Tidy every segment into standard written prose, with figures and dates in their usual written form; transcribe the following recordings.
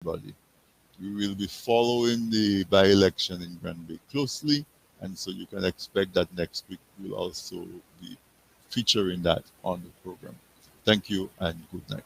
everybody. We will be following the by-election in Granby closely, and so you can expect that next week we'll also be featuring that on the program. Thank you and good night.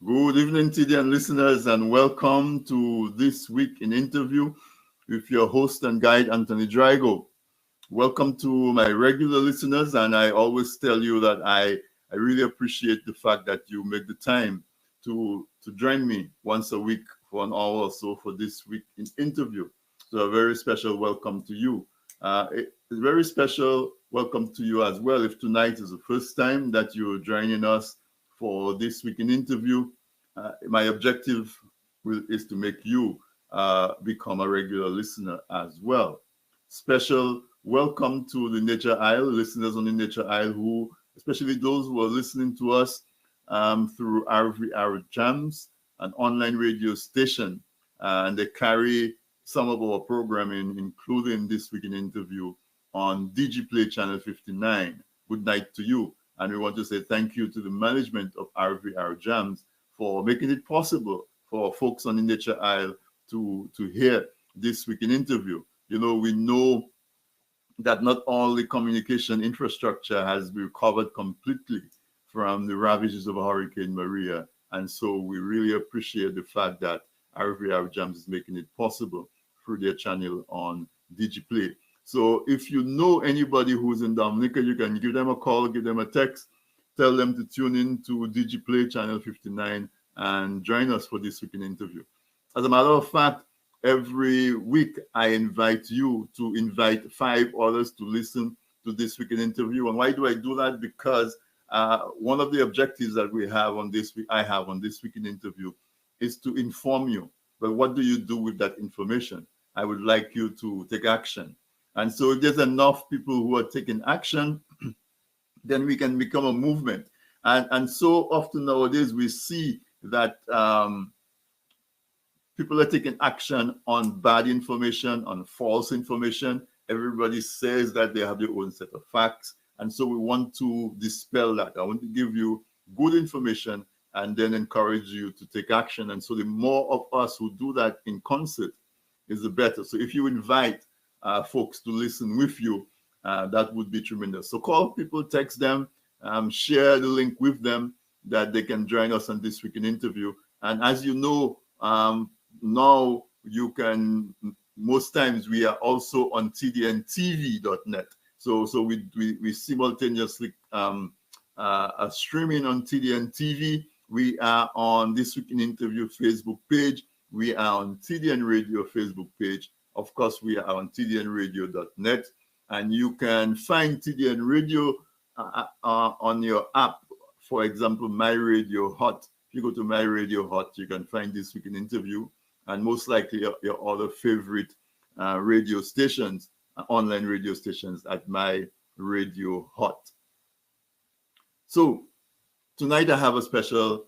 Good evening, TDN listeners, and welcome to This Week in Interview with your host and guide, Anthony Drago. Welcome to my regular listeners, and I always tell you that I really appreciate the fact that you make the time to join me once a week for an hour or so for This Week in Interview. So a very special welcome to you. A very special welcome to you as well if tonight is the first time that you're joining us for This Week in Interview. My objective is to make you become a regular listener as well. Special welcome to the Nature Isle, listeners on the Nature Isle, who, especially those who are listening to us through RVR Jams, an online radio station, and they carry some of our programming, including This Week in Interview, on DigiPlay Channel 59. Good night to you. And we want to say thank you to the management of RVR Jams for making it possible for folks on the Nature Isle to hear This Week in Interview. You know, we know that not all the communication infrastructure has been recovered completely from the ravages of Hurricane Maria. And so we really appreciate the fact that RVR Jams is making it possible through their channel on DigiPlay. So if you know anybody who's in Dominica, you can give them a call, give them a text, tell them to tune in to DigiPlay Channel 59 and join us for This Week in Interview. As a matter of fact, every week I invite you to invite 5 others to listen to This Week in Interview. And why do I do that? Because one of the objectives that we have on this week, I have on This Week in Interview, is to inform you. But what do you do with that information? I would like you to take action. And so if there's enough people who are taking action, then we can become a movement. And so often nowadays we see that people are taking action on bad information, on false information. Everybody says that they have their own set of facts. And so we want to dispel that. I want to give you good information and then encourage you to take action. And so the more of us who do that in concert is the better. So if you invite folks to listen with you, that would be tremendous. So call people, text them, share the link with them that they can join us on This Week in Interview. And as you know, now you can, most times we are also on TDNTV.net. So we simultaneously are streaming on TDN TV. We are on This Week in Interview Facebook page. We are on TDN Radio Facebook page. Of course, we are on TDNRadio.net. And you can find TDN Radio on your app. For example, My Radio Hot. If you go to My Radio Hot, you can find This Week in Interview. And most likely your other favorite radio stations, online radio stations at My Radio Hot. So tonight I have a special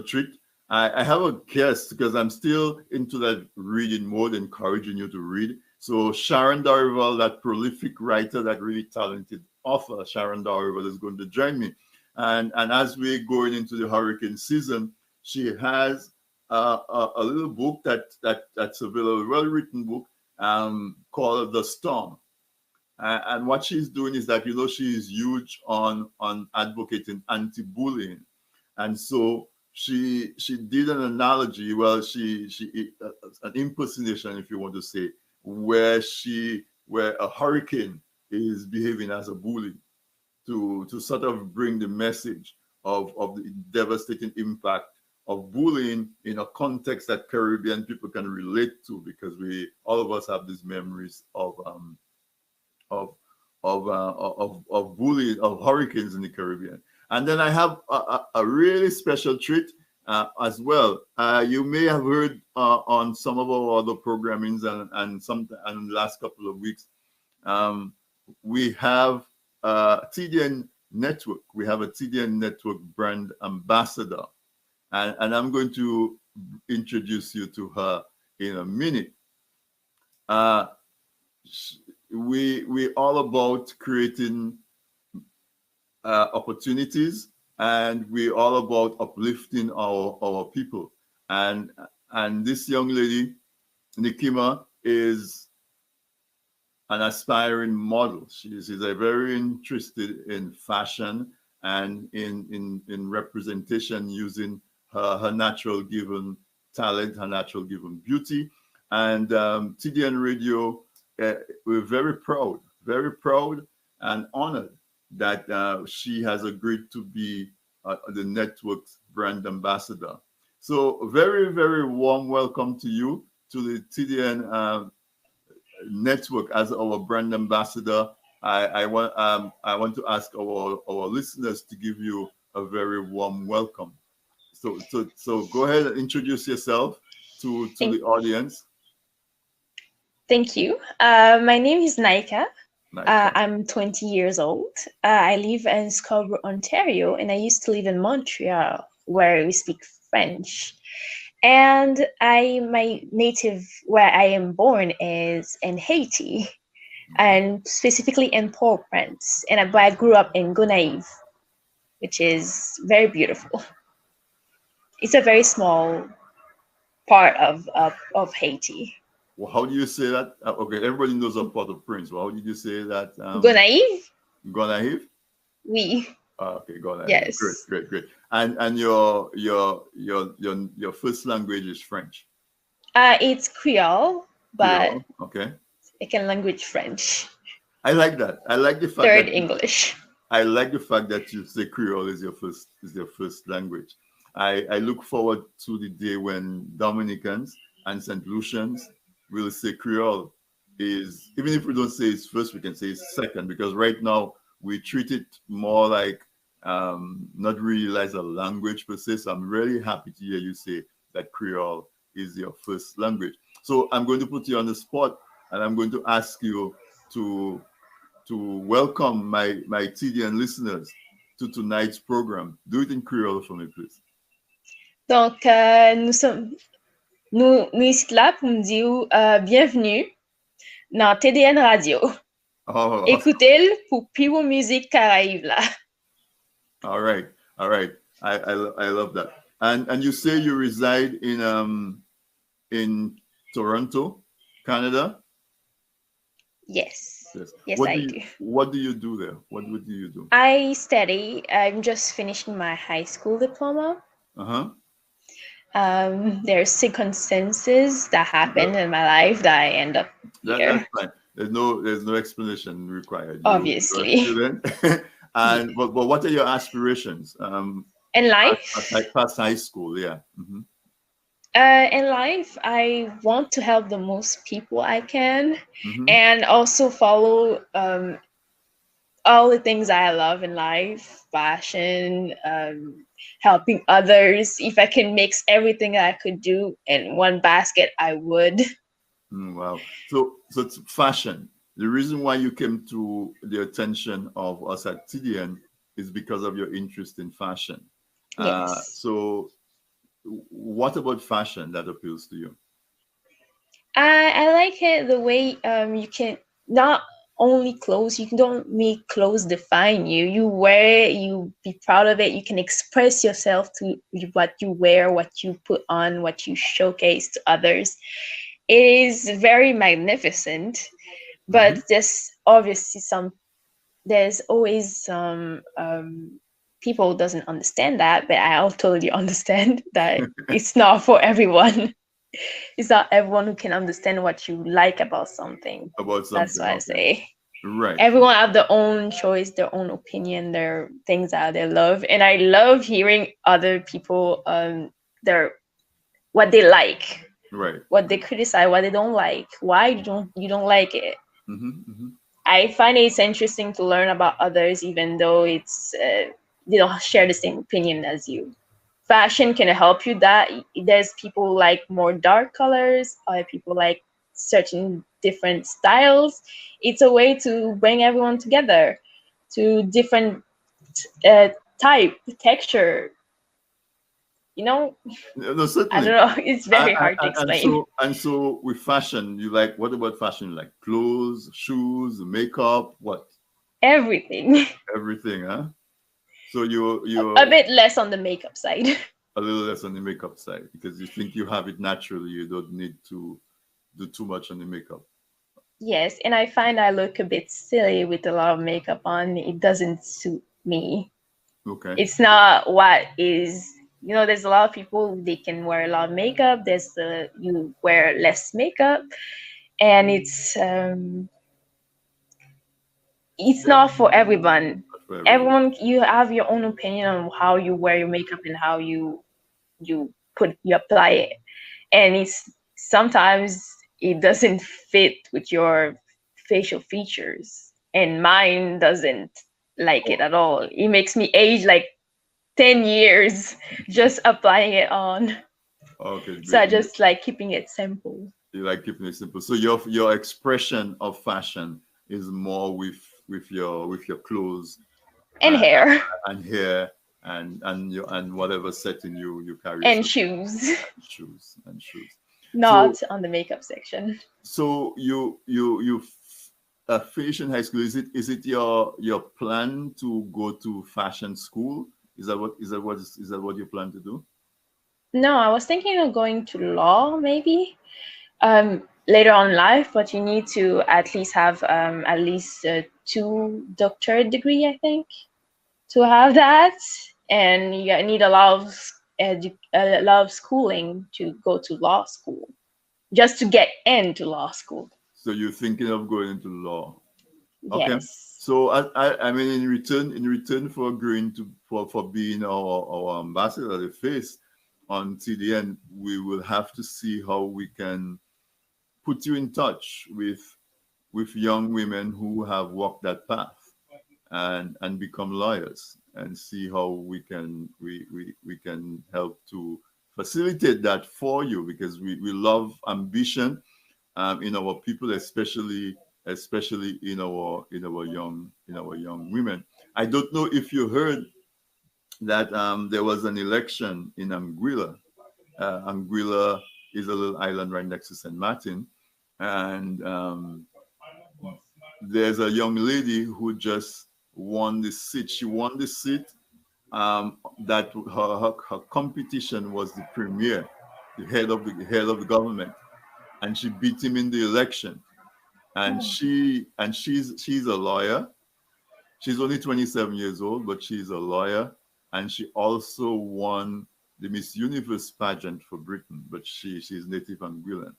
treat. I have a guest because I'm still into that reading mode, encouraging you to read. So Sharon Darival, that prolific writer, that really talented author, Sharon Darival, is going to join me. And as we're going into the hurricane season, she has a little book that's available, a well-written book called The Storm. And what she's doing is that, she is huge on advocating anti-bullying. And so she did an analogy, well, an impersonation, if you want to say, where a hurricane is behaving as a bully to sort of bring the message of the devastating impact of bullying in a context that Caribbean people can relate to, because all of us have these memories of bullying, of hurricanes in the Caribbean. And then I have a really special treat as well. You may have heard on some of our other programmings and the last couple of weeks, we have TDN Network. We have a TDN Network brand ambassador, and I'm going to introduce you to her in a minute. We're all about creating opportunities, and we're all about uplifting our people. And this young lady, Nikima, is an aspiring model. She's very interested in fashion and in representation, using her natural given talent, her natural given beauty. And TDN Radio, we're very proud and honored that she has agreed to be the network's brand ambassador. So very, very warm welcome to you, to the TDN network as our brand ambassador. I want to ask our listeners to give you a very warm welcome. So go ahead and introduce yourself to the audience. Thank you. My name is Naika. I'm 20 years old. I live in Scarborough, Ontario, and I used to live in Montreal, where we speak French. And my native, where I am born, is in Haiti, and specifically in Port-au-Prince. And I grew up in Gonaïves, which is very beautiful. It's a very small part of Haiti. Well, how do you say that? Okay, everybody knows a Port-au-Prince. Well, how did you say that? Gonaïves? Gonaïves? Oui. Okay, Gonaïves. Yes. Great. And your first language is French? It's Creole, but Creole, okay. Second language French. I like that. I like the fact Third English. I like the fact that you say Creole is your first language. I look forward to the day when Dominicans and St. Lucians will say Creole is, even if we don't say it's first, we can say it's second, because right now we treat it more like not really as a language per se. So I'm really happy to hear you say that Creole is your first language. So I'm going to put you on the spot, and I'm going to ask you to welcome my TDN listeners to tonight's program. Do it in Creole for me, please. Donc, nous sommes ici là pour me dire bienvenue dans TDN Radio. Oh, écoutez-le pour pure musique Caraïbe là. All right. I love that. And you say you reside in Toronto, Canada? Yes, I do. What do you do there? What do you do? I study. I'm just finishing my high school diploma. There's circumstances that happen in my life that I end up here. That's fine. There's no explanation required. Obviously. And but what are your aspirations? In life? Past high school, yeah. Mm-hmm. In life, I want to help the most people I can, and also follow all the things I love in life: fashion, helping others. If I can mix everything I could do in one basket, I would. Wow. So it's fashion. The reason why you came to the attention of us at TDN is because of your interest in fashion. Yes. So what about fashion that appeals to you? I like it the way you can not only clothes, you don't make clothes define you. You wear it, you be proud of it, you can express yourself to what you wear, what you put on, what you showcase to others. It is very magnificent, but there's obviously there's always some people doesn't understand that, but I totally understand that it's not for everyone. It's not everyone who can understand what you like about something. About That's something, why I okay. say Right. everyone have their own choice, their own opinion, their things that they love. And I love hearing other people their what they like, Right. what they criticize, what they don't like, why you don't like it. I find it's interesting to learn about others, even though it's they don't share the same opinion as you. Fashion can help you. That there's people like more dark colors, other people like certain different styles. It's a way to bring everyone together to different type, texture. You know, No, I certainly. don't know. It's very hard to And explain. so with fashion, you like, what about fashion? Like clothes, shoes, makeup, what? Everything. Everything, huh? So you're A bit less on the makeup side. a little less on the makeup side because you think you have it naturally. You don't need to do too much on the makeup. Yes, and I find I look a bit silly with a lot of makeup on. It doesn't suit me. Okay. It's not what is, there's a lot of people they can wear a lot of makeup. There's you wear less makeup, and it's Yeah, not for everyone. not for everybody. Everyone, you have your own opinion on how you wear your makeup and how you apply it, and it's sometimes it doesn't fit with your facial features, and mine doesn't like it Oh, at all. It makes me age like 10 years just applying it on. okay, So great. I just like keeping it simple. You like keeping it simple. So your expression of fashion is more with your clothes And and, hair and hair and whatever setting you carry and yourself, shoes, and shoes. So not on the makeup section. so you finish in high school. Is it your plan to go to fashion school? Is that what you plan to do? No, I was thinking of going to law maybe later on in life, but you need to at least have at least two doctorate degree, I think, to have that, and you need a lot of schooling to go to law school, just to get into law school. So you're thinking of going into law? Okay. Yes. So I mean, in return for agreeing for being our ambassador, the face on TDN, we will have to see how we can put you in touch with young women who have walked that path and become lawyers, and see how we can help to facilitate that for you, because we love ambition in our people, especially in our young women. I don't know if you heard that there was an election in Anguilla. Anguilla is a little island right next to St. Martin, and there's a young lady who just won the seat. She won the seat. That her competition was the premier, the head of the government, and she beat him in the election. And she's a lawyer. She's only 27 years old, but she's a lawyer, and she also won the Miss Universe pageant for Britain. But she's native Anguillan.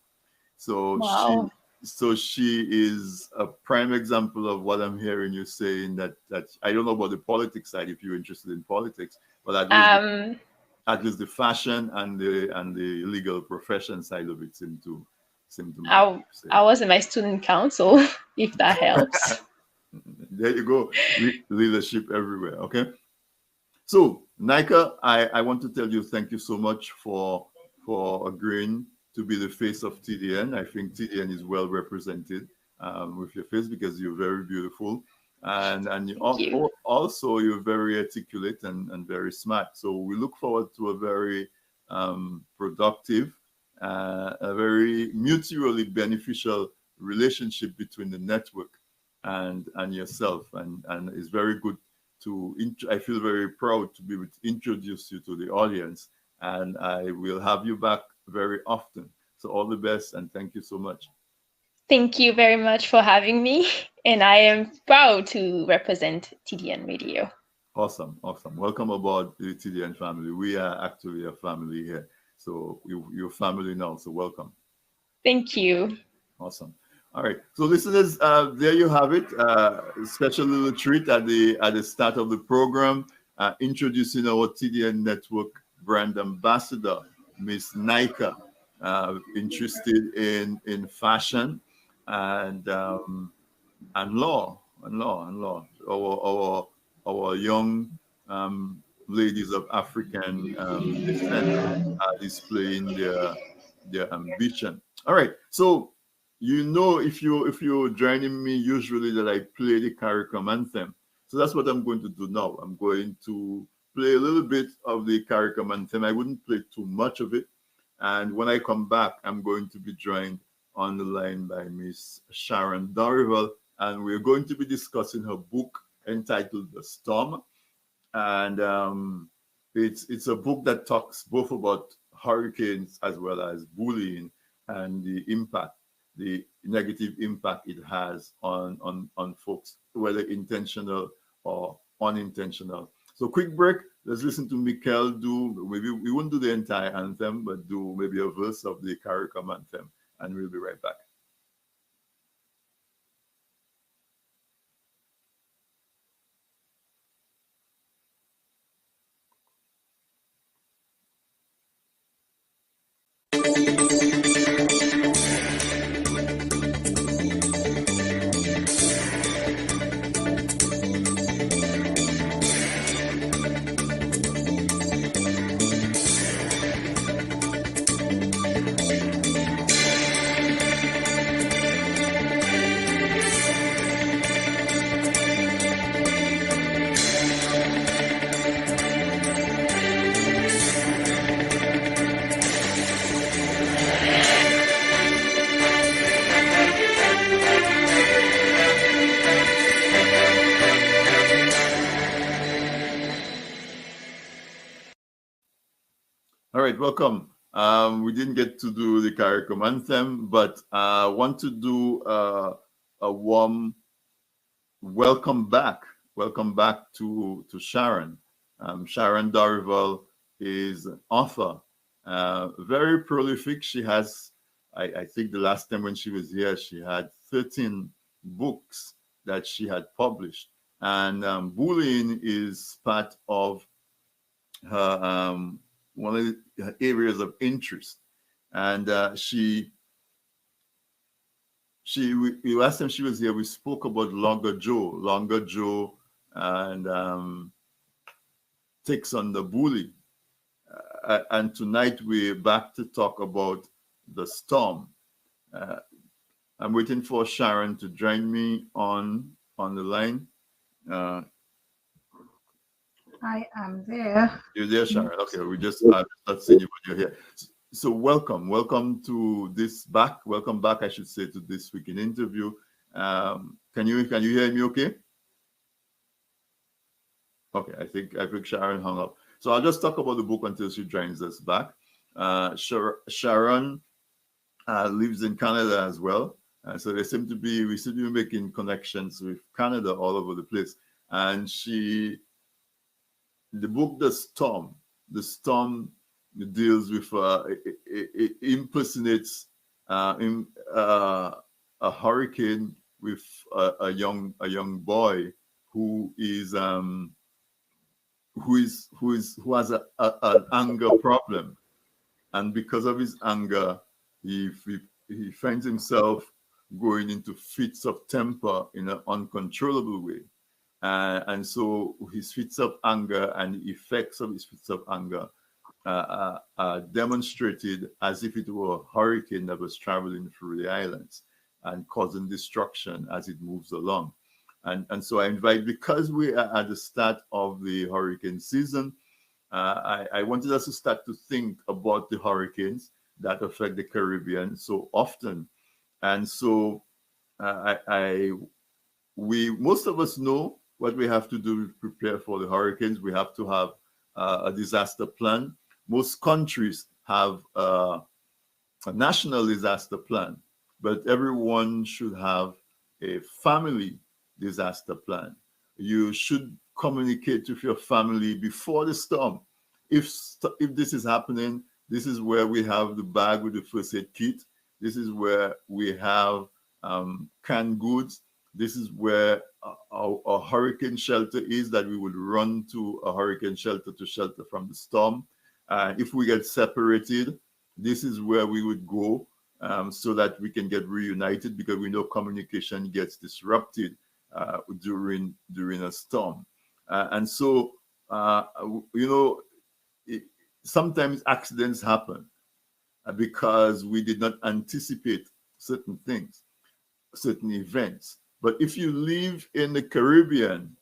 So she Wow. so she is a prime example of what I'm hearing you saying, that I don't know about the politics side, if you're interested in politics, but Um, at least the fashion and the legal profession side of it seem to match I what you're I saying. was in my student council, if that helps. There you go. Leadership everywhere. Okay. So, Nika, I want to tell you thank you so much for agreeing to be the face of TDN. I think TDN is well represented with your face, because you're very beautiful. and Thank you. also you're very articulate and very smart. So we look forward to a very productive, a very mutually beneficial relationship between the network and yourself, and it's very good to. I feel very proud to be able to introduce you to the audience, and I will have you back very often. So all the best, and thank you so much. Thank you very much for having me, and I am proud to represent TDN Radio. Awesome, awesome. Welcome aboard the TDN family. We are actually a family here. So you're family now, so welcome. Thank you. Awesome. All right. So listeners, there you have it. Special little treat at the start of the program, introducing our TDN network brand ambassador, Miss Nika, interested in fashion and law. Our young ladies of African descent are displaying their ambition. All right, so if you're joining me usually that I play the CARICOM anthem. So that's what I'm going to do now. I'm going to play a little bit of the CARICOM anthem. I wouldn't play too much of it. And when I come back, I'm going to be joined on the line by Miss Sharon Dorival, and we're going to be discussing her book entitled The Storm. And it's a book that talks both about hurricanes as well as bullying and the negative impact it has on folks, whether intentional or unintentional. So quick break. Let's listen to Mikel do, maybe we won't do the entire anthem, but do maybe a verse of the CARICOM anthem, and we'll be right back. All right, welcome. We didn't get to do the CARICOM anthem, but I want to do a warm welcome back. Welcome back to Sharon. Sharon Dorival is an author, very prolific. She has, I think the last time when she was here, she had 13 books that she had published. And bullying is part of her one of the areas of interest. And last time she was here, we spoke about Longer Joe, and takes on the bully. And tonight we're back to talk about The Storm. I'm waiting for Sharon to join me on the line. I am there. You're there, Sharon. Okay, we just not seeing you, but you're here. So welcome to this back. Welcome back, I should say, to This Week in Interview. Can you hear me? Okay. Okay, I think Sharon hung up. So I'll just talk about the book until she joins us back. Sharon lives in Canada as well. So we seem to be making connections with Canada all over the place. And the book, The Storm deals with, it impersonates a hurricane with a young boy who has an anger problem, and because of his anger, he finds himself going into fits of temper in an uncontrollable way. And so his fits of anger and the effects of his fits of anger are demonstrated as if it were a hurricane that was traveling through the islands and causing destruction as it moves along. And so I invite, because we are at the start of the hurricane season, I wanted us to start to think about the hurricanes that affect the Caribbean so often. And so most of us know what we have to do to prepare for the hurricanes. We have to have a disaster plan. Most countries have a national disaster plan, but everyone should have a family disaster plan. You should communicate with your family before the storm. If this is happening, this is where we have the bag with the first aid kit. This is where we have canned goods. This is where our hurricane shelter is, that we would run to a hurricane shelter to shelter from the storm. If we get separated, this is where we would go, so that we can get reunited, because we know communication gets disrupted during a storm. And so, sometimes accidents happen because we did not anticipate certain things, certain events. But if you live in the Caribbean,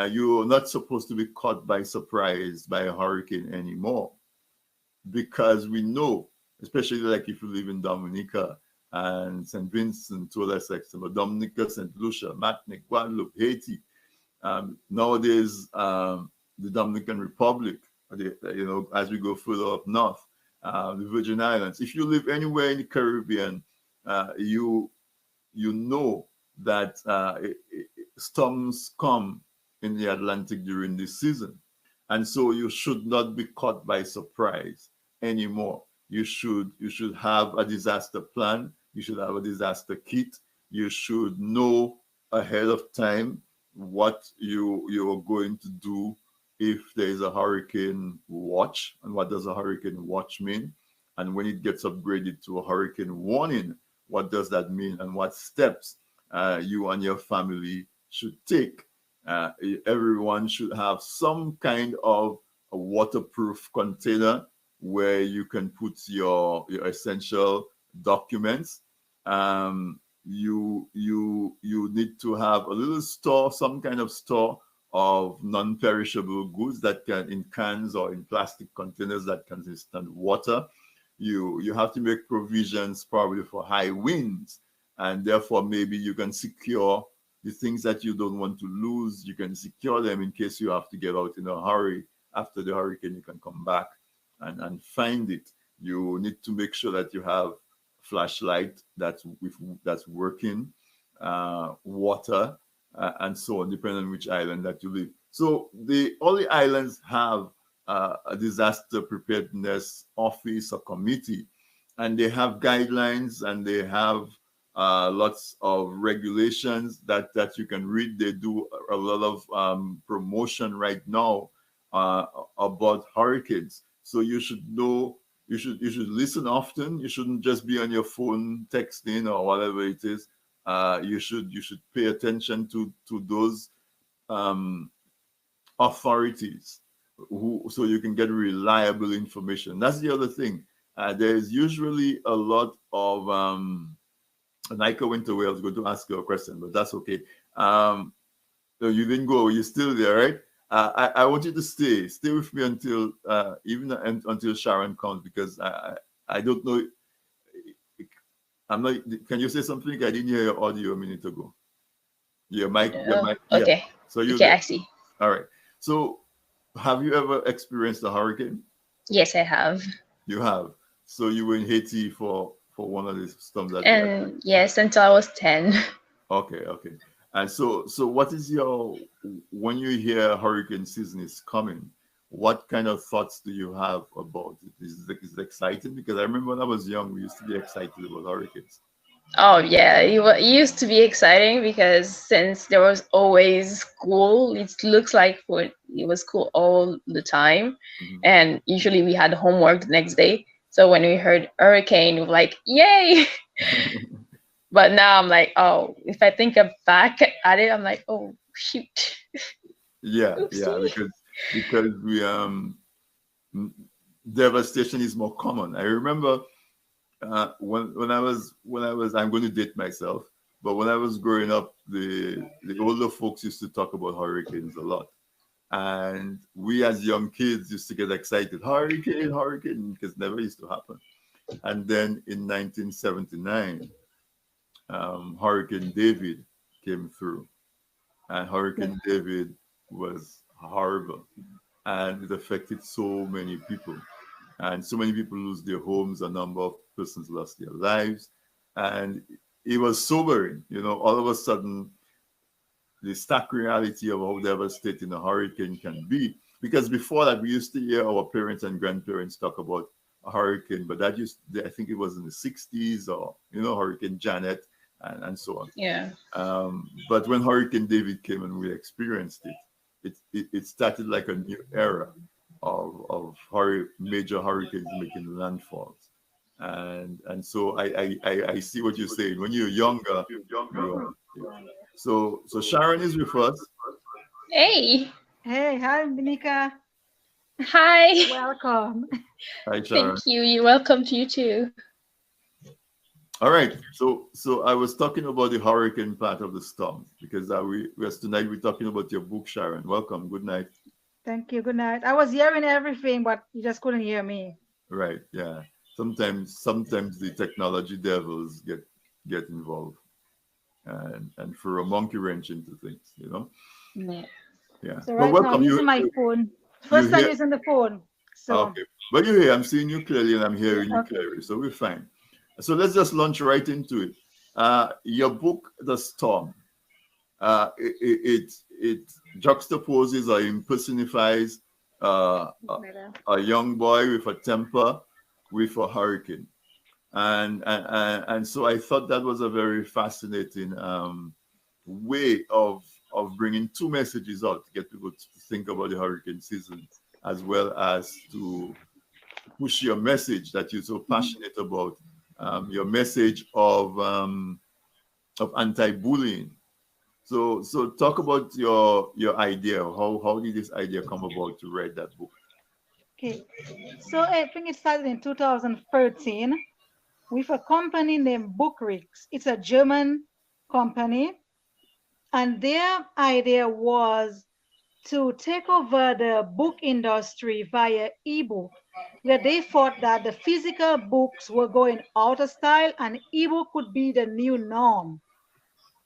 you're not supposed to be caught by surprise by a hurricane anymore, because we know, especially like if you live in Dominica and St. Vincent to a lesser extent, but Dominica, St. Lucia, Martinique, Guadeloupe, Haiti, nowadays the Dominican Republic, as we go further up north, the Virgin Islands. If you live anywhere in the Caribbean, you know that storms come in the Atlantic during this season. And so you should not be caught by surprise anymore. You should have a disaster plan. You should have a disaster kit. You should know ahead of time what you're going to do if there is a hurricane watch. And what does a hurricane watch mean? And when it gets upgraded to a hurricane warning, what does that mean? And what steps you and your family should take? Everyone should have some kind of a waterproof container where you can put your essential documents. You need to have a little store, some kind of store of non-perishable goods that can, in cans or in plastic containers, that can withstand water. You have to make provisions probably for high winds, and therefore maybe you can secure the things that you don't want to lose. You can secure them in case you have to get out in a hurry. After the hurricane, you can come back and find it. You need to make sure that you have flashlight that's working, water, and so on, depending on which island that you live. So all the islands have a disaster preparedness office or committee, and they have guidelines, and they have lots of regulations that you can read. They do a lot of promotion right now about hurricanes. So you should know, you should listen often. You shouldn't just be on your phone texting or whatever it is. You should pay attention to those authorities, so you can get reliable information. That's the other thing. There's usually a lot of Nika went away. I was going to ask you a question, but that's okay. So you didn't go. You're still there, right? I want you to stay with me until until Sharon comes, because I don't know. I'm not. Can you say something? I didn't hear your audio a minute ago. Your mic. Okay. Yeah. So you. Okay, I see. All right. So, have you ever experienced a hurricane? Yes, I have. You have. So you were in Haiti for one of these storms that. And yes, until I was 10. Okay. And so what is when you hear hurricane season is coming, what kind of thoughts do you have about it? Is it exciting? Because I remember when I was young, we used to be excited about hurricanes. Oh yeah, it used to be exciting because since there was always school, it looks like it was school all the time, and usually we had homework the next day. So when we heard hurricane, we were like, yay! But now I'm like, oh, if I think back at it, I'm like, oh shoot. Yeah, Oopsie. because we devastation is more common. I remember when I was I'm going to date myself. But when I was growing up, the older folks used to talk about hurricanes a lot. And we as young kids used to get excited, hurricane, hurricane, because it never used to happen. And then in 1979, Hurricane David came through. And Hurricane David was horrible. And it affected so many people. And so many people lose their homes, a number of persons lost their lives. And it was sobering, all of a sudden, the stark reality of how devastating a hurricane can be. Because before that, we used to hear our parents and grandparents talk about a hurricane, but I think it was in the 60s or, Hurricane Janet and so on. Yeah. But when Hurricane David came and we experienced it started like a new era of major hurricanes making landfalls. And so I see what you're saying. When you're younger, So Sharon is with us. Hey. Hey, hi, Monica. Hi. Welcome. Hi, Sharon. Thank you. You're welcome to you too. All right. So I was talking about the hurricane part of the storm because tonight we're talking about your book, Sharon. Welcome. Good night. Thank you. Good night. I was hearing everything, but you just couldn't hear me. Right. Yeah. Sometimes the technology devils get involved and throw a monkey wrench into things, Yeah. Yeah. So right now I'm using my phone. First time using the phone. So okay. But you're here. I'm seeing you clearly and I'm hearing you clearly. So we're fine. So let's just launch right into it. Your book, The Storm, it juxtaposes or impersonifies a young boy with a temper with a hurricane. And so I thought that was a very fascinating way of bringing two messages out to get people to think about the hurricane season, as well as to push your message that you're so passionate about, your message of anti-bullying. So talk about your idea. How did this idea come about to write that book? Okay, so I think it started in 2013 with a company named Bookrix. It's a German company, and their idea was to take over the book industry via ebook, where they thought that the physical books were going out of style and ebook would be the new norm.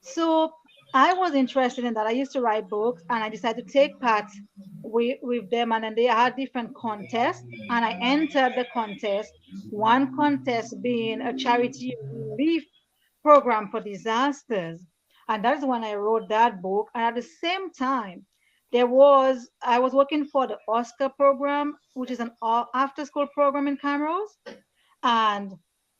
So I was interested in that. I used to write books and I decided to take part with them, and then they had different contests and I entered the contest, one contest being a charity relief program for disasters. And that's when I wrote that book. And at the same time, I was working for the Oscar program, which is an after school program in Camrose. And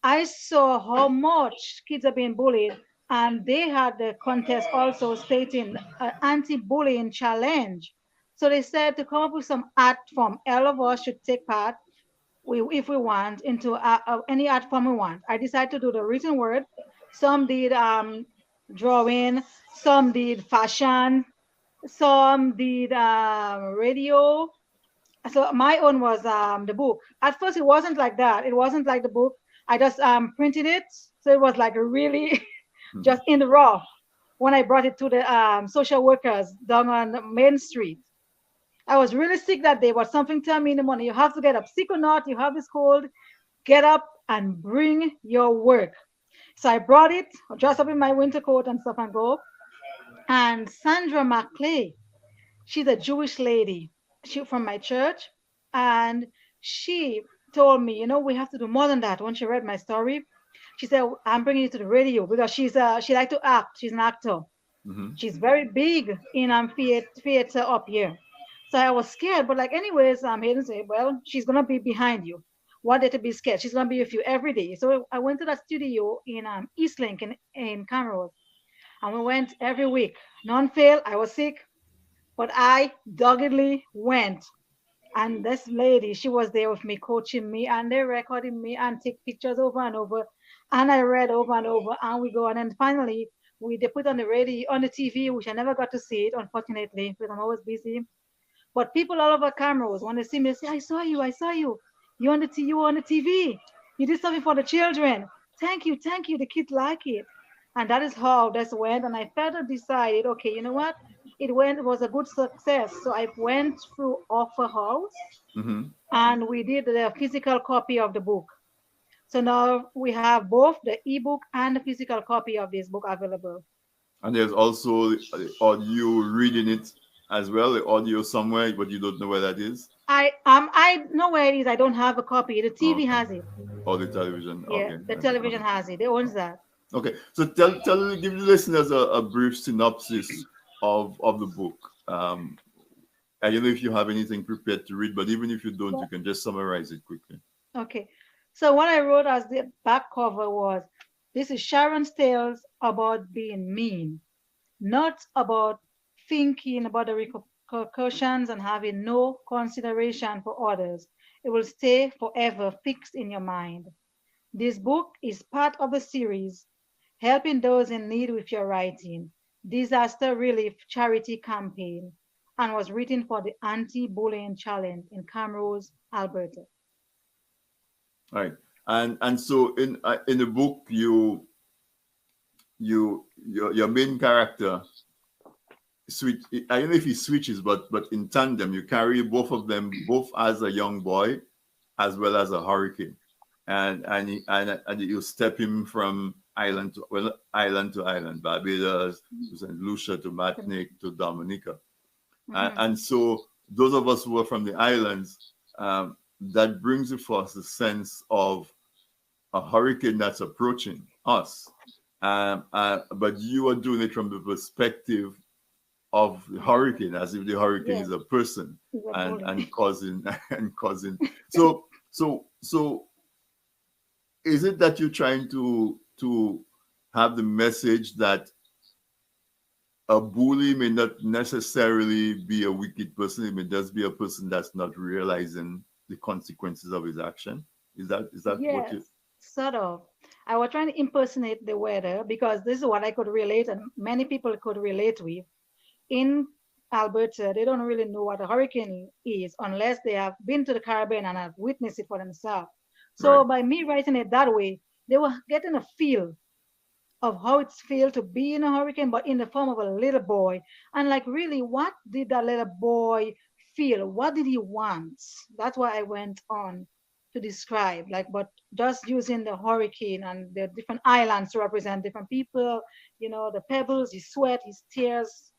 I saw how much kids are being bullied. And they had the contest also stating an anti-bullying challenge. So they said to come up with some art form. All of us should take part, if we want, into any art form we want. I decided to do the written word. Some did drawing, some did fashion, some did radio. So my own was the book. At first, it wasn't like that. It wasn't like the book. I just printed it. So it was like really just in the raw when I brought it to the social workers down on Main Street. I was really sick that day, but something told me in the morning, you have to get up. Sick or not, you have this cold, get up and bring your work. So I brought it, dressed up in my winter coat and stuff and go. And Sandra McClay, she's a Jewish lady. She from my church. And she told me, we have to do more than that. When she read my story, she said, I'm bringing it to the radio because she likes to act. She's an actor. Mm-hmm. She's very big in theater up here. So I was scared, but anyways, I'm here to say, well, she's going to be behind you. Why did to be scared? She's going to be with you every day. So I went to that studio in Eastlink in Camrose. And we went every week. None failed. I was sick, but I doggedly went. And this lady, she was there with me, coaching me, and they recording me and take pictures over and over. And I read over and over, and we go. And then finally, they put on the radio, on the TV, which I never got to see it, unfortunately, because I'm always busy. But people all over Camrose, when they see me, they say, I saw you. You on the TV. You did something for the children. Thank you. The kids like it. And that is how this went. And I further decided, okay, you know what? It was a good success. So I went through Offer House and we did the physical copy of the book. So now we have both the ebook and the physical copy of this book available. And there's also the audio reading it as well, the audio somewhere, but you don't know where that is. I know where it is. I don't have a copy. The TV has it. Or the television. Yeah, Okay. the television has it. They owns that. Okay. So give the listeners a brief synopsis of the book. I don't know if you have anything prepared to read, but even if you don't, you can just summarize it quickly. Okay. So what I wrote as the back cover was, this is Sharon's tales about being mean, not about thinking about the repercussions and having no consideration for others. It will stay forever fixed in your mind. This book is part of the series, Helping Those in Need with Your Writing, Disaster Relief Charity Campaign, and was written for the Anti-Bullying Challenge in Camrose, Alberta. Right. And so in the book, your main character switch. I don't know if he switches, but in tandem, you carry both of them, both as a young boy, as well as a hurricane, and you step him from island to island, Barbados to St. Lucia to Martinique to Dominica, and so those of us who are from the islands, that brings for us a sense of a hurricane that's approaching us, but you are doing it from the perspective of the hurricane, as if the hurricane is a person and causing. So is it that you're trying to have the message that a bully may not necessarily be a wicked person? It may just be a person that's not realizing the consequences of his action. Is that what you? Sort of. I was trying to impersonate the weather because this is what I could relate and many people could relate with. In Alberta, they don't really know what a hurricane is unless they have been to the Caribbean and have witnessed it for themselves. So by me writing it that way, they were getting a feel of how it feels to be in a hurricane, but in the form of a little boy. And like, really, what did that little boy feel? What did he want? That's why I went on to describe, like, but just using the hurricane and the different islands to represent different people, you know, the pebbles, his sweat, his tears,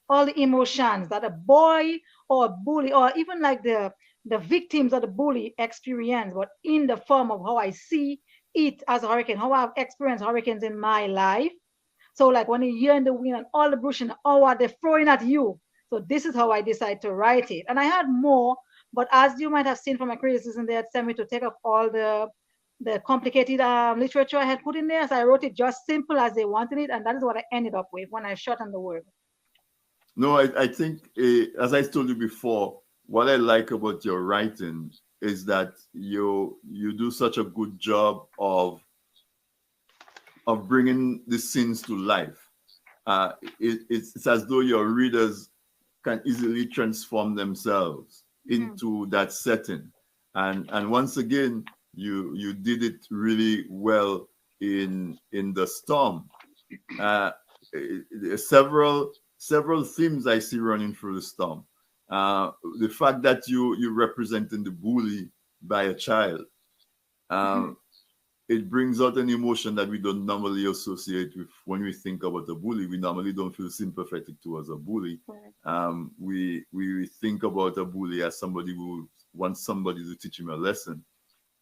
all the emotions that a boy or a bully or even like the victims of the bully experience, but in the form of how I see it as a hurricane, how I've experienced hurricanes in my life. So like when you hear in the wind and all the brushing, oh, what they're throwing at you. So this is how I decided to write it. And I had more, but as you might have seen from my criticism, they had sent me to take off all the complicated literature I had put in there. So I wrote it just simple as they wanted it. And that is what I ended up with when I shortened the word. No, I think, as I told you before, what I like about your writing is that you do such a good job of bringing the scenes to life. It's as though your readers can easily transform themselves into that setting. And once again, you did it really well in the storm. Several themes I see running through the storm. The fact that you representing the bully by a child, it brings out an emotion that we don't normally associate with when we think about a bully. We normally don't feel sympathetic towards a bully. We think about a bully as somebody who wants somebody to teach him a lesson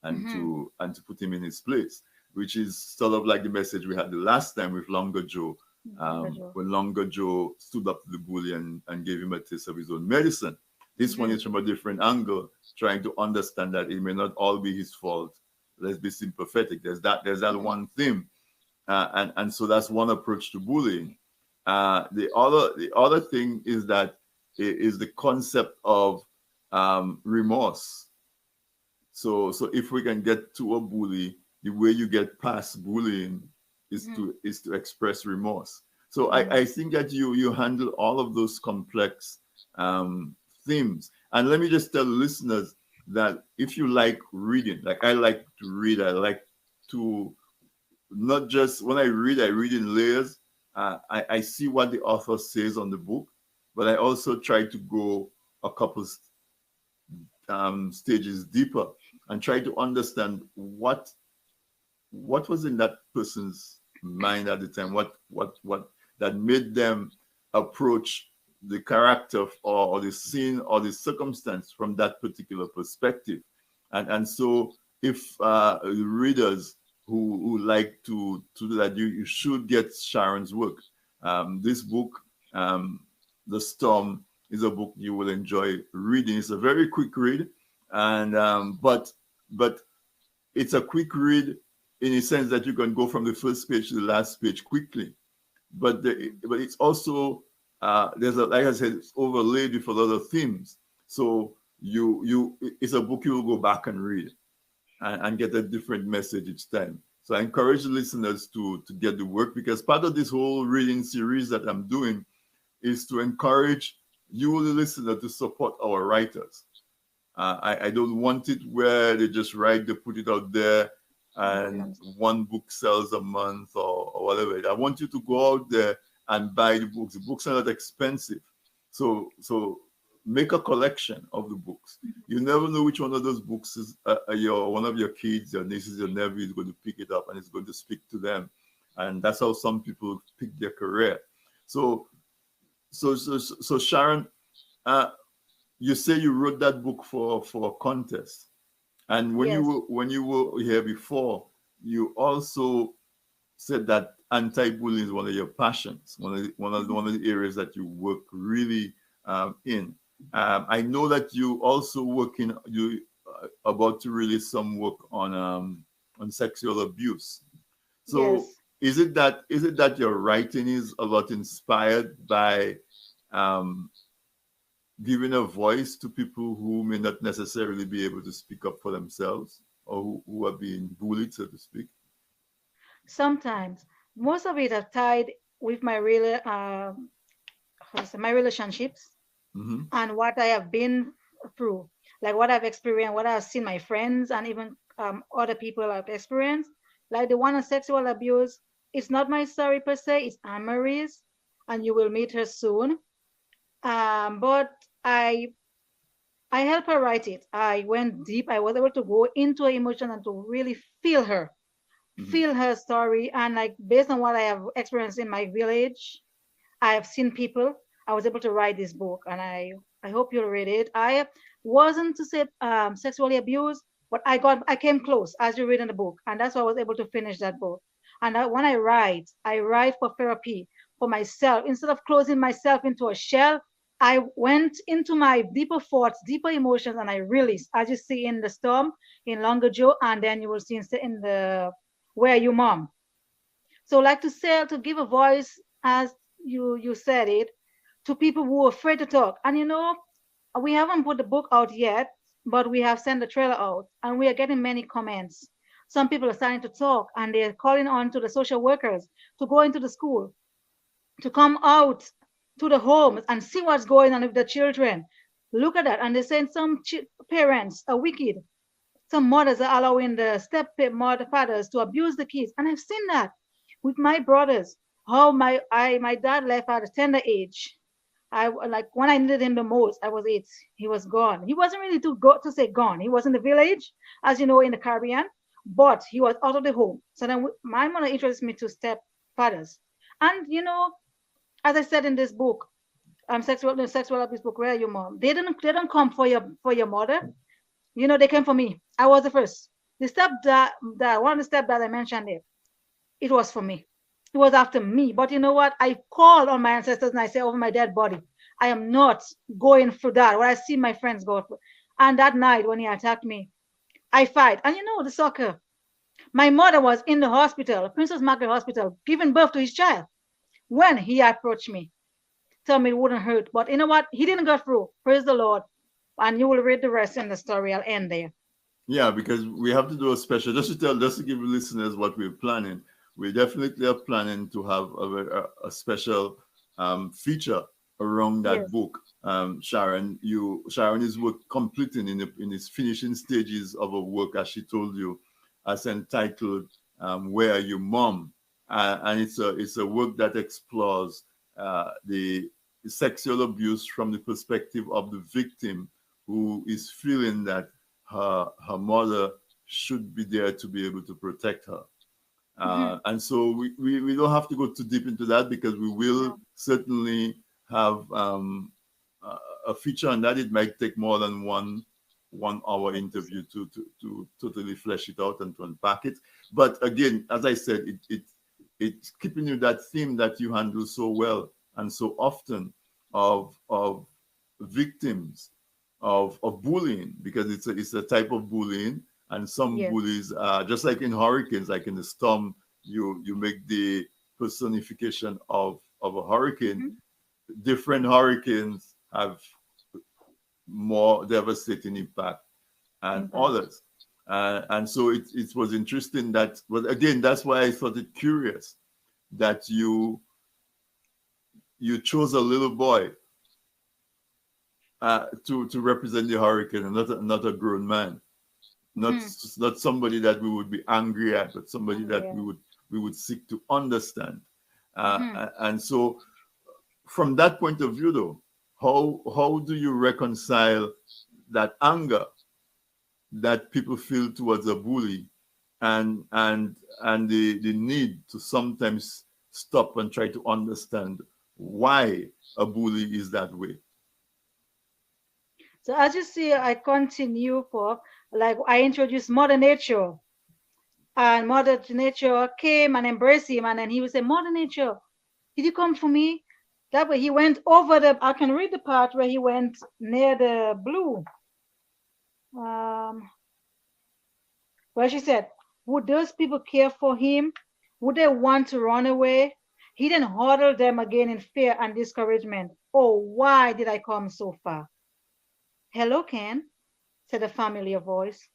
and to put him in his place, which is sort of like the message we had the last time with Longer Joe. When Longer Joe stood up to the bully and gave him a taste of his own medicine. This one is from a different angle, trying to understand that it may not all be his fault. Let's be sympathetic. There's that one theme, and so that's one approach to bullying. The other thing is that is the concept of remorse. So if we can get to a bully, the way you get past bullying is to express remorse. So I think that you handle all of those complex themes. And let me just tell the listeners that if you like reading, like I like to read, I like to not just when I read in layers. I see what the author says on the book, but I also try to go a couple stages deeper and try to understand what was in that person's mind at the time, what that made them approach the character or the scene or the circumstance from that particular perspective. And so if readers who like to do that, you should get Sharon's work. This book, The Storm, is a book you will enjoy reading. It's a very quick read, and but it's a quick read in a sense that you can go from the first page to the last page quickly. But it's also there's like I said, it's overlaid with a lot of themes. So it's a book you will go back and read and get a different message each time. So I encourage the listeners to get the work, because part of this whole reading series that I'm doing is to encourage you, the listener, to support our writers. I don't want it where they just write, they put it out there, and one book sells a month or whatever. I want you to go out there and buy the books. The books are not expensive. So make a collection of the books. You never know which one of those books is one of your kids, your nieces, your nephew is going to pick it up and it's going to speak to them. And that's how some people pick their career. So Sharon, you say you wrote that book for a contest. And when you were here before, you also said that anti-bullying is one of your passions, one of the areas that you work really in. I know that you also about to release some work on sexual abuse. So Yes. is it that your writing is a lot inspired by giving a voice to people who may not necessarily be able to speak up for themselves, or who are being bullied, so to speak? Sometimes, most of it are tied with my my relationships Mm-hmm. and what I have been through, like what I've experienced, what I've seen my friends and even other people have experienced. Like the one on sexual abuse, it's not my story per se, it's Anne Marie's, and you will meet her soon. But I helped her write it. I went deep. I was able to go into her emotion and to really feel her, Mm-hmm. feel her story. And like based on what I have experienced in my village, I have seen people. I was able to write this book, and I hope you'll read it. I wasn't to say sexually abused, but I came close, as you read in the book, and that's why I was able to finish that book. And when I write for therapy, for myself. Instead of closing myself into a shell, I went into my deeper thoughts, deeper emotions, and I released, as you see in The Storm, in Longer Joe, and then you will see in the Where You Mom. So like to say, to give a voice, as you said it, to people who are afraid to talk. And we haven't put the book out yet, but we have sent the trailer out, and we are getting many comments. Some people are starting to talk, and they're calling on to the social workers to go into the school, to come out to the homes and see what's going on with the children. Look at that. And they're saying some parents are wicked. Some mothers are allowing the fathers to abuse the kids. And I've seen that with my brothers, how my dad left at a tender age. I like when I needed him the most, I was 8. He was gone. He wasn't really to say gone. He was in the village, as you know, in the Caribbean, but he was out of the home. So then my mother introduced me to stepfathers. And as I said in this book, sexual abuse book, Where Are You Mom? They don't come for your mother. They came for me. I was the first. The one of the stepdad I mentioned it was for me. It was after me. But you know what? I called on my ancestors and I say over my dead body, I am not going through that. What I see my friends go through. And that night when he attacked me, I fight. And the soccer. My mother was in the hospital, Princess Margaret Hospital, giving birth to his child. When he approached me, told me it wouldn't hurt. But you know what? He didn't go through. Praise the Lord. And you will read the rest in the story. I'll end there. Yeah, because we have to do a special, just to give listeners what we're planning. We definitely are planning to have a special feature around that book. Sharon is completing in its finishing stages of a work, as she told you, as entitled Where Are You, Mom? And it's a work that explores the sexual abuse from the perspective of the victim, who is feeling that her mother should be there to be able to protect her. And so we don't have to go too deep into that, because we will certainly have a feature on that. It might take more than one hour interview to totally flesh it out and to unpack it. But again, as I said, it's keeping you that theme that you handle so well and so often of victims of bullying, because it's a type of bullying. And some bullies, just like in hurricanes, like in the storm, you make the personification of a hurricane. Different hurricanes have more devastating impact and others. And so it was interesting that, but again, that's why I thought it curious that you chose a little boy to represent the hurricane, and not a grown man. Not somebody that we would be angry at, but somebody that we would seek to understand. And so, from that point of view, though, how do you reconcile that anger that people feel towards a bully, and the need to sometimes stop and try to understand why a bully is that way? So as you see, I continue for, like, I introduced Mother Nature, and Mother Nature came and embraced him, and then he would say, Mother Nature, did you come for me? That way he went over I can read the part where he went near the blue. Where she said, would those people care for him? Would they want to run away? He then huddled them again in fear and discouragement. Oh, why did I come so far? Hello, Ken, said a familiar voice.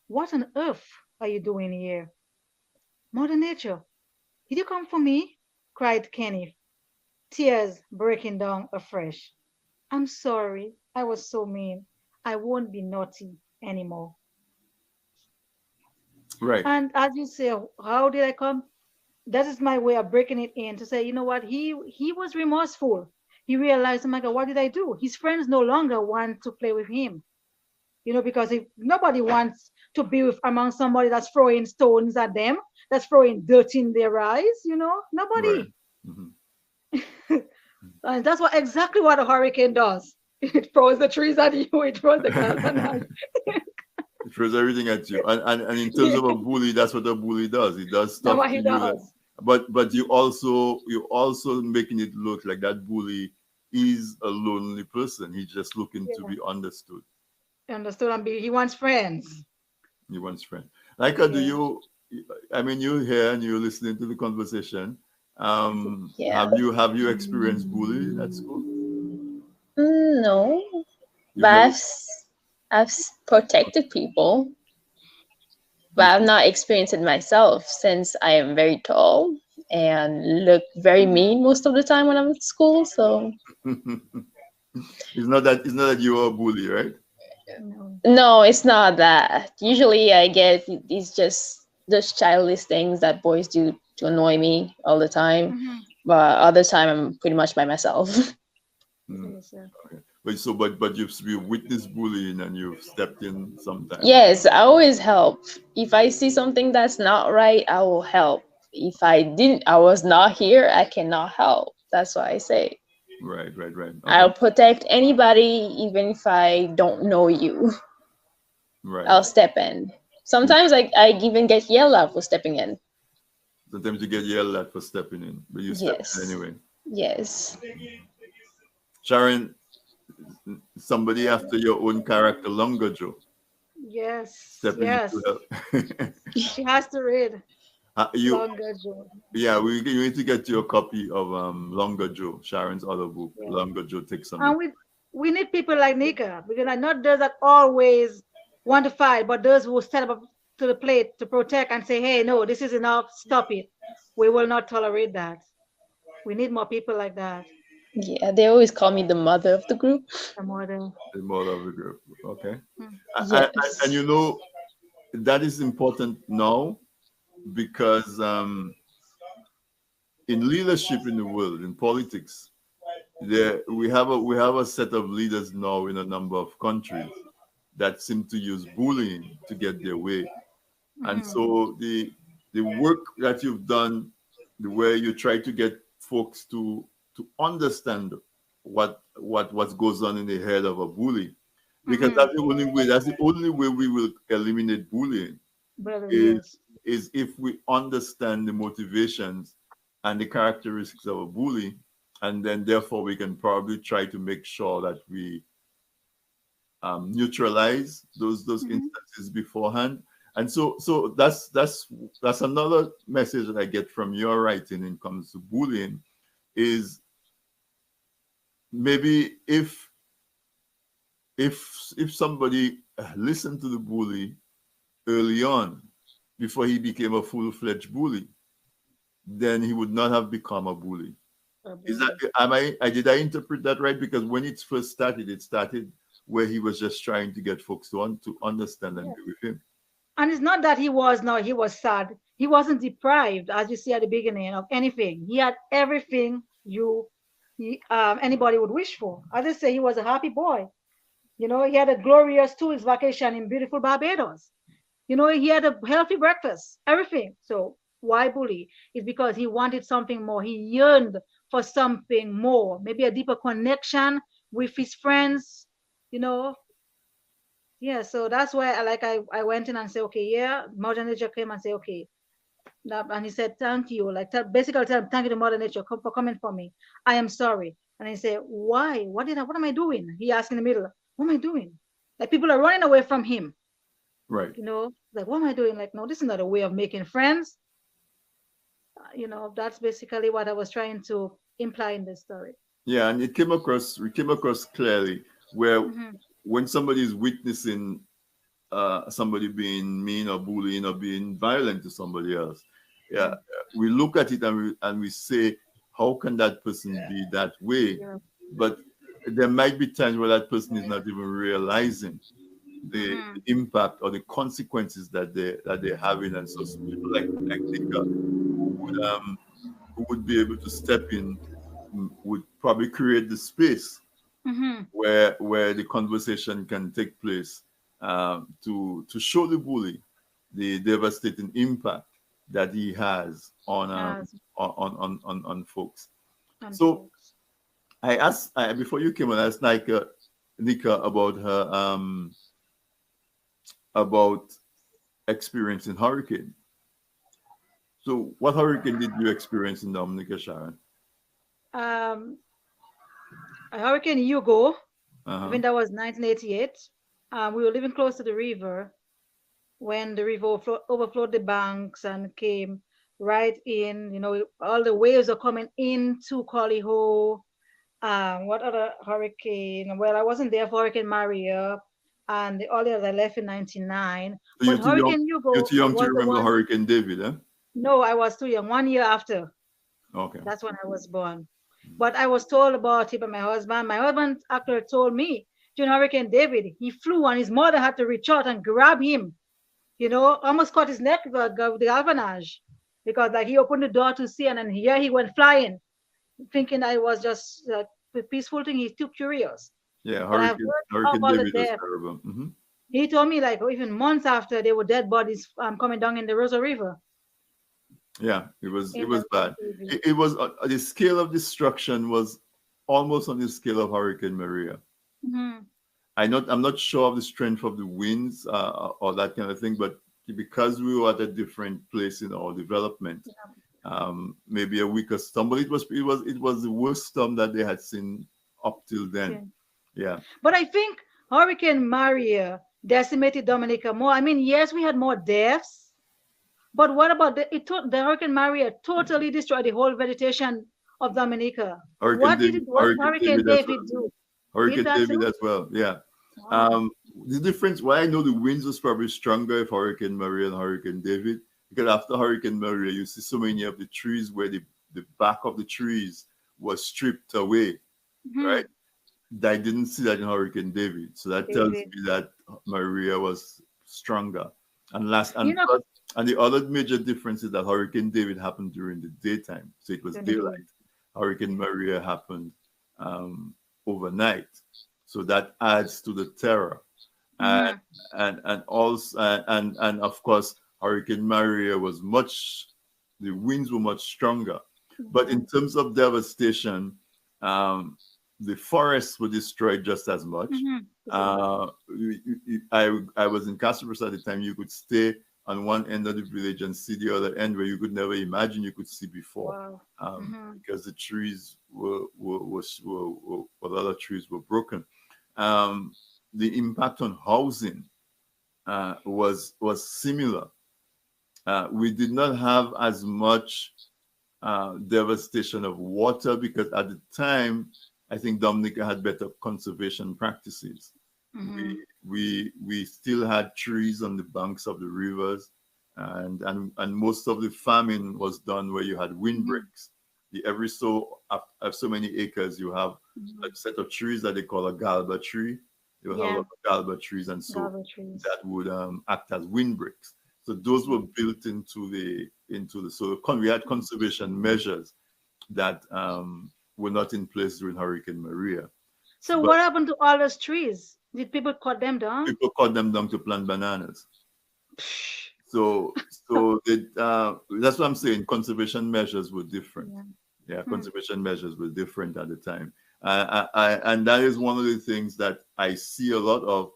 What on earth are you doing here? Mother Nature, did you come for me? Cried Kenneth, tears breaking down afresh. I'm sorry, I was so mean. I won't be naughty anymore. Right. And as you say, how did I come? That is my way of breaking it in, to say, you know what, he was remorseful. He realized, oh my God, what did I do? His friends no longer want to play with him. Because nobody wants to be among somebody that's throwing stones at them, that's throwing dirt in their eyes, nobody. Right. And that's exactly what a hurricane does. It throws the trees at you, it throws the glass at you. It throws everything at you. And in terms of a bully, that's what a bully does. It does stuff That's what to he you. does. But you're also making it look like that bully is a lonely person. He's just looking to be understood. Understood, and he wants friends. He wants friends. Like, you're here and you're listening to the conversation. Have you experienced bullying at school? No, but I've protected people, but I've not experienced it myself, since I am very tall and look very mean most of the time when I'm at school. So it's not that you're a bully, right? No, it's not that. Usually I get these those childish things that boys do to annoy me all the time. But other time I'm pretty much by myself. Okay. But you've witnessed bullying and you've stepped in sometimes. Yes, I always help. If I see something that's not right, I will help. If I was not here, I cannot help. That's what I say. Right. Okay. I'll protect anybody, even if I don't know you. Right. I'll step in. Sometimes I even get yelled at for stepping in. Sometimes you get yelled at for stepping in, but you step in anyway. Yes. Sharon, somebody after your own character, Longer Joe. Yes. She has to read. Longer Joe. Yeah, we need to get you a copy of Longer Joe, Sharon's other book. Longer Joe takes some. And we need people like Nika, because not those that always want to fight, but those who step up to the plate to protect and say, hey, no, this is enough, stop it. We will not tolerate that. We need more people like that. Yeah, they always call me the mother of the group. The mother of the group. Okay. Yes. And that is important now, because in leadership in the world, in politics, we have a set of leaders now in a number of countries that seem to use bullying to get their way. And so the work that you've done, the way you try to get folks to understand what goes on in the head of a bully, because that's the only way we will eliminate bullying Brother, is yes. is if we understand the motivations and the characteristics of a bully, and then therefore we can probably try to make sure that we neutralize those instances beforehand. And so that's another message that I get from your writing in comes to bullying is maybe if somebody listened to the bully early on before he became a full-fledged bully, then he would not have become a bully. Is that did I interpret that right? Because when it first started, it started where he was just trying to get folks to understand and be with him. And it's not that he was sad. He wasn't deprived, as you see at the beginning, of anything. He had everything anybody would wish for. As I say, he was a happy boy. You know, he had a glorious 2 weeks vacation in beautiful Barbados. You know, he had a healthy breakfast, everything. So why bully? It's because he wanted something more. He yearned for something more, maybe a deeper connection with his friends, you know. Yeah, so that's why I went in and said, okay, yeah, Mother Nature came and said, okay. And he said, thank you. Basically tell him, thank you to Mother Nature for coming for me. I am sorry. And he said, why? What am I doing? He asked in the middle, what am I doing? Like people are running away from him. Right. You know, like, what am I doing? Like, no, this is not a way of making friends. You know, that's basically what I was trying to imply in this story. Yeah, and it came across clearly where when somebody is witnessing somebody being mean or bullying or being violent to somebody else, we look at it and we say, how can that person be that way? Yeah. But there might be times where that person is not even realizing the impact or the consequences that they're having, and so people like Nika who would be able to step in would probably create the space where the conversation can take place to show the bully the devastating impact that he has on folks. So I asked before you came on, I asked Nika about her about experiencing hurricane. So what hurricane did you experience in Dominica, Sharon? Hurricane Hugo. I think that was 1988. We were living close to the river when the river overflowed the banks and came right in. You know, all the waves are coming into Colliho. What other hurricane? Well, I wasn't there for Hurricane Maria, and all the others left in '99. So but Hurricane Hugo you're too young was to the remember one. Hurricane David, eh? No, I was too young. 1 year after. Okay. That's when I was born. But I was told about it by my husband. My husband actually told me during Hurricane David, he flew and his mother had to reach out and grab him. You know, almost cut his neck with the galvanized because like he opened the door to see, and then here he went flying, thinking I was just a peaceful thing. He's too curious. Yeah, But I've heard Hurricane about the David was death. terrible. He told me like even months after there were dead bodies coming down in the Rosa River. Yeah, it was bad. It was the scale of destruction was almost on the scale of Hurricane Maria. I'm not sure of the strength of the winds or that kind of thing, but because we were at a different place in our development, maybe a weaker storm, but it was the worst storm that they had seen up till then. Yeah. But I think Hurricane Maria decimated Dominica more. I mean, yes, we had more deaths. But what about the Hurricane Maria totally destroyed the whole vegetation of Dominica? What did Hurricane David do? Hurricane David as well, yeah. Wow. The difference, why I know the winds was probably stronger if Hurricane Maria and Hurricane David, because after Hurricane Maria, you see so many of the trees where the back of the trees was stripped away, right? I didn't see that in Hurricane David. So that tells me that Maria was stronger. And And the other major difference is that Hurricane David happened during the daytime, so it was daylight. Hurricane Maria happened overnight, so that adds to the terror. And also and of course, Hurricane Maria was the winds were much stronger. But in terms of devastation, the forests were destroyed just as much. I was in Castropus at the time. You could stay on one end of the village and see the other end where you could never imagine you could see before, because the trees a lot of trees were broken. The impact on housing was similar. We did not have as much devastation of water because at the time, I think Dominica had better conservation practices. We still had trees on the banks of the rivers, and most of the farming was done where you had windbreaks. Every so many acres, you have a set of trees that they call a galba tree. You have a lot of galba trees, and so that would act as windbreaks. So those were built into the so we had conservation measures that were not in place during Hurricane Maria. So what happened to all those trees? Did people cut them down? People cut them down to plant bananas. So that's what I'm saying. Conservation measures were different. Conservation measures were different at the time. And that is one of the things that I see a lot of.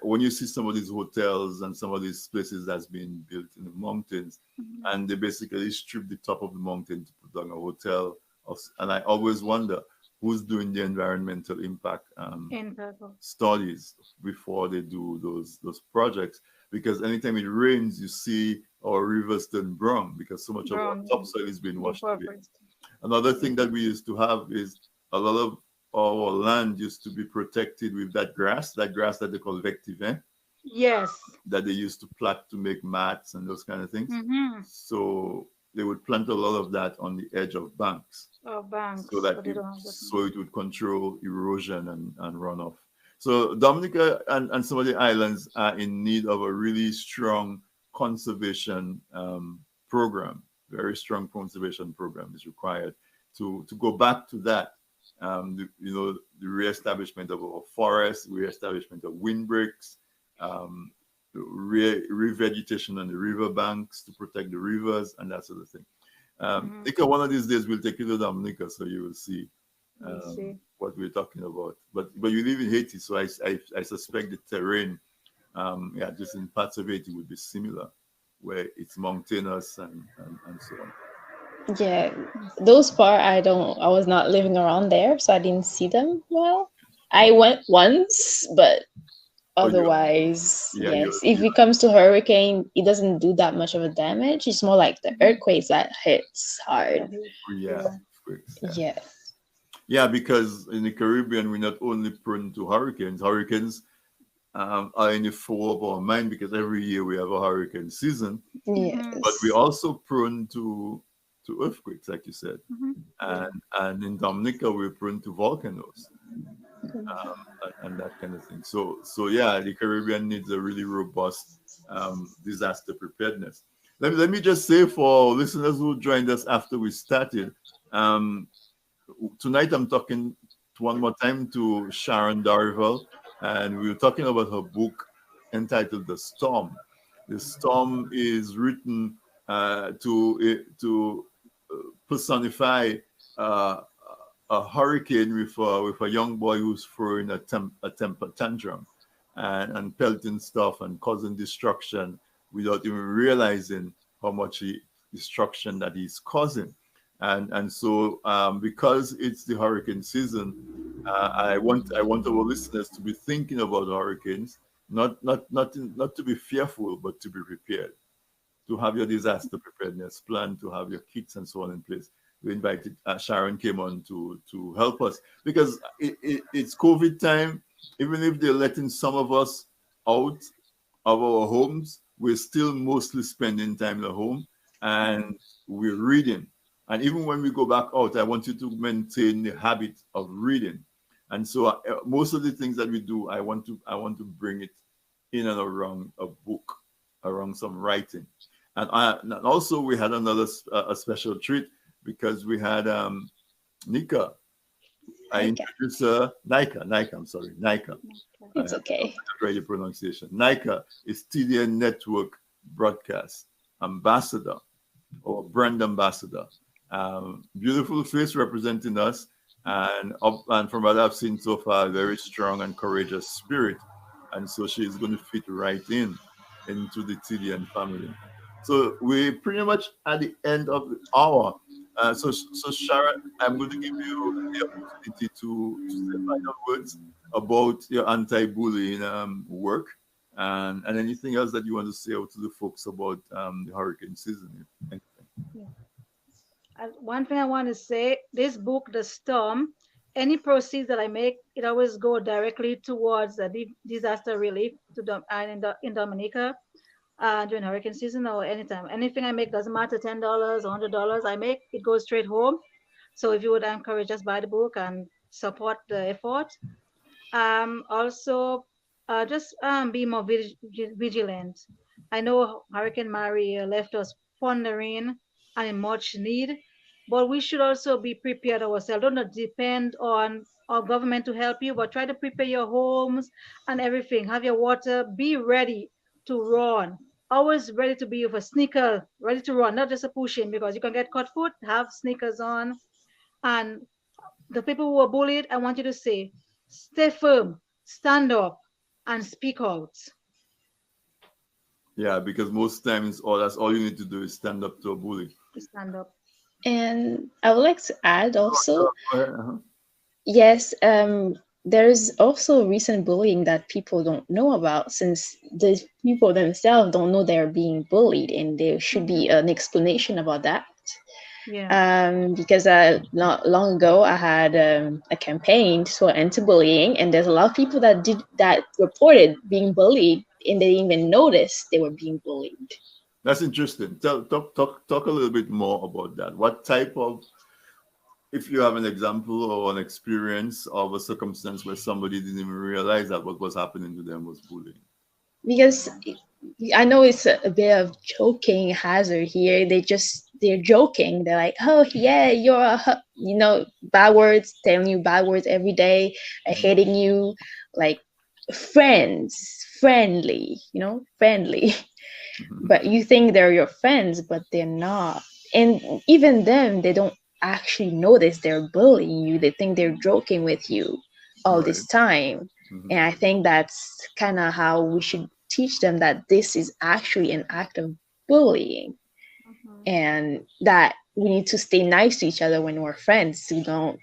When you see some of these hotels and some of these places that's been built in the mountains, and they basically strip the top of the mountain to put down a hotel. And I always wonder who's doing the environmental impact studies before they do those projects. Because anytime it rains, you see our rivers turn brown because so much of our topsoil is being washed away. Another thing that we used to have is a lot of our land used to be protected with that grass that they call vectivin. Yes. That they used to plant to make mats and those kind of things. So they would plant a lot of that on the edge of banks. So that it would control erosion and runoff. So Dominica and some of the islands are in need of a really strong conservation program. Very strong conservation program is required to go back to that. The reestablishment of our forests, reestablishment of windbreaks, revegetation on the river banks to protect the rivers and that sort of thing. Nika, one of these days we'll take you to Dominica, so you will see what we're talking about. But you live in Haiti, so I suspect the terrain, just in parts of Haiti would be similar, where it's mountainous and so on. Yeah, those part I was not living around there, so I didn't see them well. I went once, but otherwise, yes. If it comes to hurricane, it doesn't do that much of a damage. It's more like the earthquakes that hits hard. Yeah, because in the Caribbean, we're not only prone to hurricanes. Hurricanes are in the fore of our mind because every year we have a hurricane season. Yes. But we're also prone to earthquakes, like you said. And in Dominica, we're prone to volcanoes and that kind of thing. So the Caribbean needs a really robust disaster preparedness. Let me just say for listeners who joined us after we started, tonight I'm talking one more time to Sharon Darival, and we were talking about her book entitled The Storm. The Storm is written to personify a hurricane with a young boy who's throwing a temper tantrum and pelting stuff and causing destruction without even realizing how much destruction that he's causing. And so because it's the hurricane season, I want our listeners to be thinking about hurricanes, not to be fearful, but to be prepared, to have your disaster preparedness plan, to have your kits and so on in place. We invited Sharon came on to help us because it's COVID time. Even if they're letting some of us out of our homes, we're still mostly spending time at home and we're reading. And even when we go back out, I want you to maintain the habit of reading. And so most of the things that we do, I want to bring it in and around a book. around some writing. And also we had another a special treat because we had Nika. I introduced her, Nika, I'm sorry, Nika. It's okay. Try the pronunciation. Nika is TDN Network broadcast ambassador or brand ambassador. Beautiful face representing us, and from what I've seen so far, very strong and courageous spirit, and so she's going to fit right into the TDN family. So we're pretty much at the end of the hour. So Sharon, I'm going to give you the opportunity to say final words about your anti-bullying work, and anything else that you want to say out to the folks about the hurricane season. Yeah. One thing I want to say, this book, The Storm, any proceeds that I make, it always go directly towards the disaster relief in Dominica during hurricane season or anytime. Anything I make, doesn't matter, $10 or $100 I make, it goes straight home. So if you would encourage, just buy the book and support the effort. Also, just be more vigilant. I know Hurricane Mary left us pondering and in much need, but we should also be prepared ourselves. Don't depend on our government to help you, but try to prepare your homes and everything. Have your water. Be ready to run. Always ready to be with a sneaker, ready to run, not just a pushing, because you can get caught foot. Have sneakers on. And the people who are bullied, I want you to say, stay firm, stand up, and speak out. Yeah, because most times that's all you need to do is stand up to a bully. Stand up. And I would like to add also, yes, there's also recent bullying that people don't know about, since the people themselves don't know they're being bullied, and there should be an explanation about that. Yeah. Because not long ago I had a campaign for anti-bullying, and there's a lot of people that reported being bullied, and they didn't even notice they were being bullied. That's interesting. Talk a little bit more about that. What type of, if you have an example or an experience of a circumstance where somebody didn't even realize that what was happening to them was bullying? Because I know it's a bit of joking hazard here. They're joking. They're like, oh yeah, you're bad words, telling you bad words every day, hating you, like friendly. But you think they're your friends, but they're not. And even them, they don't actually notice they're bullying you. They think they're joking with you all this time. And I think that's kind of how we should teach them that this is actually an act of bullying, and that we need to stay nice to each other when we're friends. We don't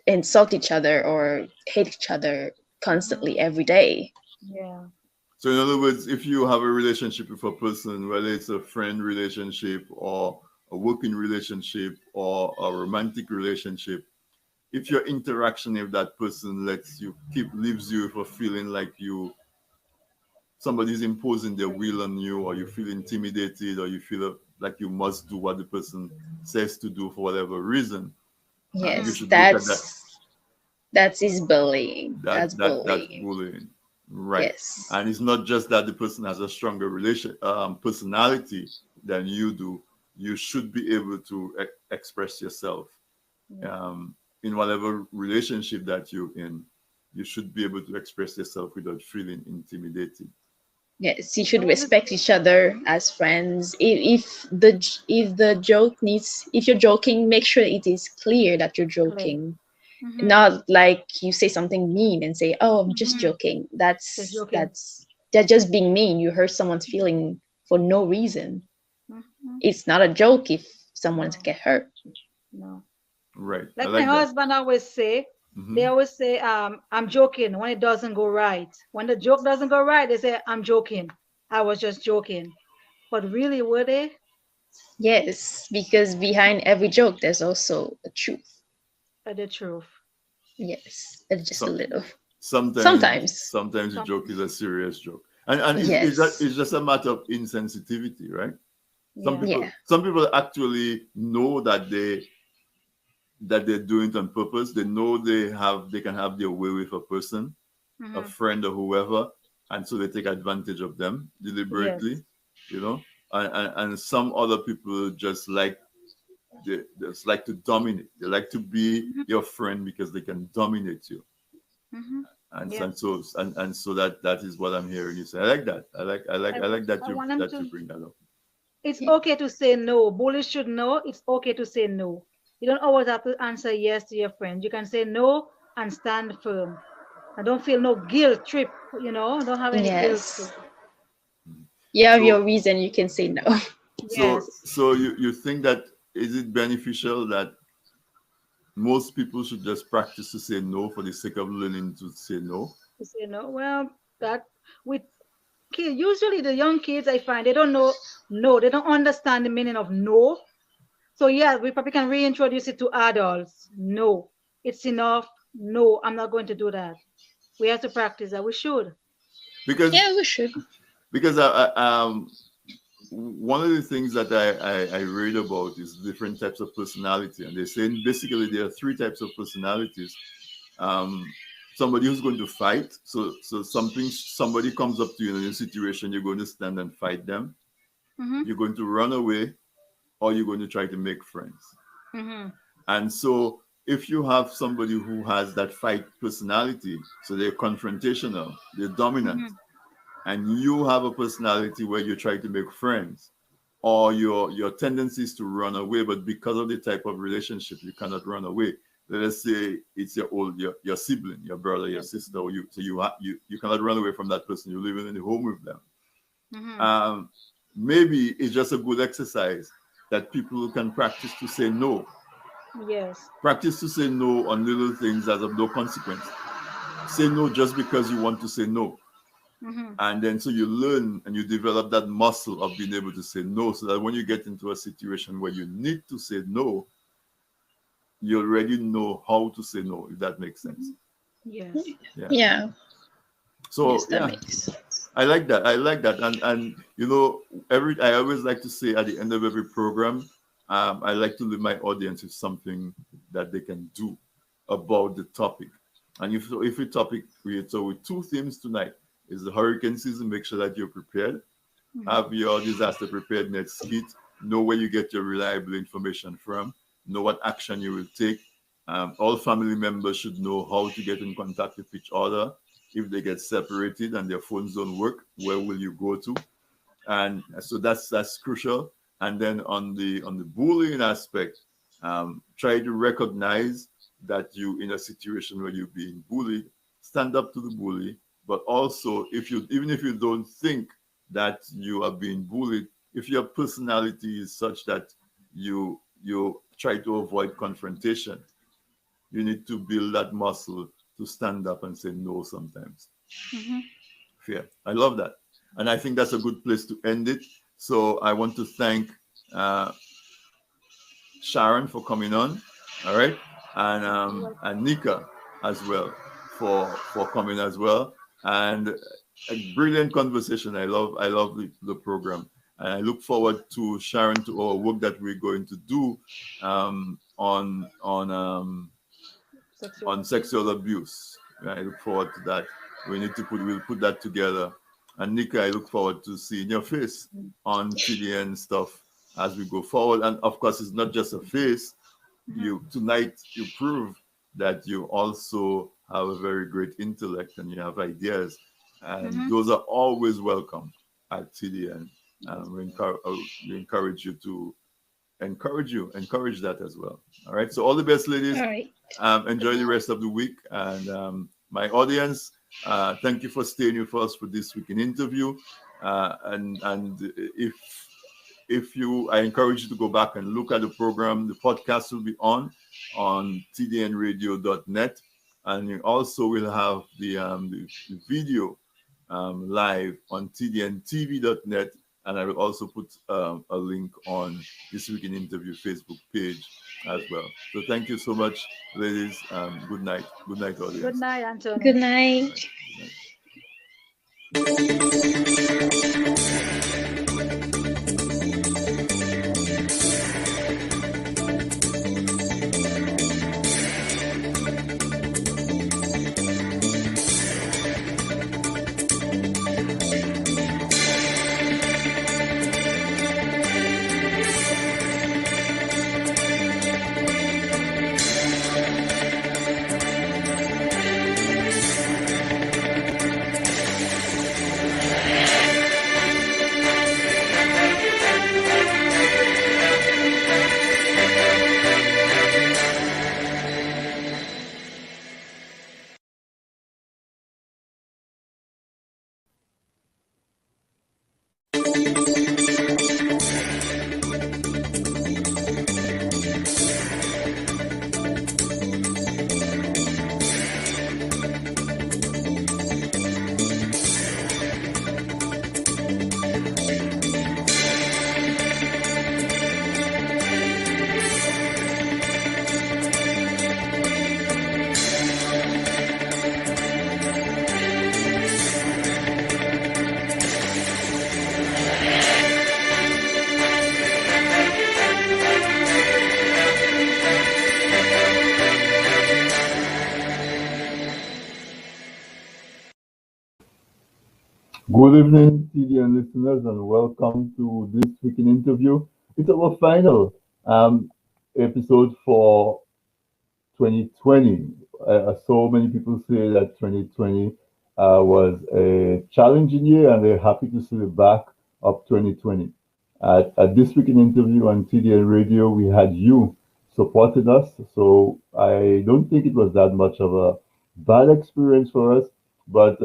insult each other or hate each other constantly every day. Yeah. So in other words, if you have a relationship with a person, whether it's a friend relationship or a working relationship or a romantic relationship, if your interaction with that person leaves you with a feeling like somebody's imposing their will on you, or you feel intimidated, or you feel like you must do what the person says to do for whatever reason. Yes, that is bullying. That's bullying. Right. Yes. And it's not just that the person has a stronger personality than you do. You should be able to express yourself. In whatever relationship that you're in, you should be able to express yourself without feeling intimidated. Yes, you should respect each other as friends. If you're joking, make sure it is clear that you're joking. Not like you say something mean and say, "Oh, I'm just joking." That's just being mean. You hurt someone's feeling for no reason. It's not a joke if someone get hurt. No. Right. Like my husband always say, they always say, I'm joking when it doesn't go right. When the joke doesn't go right, they say, I'm joking. I was just joking. But really, were they? Yes, because behind every joke, there's also a truth. The truth. Yes, just a little. Sometimes the joke is a serious joke. And it's just a matter of insensitivity, right? Some people actually know that they're doing it on purpose. They know they can have their way with a person, a friend or whoever, and so they take advantage of them deliberately. you know, and some other people just like to dominate. They like to be your friend because they can dominate you. And so that is what I'm hearing you say. I like that. I like that you bring that up. It's okay to say no. Bullies should know it's okay to say no. You don't always have to answer yes to your friend. You can say no and stand firm. And don't feel no guilt trip, don't have any guilt trip. You have your reason, you can say no. So you think that is it beneficial that most people should just practice to say no for the sake of learning to say no? To say no. Well, that with kids, usually the young kids, I find they don't know no, they don't understand the meaning of no. So yeah, we probably can reintroduce it to adults. No, it's enough. No, I'm not going to do that. We have to practice that. We should. We should. Because one of the things that I read about is different types of personality, and they're saying basically there are 3 types of personalities. Somebody who's going to fight. So somebody comes up to you in a situation, you're going to stand and fight them. You're going to run away, or you're going to try to make friends. And so if you have somebody who has that fight personality, so they're confrontational, they're dominant, and you have a personality where you try to make friends, or your tendency is to run away, but because of the type of relationship, you cannot run away. Let us say it's your sibling, your brother, your sister, or you cannot run away from that person. You're living in the home with them. Maybe it's just a good exercise that people can practice to say no. Yes. Practice to say no on little things that have no consequence. Say no just because you want to say no. And then so you learn and you develop that muscle of being able to say no, so that when you get into a situation where you need to say no, you already know how to say no, if that makes sense. Yes. Yeah. So yes, that makes sense. I like that. And I always like to say at the end of every program, I like to leave my audience with something that they can do about the topic. And if the topic creates, so with 2 themes tonight is the hurricane season. Make sure that you're prepared. Have your disaster preparedness kit. Know where you get your reliable information from. Know what action you will take. All family members should know how to get in contact with each other. If they get separated and their phones don't work, where will you go to? And so that's crucial. And then on the bullying aspect, try to recognize that you in a situation where you're being bullied, stand up to the bully. But also, even if you don't think that you are being bullied, if your personality is such that you try to avoid confrontation, you need to build that muscle to stand up and say no sometimes. Fair. I love that. And I think that's a good place to end it. So I want to thank Sharon for coming on. All right. And Nika as well for coming as well. And a brilliant conversation. I love the program. And I look forward to Sharon, to our work that we're going to do on sexual abuse. I look forward to that. We'll put that together. And Nika, I look forward to seeing your face on TDN stuff as we go forward. And of course, it's not just a face. Tonight you prove that you also have a very great intellect and you have ideas, and those are always welcome at TDN. We encourage you to encourage that as well. All right. So all the best, ladies. All right. Enjoy the rest of the week. And my audience, thank you for staying with us for this week in interview. And I encourage you to go back and look at the program. The podcast will be on tdnradio.net, and you also will have the video live on tdntv.net. And I will also put a link on This Week in Interview Facebook page as well. So thank you so much, ladies. Good night. Good night, audience. Good night, Anthony. Good night. Good evening, TDN listeners, and welcome to this week in interview. It's our final episode for 2020. So many people say that 2020 was a challenging year, and they're happy to see the back of 2020. At this week in interview on TDN Radio, we had you supported us, so I don't think it was that much of a bad experience for us, but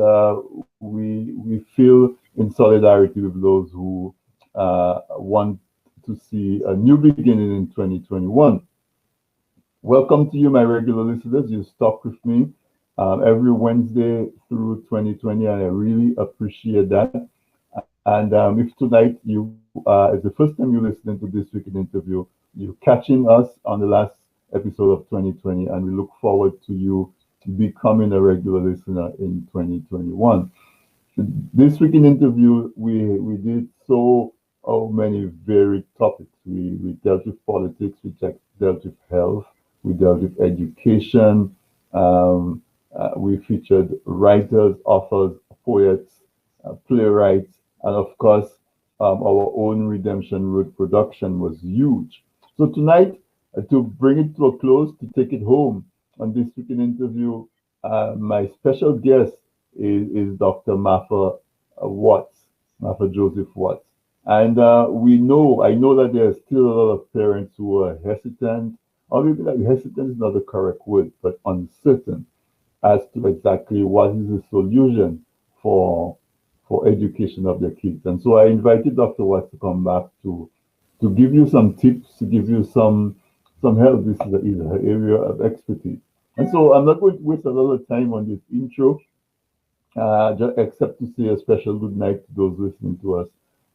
we feel in solidarity with those who want to see a new beginning in 2021. Welcome to you, my regular listeners. You stuck with me every Wednesday through 2020, and I really appreciate that. And if tonight you is the first time you're listening to this week in interview, you're catching us on the last episode of 2020, and we look forward to you becoming a regular listener in 2021. This week in interview, we did so many varied topics. We dealt with politics, we dealt with health, we dealt with education, we featured writers, authors, poets, playwrights, and of course, our own Redemption Road production was huge. So tonight, to bring it to a close, to take it home on this week in interview, my special guest is Dr. Martha Watts, Martha Joseph Watts. And I know that there are still a lot of parents who are hesitant, or maybe like hesitant is not the correct word, but uncertain as to exactly what is the solution for education of their kids. And so I invited Dr. Watts to come back to give you some tips, to give you some help. This is her area of expertise. And so I'm not going to waste a lot of time on this intro, just except to say a special good night to those listening to us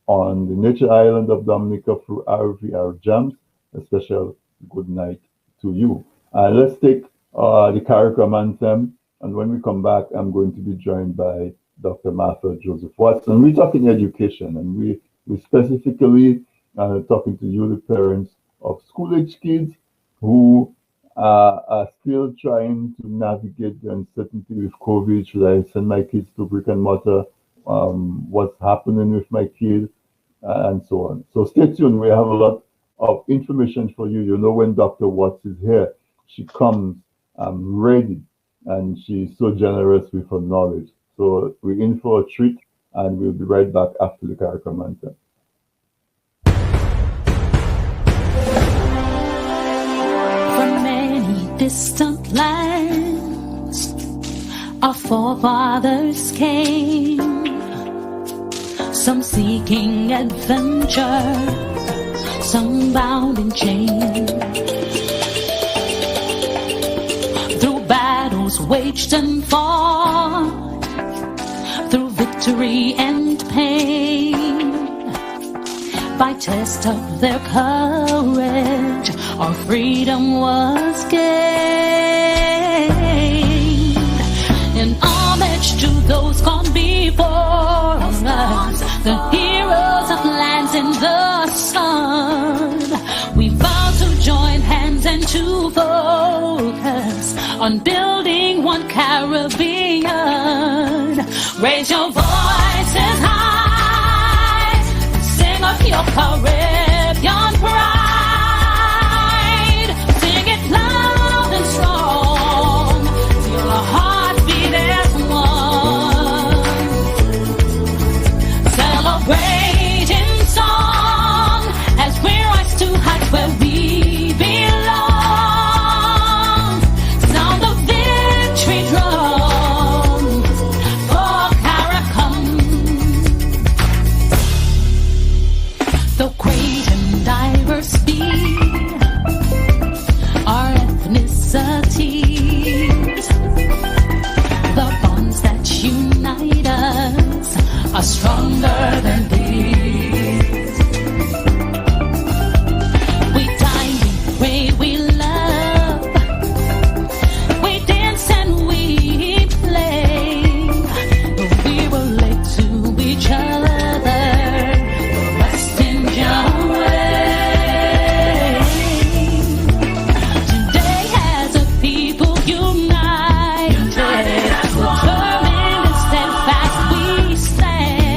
on the Nature Island of Dominica through RVR Jams. A special good night to you. Let's take the CARICOM anthem, and when we come back, I'm going to be joined by Dr. Martha Joseph Watts, and we're talking education, and we specifically talking to you, the parents of school-age kids who are still trying to navigate the uncertainty with COVID. Should I send my kids to brick and mortar? What's happening with my kids? And so on. So stay tuned. We have a lot of information for you. You know, when Dr. Watts is here, she comes ready, and she's so generous with her knowledge. So we're in for a treat, and we'll be right back after the CARICOM anthem. From many distant lands, our forefathers came, some seeking adventure, some bound in chains. Through battles waged and fought, through victory and pain, by test of their courage, our freedom was gained. In homage to those gone before us, the heroes of lands in the sun, we vow to join hands and to focus on building one Caribbean. Raise your voices high, sing of your Caribbean pride. Sing it loud and strong, till our hearts beat as one. Celebrating song as we rise to heights where we belong. Sound the victory drum for CARICOM. Though great and diverse be our ethnicities, the bonds that unite us are stronger than these. We dine, we pray, we love, we dance and we play, but we relate to each other, the West Indian way. Today as a people united, determined and steadfast we stand.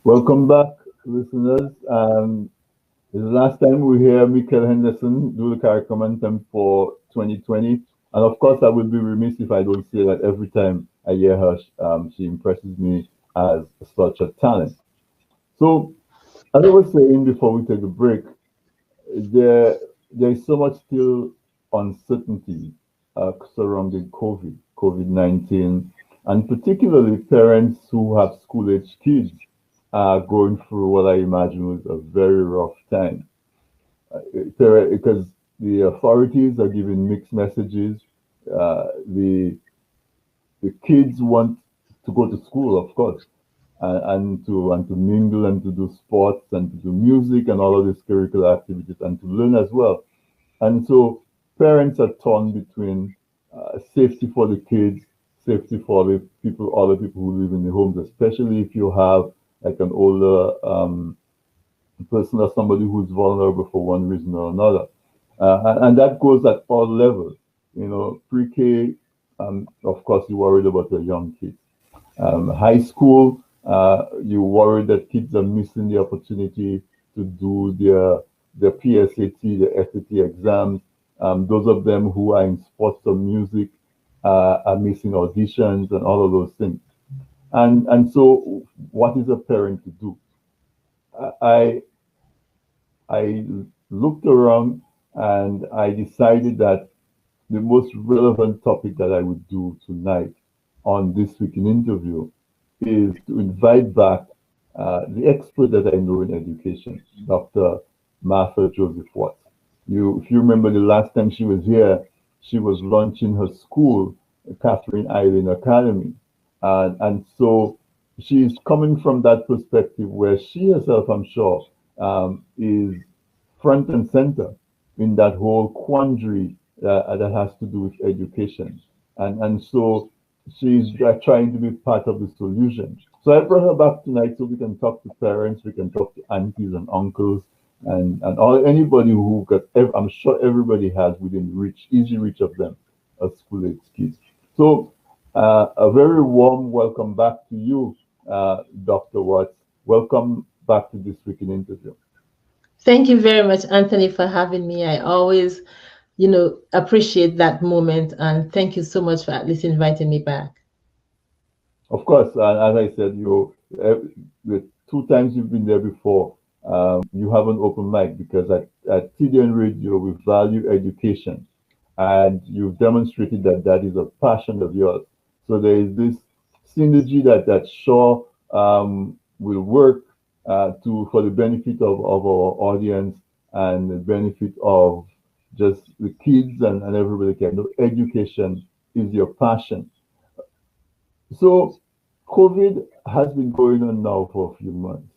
Welcome back, listeners. This is the last time we hear Michael Henderson do the curriculum anthem for 2020. And of course, I would be remiss if I don't say that every time I hear her, she impresses me as such a talent. So, as I was saying before we take a break, there is so much still uncertainty surrounding COVID-19, and particularly parents who have school-age kids are going through what I imagine was a very rough time. Because the authorities are giving mixed messages. The kids want to go to school, of course, and to mingle and to do sports and to do music and all of these curricular activities and to learn as well. And so parents are torn between safety for the kids, safety for the people, all the people who live in the homes, especially if you have like an older person or somebody who's vulnerable for one reason or another. And that goes at all levels. You know, pre-K, of course, you're worried about your young kids. High school, you're worried that kids are missing the opportunity to do their PSAT, their SAT exams. Those of them who are in sports or music are missing auditions and all of those things. And so what is a parent to do? I looked around and I decided that the most relevant topic that I would do tonight on This Week in Interview is to invite back the expert that I know in education, Dr. Martha Joseph Watts. If you remember the last time she was here, she was launching her school, Catherine Island Academy. And so she's coming from that perspective where she herself, I'm sure, is front and center in that whole quandary that has to do with education. And so she's trying to be part of the solution. So I brought her back tonight so we can talk to parents, we can talk to aunties and uncles, and anybody who got, I'm sure everybody has within reach, easy reach of them, a school-age kids. So a very warm welcome back to you, Dr. Watts. Welcome back to This Week in Interview. Thank you very much, Anthony, for having me. I always, appreciate that moment, and thank you so much for at least inviting me back. Of course, as I said, the 2 times you've been there before, you have an open mic because at TDN Radio we value education, and you've demonstrated that that is a passion of yours. So there is this synergy that sure will work for the benefit of our audience and the benefit of just the kids and everybody can know education is your passion. So COVID has been going on now for a few months.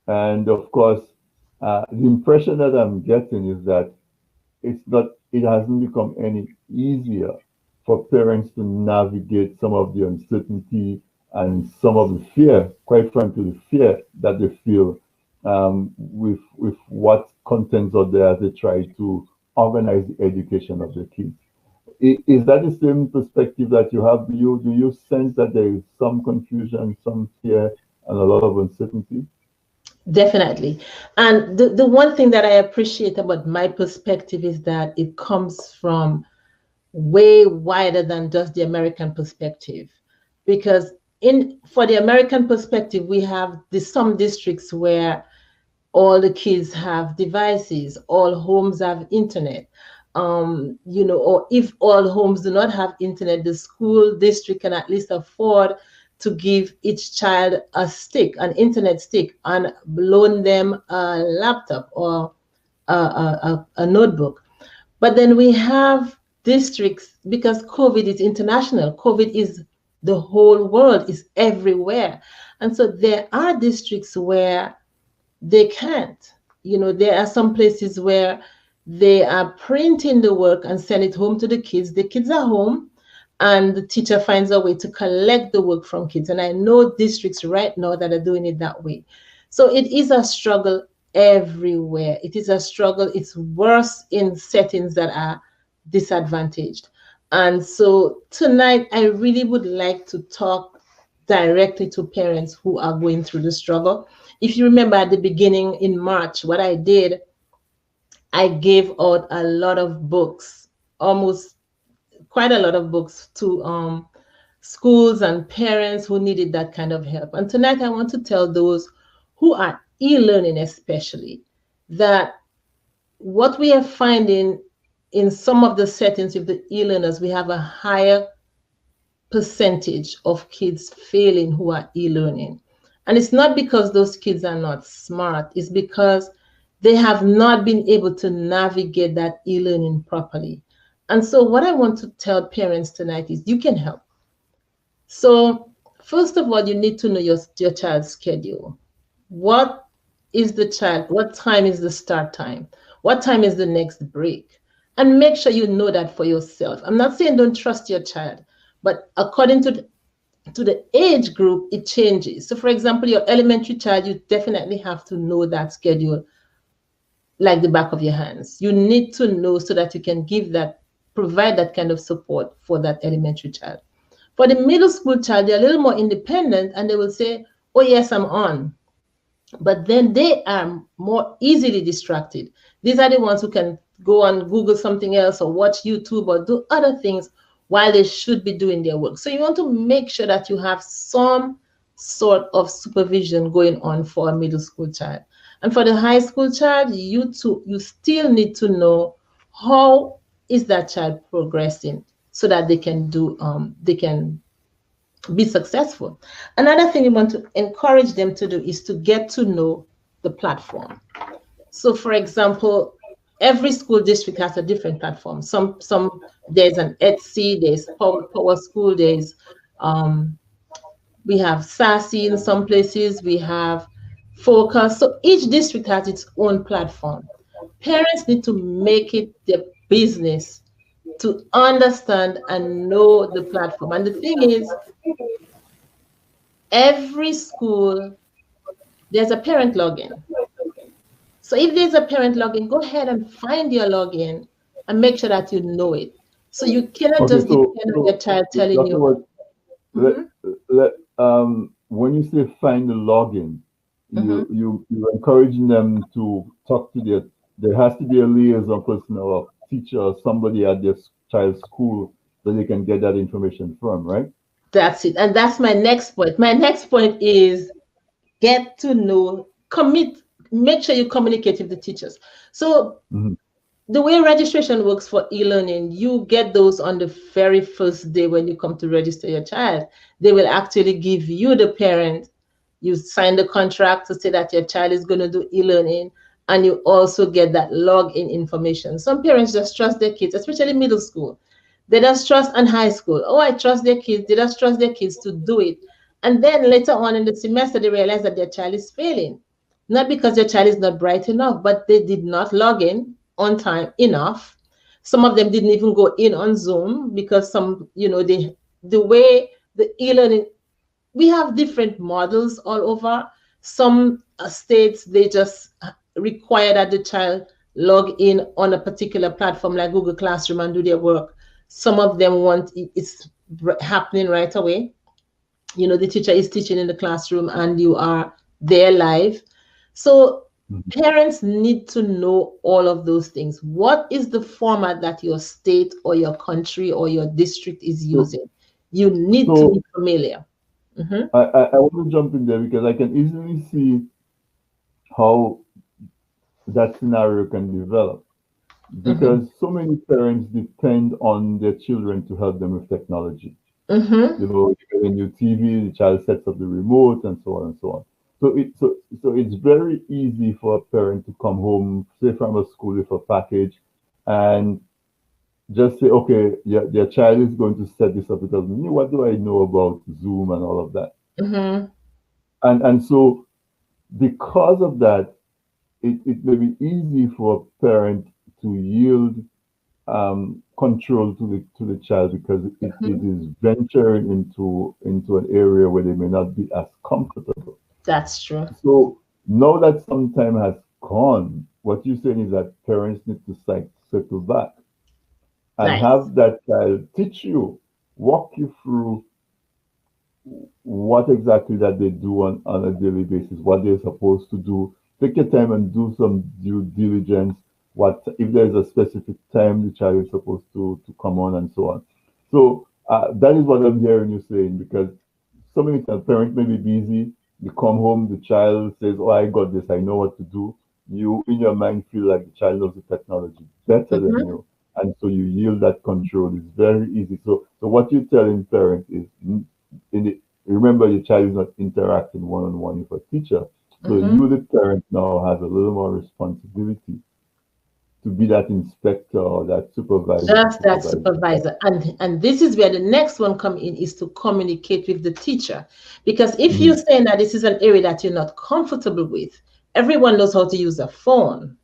And of course, the impression that I'm getting is that it hasn't become any easier for parents to navigate some of the uncertainty and some of the fear, quite frankly, the fear that they feel with what contents are there as they try to organize the education of their kids. Is that the same perspective that you have? Do you sense that there is some confusion, some fear, and a lot of uncertainty? Definitely. And the one thing that I appreciate about my perspective is that it comes from way wider than just the American perspective. Because for the American perspective, we have some districts where all the kids have devices, all homes have internet. Or if all homes do not have internet, the school district can at least afford to give each child an internet stick, and loan them a laptop or a notebook. But then we have districts, because COVID is international, COVID is the whole world, is everywhere. And so there are districts where they can't. There are some places where they are printing the work and send it home to the kids. The kids are home and the teacher finds a way to collect the work from kids. And I know districts right now that are doing it that way. So it is a struggle everywhere. It is a struggle. It's worse in settings that are disadvantaged. And so tonight, I really would like to talk directly to parents who are going through the struggle. If you remember at the beginning in March, what I did, I gave out a lot of books, almost quite a lot of books to schools and parents who needed that kind of help. And tonight I want to tell those who are e-learning especially, that what we are finding in some of the settings with the e-learners, we have a higher percentage of kids failing who are e-learning. And it's not because those kids are not smart, it's because they have not been able to navigate that e-learning properly. And so what I want to tell parents tonight is you can help. So first of all, you need to know your child's schedule. What time is the start time? What time is the next break? And make sure you know that for yourself. I'm not saying don't trust your child, but according to the age group, it changes. So for example, your elementary child, you definitely have to know that schedule like the back of your hands. You need to know so that you can provide that kind of support for that elementary child. For the middle school child, they're a little more independent and they will say, oh yes, I'm on. But then they are more easily distracted. These are the ones who can go and Google something else or watch YouTube or do other things while they should be doing their work. So you want to make sure that you have some sort of supervision going on for a middle school child. And for the high school child, you still need to know how is that child progressing so that they can be successful. Another thing you want to encourage them to do is to get to know the platform. So for example, every school district has a different platform. Some there's an Etsy, there's Power School, there's we have Sassy in some places, we have Focus. So each district has its own platform. Parents need to make it their business to understand and know the platform. And the thing is, every school, there's a parent login. So if there's a parent login, go ahead and find your login and make sure that you know it. So you cannot just depend on your child telling you. When you say find the login, you're encouraging them to talk to there has to be a liaison person or teacher or somebody at their child's school that they can get that information from, right? That's it. And that's my next point. My next point is get to know, make sure you communicate with the teachers. So the way registration works for e-learning, you get those on the very first day when you come to register your child. They will actually give you, the parent, you sign the contract to say that your child is going to do e-learning, and you also get that login information. Some parents just trust their kids, especially middle school. They just trust, and high school. Oh, I trust their kids. They just trust their kids to do it. And then later on in the semester, they realize that their child is failing. Not because their child is not bright enough, but they did not log in on time enough. Some of them didn't even go in on Zoom because the way the e-learning, we have different models all over. Some states, they just require that the child log in on a particular platform like Google Classroom and do their work. Some of them want it's happening right away. The teacher is teaching in the classroom and you are there live. So parents need to know all of those things. What is the format that your state or your country or your district is using? You need to be familiar. I want to jump in there because I can easily see how that scenario can develop, because so many parents depend on their children to help them with technology. You know, you get a new TV, the child sets up the remote, and so on and so on. So it's very easy for a parent to come home, say from a school with a package, and just say, okay, their child is going to set this up because me, what do I know about Zoom and all of that? And so because of that, it may be easy for a parent to yield control to the child, because it is venturing into an area where they may not be as comfortable. That's true. So now that some time has gone, what you're saying is that parents need to circle back and have that child teach you, walk you through what exactly that they do on a daily basis, what they're supposed to do. Take your time and do some due diligence. What if there's a specific time the child is supposed to come on, and so on. So that is what I'm hearing you saying, because so many times parents may be busy. You come home, the child says, "Oh, I got this. I know what to do." You, in your mind, feel like the child knows the technology better than you, and so you yield that control. It's very easy. So what you're telling parents is, remember, your child is not interacting one-on-one with a teacher. So you, the parent, now has a little more responsibility to be that inspector or that supervisor. Just that supervisor. And this is where the next one come in, is to communicate with the teacher. Because if you're saying that this is an area that you're not comfortable with, everyone knows how to use a phone.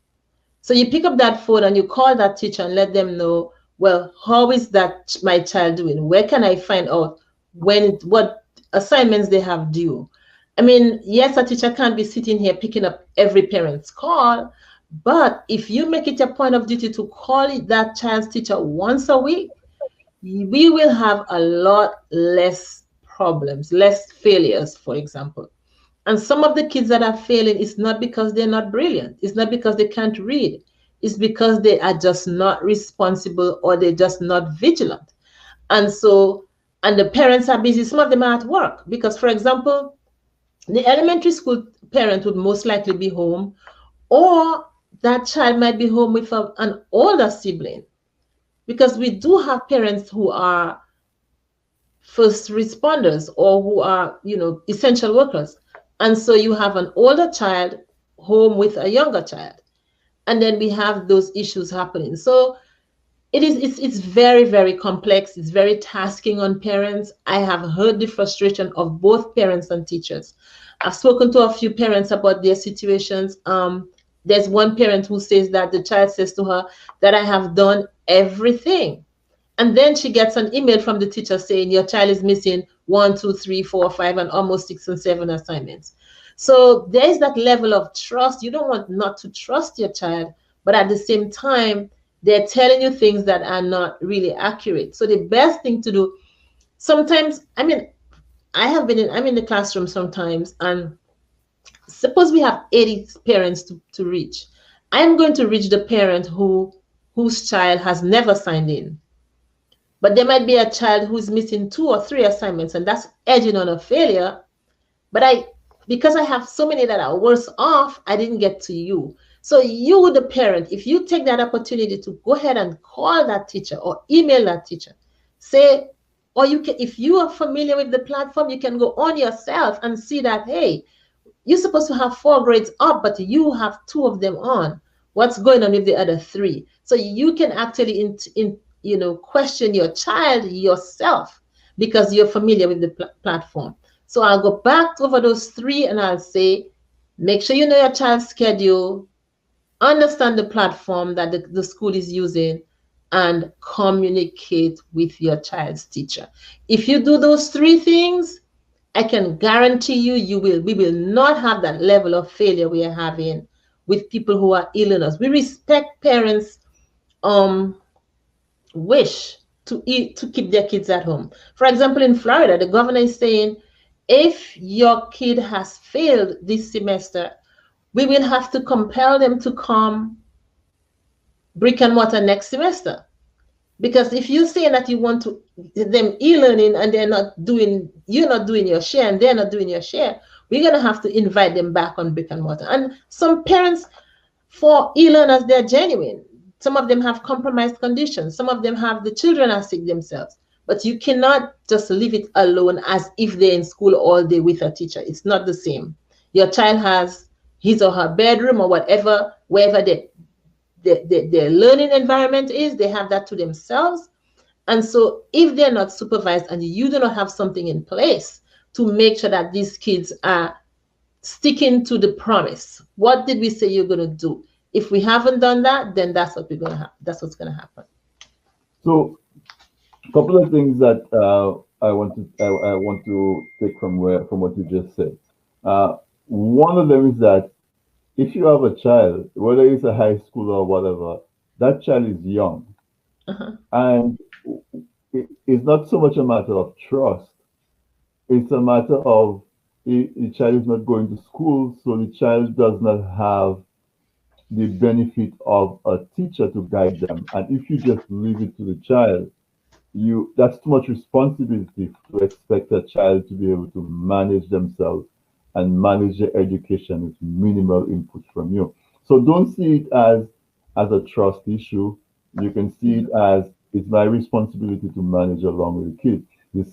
So you pick up that phone and you call that teacher and let them know, well, how is that my child doing? Where can I find out what assignments they have due? I mean, yes, a teacher can't be sitting here picking up every parent's call, but if you make it a point of duty to call that child's teacher once a week, we will have a lot less problems, less failures, for example. And some of the kids that are failing, it's not because they're not brilliant. It's not because they can't read. It's because they are just not responsible, or they're just not vigilant. And the parents are busy. Some of them are at work because, for example, the elementary school parent would most likely be home, or that child might be home with an older sibling, because we do have parents who are first responders or who are, essential workers. And so you have an older child home with a younger child, and then we have those issues happening. So it's very, very complex. It's very tasking on parents. I have heard the frustration of both parents and teachers. I've spoken to a few parents about their situations. There's one parent who says that the child says to her that I have done everything. And then she gets an email from the teacher saying your child is missing 1, 2, 3, 4, 5, and almost 6 and 7 assignments. So there's that level of trust. You don't want not to trust your child, but at the same time, they're telling you things that are not really accurate. So the best thing to do, sometimes, I'm in the classroom sometimes, and suppose we have 80 parents to reach. I'm going to reach the parent whose child has never signed in. But there might be a child who's missing 2 or 3 assignments, and that's edging on a failure. But because I have so many that are worse off, I didn't get to you. So you, the parent, if you take that opportunity to go ahead and call that teacher or email that teacher, say, or you can, if you are familiar with the platform, you can go on yourself and see that, hey, you're supposed to have 4 grades up, but you have 2 of them on. What's going on with the other 3? So you can actually question your child yourself because you're familiar with the platform. So I'll go back over those 3 and I'll say, make sure you know your child's schedule, understand the platform that the school is using, and communicate with your child's teacher. If you do those 3 things, I can guarantee you, we will not have that level of failure we are having with people who are ill in us. We respect parents' wish to keep their kids at home. For example, in Florida, the governor is saying, if your kid has failed this semester, we will have to compel them to come brick and mortar next semester. Because if you say that you want to them e-learning and you're not doing your share and they're not doing your share, we're going to have to invite them back on brick and mortar. And some parents for e-learners, they're genuine. Some of them have compromised conditions. Some of them have the children are sick themselves. But you cannot just leave it alone as if they're in school all day with a teacher. It's not the same. Your child has his or her bedroom or whatever, wherever their learning environment is, they have that to themselves. And so if they're not supervised and you do not have something in place to make sure that these kids are sticking to the promise, what did we say you're going to do? If we haven't done that, then that's what we're going to have. That's what's going to happen. So a couple of things that I want to take from what you just said. One of them is that if you have a child, whether it's a high school or whatever, that child is young. And it's not so much a matter of trust. It's a matter of the child is not going to school, so the child does not have the benefit of a teacher to guide them. And if you just leave it to the child, that's too much responsibility to expect a child to be able to manage themselves and manage their education with minimal input from you. So don't see it as a trust issue. You can see it as it's my responsibility to manage along with the kids. The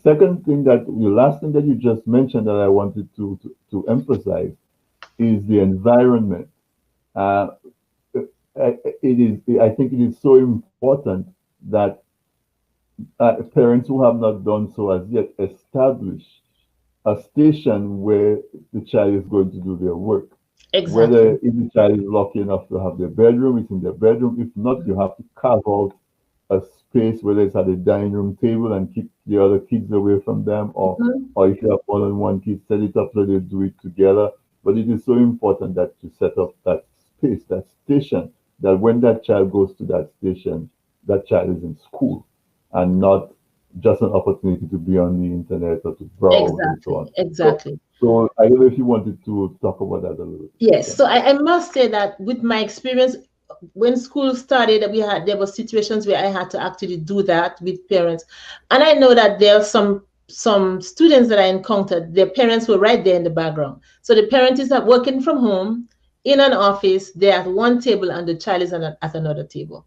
last thing that you just mentioned that I wanted to emphasize is the environment. I think it is so important that parents who have not done so as yet establish a station where the child is going to do their work. Exactly. Whether if the child is lucky enough to have their bedroom, it's in their bedroom. If not, you have to carve out a space, whether it's at the dining room table and keep the other kids away from them, or if you have more than one kid, set it up so they do it together. But it is so important that you set up that space, that station, that when that child goes to that station, that child is in school and not just an opportunity to be on the internet or to browse and so on. Exactly. So I don't know if you wanted to talk about that a little bit. Yes. So I must say that with my experience, when school started, there were situations where I had to actually do that with parents. And I know that there are some students that I encountered, their parents were right there in the background. So the parent is working from home in an office, they're at one table and the child is at another table.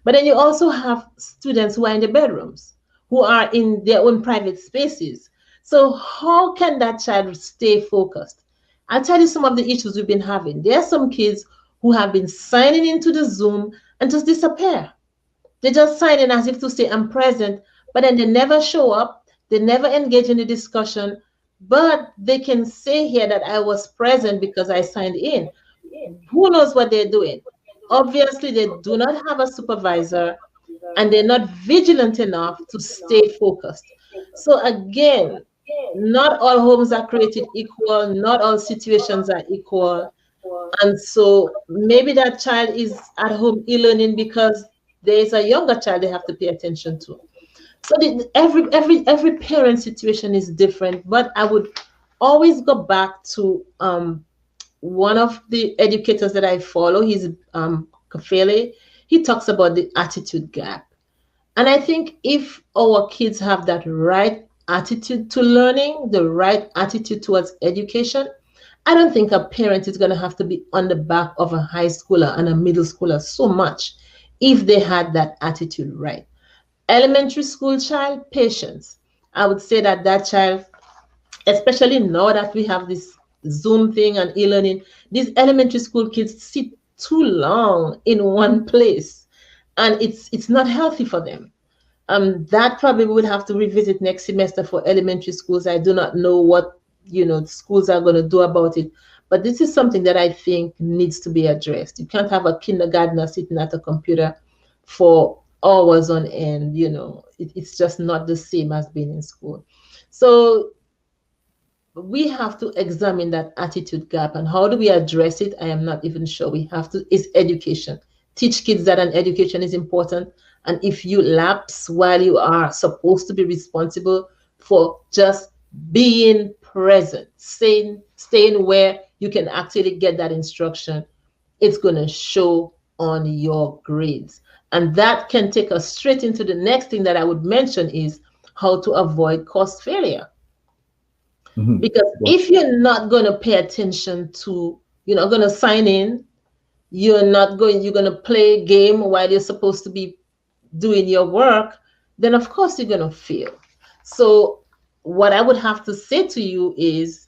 But then you also have students who are in the bedrooms, who are in their own private spaces. So how can that child stay focused? I'll tell you some of the issues we've been having. There are some kids who have been signing into the Zoom and just disappear. They just sign in as if to say, I'm present, but then they never show up. They never engage in the discussion, but they can say here that I was present because I signed in. Who knows what they're doing? Obviously, they do not have a supervisor and they're not vigilant enough to stay focused. So again, not all homes are created equal. Not all situations are equal. And so maybe that child is at home e-learning because there is a younger child they have to pay attention to. So every parent situation is different, but I would always go back to one of the educators that I follow. He's Kafele. He talks about the attitude gap. And I think if our kids have that right attitude to learning, the right attitude towards education, I don't think a parent is going to have to be on the back of a high schooler and a middle schooler so much if they had that attitude right. Elementary school child, patience. I would say that child, especially now that we have this Zoom thing and e-learning, these elementary school kids sit too long in one place and it's not healthy for them. That probably we would have to revisit next semester for elementary schools. I do not know what schools are going to do about it, but this is something that I think needs to be addressed. You can't have a kindergartner sitting at a computer for hours on end. It's just not the same as being in school. So we have to examine that attitude gap, and how do we address it? I am not even sure. It's education. Teach kids that an education is important, and if you lapse while you are supposed to be responsible for just being present, staying where you can actually get that instruction, it's going to show on your grades. And that can take us straight into the next thing that I would mention is how to avoid course failure. Because if you're not going to pay attention to, you're not going to sign in, you're going to play a game while you're supposed to be doing your work, then of course you're going to fail. So what I would have to say to you is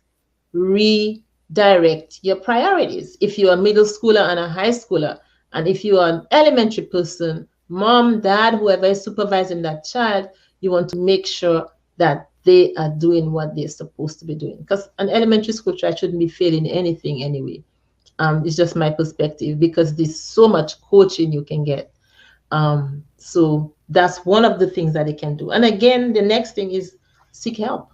redirect your priorities. If you're a middle schooler and a high schooler, and if you are an elementary person, mom, dad, whoever is supervising that child, you want to make sure that they are doing what they're supposed to be doing. Because an elementary school child shouldn't be failing anything anyway. It's just my perspective, because there's so much coaching you can get. So that's one of the things that they can do. And again, the next thing is seek help.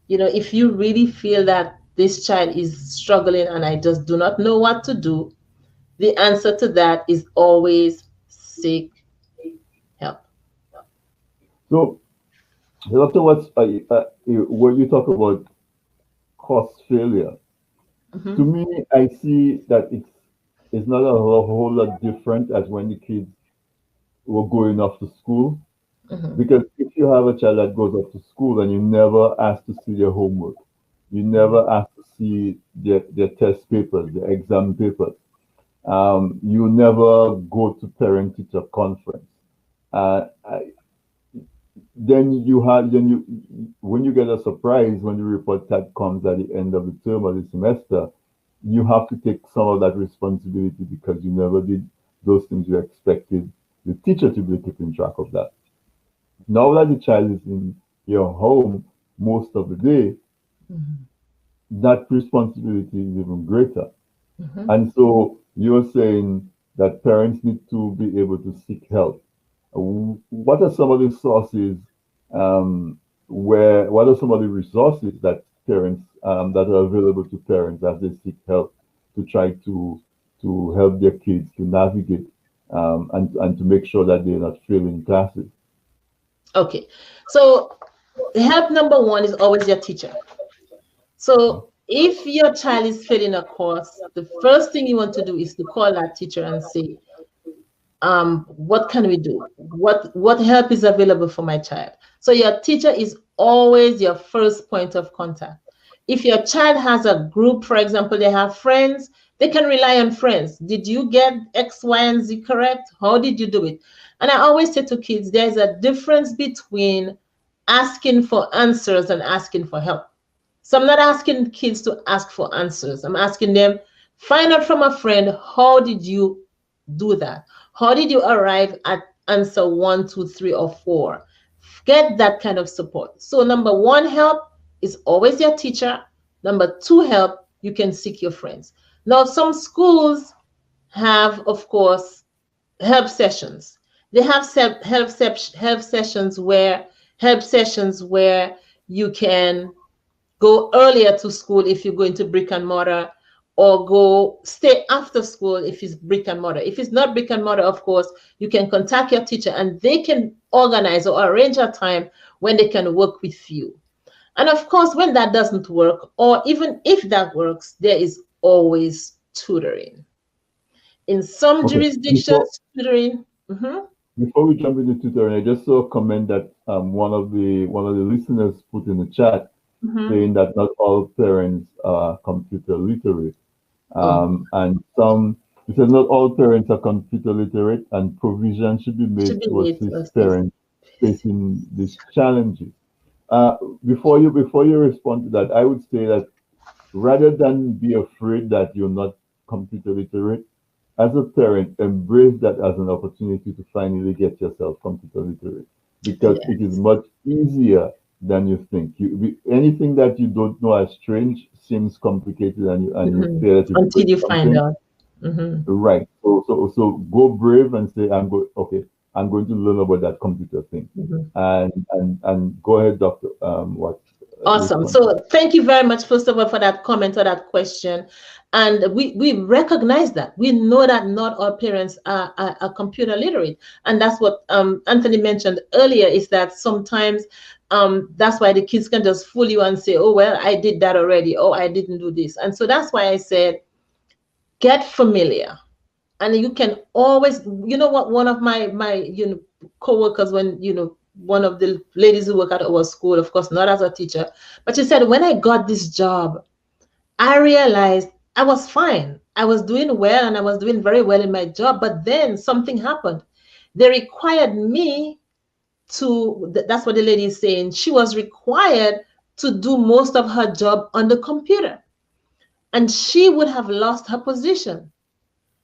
If you really feel that this child is struggling and I just do not know what to do, the answer to that is always seek help. So, Dr. Watts, when you talk about course failure, to me, I see that it's not a whole lot different as when the kids were going off to school. Because if you have a child that goes off to school and you never ask to see their homework, you never ask to see their test papers, their exam papers, you never go to parent-teacher conference. Then when you get a surprise when the report card comes at the end of the term or the semester, you have to take some of that responsibility because you never did those things you expected the teacher to be keeping track of that. Now that the child is in your home most of the day, that responsibility is even greater. And so you're saying that parents need to be able to seek help. What are some of the sources what are some of the resources that parents that are available to parents as they seek help to try to help their kids to navigate and to make sure that they're not failing classes? Okay, so help number one is always your teacher. So if your child is failing a course, the first thing you want to do is to call that teacher and say, what can we do? What help is available for my child? So your teacher is always your first point of contact. If your child has a group, for example, they have friends, they can rely on friends. Did you get X, Y, and Z correct? How did you do it? And I always say to kids, there's a difference between asking for answers and asking for help. So I'm not asking kids to ask for answers. I'm asking them, find out from a friend, how did you do that? How did you arrive at answer 1, 2, 3, or 4? Get that kind of support. So number one help is always your teacher. Number two help, you can seek your friends. Now, some schools have, of course, help sessions. They have help sessions where you can go earlier to school if you're going to brick and mortar, or stay after school if it's brick and mortar. If it's not brick and mortar, of course, you can contact your teacher and they can organize or arrange a time when they can work with you. And of course, when that doesn't work, or even if that works, there is always tutoring. In some jurisdictions, tutoring. Before we jump into tutoring, I just saw a comment that one of the listeners put in the chat, saying that not all parents are computer literate. And he says not all parents are computer literate, and provision should be made to assist parents facing these challenges. Before you respond to that, I would say that rather than be afraid that you're not computer literate, as a parent, embrace that as an opportunity to finally get yourself computer literate, because it is much easier than you think. Anything that you don't know as strange seems complicated, and you feel that until you find out. Right. So go brave and say, I'm going to learn about that computer thing. And go ahead, Dr. Watts. Awesome. So thank you very much, first of all, for that comment or that question. And we recognize that. We know that not all parents are computer literate. And that's what Anthony mentioned earlier, is that sometimes that's why the kids can just fool you and say, oh, well, I did that already. Oh, I didn't do this. And so that's why I said, get familiar. And you can always, you know what, one of my co-workers, when, one of the ladies who work at our school, of course, not as a teacher, but she said, when I got this job, I realized I was fine. I was doing well and I was doing very well in my job. But then something happened. They required me to, that's what the lady is saying. She was required to do most of her job on the computer. And she would have lost her position.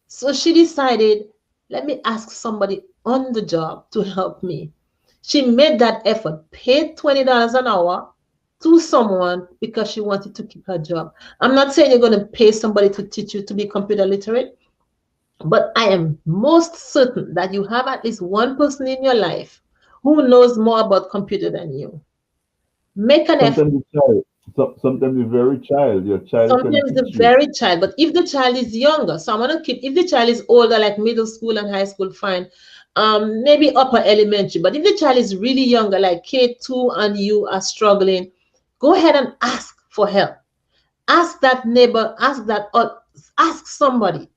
So she decided, let me ask somebody on the job to help me. She made that effort, paid $20 an hour to someone because she wanted to keep her job. I'm not saying you're going to pay somebody to teach you to be computer literate, but I am most certain that you have at least one person in your life who knows more about computer than you. Make an effort. Sometimes the very child, your child. Sometimes the very child, but if the child is younger, so I'm gonna keep, if the child is older, like middle school and high school, fine. Maybe upper elementary, but if the child is really younger, like K2, and you are struggling, go ahead and ask for help. Ask that neighbor, ask somebody.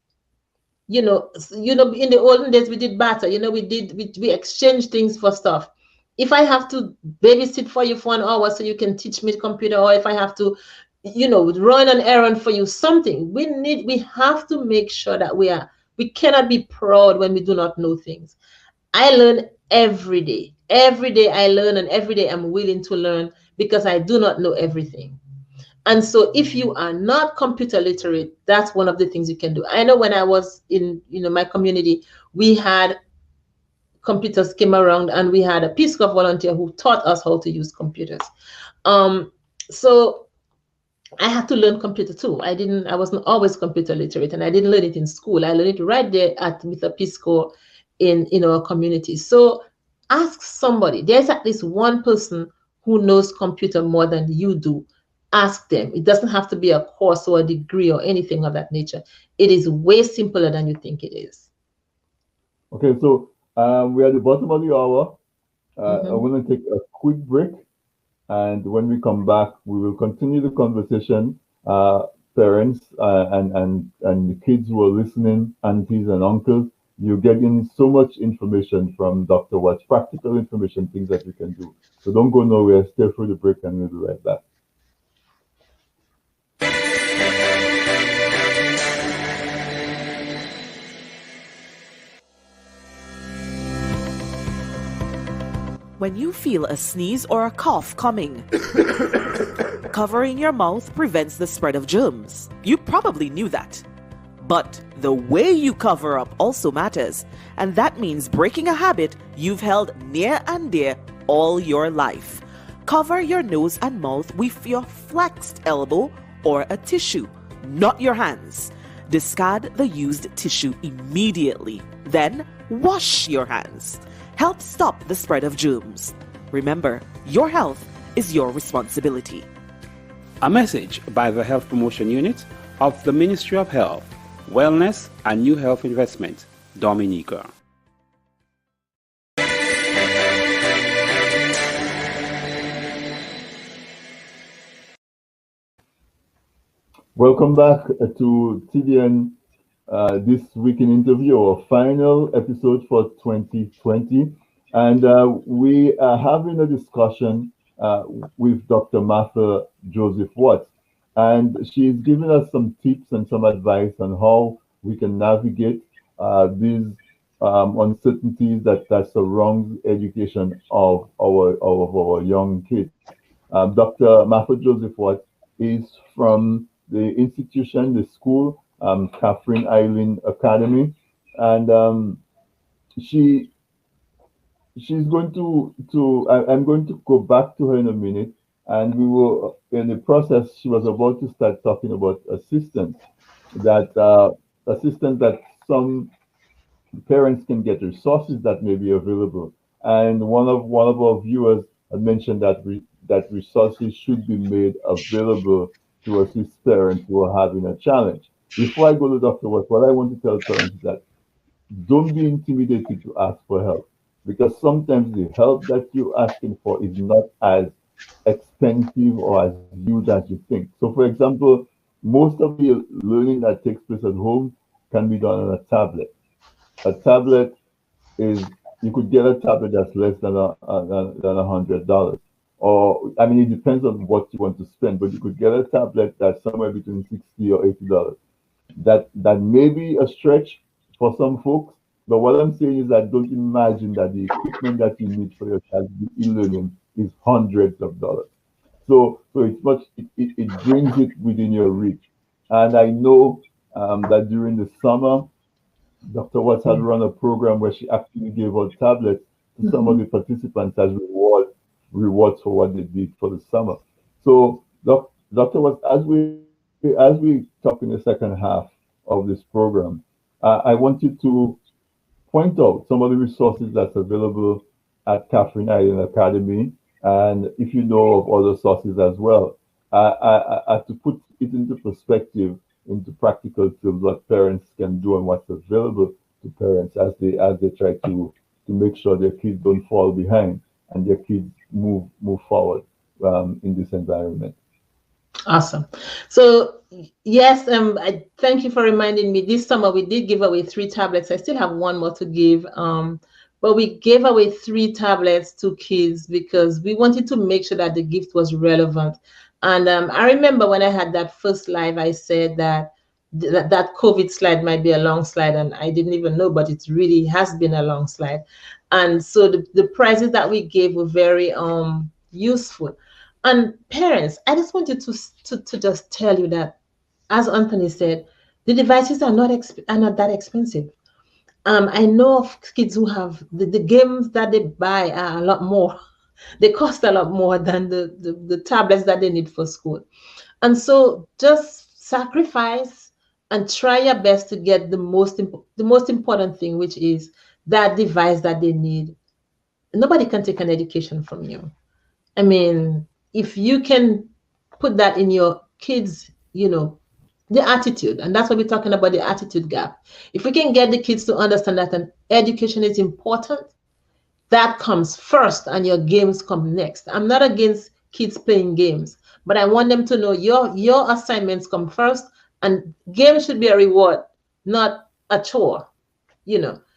In the olden days we did barter. We exchanged things for stuff. If I have to babysit for you for an hour so you can teach me the computer, or if I have to, run an errand for you, something, we have to make sure that we cannot be proud when we do not know things. I learn every day. Every day I learn, and every day I'm willing to learn, because I do not know everything. And so if you are not computer literate, that's one of the things you can do. I know when I was in my community, we had computers came around, and we had a Peace Corps volunteer who taught us how to use computers. So I had to learn computer too. I wasn't always computer literate, and I didn't learn it in school. I learned it right there with a Peace Corps in our community. So ask somebody. There's at least one person who knows computer more than you do. Ask them. It doesn't have to be a course or a degree or anything of that nature. It is way simpler than you think it is. Okay, so we're at the bottom of the hour. I'm going to take a quick break, and when we come back, we will continue the conversation. Parents and the kids who are listening, aunties and uncles, you're getting so much information from Dr. Watts, practical information, things that you can do. So don't go nowhere. Stay through the break, and we'll be right back. When you feel a sneeze or a cough coming, covering your mouth prevents the spread of germs. You probably knew that. But the way you cover up also matters, and that means breaking a habit you've held near and dear all your life. Cover your nose and mouth with your flexed elbow or a tissue, not your hands. Discard the used tissue immediately. Then wash your hands. Help stop the spread of germs. Remember, your health is your responsibility. A message by the Health Promotion Unit of the Ministry of Health, Wellness and New Health Investment, Dominica. Welcome back to TDN This Week in Interview, our final episode for 2020. And we are having a discussion with Dr. Martha Joseph Watts. And she's giving us some tips and some advice on how we can navigate these uncertainties that surround education of our young kids. Dr. Martha Joseph Watts is from the institution, the school, Catherine Eileen Academy, and she's going to I'm going to go back to her in a minute, and we will, in the process, she was about to start talking about assistance that some parents can get, resources that may be available. And one of our viewers had mentioned that that resources should be made available to assist parents who are having a challenge. Before I go to Dr. Watts, what I want to tell parents is that don't be intimidated to ask for help, because sometimes the help that you're asking for is not as expensive or as huge as you think. So, for example, most of the learning that takes place at home can be done on a tablet. A tablet is, you could get a tablet that's less than $100, or I mean, it depends on what you want to spend. But you could get a tablet that's somewhere between $60 or $80. That may be a stretch for some folks, but what I'm saying is that don't imagine that the equipment that you need for your child's e-learning is hundreds of dollars. So it's much, it brings it within your reach. And I know that during the summer, Dr. Watts had run a program where she actually gave out tablets to some of the participants as rewards for what they did for the summer. So, Dr. Watts, as we talk in the second half of this program, I want you to point out some of the resources that's available at Catherine Island Academy, and if you know of other sources as well, to put it into perspective, into practical tools what parents can do and what's available to parents as they try to make sure their kids don't fall behind and their kids move forward in this environment. Awesome. So yes, I thank you for reminding me. This summer we did give away 3 tablets. I still have one more to give. But we gave away 3 tablets to kids because we wanted to make sure that the gift was relevant. And I remember when I had that first live, I said that that COVID slide might be a long slide, and I didn't even know, but it really has been a long slide. And so the prizes that we gave were very useful. And parents, I just wanted to just tell you that, as Anthony said, the devices are not that expensive. I know of kids who have the games that they buy are a lot more. They cost a lot more than the tablets that they need for school. And so just sacrifice and try your best to get the most important thing, which is that device that they need. Nobody can take an education from you. I mean, if you can put that in your kids, the attitude, and that's what we're talking about, the attitude gap. If we can get the kids to understand that an education is important, that comes first and your games come next. I'm not against kids playing games, but I want them to know your assignments come first, and games should be a reward, not a chore,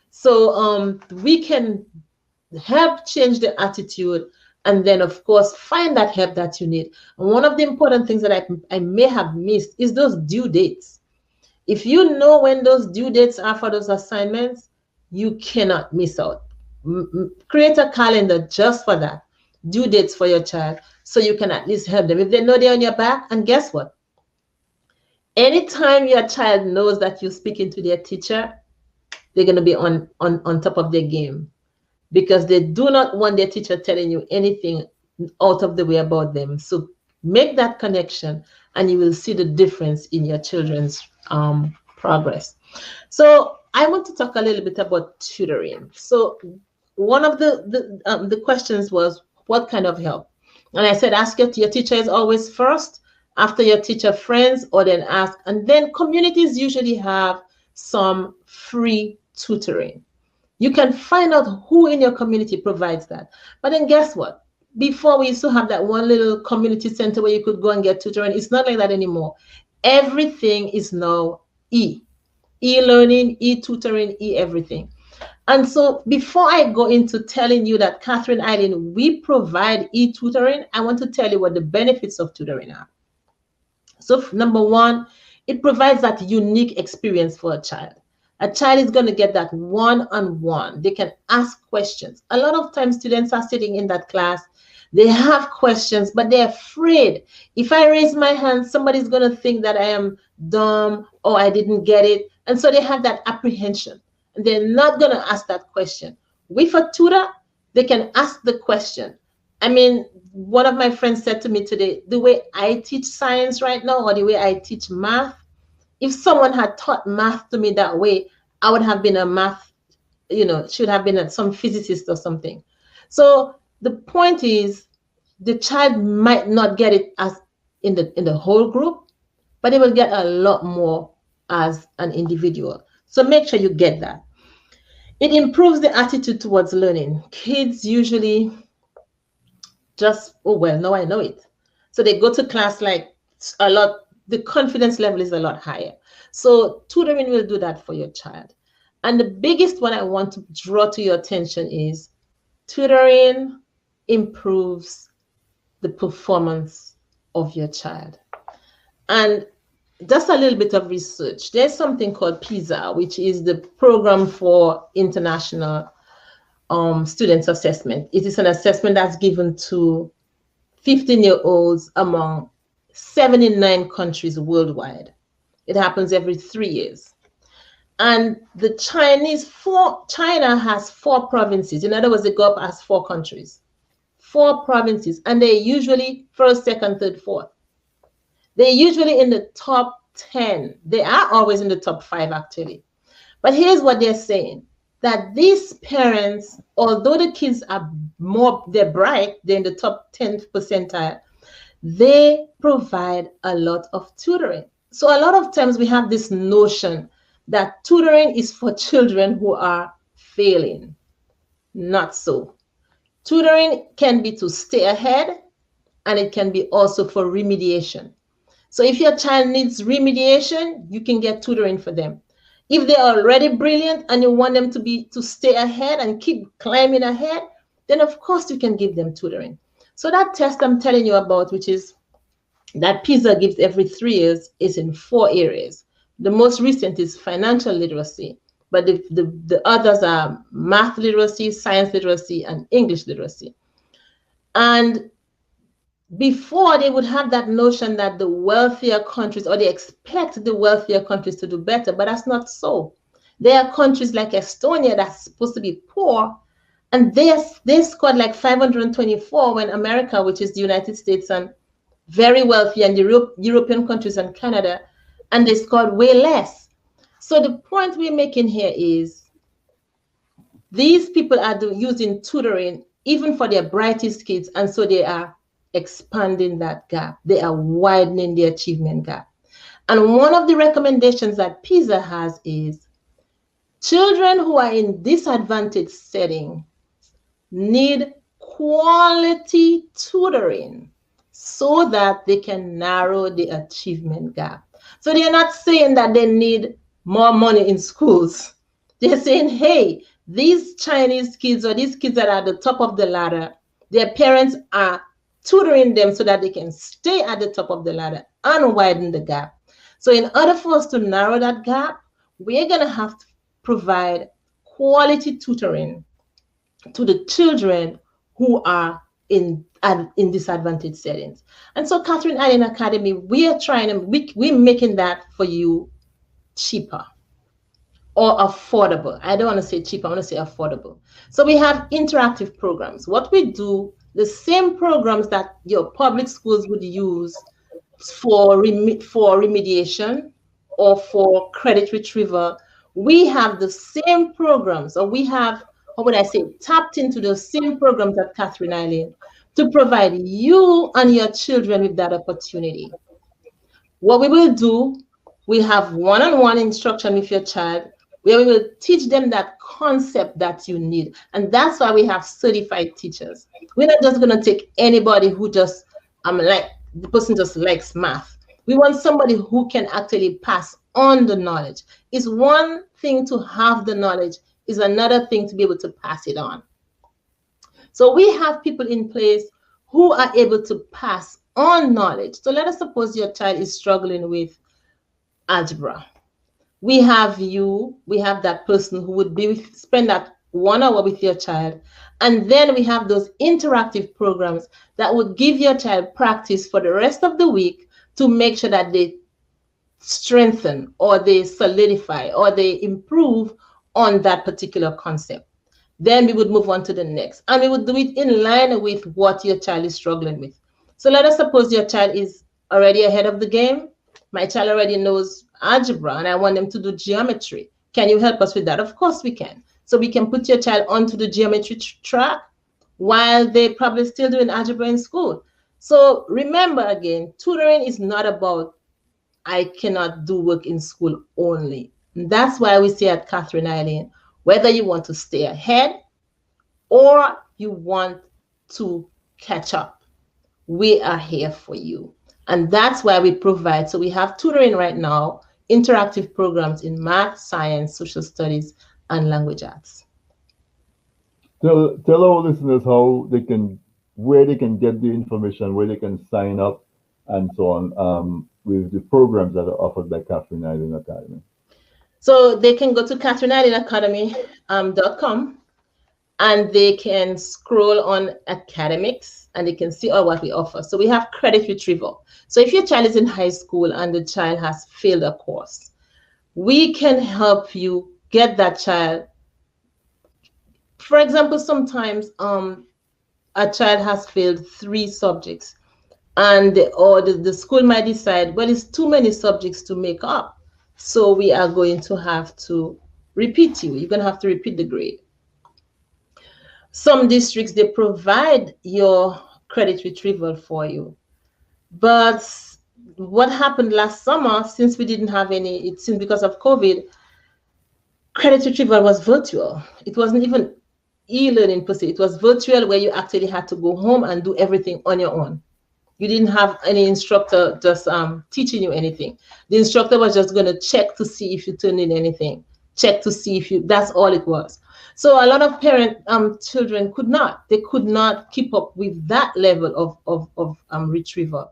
So we can help change the attitude, and then of course find that help that you need. And one of the important things that I may have missed is those due dates. If you know when those due dates are for those assignments, you cannot miss out. Create a calendar just for that, due dates for your child, so you can at least help them if they know they're on your back. And guess what? Anytime your child knows that you're speaking to their teacher, they're going to be on top of their game, because they do not want their teacher telling you anything out of the way about them. So make that connection, and you will see the difference in your children's progress. So I want to talk a little bit about tutoring. So one of the questions was, what kind of help? And I said, ask your teacher is always first, after your teacher, friends, or then ask. And then communities usually have some free tutoring. You can find out who in your community provides that. But then guess what? Before, we used to have that one little community center where you could go and get tutoring. It's not like that anymore. Everything is now e-learning, e-tutoring, e-everything. And so before I go into telling you that Catherine Island, we provide e-tutoring, I want to tell you what the benefits of tutoring are. So number one, it provides that unique experience for a child. A child is going to get that one-on-one. They can ask questions. A lot of times students are sitting in that class, they have questions, but they're afraid. If I raise my hand, somebody's going to think that I am dumb or I didn't get it. And so they have that apprehension, and they're not going to ask that question. With a tutor, they can ask the question. I mean, one of my friends said to me today, the way I teach science right now, or the way I teach math, if someone had taught math to me that way, I would have been a math, should have been some physicist or something. So the point is, the child might not get it as in the whole group, but they will get a lot more as an individual. So make sure you get that. It improves the attitude towards learning. Kids usually just, oh, well, now I know it. So they go to class like a lot, the confidence level is a lot higher. So tutoring will do that for your child. And the biggest one I want to draw to your attention is tutoring improves the performance of your child. And just a little bit of research. There's something called PISA, which is the program for international students assessment. It is an assessment that's given to 15-year-olds among 79 countries worldwide. It happens every 3 years. And the China has 4 provinces. In other words, they go up as 4 countries. 4 provinces, and they're usually first, second, third, fourth. They're usually in the top 10. They are always in the top 5, actually. But here's what they're saying, that these parents, although the kids are they're bright, they're in the top 10th percentile, they provide a lot of tutoring. So a lot of times we have this notion that tutoring is for children who are failing. Not so. Tutoring can be to stay ahead, and it can be also for remediation. So if your child needs remediation, you can get tutoring for them. If they're already brilliant and you want them to stay ahead and keep climbing ahead, then of course you can give them tutoring. So that test I'm telling you about, which is that PISA gives every 3 years, is in 4 areas. The most recent is financial literacy, but the others are math literacy, science literacy, and English literacy. And before, they would have that notion that the wealthier countries, or they expect the wealthier countries to do better, but that's not so. There are countries like Estonia that's supposed to be poor, and they scored like 524 when America, which is the United States, and very wealthy, and the European countries and Canada, and they scored way less. So the point we're making here is these people are using tutoring even for their brightest kids, and so they are expanding that gap. They are widening the achievement gap. And one of the recommendations that PISA has is children who are in disadvantaged settings need quality tutoring so that they can narrow the achievement gap. So they're not saying that they need more money in schools. They're saying, hey, these Chinese kids or these kids that are at the top of the ladder, their parents are tutoring them so that they can stay at the top of the ladder and widen the gap. So in order for us to narrow that gap, we're going to have to provide quality tutoring to the children who are in disadvantaged settings. And so Catherine Allen Academy, we're making that for you cheaper or affordable. I don't want to say cheaper, I want to say affordable. So we have interactive programs. What we do, the same programs that your public schools would use for remediation or for credit retrieval, we have the same programs, or we have, how would I say, tapped into the same programs at Catherine Island to provide you and your children with that opportunity. What we will do, we have one-on-one instruction with your child, where we will teach them that concept that you need. And that's why we have certified teachers. We're not just going to take anybody who just, like, the person just likes math. We want somebody who can actually pass on the knowledge. It's one thing to have the knowledge, is another thing to be able to pass it on. So we have people in place who are able to pass on knowledge. So let us suppose your child is struggling with algebra. We have that person who would spend that 1 hour with your child. And then we have those interactive programs that would give your child practice for the rest of the week to make sure that they strengthen or they solidify or they improve on that particular concept. Then we would move on to the next. And we would do it in line with what your child is struggling with. So let us suppose your child is already ahead of the game. My child already knows algebra and I want them to do geometry. Can you help us with that? Of course we can. So we can put your child onto the geometry track, while they probably still doing algebra in school. So remember again, tutoring is not about I cannot do work in school only. And that's why we say at Catherine Eileen, whether you want to stay ahead or you want to catch up, we are here for you. And that's why we provide. So we have tutoring right now, interactive programs in math, science, social studies, and language arts. Tell our listeners where they can get the information, where they can sign up, and so on, with the programs that are offered by Catherine Eileen Academy. So they can go to catherineeileenacademy.com and they can scroll on academics and they can see all what we offer. So we have credit retrieval. So if your child is in high school and the child has failed a course, we can help you get that child. For example, sometimes a child has failed 3 subjects and the school might decide, well, it's too many subjects to make up. So we are going to have to repeat you. You're going to have to repeat the grade. Some districts, they provide your credit retrieval for you. But what happened last summer, since we didn't have any, it seemed because of COVID, credit retrieval was virtual. It wasn't even e-learning per se. It was virtual where you actually had to go home and do everything on your own. You didn't have any instructor just teaching you anything. The instructor was just going to check to see if you turned in anything, check to see if you, that's all it was. So a lot of children could not keep up with that level of retrieval.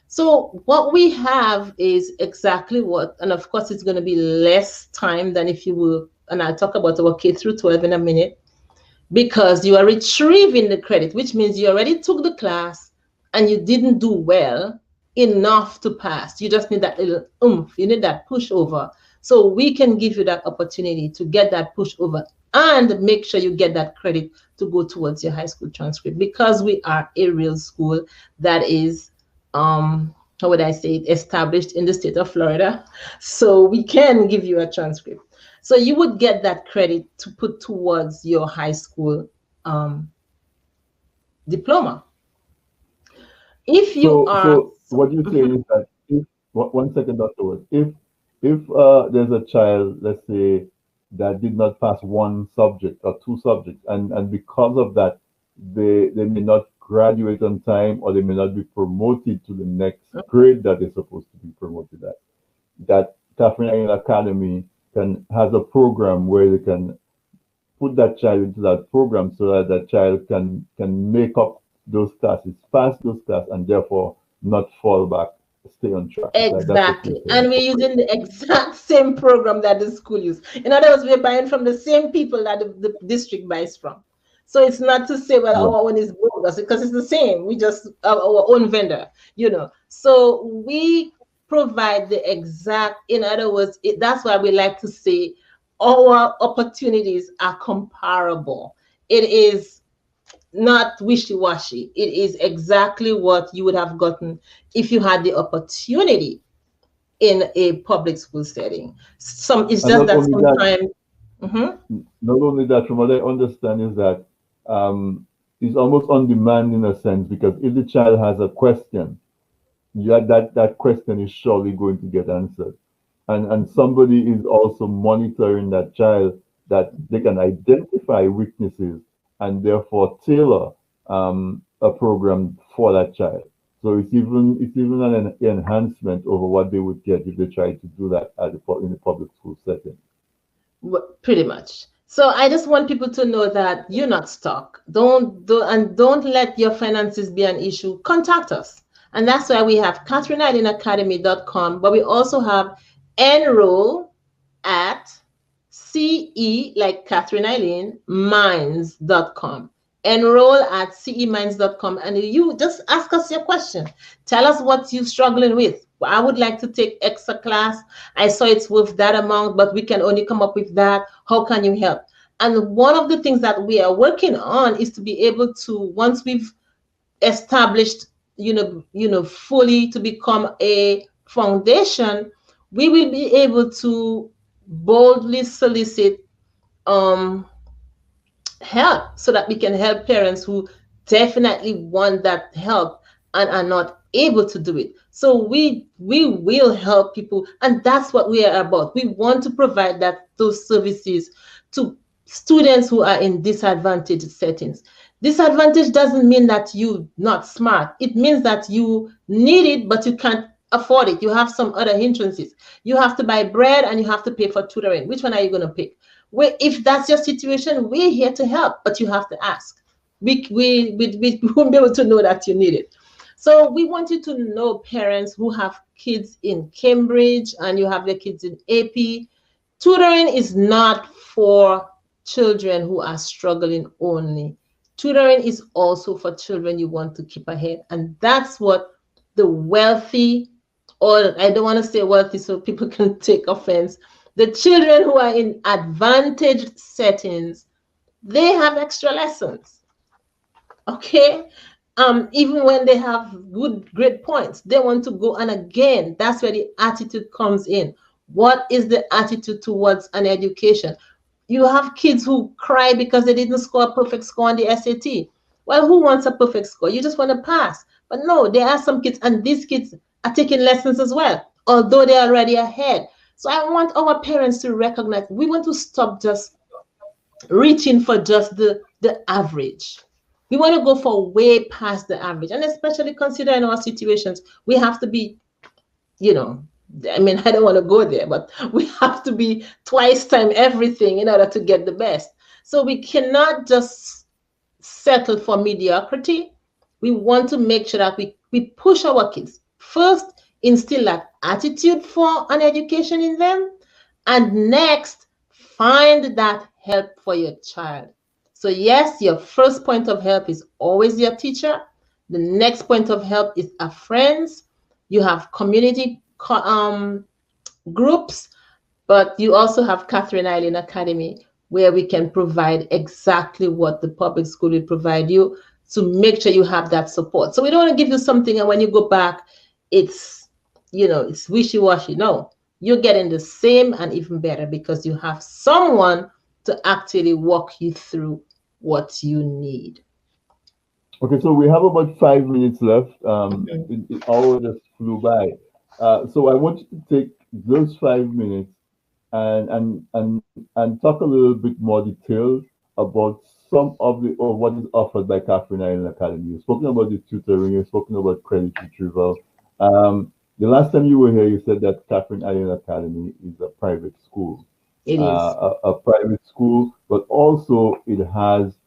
So what we have is exactly what, and of course it's going to be less time than if you were, and I'll talk about our K through 12 in a minute, because you are retrieving the credit, which means you already took the class and you didn't do well enough to pass. You just need that little oomph, you need that push over. So we can give you that opportunity to get that push over and make sure you get that credit to go towards your high school transcript, because we are a real school that is, how would I say it, established in the state of Florida. So we can give you a transcript. So you would get that credit to put towards your high school diploma. If you so what you're saying is that if, 1 second, Dr. Wood, if there's a child, let's say, that did not pass 1 subject or 2 subjects, and because of that, they may not graduate on time, or they may not be promoted to the next grade that they're supposed to be promoted at, that Catherine Eileen Academy has a program where they can put that child into that program so that that child can make up those classes, pass those classes, and therefore not fall back, stay on track. Exactly. And we're using the exact same program that the school uses. In other words, we're buying from the same people that the district buys from. So it's not to say, well, our one is bogus, because it's the same. We just our own vendor, you know. So we provide the exact, in other words, that's why we like to say our opportunities are comparable. It is not wishy-washy. It is exactly what you would have gotten if you had the opportunity in a public school setting. It's just that sometimes. Not only that, from what I understand is that it's almost on demand in a sense, because if the child has a question, that question is surely going to get answered. And somebody is also monitoring that child, that they can identify weaknesses and therefore tailor a program for that child. So it's even an enhancement over what they would get if they try to do that in the public school setting. Pretty much. So I just want people to know that you're not stuck. Don't let your finances be an issue. Contact us. And that's why we have catherineeileenacademy.com, but we also have enroll at CE, like Catherine Eileen, minds.com. Enroll at ceminds.com, and you just ask us your question. Tell us what you're struggling with. I would like to take extra class. I saw it's worth that amount, but we can only come up with that. How can you help? And one of the things that we are working on is to be able to, once we've established, fully to become a foundation, we will be able to boldly solicit help so that we can help parents who definitely want that help and are not able to do it. So we will help people, and that's what we are about. We want to provide those services to students who are in disadvantaged settings. Disadvantage doesn't mean that you not smart. It means that you need it, but you can't afford it. You have some other hindrances. You have to buy bread and you have to pay for tutoring. Which one are you going to pick? If that's your situation, we're here to help, but you have to ask. We won't be able to know that you need it. So we want you to know, parents who have kids in Cambridge and you have your kids in AP, tutoring is not for children who are struggling only. Tutoring is also for children you want to keep ahead. And that's what the wealthy, or I don't want to say wealthy so people can take offense, the children who are in advantaged settings, they have extra lessons. Okay? Even when they have great points, they want to go. And again, that's where the attitude comes in. What is the attitude towards an education? You have kids who cry because they didn't score a perfect score on the SAT. Well, who wants a perfect score? You just want to pass. But no, there are some kids, and these kids are taking lessons as well, although they're already ahead. So I want our parents to recognize we want to stop just reaching for just the average. We want to go for way past the average. And especially considering our situations, we have to be, I mean, I don't want to go there, but we have to be twice time everything in order to get the best. So we cannot just settle for mediocrity. We want to make sure that we push our kids. First, instill that attitude for an education in them. And next, find that help for your child. So yes, your first point of help is always your teacher. The next point of help is our friends. You have community groups, but you also have Catherine Island Academy, where we can provide exactly what the public school will provide you to make sure you have that support. So we don't want to give you something and when you go back, it's wishy-washy. No, you're getting the same and even better because you have someone to actually walk you through what you need. Okay, so we have about 5 minutes left. It all just flew by. So I want you to take those 5 minutes and talk a little bit more detail about some of what is offered by Catherine Island Academy. You've spoken about the tutoring, you've spoken about credit retrieval. The last time you were here, you said that Catherine Island Academy is a private school. It is a private school, but also it has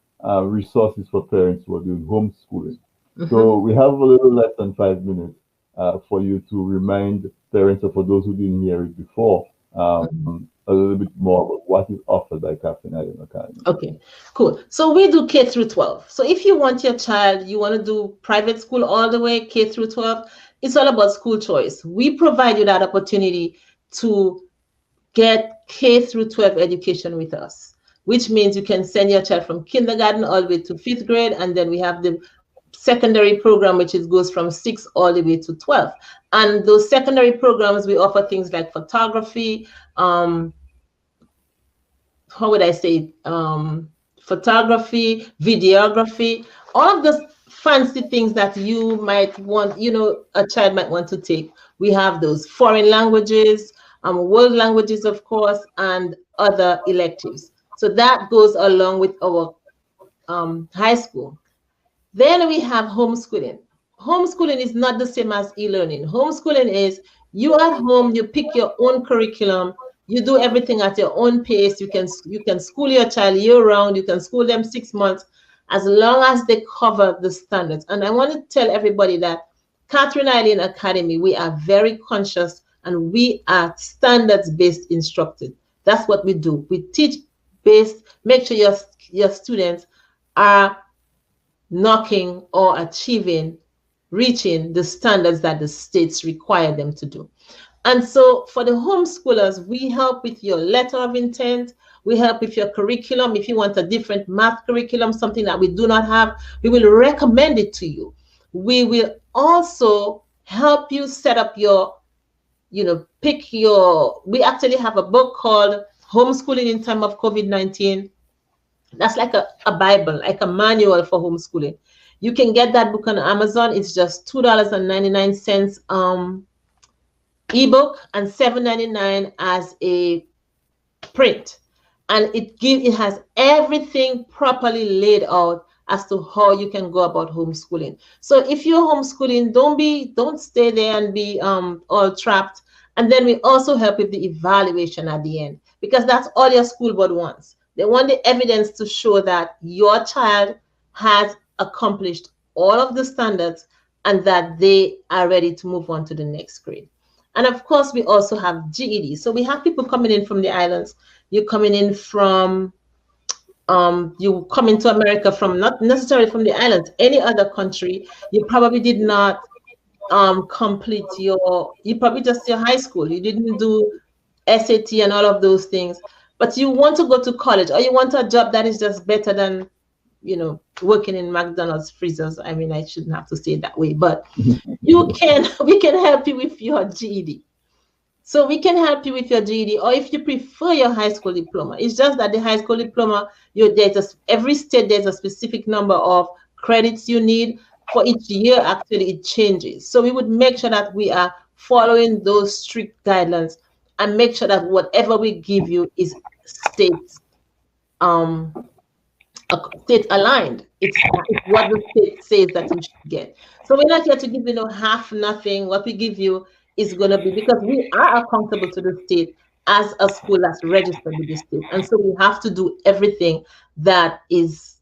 resources for parents who are doing homeschooling. So we have a little less than 5 minutes for you to remind parents, or for those who didn't hear it before, a little bit more about what is offered by Catherine Island Academy. Okay, cool. So we do K through 12. So if you want your child, you want to do private school all the way, K through 12, it's all about school choice. We provide you that opportunity to get K through 12 education with us, which means you can send your child from kindergarten all the way to 5th grade, and then we have the secondary program, which goes from 6 all the way to 12. And those secondary programs, we offer things like photography, photography, videography, all of those fancy things that you might want, a child might want to take. We have those foreign languages, world languages, of course, and other electives. So that goes along with our high school. Then we have homeschooling. Homeschooling is not the same as e-learning. Homeschooling is you at home, you pick your own curriculum, you do everything at your own pace. You can school your child year-round, you can school them 6 months, as long as they cover the standards. And I want to tell everybody that Catherine Island Academy, we are very conscious and we are standards-based instructed. That's what we do. We teach based, make sure your students are knocking or achieving, reaching the standards that the states require them to do. And so for the homeschoolers, we help with your letter of intent. We help with your curriculum. If you want a different math curriculum, something that we do not have, we will recommend it to you. We will also help you set up your, we actually have a book called Homeschooling in Time of COVID-19. That's like a Bible, like a manual for homeschooling. You can get that book on Amazon. It's just $2.99 ebook and $7.99 as a print. And it has everything properly laid out as to how you can go about homeschooling. So if you're homeschooling, don't stay there and be all trapped. And then we also help with the evaluation at the end, because that's all your school board wants. They want the evidence to show that your child has accomplished all of the standards and that they are ready to move on to the next grade. And of course, we also have GED. So we have people coming in from the islands. You're coming in from, you come into America from, not necessarily from the islands, any other country. You probably did not complete you probably just your high school. You didn't do SAT and all of those things, but you want to go to college, or you want a job that is just better than, working in McDonald's freezers. I mean, I shouldn't have to say it that way, but we can help you with your GED. So we can help you with your GED, or if you prefer your high school diploma. It's just that the high school diploma, every state, there's a specific number of credits you need. For each year, actually, it changes. So we would make sure that we are following those strict guidelines and make sure that whatever we give you is state aligned. It's what the state says that you should get. So we're not here to give you half nothing. What we give you is going to be, because we are accountable to the state as a school that's registered with the state. And so we have to do everything that is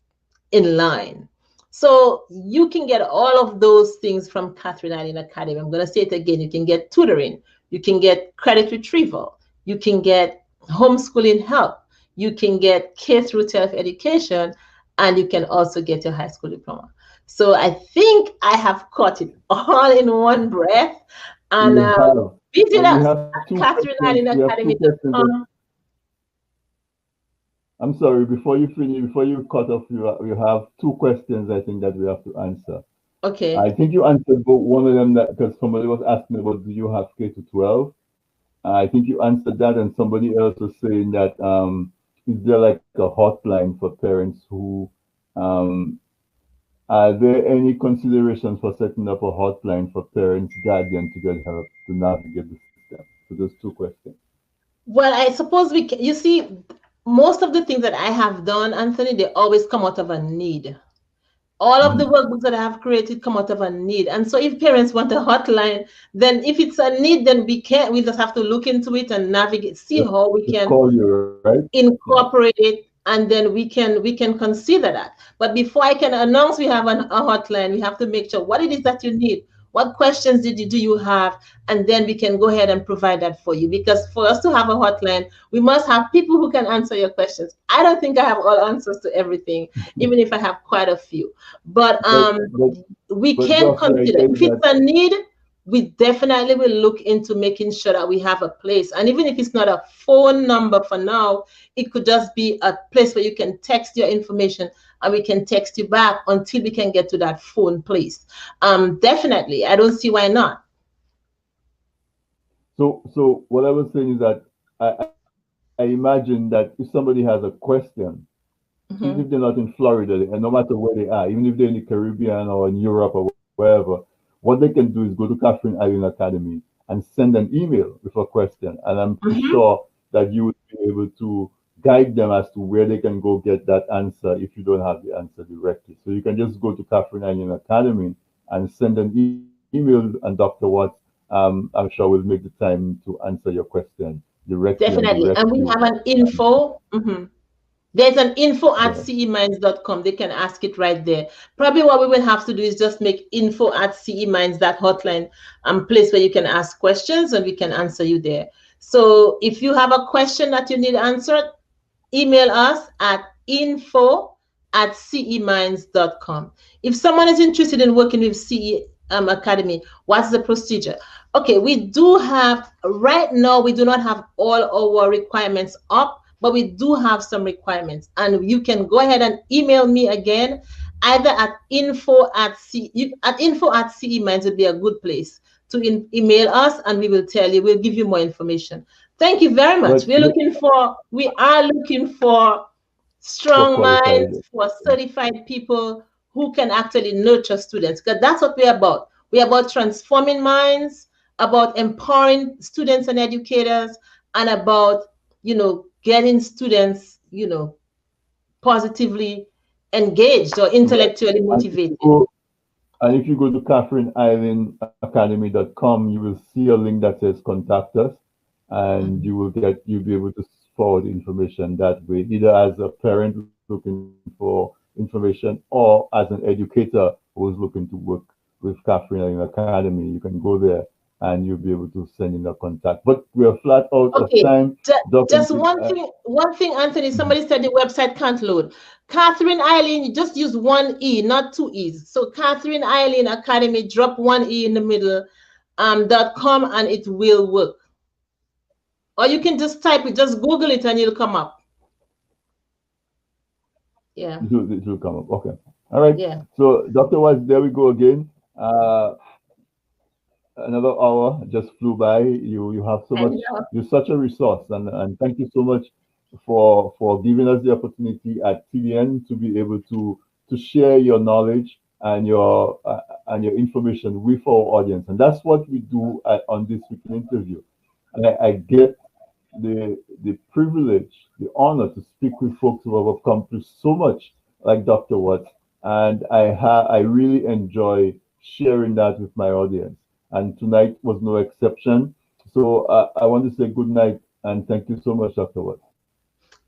in line. So you can get all of those things from Catherine Island Academy. I'm going to say it again. You can get tutoring. You can get credit retrieval. You can get homeschooling help. You can get K-12 education, and you can also get your high school diploma. So I think I have caught it all in one breath. And visit us at Catherine Island Academy. I'm sorry, before you cut off, you have two questions I think that we have to answer. Okay. I think you answered both. One of them, that because somebody was asking about, do you have K-12? I think you answered that, and somebody else was saying that is there like a hotline for parents who are there any considerations for setting up a hotline for parents, guardians to get help to navigate the system? So those two questions. Well, I suppose we can, you see, most of the things that I have done, Anthony, they always come out of a need. All of the workbooks that I have created come out of a need. And so if parents want a hotline, then if it's a need, then we just have to look into it and navigate, see how we can call you, right? Incorporate it, and then we can consider that. But before I can announce we have a hotline, we have to make sure what it is that you need. What questions do you have? And then we can go ahead and provide that for you. Because for us to have a hotline, we must have people who can answer your questions. I don't think I have all answers to everything, even if I have quite a few. But we can consider, if it's a need, we definitely will look into making sure that we have a place. And even if it's not a phone number for now, it could just be a place where you can text your information, and we can text you back until we can get to that phone place. Definitely, I don't see why not. So what I was saying is that I imagine that if somebody has a question, even if they're not in Florida, and no matter where they are, even if they're in the Caribbean or in Europe or wherever, what they can do is go to Catherine Island Academy and send an email with a question. And I'm pretty sure that you would be able to guide them as to where they can go get that answer if you don't have the answer directly. So you can just go to Catherine Island Academy and send an email, and Dr. Watts, I'm sure will make the time to answer your question directly. Definitely. And we have an info. There's an info at ceminds.com. They can ask it right there. Probably what we will have to do is just make info at ceminds, that hotline, place where you can ask questions, and we can answer you there. So if you have a question that you need answered, email us at info@ceminds.com. If someone is interested in working with CE Academy, what's the procedure? Okay, we do have, right now, we do not have all our requirements up, but we do have some requirements, and you can go ahead and email me again, either at info@ceminds would be a good place to email us, and we will tell you, we'll give you more information. Thank you very much. We are looking for strong minds, for certified people who can actually nurture students, because that's what we're about. We're about transforming minds, about empowering students and educators, and about, getting students, positively engaged or intellectually motivated. And if you go to CatherineIslandAcademy.com, you will see a link that says contact us, and you'll be able to forward information that way, either as a parent looking for information or as an educator who's looking to work with Catherine Island Academy. You can go there and you'll be able to send in a contact. But we're flat out of time. Just one thing, Anthony. Somebody said the website can't load. Catherine Eileen, you just use one E, not two E's. So Catherine Eileen Academy, drop one E in the middle, .com, and it will work. Or you can just type it, just Google it, and it'll come up. Yeah. It will come up. Okay. All right. Yeah. So Dr. Watts, there we go again. Another hour just flew by. You have so much. You're such a resource, and thank you so much for giving us the opportunity at TDN to be able to share your knowledge and your information with our audience. And that's what we do on this weekend interview. And I get the privilege, the honor to speak with folks who have accomplished so much, like Dr. Watts, and I really enjoy sharing that with my audience. And tonight was no exception. So I want to say good night and thank you so much, Dr. Watts.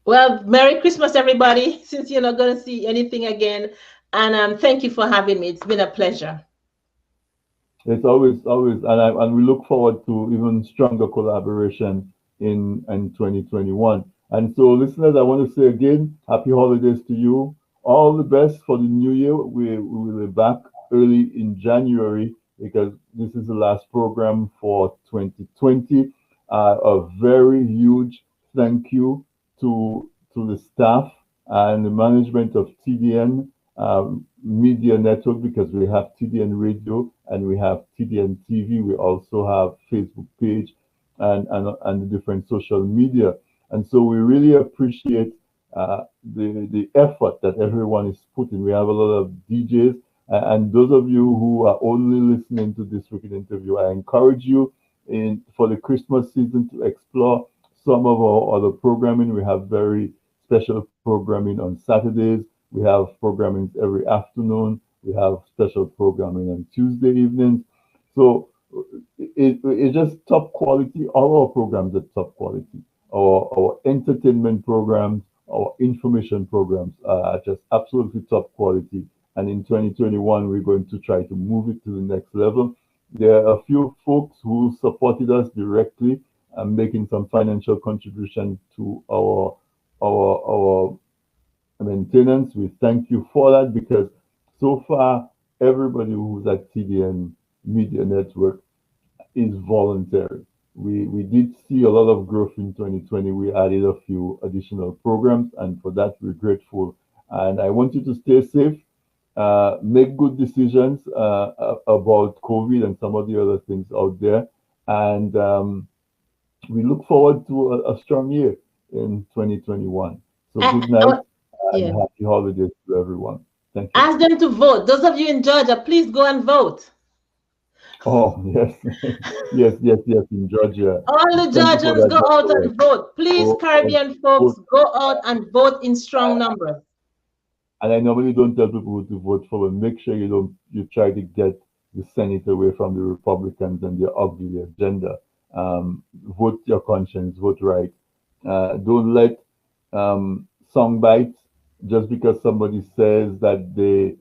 Well, Merry Christmas, everybody, since you're not going to see anything again. And thank you for having me. It's been a pleasure. It's always, and we look forward to even stronger collaboration in 2021. And so, listeners, I want to say again, happy holidays to you. All the best for the new year. We will be back early in January because this is the last program for 2020. A very huge thank you to the staff and the management of TDN Media Network, because we have TDN Radio and we have TDN TV. We also have Facebook page and the different social media. And so we really appreciate the effort that everyone is putting. We have a lot of DJs, and those of you who are only listening to this weekend interview, I encourage you for the Christmas season to explore some of our other programming. We have very special programming on Saturdays. We have programming every afternoon. We have special programming on Tuesday evenings. So it's just top quality. All our programs are top quality. Our entertainment programs, our information programs are just absolutely top quality. And in 2021, we're going to try to move it to the next level. There are a few folks who supported us directly and making some financial contribution to our maintenance. We thank you for that, because so far, everybody who's at TDN Media Network is voluntary. We did see a lot of growth in 2020. We added a few additional programs, and for that, we're grateful. And I want you to stay safe, make good decisions about COVID and some of the other things out there. And we look forward to a strong year in 2021. So good night and happy holidays to everyone. Thank you. Ask them to vote. Those of you in Georgia, please go and vote. Oh, yes. yes, in Georgia. All the Georgians go out and vote. Please, Caribbean folks, go out and vote in strong numbers. And I normally don't tell people who to vote for, but make sure you try to get the Senate away from the Republicans and their ugly agenda. Vote your conscience, vote right. Don't let song bites just because somebody says that they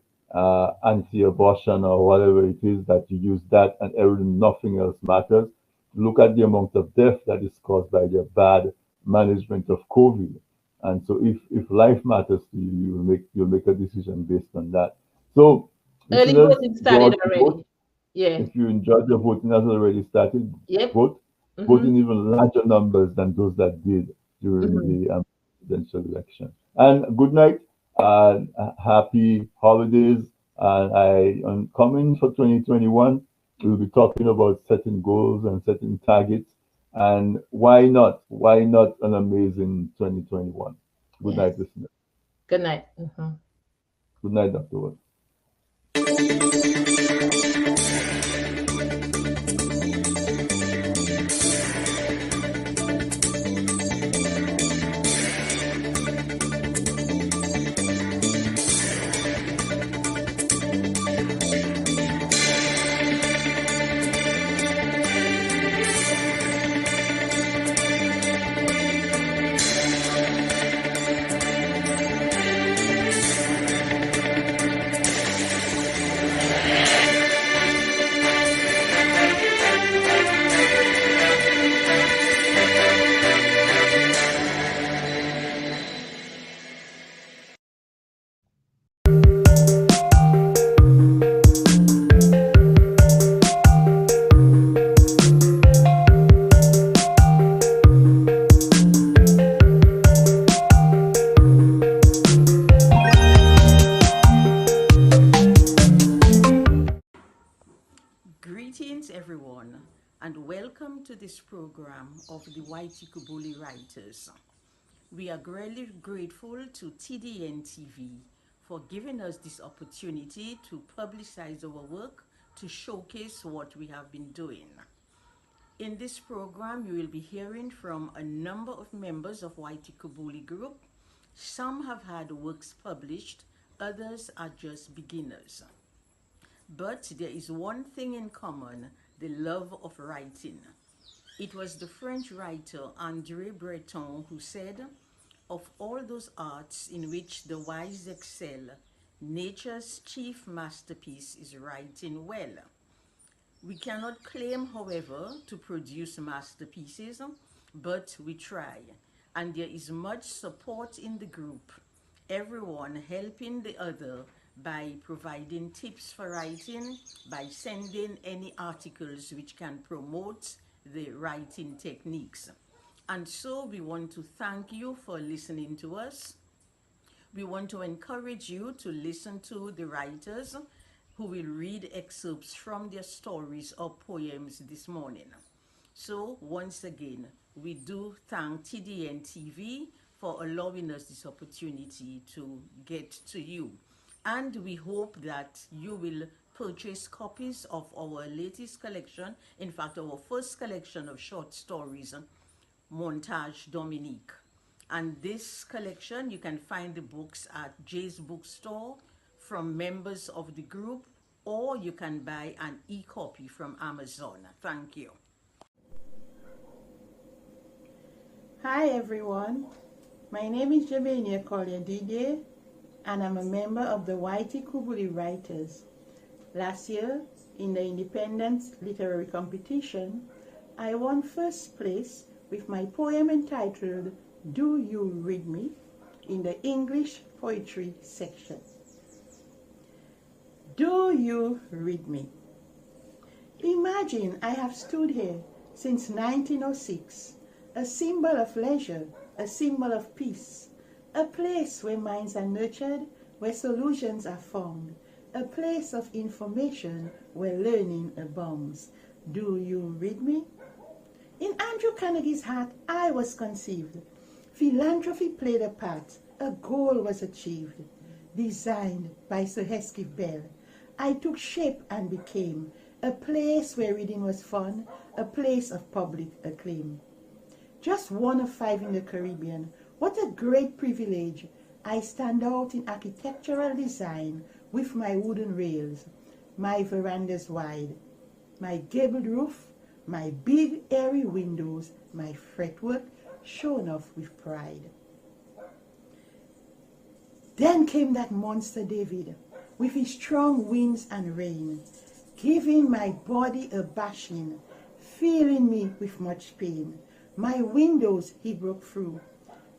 anti-abortion or whatever it is, that you use that and nothing else matters. Look at the amount of death that is caused by their bad management of COVID. And so if life matters to you, you'll make a decision based on that. So early voting started already. Vote. Yeah. If you enjoyed your voting has already started, vote. Mm-hmm. Vote in even larger numbers than those that did during the presidential election. And good night. Happy holidays. And coming for 2021, we'll be talking about setting goals and setting targets. And why not? Why not an amazing 2021? Good night, listeners. Good night. Good night, Dr. Watt. Greetings, everyone, and welcome to this program of the Whitey Kubuli Writers. We are greatly grateful to TDN TV for giving us this opportunity to publicize our work, to showcase what we have been doing. In this program, you will be hearing from a number of members of Whitey Kubuli Group. Some have had works published, others are just beginners. But there is one thing in common, the love of writing. It was the French writer André Breton who said, "Of all those arts in which the wise excel, nature's chief masterpiece is writing well." We cannot claim, however, to produce masterpieces, but we try, and there is much support in the group, everyone helping the other by providing tips for writing, by sending any articles which can promote the writing techniques. And so we want to thank you for listening to us. We want to encourage you to listen to the writers who will read excerpts from their stories or poems this morning. So once again, we do thank TDN TV for allowing us this opportunity to get to you. And we hope that you will purchase copies of our latest collection, in fact, our first collection of short stories, Montage Dominique. And this collection, you can find the books at Jay's Bookstore from members of the group, or you can buy an e-copy from Amazon. Thank you. Hi everyone, my name is Javania Collier Didier, and I'm a member of the Whitey Kubuli Writers. Last year, in the Independence Literary Competition, I won first place with my poem entitled "Do You Read Me?" in the English Poetry section. Do you read me? Imagine I have stood here since 1906, a symbol of leisure, a symbol of peace, a place where minds are nurtured, where solutions are found, a place of information where learning abounds. Do you read me? In Andrew Carnegie's heart, I was conceived. Philanthropy played a part. A goal was achieved. Designed by Sir Heskiff Bell, I took shape and became a place where reading was fun, a place of public acclaim. Just one of 5 in the Caribbean. What a great privilege. I stand out in architectural design with my wooden rails, my verandas wide, my gabled roof, my big airy windows, my fretwork shown off with pride. Then came that monster David, with his strong winds and rain, giving my body a bashing, filling me with much pain. My windows he broke through,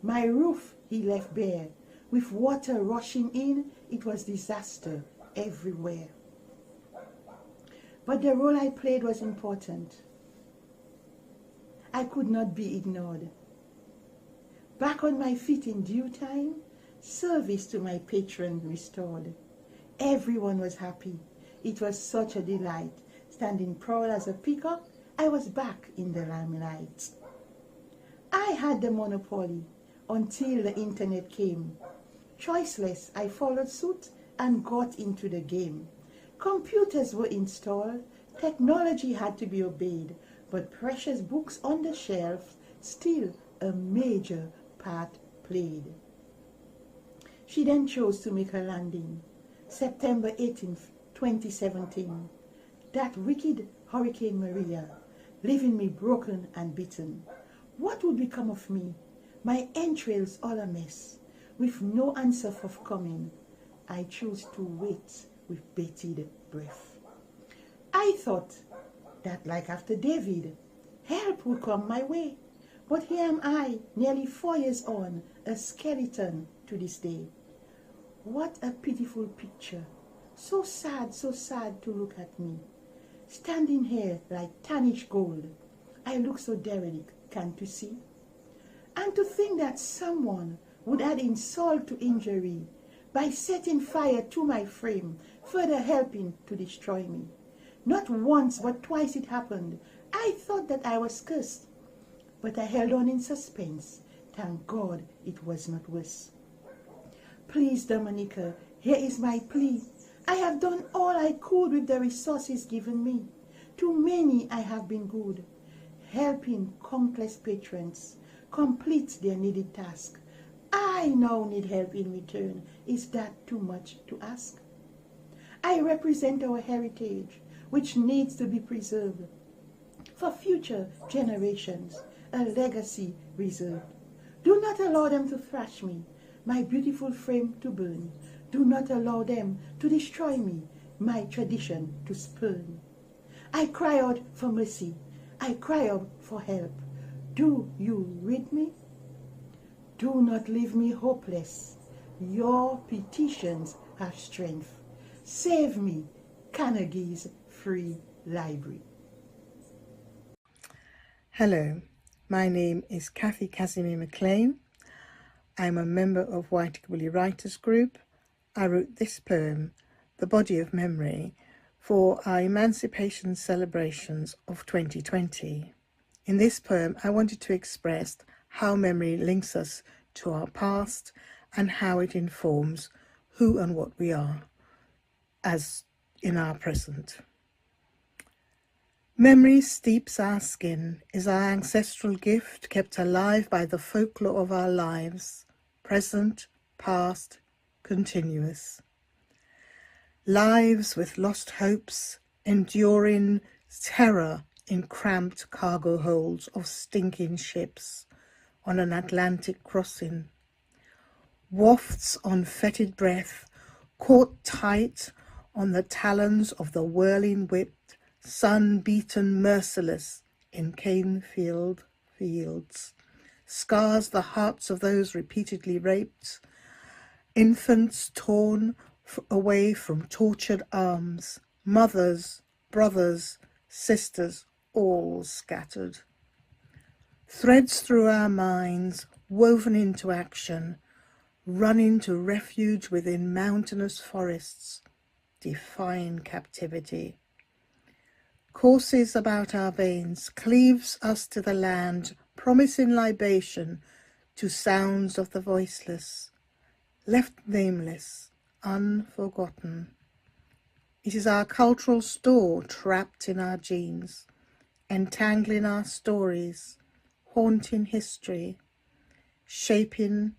my roof he left bare. With water rushing in, it was disaster everywhere. But the role I played was important. I could not be ignored. Back on my feet in due time, service to my patron restored. Everyone was happy. It was such a delight. Standing proud as a peacock, I was back in the limelight. I had the monopoly until the internet came. Choiceless, I followed suit and got into the game. Computers were installed, technology had to be obeyed, but precious books on the shelf still a major part played. She then chose to make her landing, September 18th, 2017. That wicked Hurricane Maria, leaving me broken and beaten. What would become of me? My entrails all a mess, with no answer forthcoming. I choose to wait with bated breath. I thought that, like after David, help would come my way. But here am I, nearly 4 years on, a skeleton to this day. What a pitiful picture. So sad to look at me. Standing here like tarnished gold. I look so derelict, can't you see? And to think that someone would add insult to injury by setting fire to my frame, further helping to destroy me. Not once but twice it happened. I thought that I was cursed, but I held on in suspense. Thank God it was not worse. Please, Dominica, here is my plea. I have done all I could with the resources given me. To many I have been good, helping countless patrons complete their needed task. I now need help in return. Is that too much to ask? I represent our heritage, which needs to be preserved for future generations, a legacy reserved. Do not allow them to thrash me, my beautiful frame to burn. Do not allow them to destroy me, my tradition to spurn. I cry out for mercy. I cry out for help. Do you read me? Do not leave me hopeless. Your petitions have strength. Save me, Carnegie's Free Library. Hello, my name is Kathy Casimir McLean. I'm a member of White Kabuli Writers Group. I wrote this poem, The Body of Memory, for our Emancipation celebrations of 2020. In this poem, I wanted to express how memory links us to our past and how it informs who and what we are as in our present. Memory steeps our skin, is our ancestral gift kept alive by the folklore of our lives, present, past, continuous. Lives with lost hopes, enduring terror in cramped cargo holds of stinking ships on an Atlantic crossing. Wafts on fetid breath, caught tight on the talons of the whirling whipped, sun-beaten merciless in cane-filled fields, scars the hearts of those repeatedly raped, infants torn away from tortured arms, mothers, brothers, sisters, all scattered. Threads through our minds, woven into action, running to refuge within mountainous forests, defying captivity. Courses about our veins, cleaves us to the land, promising libation to sounds of the voiceless, left nameless, unforgotten. It is our cultural store trapped in our genes, entangling our stories, haunting history, shaping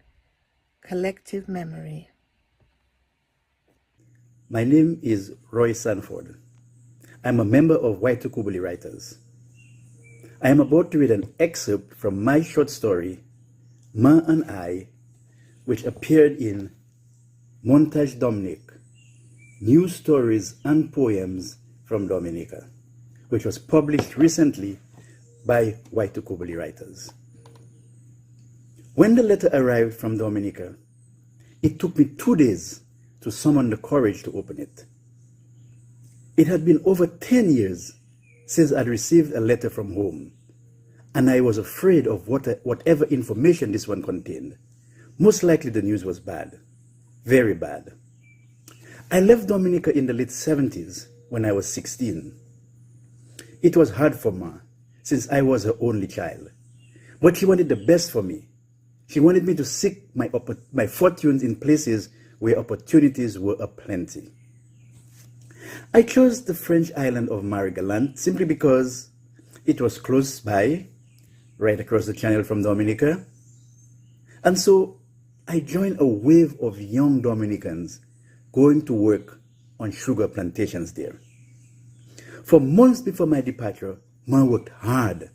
collective memory. My name is Roy Sanford. I'm a member of White Kabuli Writers. I am about to read an excerpt from my short story, Ma and I, which appeared in Montage Dominic, New Stories and Poems from Dominica, which was published recently by White Kabuli Writers. When the letter arrived from Dominica, it took me 2 days to summon the courage to open it. It had been over 10 years since I'd received a letter from home, and I was afraid of whatever information this one contained. Most likely the news was bad, very bad. I left Dominica in the late 70s when I was 16. It was hard for Ma, since I was her only child, but she wanted the best for me, She wanted me to seek my fortunes in places where opportunities were aplenty. I chose the French island of Marie-Galante simply because it was close by, right across the channel from Dominica. And so I joined a wave of young Dominicans going to work on sugar plantations there. For months before my departure, Ma worked hard,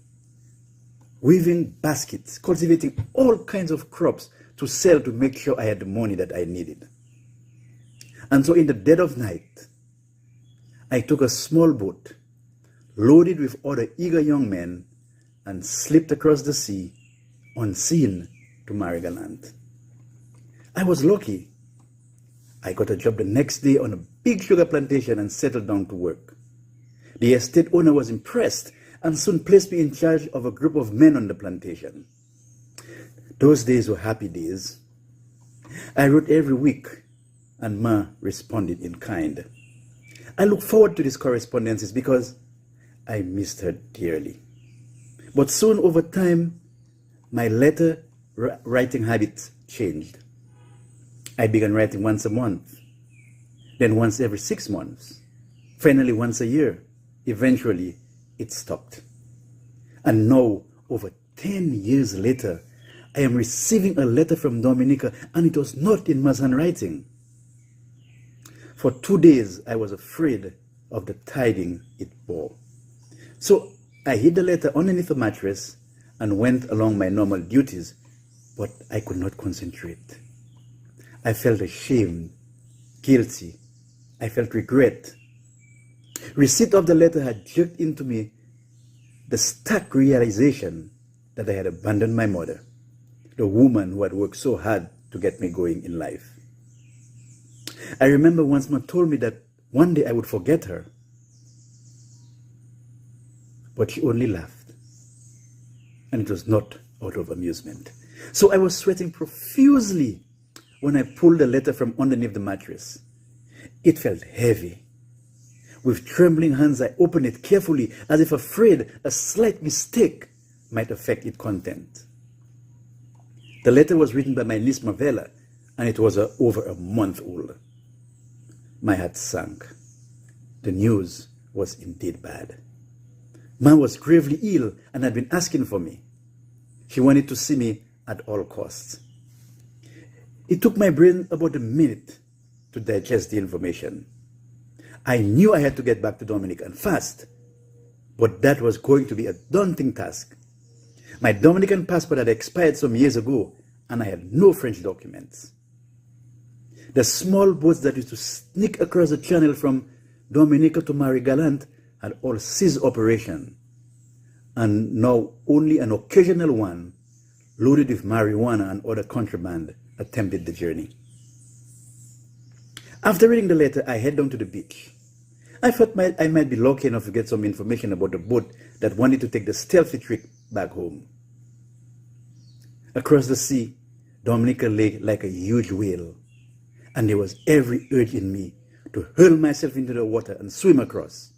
weaving baskets, cultivating all kinds of crops to sell to make sure I had the money that I needed. And so in the dead of night, I took a small boat, loaded with other eager young men, and slipped across the sea, unseen, to Marie-Galante. I was lucky. I got a job the next day on a big sugar plantation and settled down to work. The estate owner was impressed and soon placed me in charge of a group of men on the plantation. Those days were happy days. I wrote every week, and Ma responded in kind. I look forward to these correspondences because I missed her dearly. But soon, over time, my letter writing habits changed. I began writing once a month, then once every 6 months, finally once a year. Eventually, it stopped. And now, over 10 years later, I am receiving a letter from Dominica, and it was not in Ma's handwriting. For 2 days, I was afraid of the tiding it bore. So I hid the letter underneath the mattress and went along my normal duties, but I could not concentrate. I felt ashamed, guilty. I felt regret. Receipt of the letter had jerked into me the stark realization that I had abandoned my mother, the woman who had worked so hard to get me going in life. I remember once Ma told me that one day I would forget her, but she only laughed, and it was not out of amusement. So I was sweating profusely when I pulled the letter from underneath the mattress. It felt heavy. With trembling hands, I opened it carefully, as if afraid a slight mistake might affect its content. The letter was written by my niece Mavella, and it was over a month old. My heart sank. The news was indeed bad. Ma was gravely ill and had been asking for me. She wanted to see me at all costs. It took my brain about a minute to digest the information. I knew I had to get back to Dominica and fast, but that was going to be a daunting task. My Dominican passport had expired some years ago, and I had no French documents. The small boats that used to sneak across the channel from Dominica to Marie-Galante had all ceased operation, and now only an occasional one, loaded with marijuana and other contraband, attempted the journey. After reading the letter, I head down to the beach. I thought I might be lucky enough to get some information about the boat that wanted to take the stealthy trip back home. Across the sea, Dominica lay like a huge whale, and there was every urge in me to hurl myself into the water and swim across.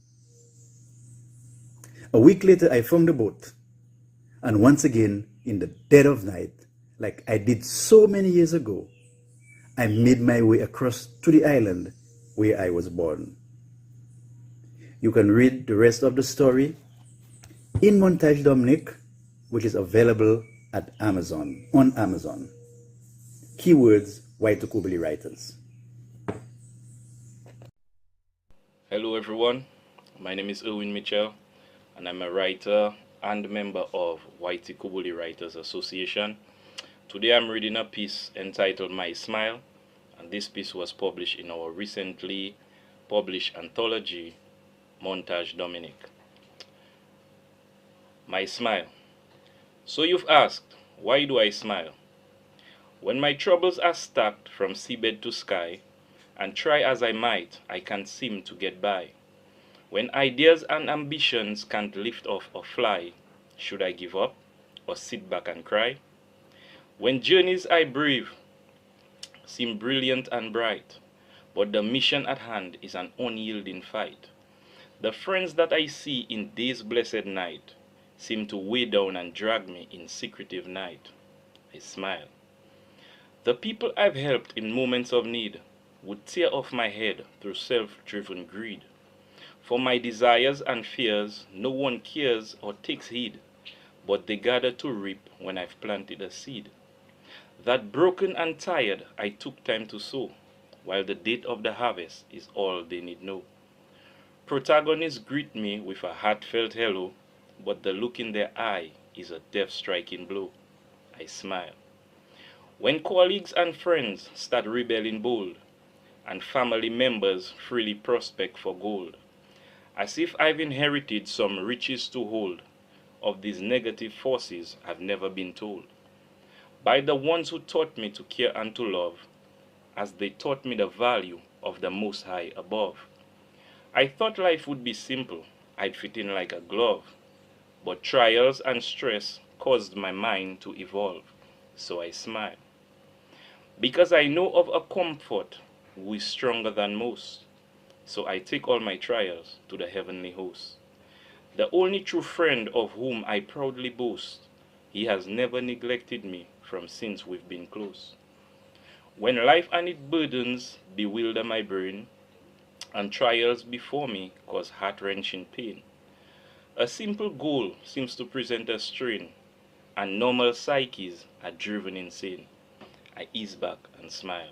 A week later, I found the boat, and once again, in the dead of night, like I did so many years ago, I made my way across to the island where I was born. You can read the rest of the story in Montage Dominic, which is available at Amazon, on Amazon. Keywords, Waitukubuli Writers. Hello everyone, my name is Erwin Mitchell, and I'm a writer and member of Waitukubuli Writers Association. Today I'm reading a piece entitled My Smile, and this piece was published in our recently published anthology, Montage Dominic. My Smile. So you've asked, why do I smile? When my troubles are stacked from seabed to sky, and try as I might, I can't seem to get by. When ideas and ambitions can't lift off or fly, should I give up or sit back and cry? When journeys I brave seem brilliant and bright, but the mission at hand is an unyielding fight. The friends that I see in day's blessed night seem to weigh down and drag me in secretive night. I smile. The people I've helped in moments of need would tear off my head through self-driven greed. For my desires and fears no one cares or takes heed, but they gather to reap when I've planted a seed. That broken and tired I took time to sow, while the date of the harvest is all they need know. Protagonists greet me with a heartfelt hello, but the look in their eye is a death-striking blow. I smile. When colleagues and friends start rebelling bold, and family members freely prospect for gold, as if I've inherited some riches to hold, of these negative forces I've never been told. By the ones who taught me to care and to love, as they taught me the value of the Most High above. I thought life would be simple, I'd fit in like a glove, but trials and stress caused my mind to evolve, so I smile. Because I know of a comfort who is stronger than most, so I take all my trials to the heavenly host. The only true friend of whom I proudly boast, he has never neglected me from since we've been close. When life and its burdens bewilder my brain, and trials before me cause heart-wrenching pain, a simple goal seems to present a strain, and normal psyches are driven insane. I ease back and smile.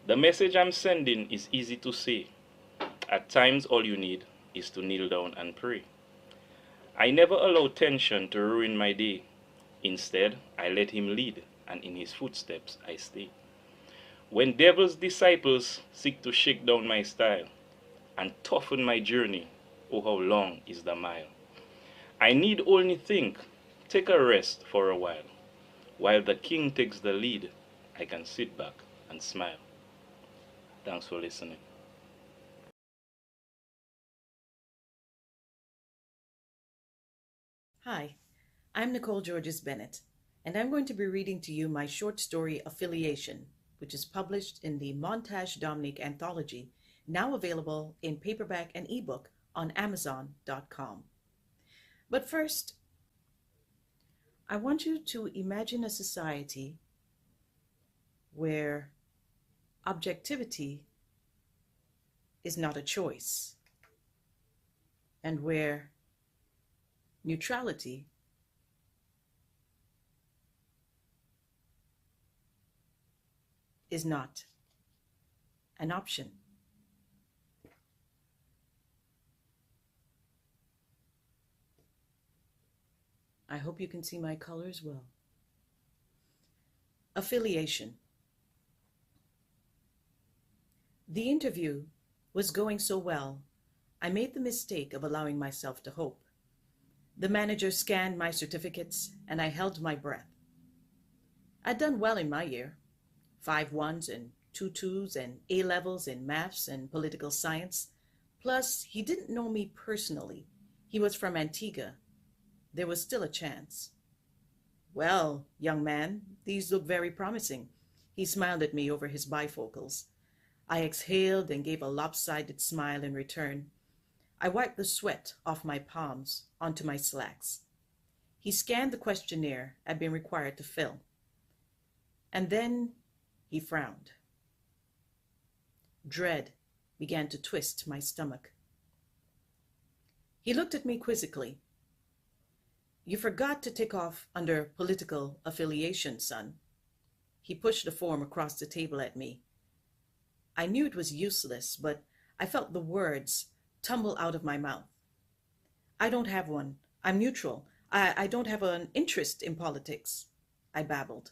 The message I'm sending is easy to say. At times all you need is to kneel down and pray. I never allow tension to ruin my day. Instead, I let him lead, and in his footsteps I stay. When devil's disciples seek to shake down my style and toughen my journey, oh how long is the mile. I need only think, take a rest for a while. While the king takes the lead, I can sit back and smile. Thanks for listening. Hi, I'm Nicole Georges Bennett, and I'm going to be reading to you my short story Affiliation, which is published in the Montage Dominique anthology, now available in paperback and ebook on Amazon.com. But first, I want you to imagine a society where objectivity is not a choice, and where neutrality is not an option. I hope you can see my colors well. Affiliation. The interview was going so well, I made the mistake of allowing myself to hope. The manager scanned my certificates, and I held my breath. I'd done well in my year. 5 1s and 2 2s and A-levels in maths and political science. Plus, he didn't know me personally. He was from Antigua. There was still a chance. Well, young man, these look very promising. He smiled at me over his bifocals. I exhaled and gave a lopsided smile in return. I wiped the sweat off my palms onto my slacks. He scanned the questionnaire I'd been required to fill. And then he frowned. Dread began to twist my stomach. He looked at me quizzically. You forgot to tick off under political affiliation, son. He pushed the form across the table at me. I knew it was useless, but I felt the words tumble out of my mouth. I don't have one. I'm neutral. I don't have an interest in politics, I babbled.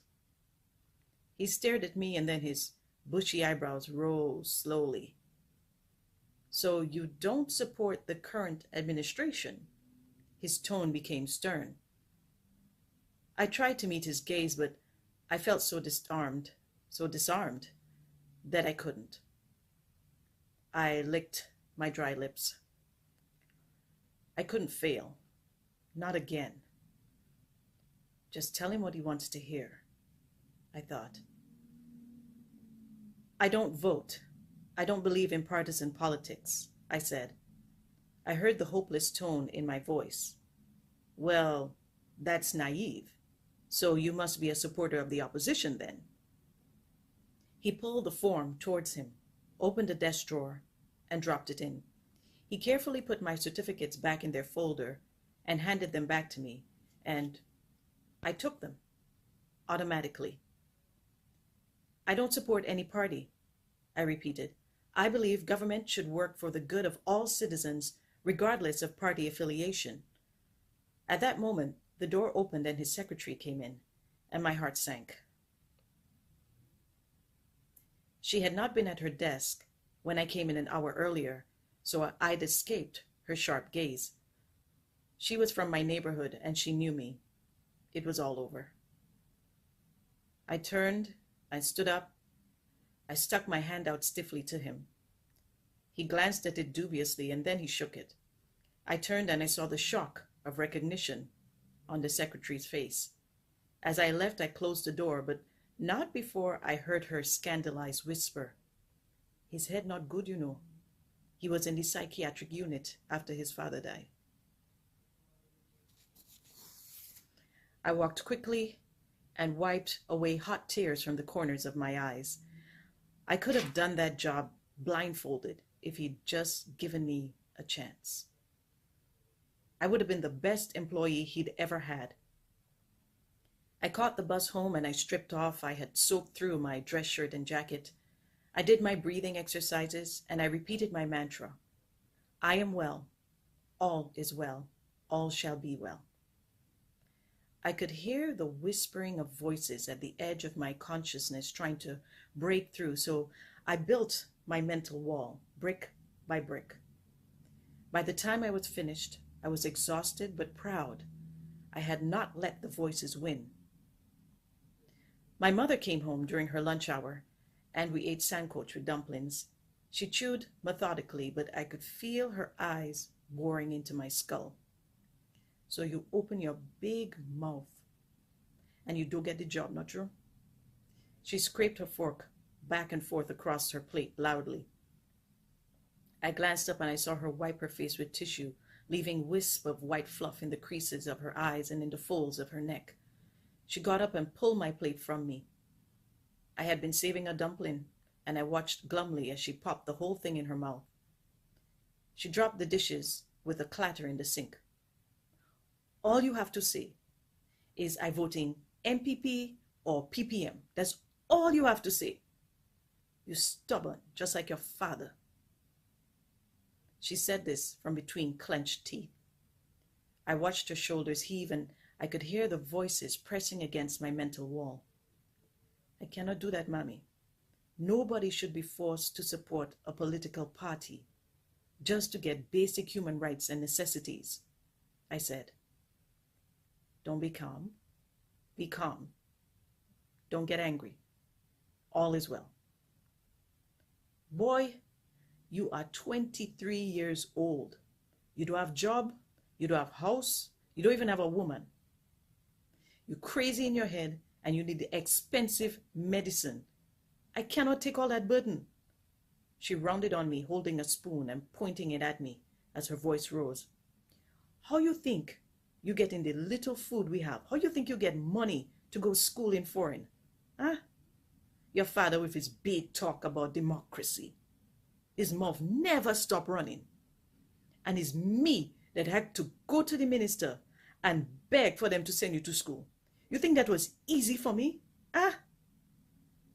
He stared at me, and then his bushy eyebrows rose slowly. So you don't support the current administration? His tone became stern. I tried to meet his gaze, but I felt so disarmed, that I couldn't. I licked my dry lips. I couldn't fail. Not again. Just tell him what he wants to hear, I thought. I don't vote. I don't believe in partisan politics, I said. I heard the hopeless tone in my voice. Well, that's naive. So you must be a supporter of the opposition then. He pulled the form towards him, opened a desk drawer, and dropped it in. He carefully put my certificates back in their folder and handed them back to me, and I took them automatically. I don't support any party, I repeated. I believe government should work for the good of all citizens, regardless of party affiliation. At that moment, the door opened and his secretary came in, and my heart sank. She had not been at her desk when I came in an hour earlier, so I'd escaped her sharp gaze. She was from my neighborhood, and she knew me. It was all over. I turned, I stood up, I stuck my hand out stiffly to him. He glanced at it dubiously, and then he shook it. I turned and I saw the shock of recognition on the secretary's face. As I left, I closed the door, but not before I heard her scandalized whisper, "His head not good, you know. He was in the psychiatric unit after his father died." I walked quickly and wiped away hot tears from the corners of my eyes. I could have done that job blindfolded if he'd just given me a chance. I would have been the best employee he'd ever had. I caught the bus home and I stripped off. I had soaked through my dress shirt and jacket. I did my breathing exercises and I repeated my mantra. I am well. All is well. All shall be well. I could hear the whispering of voices at the edge of my consciousness trying to break through, so I built my mental wall, brick by brick. By the time I was finished, I was exhausted but proud. I had not let the voices win. My mother came home during her lunch hour, and we ate sandcoach with dumplings. She chewed methodically, but I could feel her eyes boring into my skull. "So you open your big mouth and you do get the job, not true?" She scraped her fork back and forth across her plate loudly. I glanced up and I saw her wipe her face with tissue, leaving wisps of white fluff in the creases of her eyes and in the folds of her neck. She got up and pulled my plate from me. I had been saving a dumpling, and I watched glumly as she popped the whole thing in her mouth. She dropped the dishes with a clatter in the sink. "All you have to say is I voting MPP or PPM. That's all you have to say. You're stubborn, just like your father." She said this from between clenched teeth. I watched her shoulders heave, and I could hear the voices pressing against my mental wall. "I cannot do that, Mommy. Nobody should be forced to support a political party just to get basic human rights and necessities," I said. "Don't be calm. Be calm. Don't get angry. All is well." "Boy, you are 23 years old. You don't have job. You don't have house. You don't even have a woman. You're crazy in your head and you need the expensive medicine. I cannot take all that burden." She rounded on me, holding a spoon and pointing it at me as her voice rose. "How you think you get in the little food we have? How you think you get money to go school in foreign? Huh? Your father with his big talk about democracy. His mouth never stopped running. And it's me that had to go to the minister and beg for them to send you to school. You think that was easy for me? Ah!"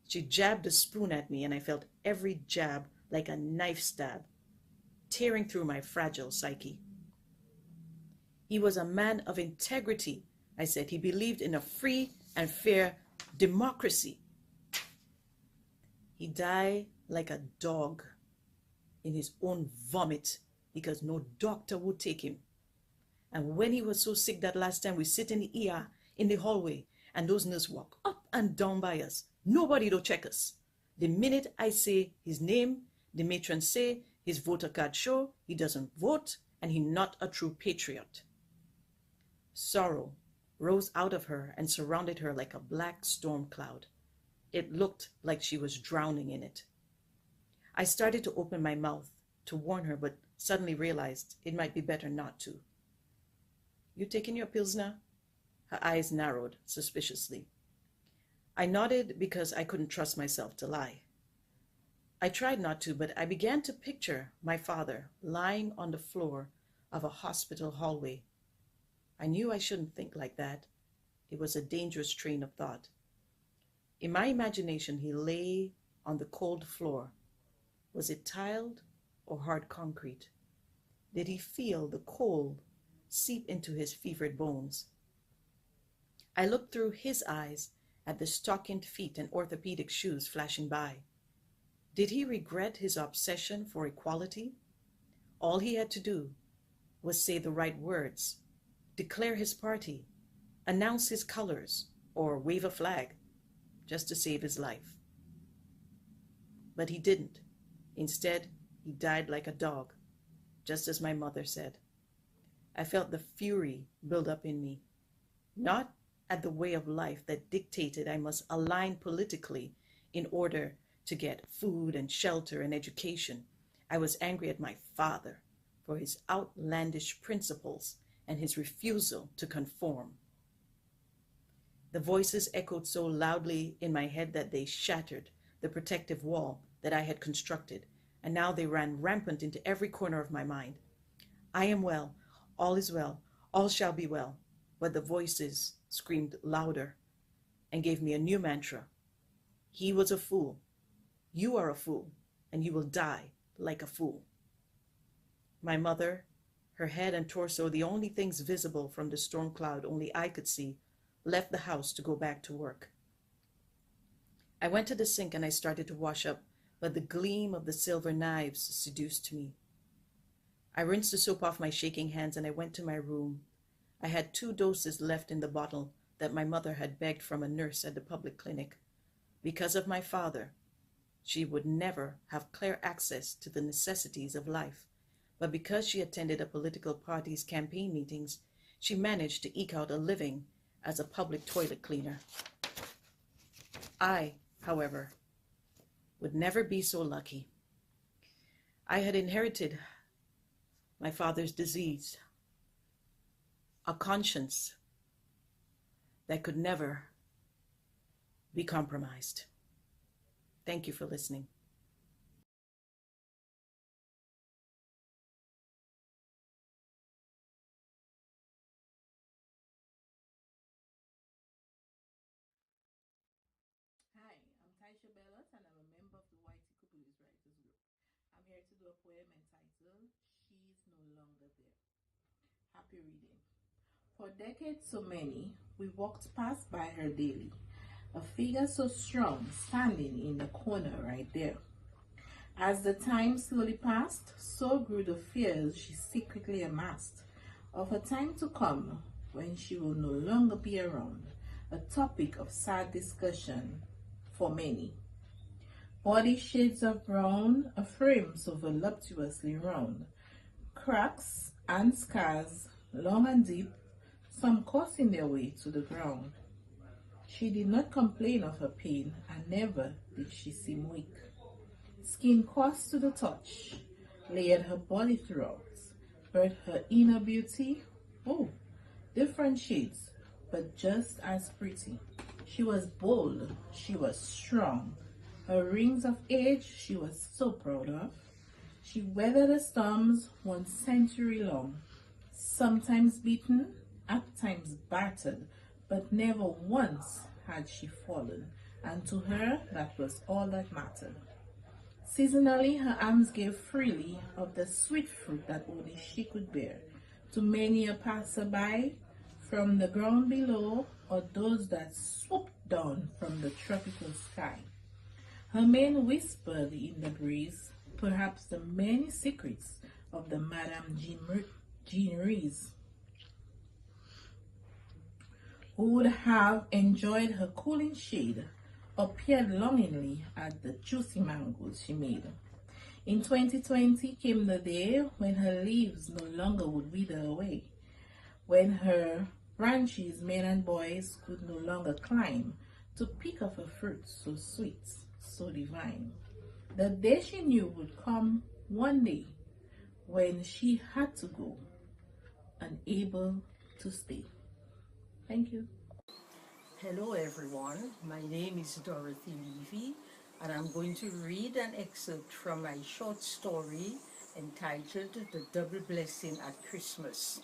She jabbed the spoon at me, and I felt every jab like a knife stab, tearing through my fragile psyche. "He was a man of integrity," I said. "He believed in a free and fair democracy. He died like a dog in his own vomit because no doctor would take him. And when he was so sick that last time we sit in the ER in the hallway and those nurses walk up and down by us, nobody do check us. The minute I say his name, the matron say his voter card show he doesn't vote and he not a true patriot." Sorrow rose out of her and surrounded her like a black storm cloud. It looked like she was drowning in it. I started to open my mouth to warn her, but suddenly realized it might be better not to. "You taking your pills now?" Her eyes narrowed suspiciously. I nodded because I couldn't trust myself to lie. I tried not to, but I began to picture my father lying on the floor of a hospital hallway. I knew I shouldn't think like that. It was a dangerous train of thought. In my imagination, he lay on the cold floor. Was it tiled or hard concrete? Did he feel the cold seep into his fevered bones? I looked through his eyes at the stockinged feet and orthopedic shoes flashing by. Did he regret his obsession for equality? All he had to do was say the right words, declare his party, announce his colors, or wave a flag, just to save his life. But he didn't. Instead, he died like a dog, just as my mother said. I felt the fury build up in me, not at the way of life that dictated I must align politically in order to get food and shelter and education. I was angry at my father for his outlandish principles and his refusal to conform. The voices echoed so loudly in my head that they shattered the protective wall that I had constructed, and now they ran rampant into every corner of my mind. I am well, all is well, all shall be well. But the voices screamed louder and gave me a new mantra. He was a fool. You are a fool, and you will die like a fool. My mother, her head and torso, the only things visible from the storm cloud only I could see, left the house to go back to work. I went to the sink and I started to wash up, but the gleam of the silver knives seduced me. I rinsed the soap off my shaking hands and I went to my room. I had 2 doses left in the bottle that my mother had begged from a nurse at the public clinic. Because of my father, she would never have clear access to the necessities of life. But because she attended a political party's campaign meetings, she managed to eke out a living as a public toilet cleaner. I, however, would never be so lucky. I had inherited my father's disease, a conscience that could never be compromised. Thank you for listening. Hi, I'm Taisha Bellos and I'm a member of the White Kubulis Writers Group. I'm here to do a poem entitled She's No Longer There. Happy reading. For decades so many, we walked past by her daily, a figure so strong standing in the corner right there. As the time slowly passed, so grew the fears she secretly amassed of a time to come when she will no longer be around, a topic of sad discussion for many. Body shades of brown, a frame so voluptuously round, cracks and scars, long and deep, some coursing their way to the ground. She did not complain of her pain, and never did she seem weak. Skin coarse to the touch, layered her body throughout, but her inner beauty, oh, different shades, but just as pretty. She was bold, she was strong. Her rings of age she was so proud of. She weathered the storms 1 century long, sometimes beaten, at times battered, but never once had she fallen, and to her that was all that mattered. Seasonally, her arms gave freely of the sweet fruit that only she could bear, to many a passerby from the ground below, or those that swooped down from the tropical sky. Her mane whispered in the breeze, perhaps the many secrets of the Madame Jean Rees, who would have enjoyed her cooling shade, or peered longingly at the juicy mangoes she made. In 2020 came the day when her leaves no longer would wither away, when her branches, men and boys, could no longer climb to pick of a fruit so sweet, so divine. The day she knew would come one day when she had to go, unable to stay. Thank you. Hello everyone, my name is Dorothy Levy and I'm going to read an excerpt from my short story entitled The Double Blessing at Christmas.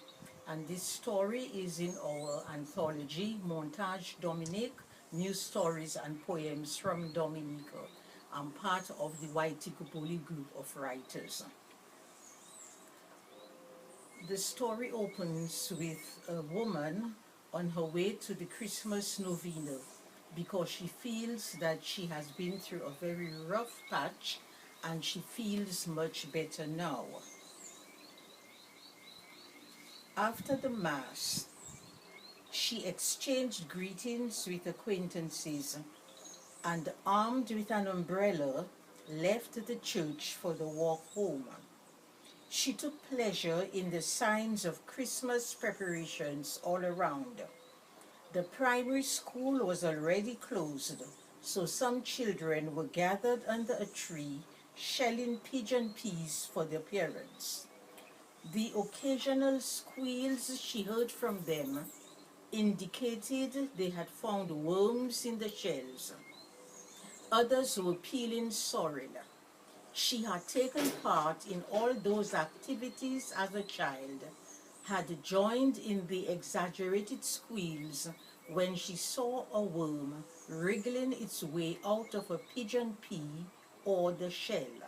And this story is in our anthology, Montage Dominique, New Stories and Poems from Dominica. I'm part of the Waitikobuli group of writers. The story opens with a woman on her way to the Christmas novena because she feels that she has been through a very rough patch and she feels much better now. After the Mass, she exchanged greetings with acquaintances and, armed with an umbrella, left the church for the walk home. She took pleasure in the signs of Christmas preparations all around. The primary school was already closed, so some children were gathered under a tree, shelling pigeon peas for their parents. The occasional squeals she heard from them indicated they had found worms in the shells. Others were peeling sorrel. She had taken part in all those activities as a child, had joined in the exaggerated squeals when she saw a worm wriggling its way out of a pigeon pea or the shell.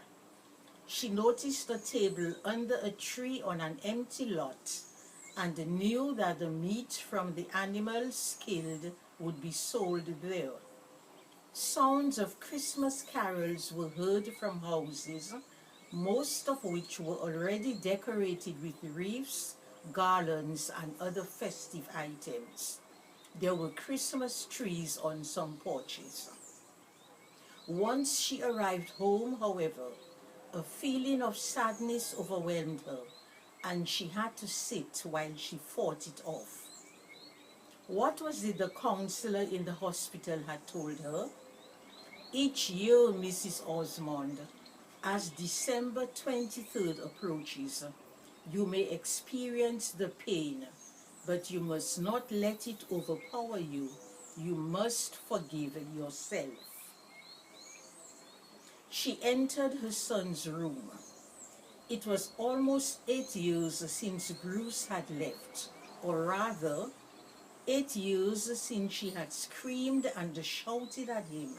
She noticed a table under a tree on an empty lot and knew that the meat from the animals killed would be sold there. Sounds of Christmas carols were heard from houses, most of which were already decorated with wreaths, garlands, and other festive items. There were Christmas trees on some porches. Once she arrived home, however, a feeling of sadness overwhelmed her, and she had to sit while she fought it off. What was it the counselor in the hospital had told her? Each year, Mrs. Osmond, as December 23rd approaches, you may experience the pain, but you must not let it overpower you. You must forgive yourself. She entered her son's room. It was almost 8 years since Bruce had left, or rather, 8 years since she had screamed and shouted at him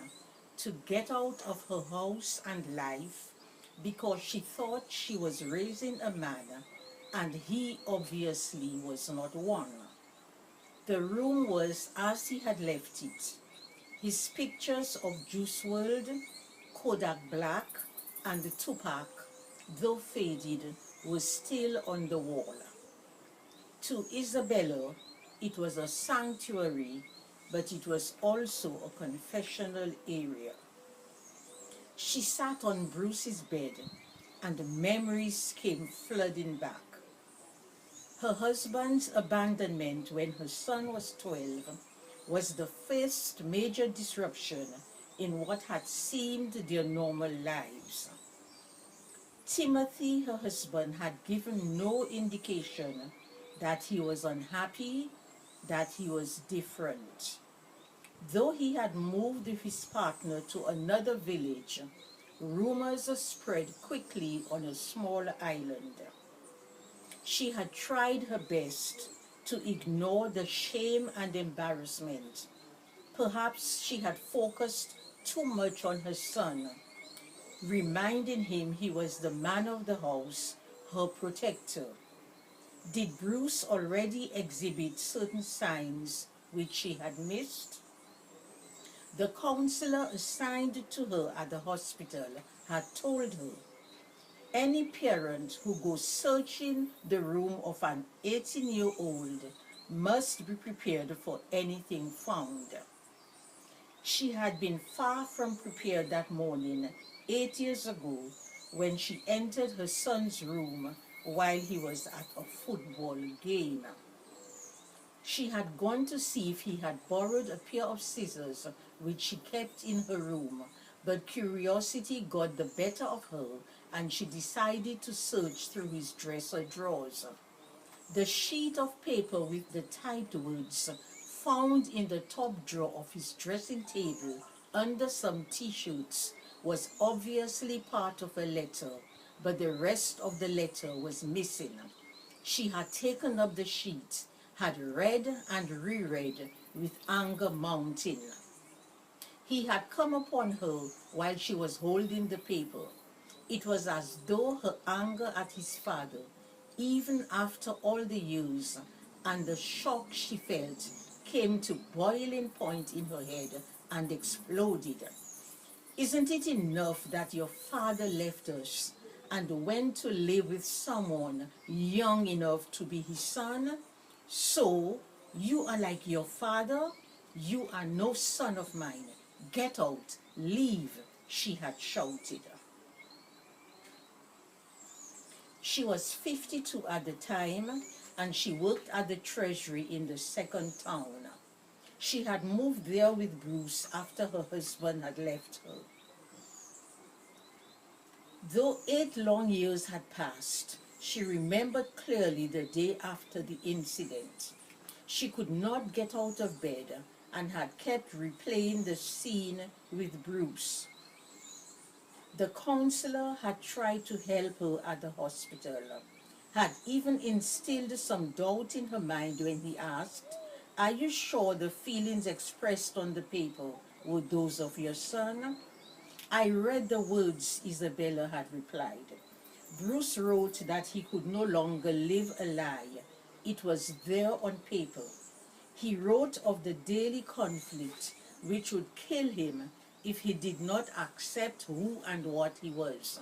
to get out of her house and life because she thought she was raising a man and he obviously was not one. The room was as he had left it. His pictures of Juice WRLD, Kodak Black, and Tupac, though faded, were still on the wall. To Isabella, it was a sanctuary, but it was also a confessional area. She sat on Bruce's bed, and memories came flooding back. Her husband's abandonment when her son was 12 was the first major disruption in what had seemed their normal lives. Timothy, her husband, had given no indication that he was unhappy, that he was different. Though he had moved with his partner to another village, rumors spread quickly on a small island. She had tried her best to ignore the shame and embarrassment. Perhaps she had focused too much on her son, reminding him he was the man of the house, her protector. Did Bruce already exhibit certain signs which she had missed? The counselor assigned to her at the hospital had told her, any parent who goes searching the room of an 18-year-old must be prepared for anything found. She had been far from prepared that morning, 8 years ago, when she entered her son's room while he was at a football game. She had gone to see if he had borrowed a pair of scissors which she kept in her room, but curiosity got the better of her and she decided to search through his dresser drawers. The sheet of paper with the typed words found in the top drawer of his dressing table under some t-shirts was obviously part of a letter, but the rest of the letter was missing. She had taken up the sheet, had read and reread with anger mounting. He had come upon her while she was holding the paper. It was as though her anger at his father, even after all the years, and the shock she felt came to boiling point in her head and exploded. Isn't it enough that your father left us and went to live with someone young enough to be his son? So you are like your father? You are no son of mine. Get out, leave, she had shouted. She was 52 at the time, and she worked at the Treasury in the second town. She had moved there with Bruce after her husband had left her. Though 8 long years had passed, she remembered clearly the day after the incident. She could not get out of bed and had kept replaying the scene with Bruce. The counselor had tried to help her at the hospital, had even instilled some doubt in her mind when he asked, "Are you sure the feelings expressed on the paper were those of your son?" "I read the words," Isabella had replied. Bruce wrote that he could no longer live a lie. It was there on paper. He wrote of the daily conflict which would kill him if he did not accept who and what he was.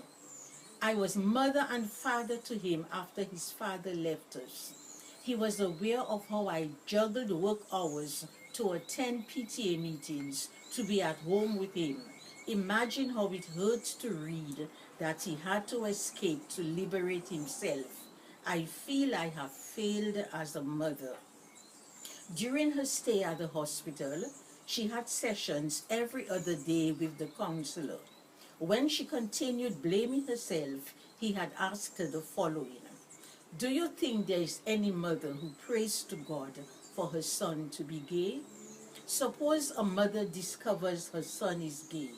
I was mother and father to him after his father left us. He was aware of how I juggled work hours to attend PTA meetings, to be at home with him. Imagine how it hurts to read that he had to escape to liberate himself. I feel I have failed as a mother. During her stay at the hospital, she had sessions every other day with the counselor. When she continued blaming herself, he had asked her the following: "Do you think there is any mother who prays to God for her son to be gay? Suppose a mother discovers her son is gay.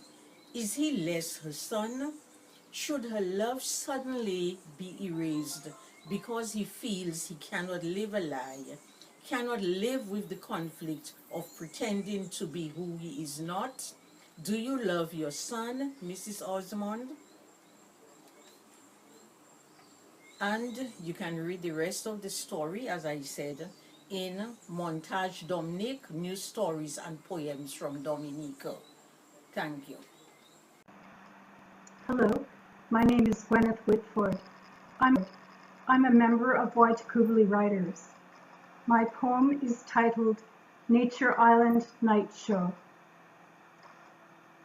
Is he less her son? Should her love suddenly be erased because he feels he cannot live a lie, cannot live with the conflict of pretending to be who he is not? Do you love your son, Mrs. Osmond?" And you can read the rest of the story, as I said, in Montage Dominique, News Stories and Poems from Dominica. Thank you. Hello, my name is Gwyneth Whitford. I'm a member of White Kubli Writers. My poem is titled Nature Island Night Show.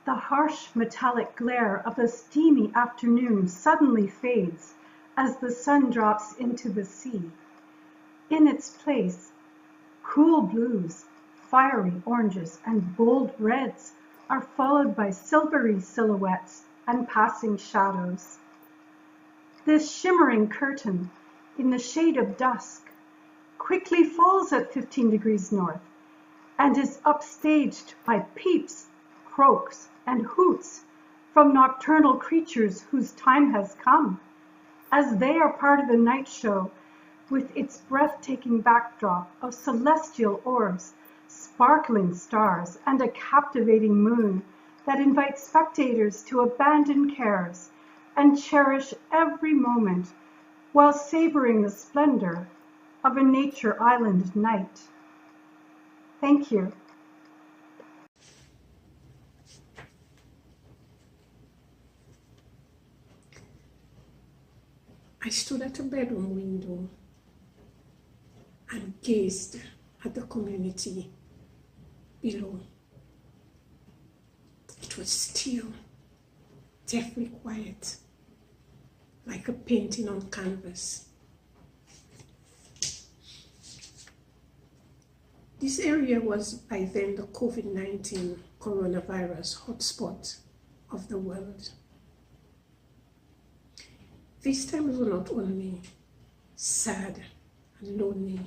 The harsh metallic glare of a steamy afternoon suddenly fades as the sun drops into the sea. In its place, cool blues, fiery oranges, and bold reds are followed by silvery silhouettes and passing shadows. This shimmering curtain, in the shade of dusk, quickly falls at 15 degrees north and is upstaged by peeps, croaks, and hoots from nocturnal creatures whose time has come, as they are part of the night show with its breathtaking backdrop of celestial orbs, sparkling stars, and a captivating moon that invites spectators to abandon cares and cherish every moment while savoring the splendor of a nature island night. Thank you. I stood at a bedroom window and gazed at the community below. It was still, deathly quiet, like a painting on canvas. This area was by then the COVID-19 coronavirus hotspot of the world. These times were not only sad and lonely,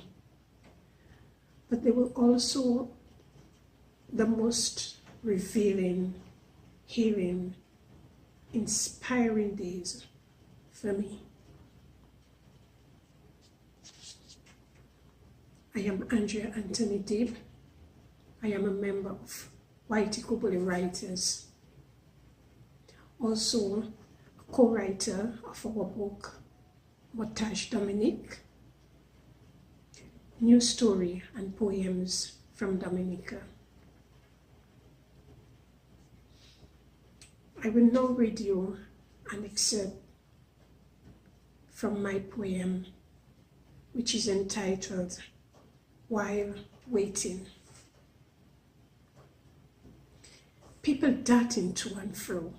but they were also the most revealing, healing, inspiring days for me. I am Andrea Anthony Dib. I am a member of Whitey Kubuli Writers, also a co-writer of our book, Motage Dominique, New Story and Poems from Dominica. I will now read you an excerpt from my poem, which is entitled While Waiting. People darting to and fro.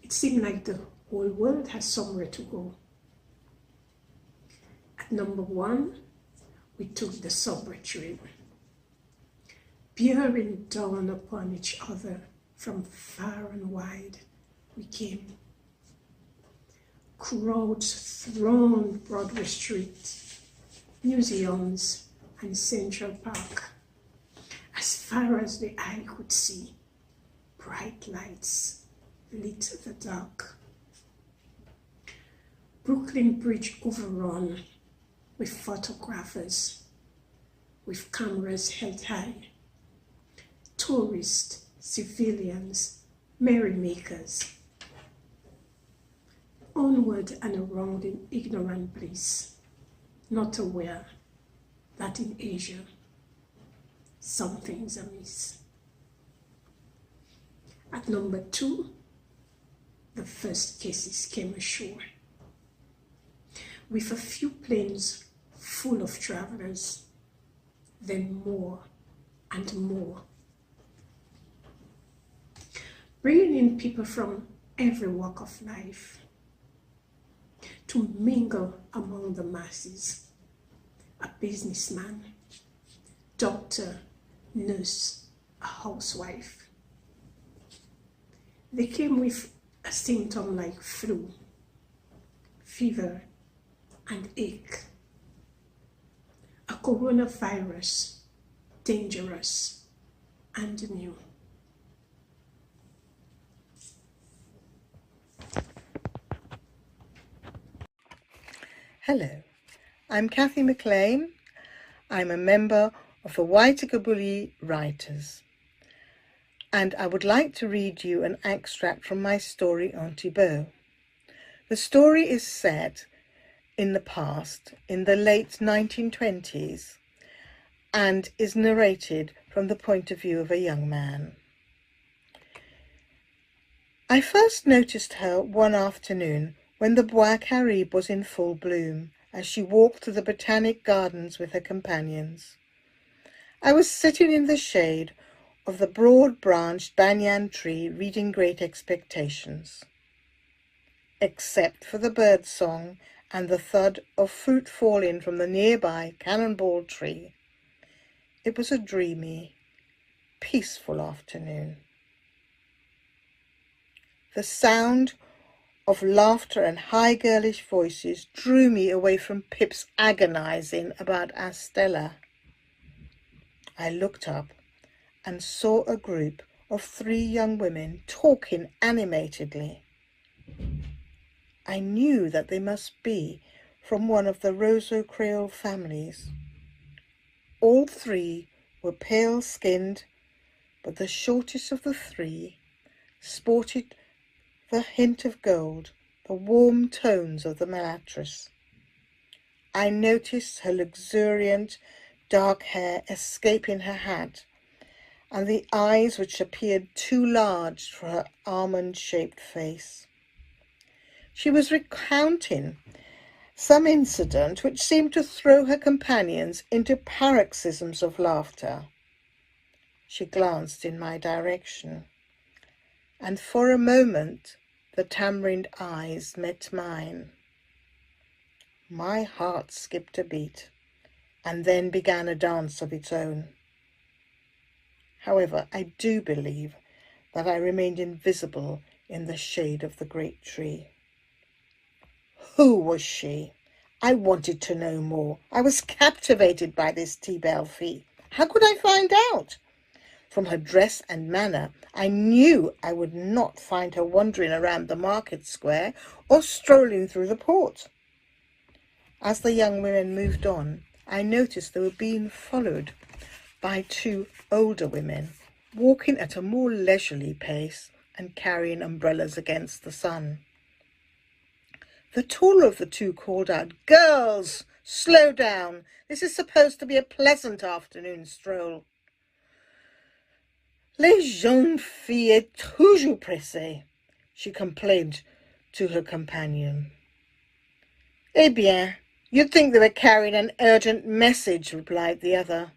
It seemed like the whole world has somewhere to go. At number 1, we took the subway train, bearing down upon each other from far and wide. We came. Crowds thronged Broadway Street, museums, and Central Park. As far as the eye could see, bright lights lit the dark. Brooklyn Bridge overrun with photographers, with cameras held high. Tourists, civilians, merrymakers. Onward and around in ignorant bliss, not aware that in Asia something's amiss. At number 2, the first cases came ashore, with a few planes full of travelers, then more and more, bringing in people from every walk of life to mingle among the masses. A businessman, doctor, nurse, a housewife. They came with a symptom like flu, fever, and ache. A coronavirus, dangerous and new. Hello, I'm Kathy McLean. I'm a member of the Whitey Kubuli Writers, and I would like to read you an extract from my story, Auntie Beau. The story is set in the past, in the late 1920s, and is narrated from the point of view of a young man. I first noticed her one afternoon when the Bois Carib was in full bloom, as she walked through the botanic gardens with her companions. I was sitting in the shade of the broad-branched banyan tree reading Great Expectations. Except for the bird song and the thud of fruit falling from the nearby cannonball tree, it was a dreamy, peaceful afternoon. The sound of laughter and high girlish voices drew me away from Pip's agonizing about Estella. I looked up and saw a group of 3 young women talking animatedly. I knew that they must be from one of the Roseau Creole families. All 3 were pale-skinned, but the shortest of the 3 sported the hint of gold, the warm tones of the Malatress. I noticed her luxuriant dark hair escaping her hat, and the eyes which appeared too large for her almond-shaped face. She was recounting some incident which seemed to throw her companions into paroxysms of laughter. She glanced in my direction, and for a moment the tamarind eyes met mine. My heart skipped a beat, and then began a dance of its own. However, I do believe that I remained invisible in the shade of the great tree. Who was she? I wanted to know more. I was captivated by this T-Belle fee. How could I find out? From her dress and manner, I knew I would not find her wandering around the market square or strolling through the port. As the young women moved on, I noticed they were being followed by two older women, walking at a more leisurely pace and carrying umbrellas against the sun. The taller of the two called out, "Girls, slow down. This is supposed to be a pleasant afternoon stroll." "Les jeunes filles est toujours pressées," she complained to her companion. "Eh bien, you'd think they were carrying an urgent message," replied the other.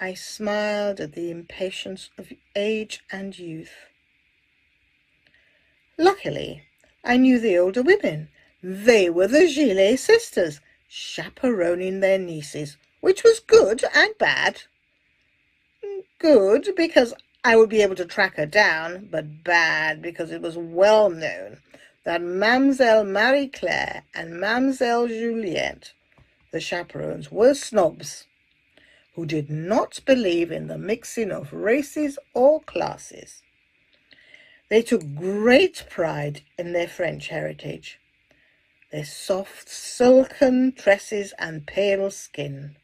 I smiled at the impatience of age and youth. Luckily, I knew the older women. They were the Gillet sisters, chaperoning their nieces, which was good and bad. Good because I would be able to track her down, but bad because it was well known that Mademoiselle Marie-Claire and Mademoiselle Juliette, the chaperones, were snobs who did not believe in the mixing of races or classes. They took great pride in their French heritage, their soft silken tresses and pale skin.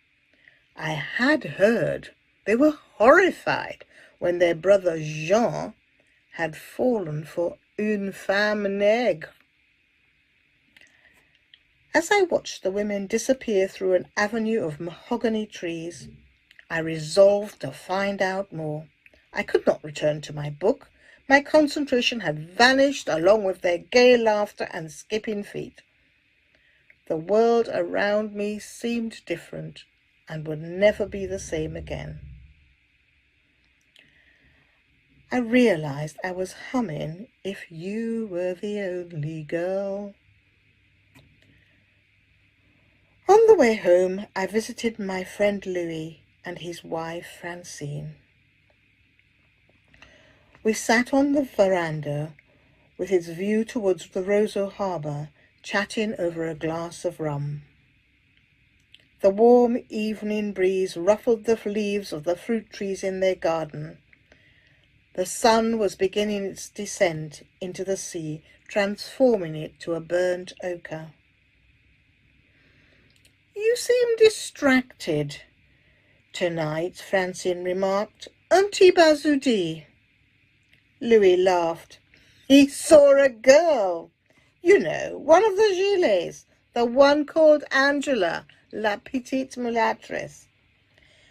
I had heard they were horrified when their brother Jean had fallen for une femme nègre. As I watched the women disappear through an avenue of mahogany trees, I resolved to find out more. I could not return to my book. My concentration had vanished along with their gay laughter and skipping feet. The world around me seemed different and would never be the same again. I realized I was humming "If You Were the Only Girl." On the way home, I visited my friend Louis and his wife Francine. We sat on the veranda with its view towards the Roseau harbour, chatting over a glass of rum. The warm evening breeze ruffled the leaves of the fruit trees in their garden. The sun was beginning its descent into the sea, transforming it to a burnt ochre. "You seem distracted tonight," Francine remarked. "Un petit bazoudi." Louis laughed. "He saw a girl. You know, one of the Gilets, the one called Angela, la petite mulâtresse.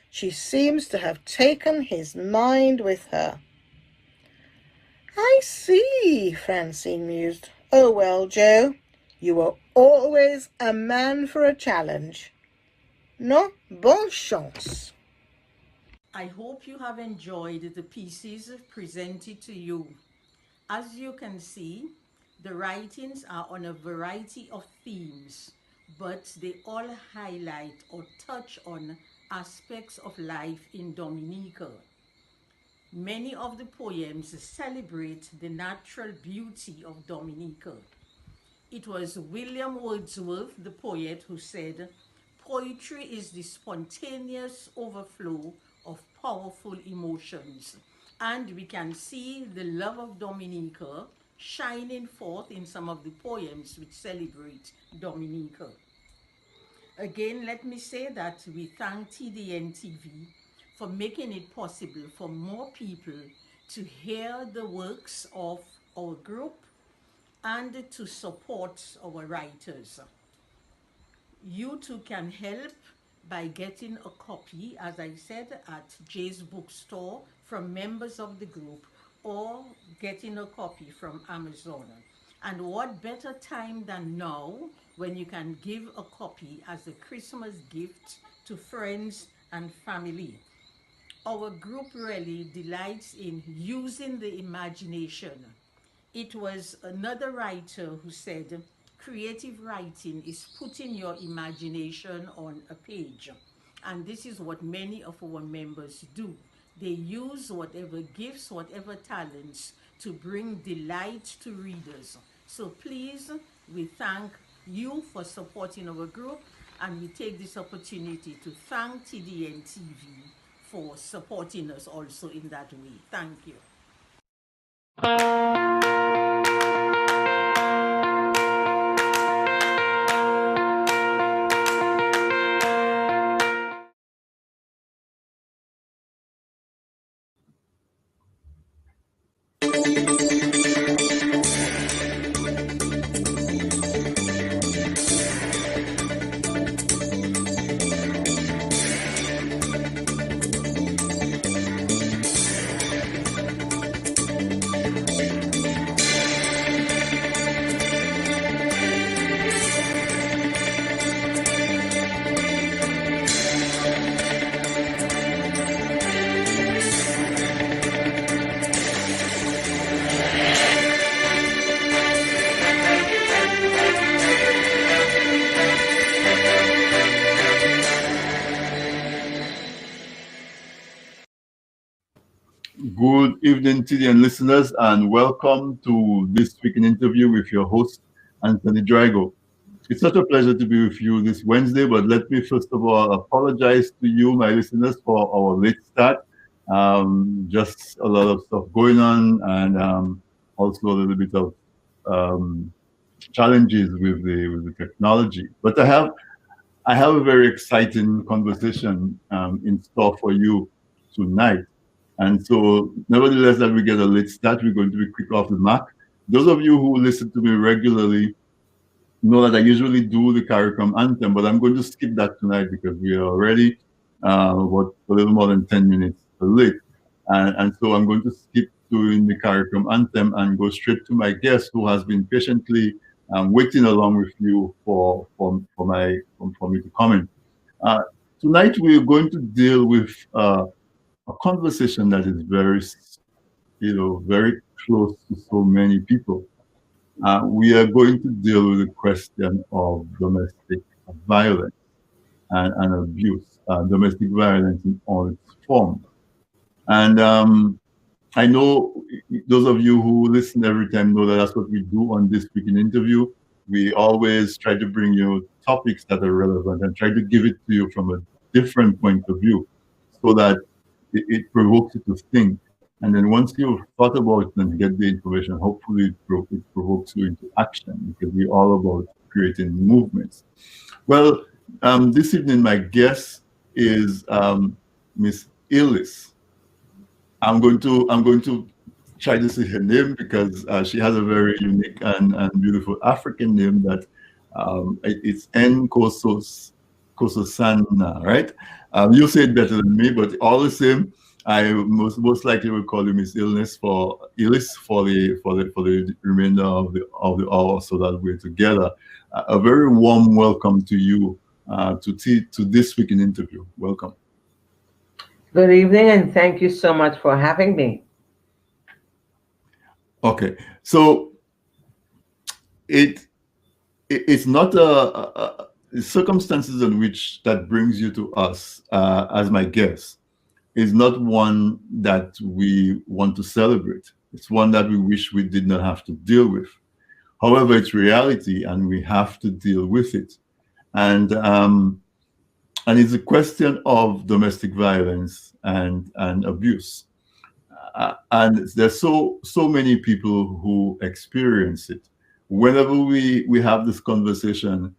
She seems to have taken his mind with her." "I see," Francine mused. "Oh well, Joe, you were always a man for a challenge. No, bonne chance." I hope you have enjoyed the pieces presented to you. As you can see, the writings are on a variety of themes, but they all highlight or touch on aspects of life in Dominica. Many of the poems celebrate the natural beauty of Dominica. It was William Wordsworth, the poet, who said, "Poetry is the spontaneous overflow of powerful emotions." And we can see the love of Dominica shining forth in some of the poems which celebrate Dominica. Again, let me say that we thank TDN TV for making it possible for more people to hear the works of our group and to support our writers. You too can help by getting a copy, as I said, at Jay's bookstore from members of the group, or getting a copy from Amazon. And what better time than now when you can give a copy as a Christmas gift to friends and family. Our group really delights in using the imagination. It was another writer who said, creative writing is putting your imagination on a page. And this is what many of our members do. They use whatever gifts, whatever talents to bring delight to readers. So please, we thank you for supporting our group, and we take this opportunity to thank TDN TV for supporting us also in that way. Thank you. Good evening, TDN listeners, and welcome to this week in interview with your host, Anthony Drago. It's such a pleasure to be with you this Wednesday, but let me first of all apologize to you, my listeners, for our late start. Just a lot of stuff going on, and also a little bit of challenges with the technology. But I have a very exciting conversation in store for you tonight. And so, nevertheless, that we get a late start, we're going to be quick off the mark. Those of you who listen to me regularly know that I usually do the CARICOM anthem, but I'm going to skip that tonight because we are already about a little more than 10 minutes late. And so I'm going to skip doing the CARICOM anthem and go straight to my guest who has been patiently waiting along with you for me to come in. Tonight, we're going to deal with a conversation that is very, very close to so many people. We are going to deal with the question of domestic violence and abuse, domestic violence in all its forms. And I know those of you who listen every time know that that's what we do on This Week in Interview. We always try to bring you topics that are relevant and try to give it to you from a different point of view so that it provokes you to think. And then once you've thought about it and get the information, hopefully it provokes you into action, because we're all about creating movements. Well, this evening, my guest is Miss Illis. I'm going to try to say her name because she has a very unique and beautiful African name that it's Nkososana, right? You say it better than me, but all the same, I most likely will call you Miss Illis for the remainder of the hour, so that we're together. A very warm welcome to you to This Week in Interview. Welcome. Good evening, and thank you so much for having me. Okay, so it's not the circumstances in which that brings you to us as my guest is not one that we want to celebrate. It's one that we wish we did not have to deal with. However, it's reality, and we have to deal with it. And it's a question of domestic violence and abuse. And there's so many people who experience it. Whenever we have this conversation,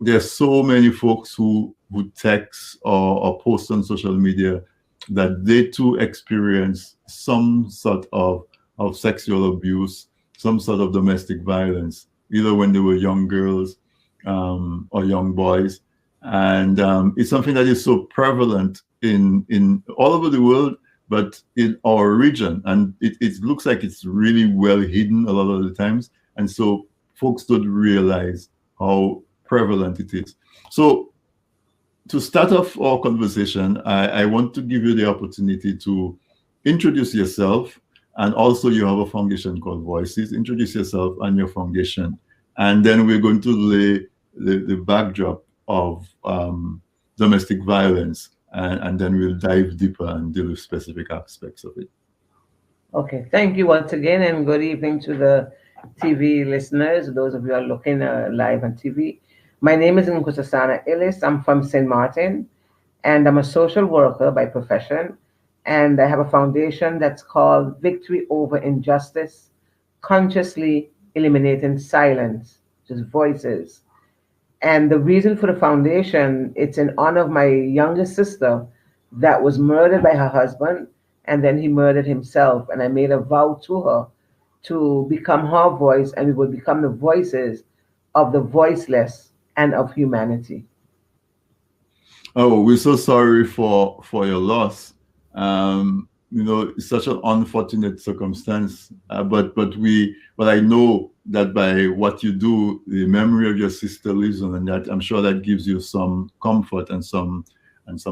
there's so many folks who text or post on social media that they too experience some sort of sexual abuse, some sort of domestic violence, either when they were young girls or young boys. And it's something that is so prevalent in all over the world, but in our region. And it looks like it's really well hidden a lot of the times. And so folks don't realize how prevalent it is. So to start off our conversation, I want to give you the opportunity to introduce yourself, and also you have a foundation called Voices. Introduce yourself and your foundation, and then we're going to lay the backdrop of domestic violence, and then we'll dive deeper and deal with specific aspects of it. Okay, thank you once again, and good evening to the TV listeners, those of you who are looking live on TV. My name is Nkosasana Ellis. I'm from St. Martin, and I'm a social worker by profession. And I have a foundation that's called Victory Over Injustice, Consciously Eliminating Silence, just voices. And the reason for the foundation, it's in honor of my youngest sister that was murdered by her husband, and then he murdered himself. And I made a vow to her to become her voice, and we would become the voices of the voiceless and of humanity. Oh, we're so sorry for your loss. It's such an unfortunate circumstance. But I know that by what you do, the memory of your sister lives on, and that I'm sure that gives you some comfort and some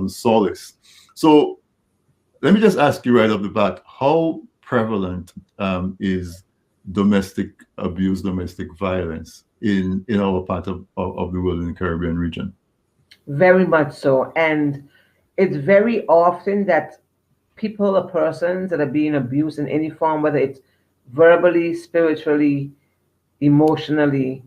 solace. So let me just ask you right off the bat, how prevalent is domestic abuse, domestic violence in our part of the world, in the Caribbean region? Very much so. And it's very often that people or persons that are being abused in any form, whether it's verbally, spiritually, emotionally,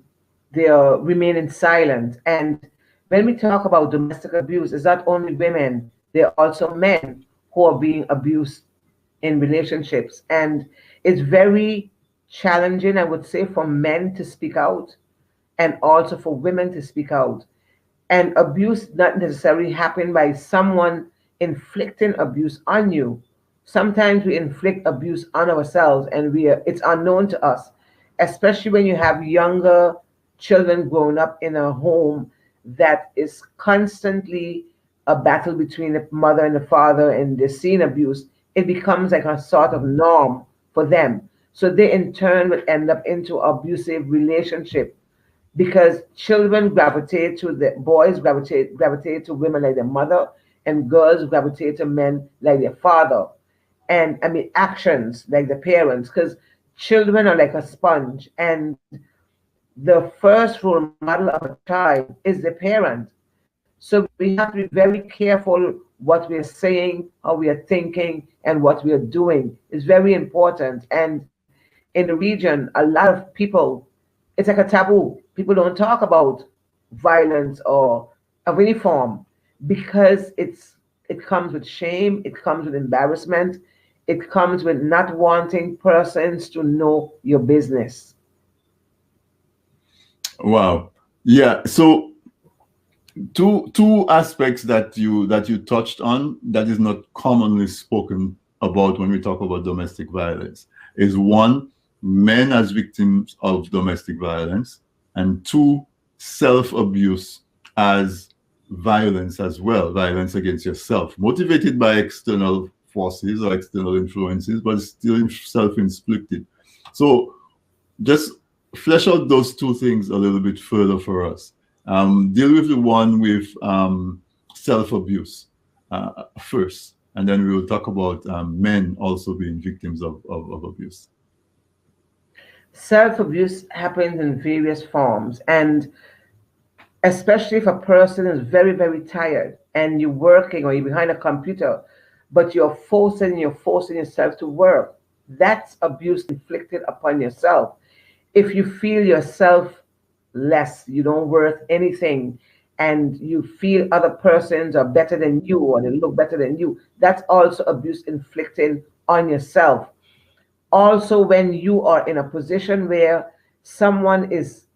they are remaining silent. And when we talk about domestic abuse, it's not only women, there are also men who are being abused in relationships. And it's very challenging, I would say, for men to speak out and also for women to speak out. And abuse not necessarily happen by someone inflicting abuse on you. Sometimes we inflict abuse on ourselves, and it's unknown to us, especially when you have younger children growing up in a home that is constantly a battle between the mother and the father, and they're seeing abuse. It becomes like a sort of norm for them. So they in turn will end up into abusive relationship, because children gravitate to the boys gravitate to women like their mother, and girls gravitate to men like their father. And I mean actions like the parents, because children are like a sponge, and the first role model of a child is the parent. So we have to be very careful what we are saying, how we are thinking, and what we are doing. It's very important. And in the region, a lot of people, it's like a taboo. People don't talk about violence or of any form, because it comes with shame, it comes with embarrassment, it comes with not wanting persons to know your business. Wow. Yeah. So two aspects that you touched on that is not commonly spoken about when we talk about domestic violence is, one, men as victims of domestic violence, and two, self-abuse as violence as well, violence against yourself, motivated by external forces or external influences, but still self-inflicted. So just flesh out those two things a little bit further for us. Deal with the one with self-abuse first, and then we will talk about men also being victims of abuse. Self-abuse happens in various forms, and especially if a person is very, very tired and you're working or you're behind a computer, but you're forcing yourself to work. That's abuse inflicted upon yourself. If you feel yourself less, you don't worth anything, and you feel other persons are better than you or they look better than you, that's also abuse inflicted on yourself. Also, when you are in a position where someone is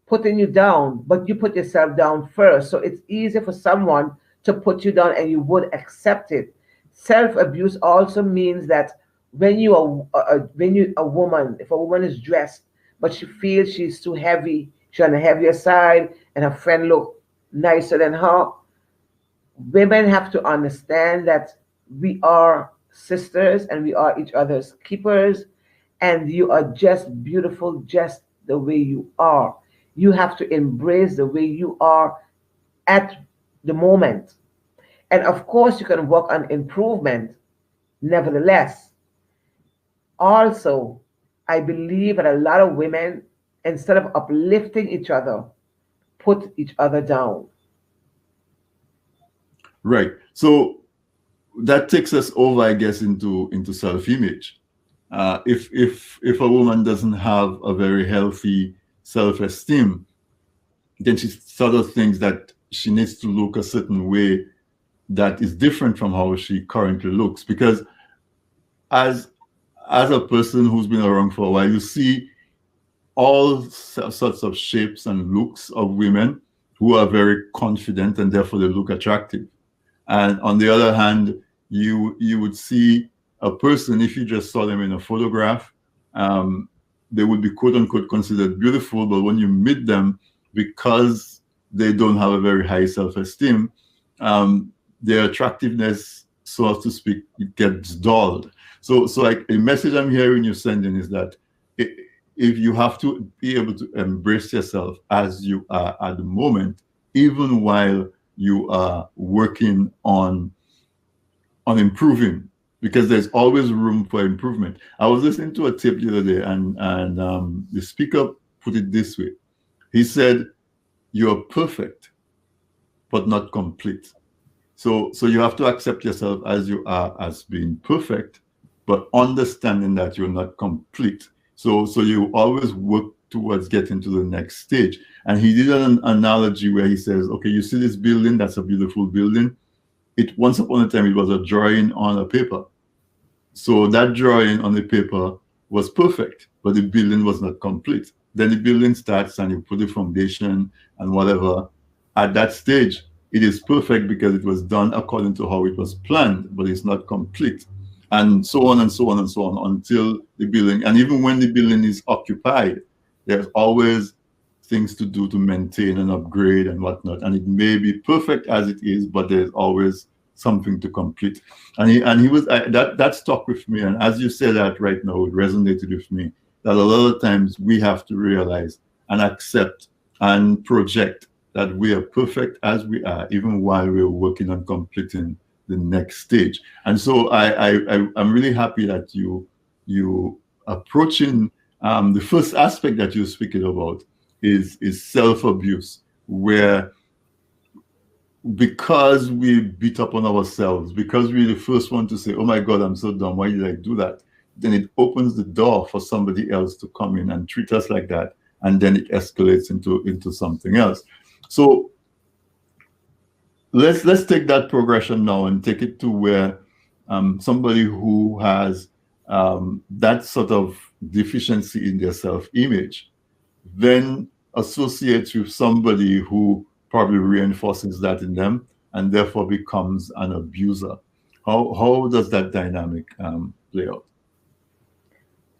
putting you down, but you put yourself down first. So it's easy for someone to put you down and you would accept it. Self-abuse also means that when you are a woman, if a woman is dressed, but she feels she's too heavy, she's on the heavier side, and her friend look nicer than her, women have to understand that we are sisters and we are each other's keepers, and you are just beautiful just the way you are. You have to embrace the way you are at the moment. And of course, you can work on improvement, nevertheless. Also, I believe that a lot of women, instead of uplifting each other, put each other down. Right. So that takes us over, I guess, into self-image. If a woman doesn't have a very healthy self-esteem, then she sort of thinks that she needs to look a certain way that is different from how she currently looks. Because as a person who's been around for a while, you see all sorts of shapes and looks of women who are very confident and therefore they look attractive. And on the other hand, you would see a person, if you just saw them in a photograph, they would be quote unquote considered beautiful, but when you meet them, because they don't have a very high self-esteem, their attractiveness, so to speak, it gets dulled. So like a message I'm hearing you sending is that if you have to be able to embrace yourself as you are at the moment, even while you are working on improving, because there's always room for improvement. I was listening to a tape the other day, and the speaker put it this way. He said, "You're perfect, but not complete." So you have to accept yourself as you are, as being perfect, but understanding that you're not complete. So you always work towards getting to the next stage. And he did an analogy where he says, okay, you see this building, that's a beautiful building. Once upon a time, it was a drawing on a paper. So that drawing on the paper was perfect, but the building was not complete. Then the building starts and you put the foundation and whatever. At that stage, it is perfect because it was done according to how it was planned, but it's not complete. And so on and so on and so on until the building. And even when the building is occupied, there's always things to do to maintain and upgrade and whatnot. And it may be perfect as it is, but there's always something to complete. And he was that stuck with me. And as you say that right now, it resonated with me that a lot of times we have to realize and accept and project that we are perfect as we are, even while we're working on completing the next stage. And so I'm really happy that you approaching the first aspect that you're speaking about is self-abuse, where because we beat up on ourselves, because we're the first one to say, oh my God, I'm so dumb, why did I do that? Then it opens the door for somebody else to come in and treat us like that. And then it escalates into something else. So let's take that progression now and take it to where somebody who has that sort of deficiency in their self-image then associates with somebody who probably reinforces that in them and therefore becomes an abuser. How does that dynamic play out?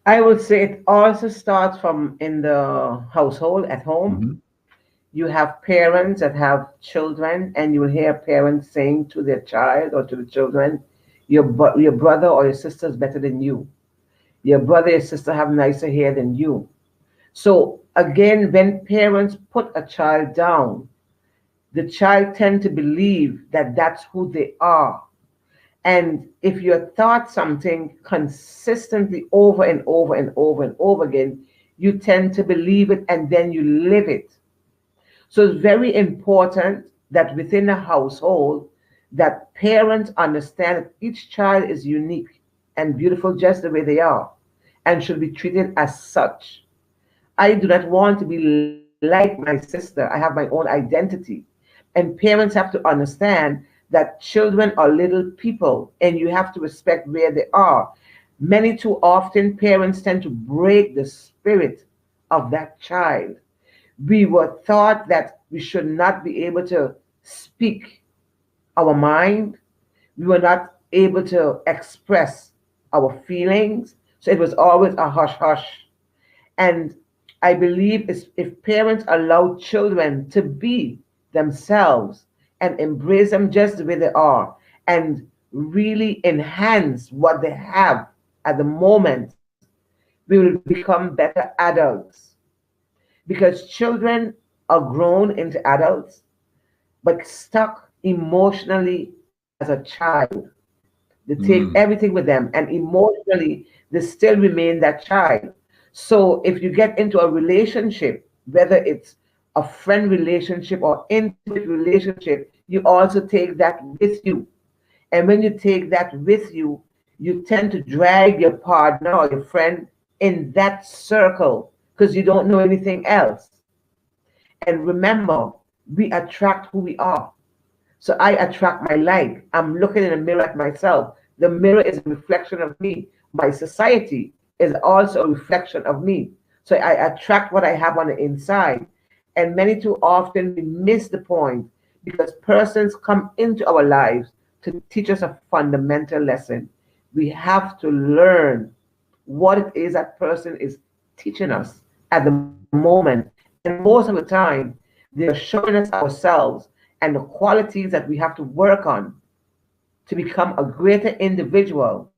I would say it also starts from in the household at home. Mm-hmm. You have parents that have children, and you will hear parents saying to their child or to the children, your brother or your sister is better than you. Your brother or sister have nicer hair than you. So again, when parents put a child down, the child tend to believe that that's who they are. And if you're taught something consistently over and over and over and over again, you tend to believe it and then you live it. So it's very important that within a household, that parents understand that each child is unique and beautiful just the way they are and should be treated as such. I do not want to be like my sister. I have my own identity. And parents have to understand that children are little people and you have to respect where they are. Many too often, parents tend to break the spirit of that child. We were taught that we should not be able to speak our mind. We were not able to express our feelings. So it was always a hush hush. And I believe if parents allow children to be themselves and embrace them just the way they are and really enhance what they have at the moment, we will become better adults. Because children are grown into adults, but stuck emotionally as a child. They take everything with them, and emotionally, they still remain that child. So if you get into a relationship, whether it's a friend relationship or intimate relationship, you also take that with you. And when you take that with you, you tend to drag your partner or your friend in that circle because you don't know anything else. And remember, we attract who we are. So I attract my like. I'm looking in the mirror at myself. The mirror is a reflection of me. My society is also a reflection of me. So I attract what I have on the inside. And many too often we miss the point because persons come into our lives to teach us a fundamental lesson. We have to learn what it is that person is teaching us at the moment. And most of the time, they're showing us ourselves and the qualities that we have to work on to become a greater individual,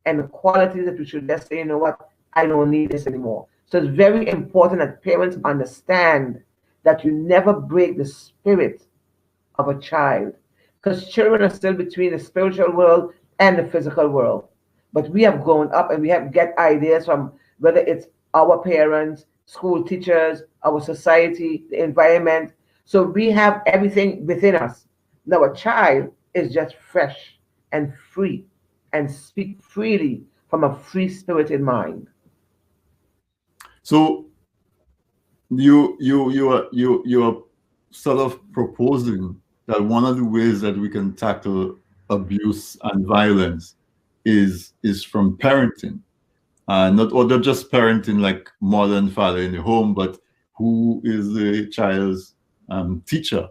and the qualities that we should just say, you know what, I don't need this anymore. So it's very important that parents understand that you never break the spirit of a child, because children are still between the spiritual world and the physical world. But we have grown up and we have get ideas from whether it's our parents, school teachers, our society, the environment. So we have everything within us. Now a child is just fresh and free and speak freely from a free-spirited mind. So you are sort of proposing that one of the ways that we can tackle abuse and violence is from parenting, not just parenting like mother and father in the home, but who is the child's teacher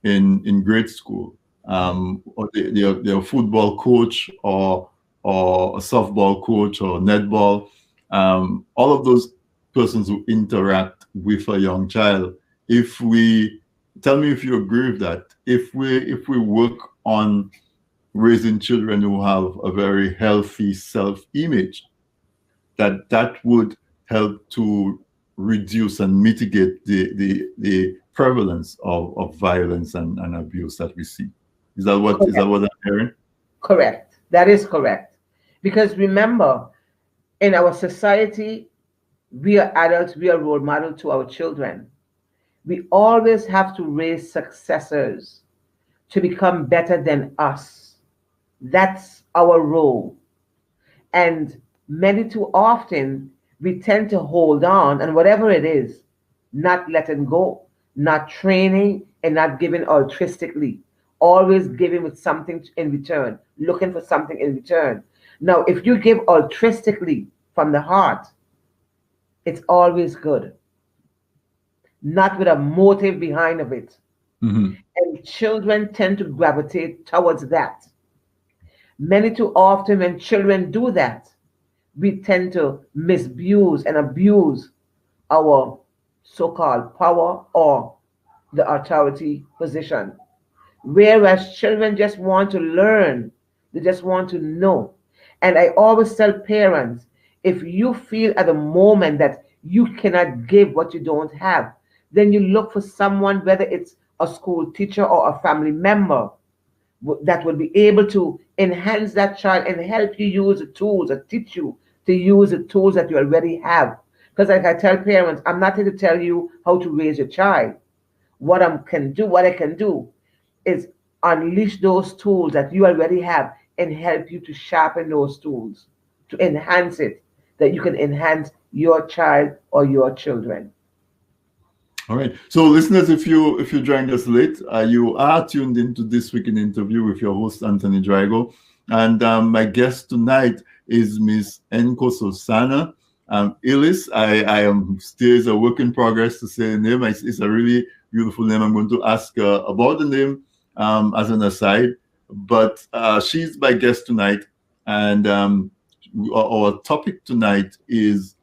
in grade school, or their football coach, or a softball coach, or netball, all of those persons who interact with a young child. If we, tell me if you agree with that, if we work on raising children who have a very healthy self-image, that would help to reduce and mitigate the prevalence of violence and abuse that we see. Is that what I'm hearing? Correct. That is correct. Because remember, in our society, we are adults, we are role model to our children. We always have to raise successors to become better than us. That's our role. And many too often, we tend to hold on, and whatever it is, not letting go, not training, and not giving altruistically. Always giving with something in return, looking for something in return. Now, if you give altruistically from the heart, it's always good. Not with a motive behind of it. Mm-hmm. And children tend to gravitate towards that. Many too often when children do that, we tend to misuse and abuse our so-called power or the authority position. Whereas children just want to learn, they just want to know. And I always tell parents, if you feel at the moment that you cannot give what you don't have, then you look for someone, whether it's a school teacher or a family member, that will be able to enhance that child and help you use the tools or teach you to use the tools that you already have. Because like I tell parents, I'm not here to tell you how to raise your child. What I can do is unleash those tools that you already have and help you to sharpen those tools, to enhance it, that you can enhance your child or your children. All right. So listeners, if you joined us late, you are tuned into This Week in Interview with your host, Anthony Drago. And my guest tonight is Miss Nkoso Sana Ellis. I am still a work in progress to say the name. It's a really beautiful name. I'm going to ask her about the name as an aside. But she's my guest tonight. And our topic tonight is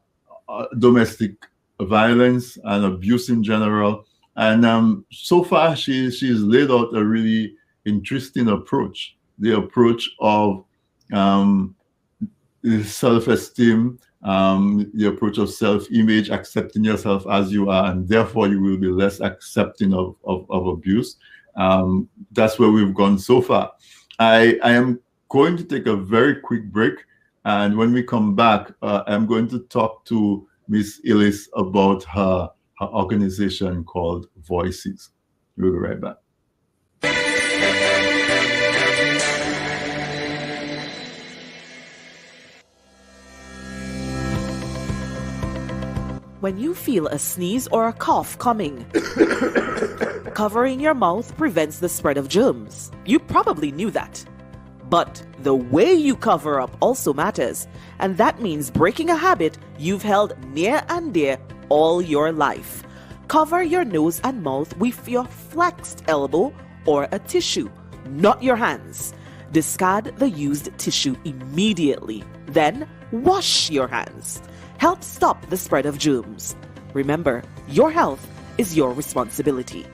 domestic violence and abuse in general. And so far, she's laid out a really interesting approach. The approach of self-esteem, the approach of self-image, accepting yourself as you are, and therefore you will be less accepting of abuse. That's where we've gone so far. I am going to take a very quick break. And when we come back, I'm going to talk to Miss Ellis about her organization called Voices. We'll be right back. When you feel a sneeze or a cough coming, covering your mouth prevents the spread of germs. You probably knew that. But the way you cover up also matters, and that means breaking a habit you've held near and dear all your life. Cover your nose and mouth with your flexed elbow or a tissue, not your hands. Discard the used tissue immediately. Then wash your hands. Help stop the spread of germs. Remember, your health is your responsibility.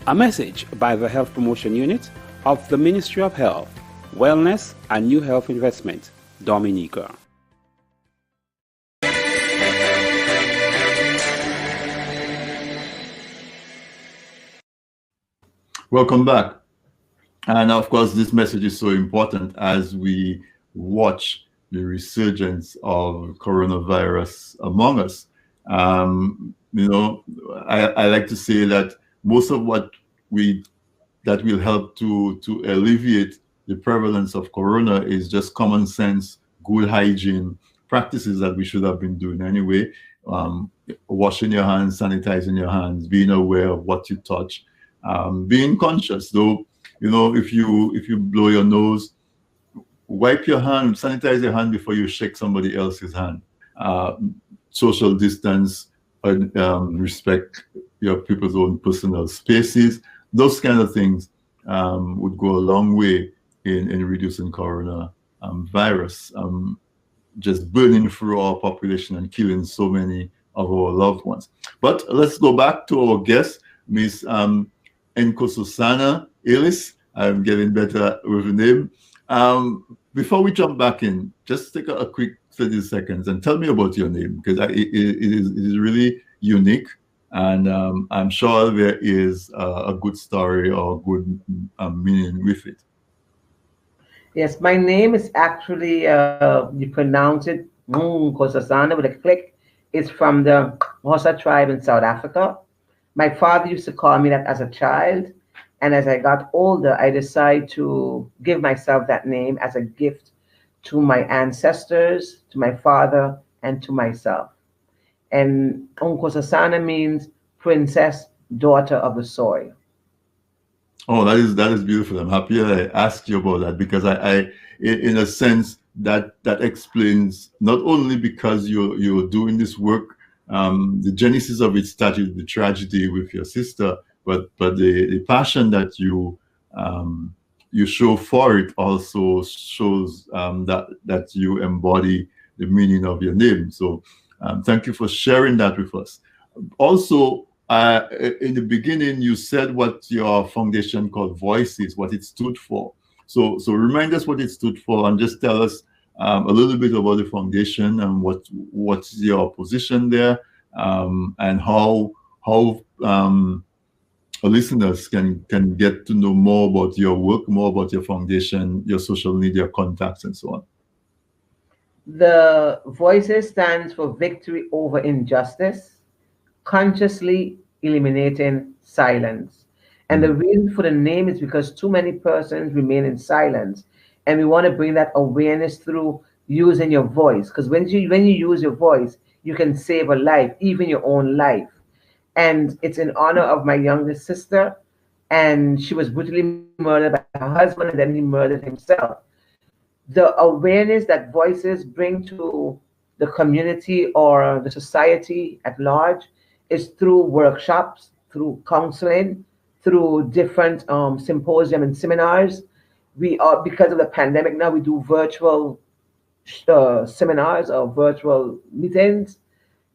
A message by the Health Promotion Unit of the Ministry of Health, Wellness and New Health Investment, Dominica. Welcome back. And of course, this message is so important as we watch the resurgence of coronavirus among us. I like to say that most of what that will help to alleviate the prevalence of corona is just common sense, good hygiene practices that we should have been doing anyway. Washing your hands, sanitizing your hands, being aware of what you touch, being conscious. Though, if you blow your nose, wipe your hand, sanitize your hand before you shake somebody else's hand. Social distance, respect your people's own personal spaces. Those kind of things would go a long way in reducing corona virus, just burning through our population and killing so many of our loved ones. But let's go back to our guest, Miss Nkosazana Ellis. I'm getting better with the name. Before we jump back in, just take a quick 30 seconds and tell me about your name, because it is really unique, and I'm sure there is a good story or good meaning with it. Yes, my name is actually, you pronounce it Nkosazana with a click. It's from the Xhosa tribe in South Africa. My father used to call me that as a child. And as I got older, I decided to give myself that name as a gift to my ancestors, to my father, and to myself. And Nkosazana means princess, daughter of the soil. Oh, that is beautiful. I'm happy I asked you about that, because I in a sense, that explains not only because you're doing this work, the genesis of it started the tragedy with your sister, but the passion that you show for it also shows that you embody the meaning of your name. So thank you for sharing that with us. Also, in the beginning, you said what your foundation called Voices, what it stood for. So remind us what it stood for, and just tell us a little bit about the foundation and what's your position there, and how listeners can get to know more about your work, more about your foundation, your social media contacts, and so on. The Voices stands for Victory Over Injustice, consciously eliminating silence. And the reason for the name is because too many persons remain in silence. And we want to bring that awareness through using your voice. Because when you use your voice, you can save a life, even your own life. And it's in honor of my youngest sister. And she was brutally murdered by her husband, and then he murdered himself. The awareness that Voices bring to the community or the society at large is through workshops, through counseling, through different symposium and seminars. We are, because of the pandemic now, we do virtual seminars or virtual meetings,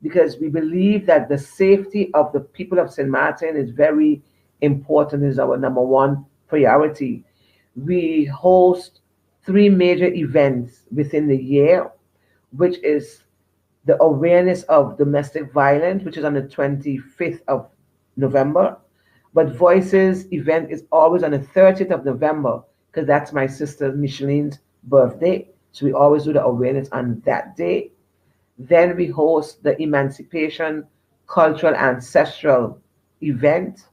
because we believe that the safety of the people of St. Martin is very important, is our number one priority. We host 3 major events within the year, which is the awareness of domestic violence, which is on the 25th of November. But Voices event is always on the 30th of November, because that's my sister Micheline's birthday. So we always do the awareness on that day. Then we host the Emancipation Cultural Ancestral event,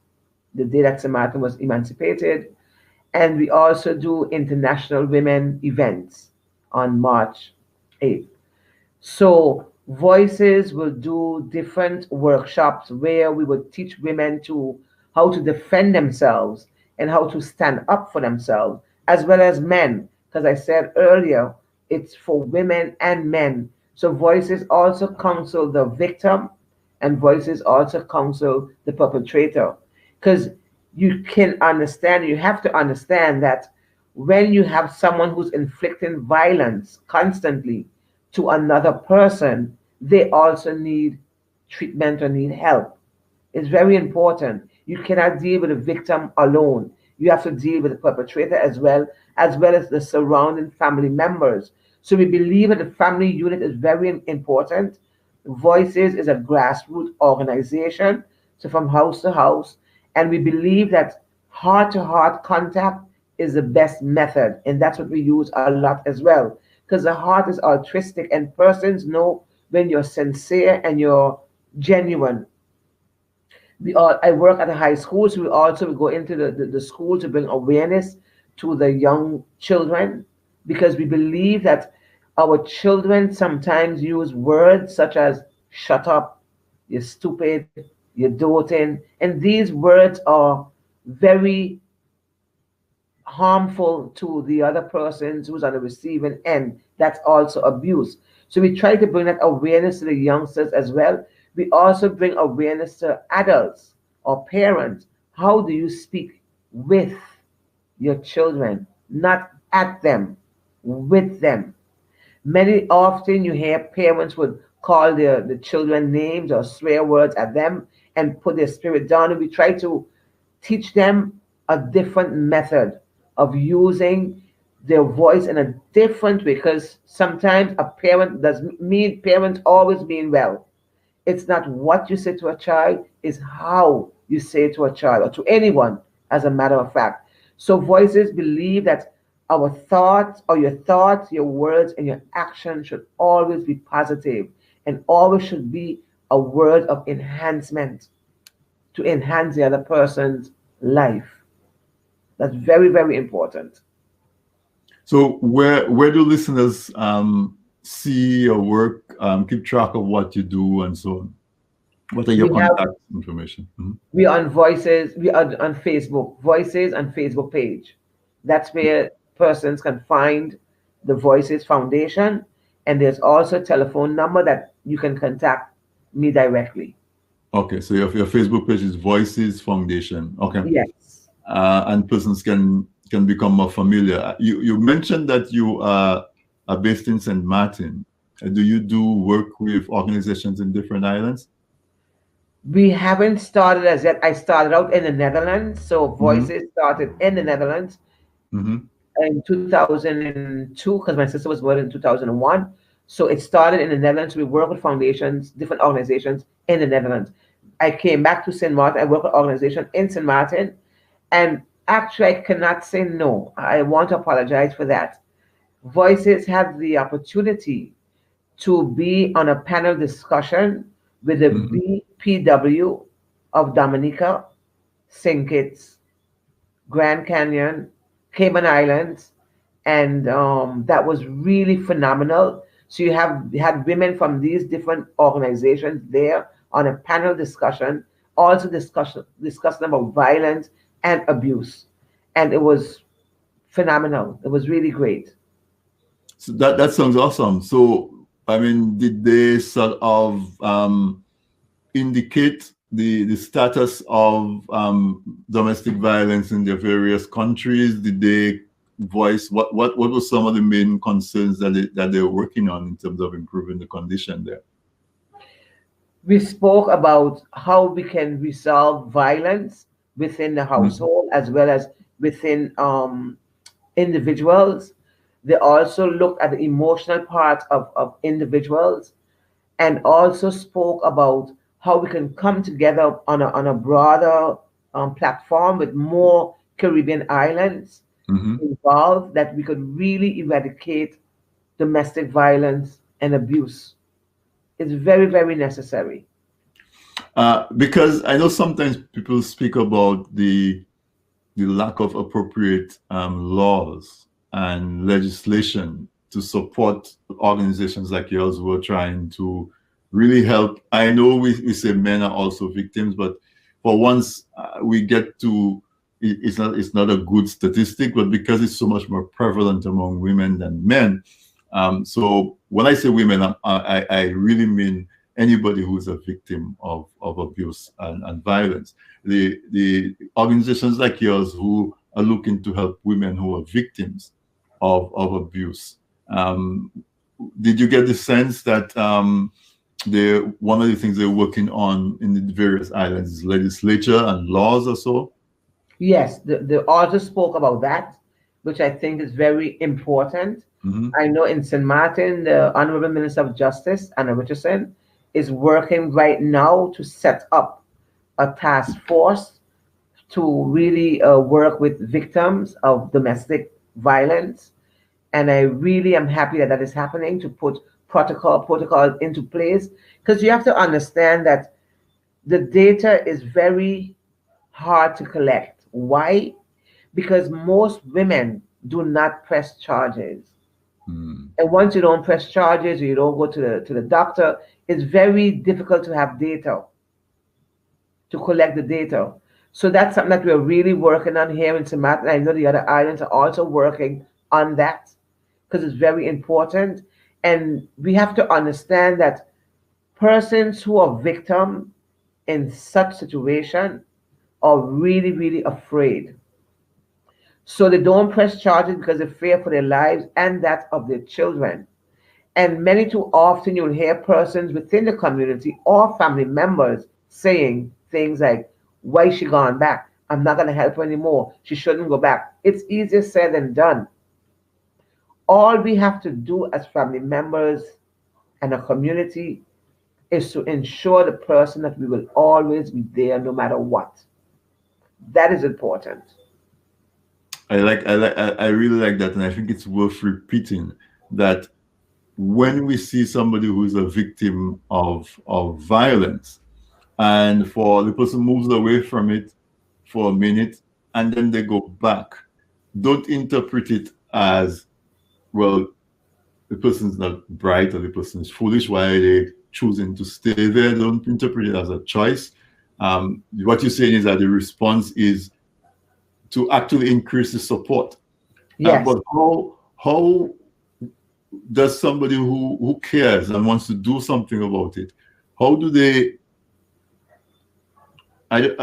the day that St. Martin was emancipated. And we also do International Women events on March 8th. So Voices will do different workshops where we will teach women to how to defend themselves and how to stand up for themselves, as well as men. Because I said earlier, it's for women and men. So voices also counsel the victim, and voices also counsel the perpetrator. Because you have to understand that when you have someone who's inflicting violence constantly to another person, they also need treatment or need help. It's very important. You cannot deal with the victim alone. You have to deal with the perpetrator as well as the surrounding family members. So we believe that the family unit is very important. Voices is a grassroots organization, so from house to house, and we believe that heart to heart contact is the best method, and that's what we use a lot as well. Because the heart is altruistic, and persons know when you're sincere and you're genuine. I work at a high school, so we also go into the school to bring awareness to the young children, because we believe that our children sometimes use words such as shut up, you're stupid, you're doting, and these words are very harmful to the other person who's on the receiving end. That's also abuse. So we try to bring that awareness to the youngsters as well. We also bring awareness to adults or parents. How do you speak with your children? Not at them, with them. Many often you hear parents would call the children names or swear words at them and put their spirit down. And we try to teach them a different method of using their voice in a different way, because sometimes a parent doesn't mean parents always mean well. It's not what you say to a child, it's how you say it to a child or to anyone, as a matter of fact. So voices believe that our thoughts or your thoughts, your words, and your actions should always be positive and always should be a word of enhancement to enhance the other person's life. That's very, very important. So where do listeners see your work, keep track of what you do, and so on? What are your contact information? We are on Voices, we are on Facebook, Voices and Facebook page. That's where persons can find the Voices Foundation. And there's also a telephone number that you can contact me directly. Okay, so your Facebook page is Voices Foundation. Okay. Yes. And persons can become more familiar. You mentioned that you are based in St. Martin. Do you do work with organizations in different islands? We haven't started as yet. I started out in the Netherlands. So Voices started in the Netherlands in 2002, because my sister was born in 2001. So it started in the Netherlands. We work with foundations, different organizations in the Netherlands. I came back to St. Martin. I work with organization in St. Martin. And actually, I cannot say no. I want to apologize for that. Voices have the opportunity to be on a panel discussion with the BPW of Dominica, St. Kitts, Grand Canyon, Cayman Islands, and that was really phenomenal. So you had women from these different organizations there on a panel discussion, also discussing about violence and abuse, and it was phenomenal. It was really great. So that sounds awesome. So I mean, did they sort of indicate the status of domestic violence in their various countries? Did they voice what were some of the main concerns that they're working on in terms of improving the condition there? We spoke about how we can resolve violence within the household as well as within individuals. They also looked at the emotional part of individuals, and also spoke about how we can come together on a broader platform with more Caribbean islands involved, that we could really eradicate domestic violence and abuse. It's very, very necessary. Because I know sometimes people speak about the lack of appropriate laws and legislation to support organizations like yours who are trying to really help. I know we say men are also victims, but for once we get to, it's not a good statistic, but because it's so much more prevalent among women than men. So when I say women, I really mean anybody who's a victim of abuse and violence. The organizations like yours who are looking to help women who are victims of abuse. Did you get the sense that one of the things they're working on in the various islands is legislature and laws or so? Yes, the author spoke about that, which I think is very important. I know in St. Martin, the Honorable Minister of Justice, Anna Richardson, is working right now to set up a task force to really work with victims of domestic violence. And I really am happy that that is happening, to put protocol into place, because you have to understand that the data is very hard to collect. Why? Because most women do not press charges. And once you don't press charges or you don't go to the doctor, it's very difficult to have data, to collect the data. So that's something that we're really working on here in St. Martin. I know the other islands are also working on that, because it's very important. And we have to understand that persons who are victim in such situation are really, really afraid. So they don't press charges because they fear for their lives and that of their children. And many too often you'll hear persons within the community or family members saying things like, why is she gone back? I'm not going to help her anymore. She shouldn't go back. It's easier said than done. All we have to do as family members and a community is to ensure the person that we will always be there no matter what. That is important. I really like that, and I think it's worth repeating that when we see somebody who is a victim of violence, and for the person moves away from it for a minute and then they go back, don't interpret it as, well, the person's not bright or the person is foolish. Why are they choosing to stay there? Don't interpret it as a choice. What you're saying is that the response is to actually increase the support. Yes. But how does somebody who cares and wants to do something about it, how do they,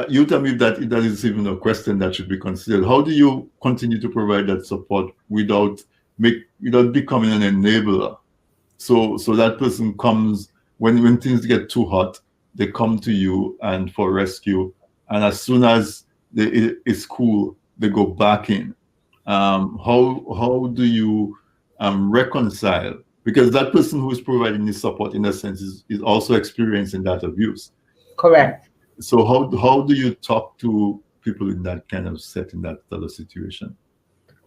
you tell me if that is even a question that should be considered. How do you continue to provide that support without becoming an enabler? So that person comes, when things get too hot, they come to you and for rescue, and as soon as it's cool, they go back in. How do you reconcile? Because that person who is providing this support, in a sense, is also experiencing that abuse. Correct. So how do you talk to people in that kind of setting, that other situation?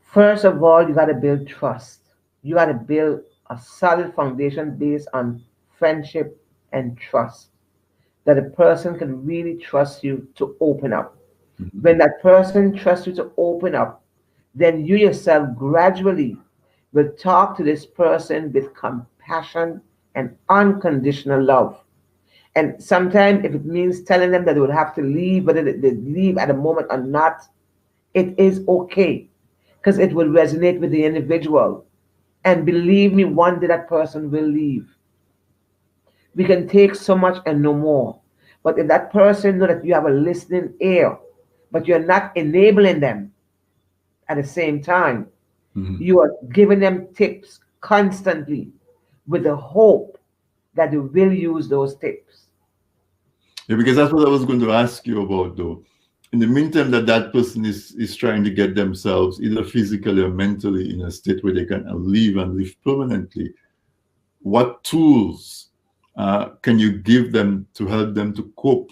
First of all, you got to build trust. You got to build a solid foundation based on friendship and trust, that a person can really trust you to open up. When that person trusts you to open up, then you yourself gradually will talk to this person with compassion and unconditional love. And sometimes if it means telling them that they would have to leave, whether they leave at a moment or not, it is okay, because it will resonate with the individual. And believe me, one day that person will leave. We can take so much and no more. But if that person know that you have a listening ear, but you're not enabling them at the same time, you are giving them tips constantly with the hope that they will use those tips. Yeah, because that's what I was going to ask you about, though. In the meantime, that person is trying to get themselves either physically or mentally in a state where they can live and live permanently, what tools can you give them to help them to cope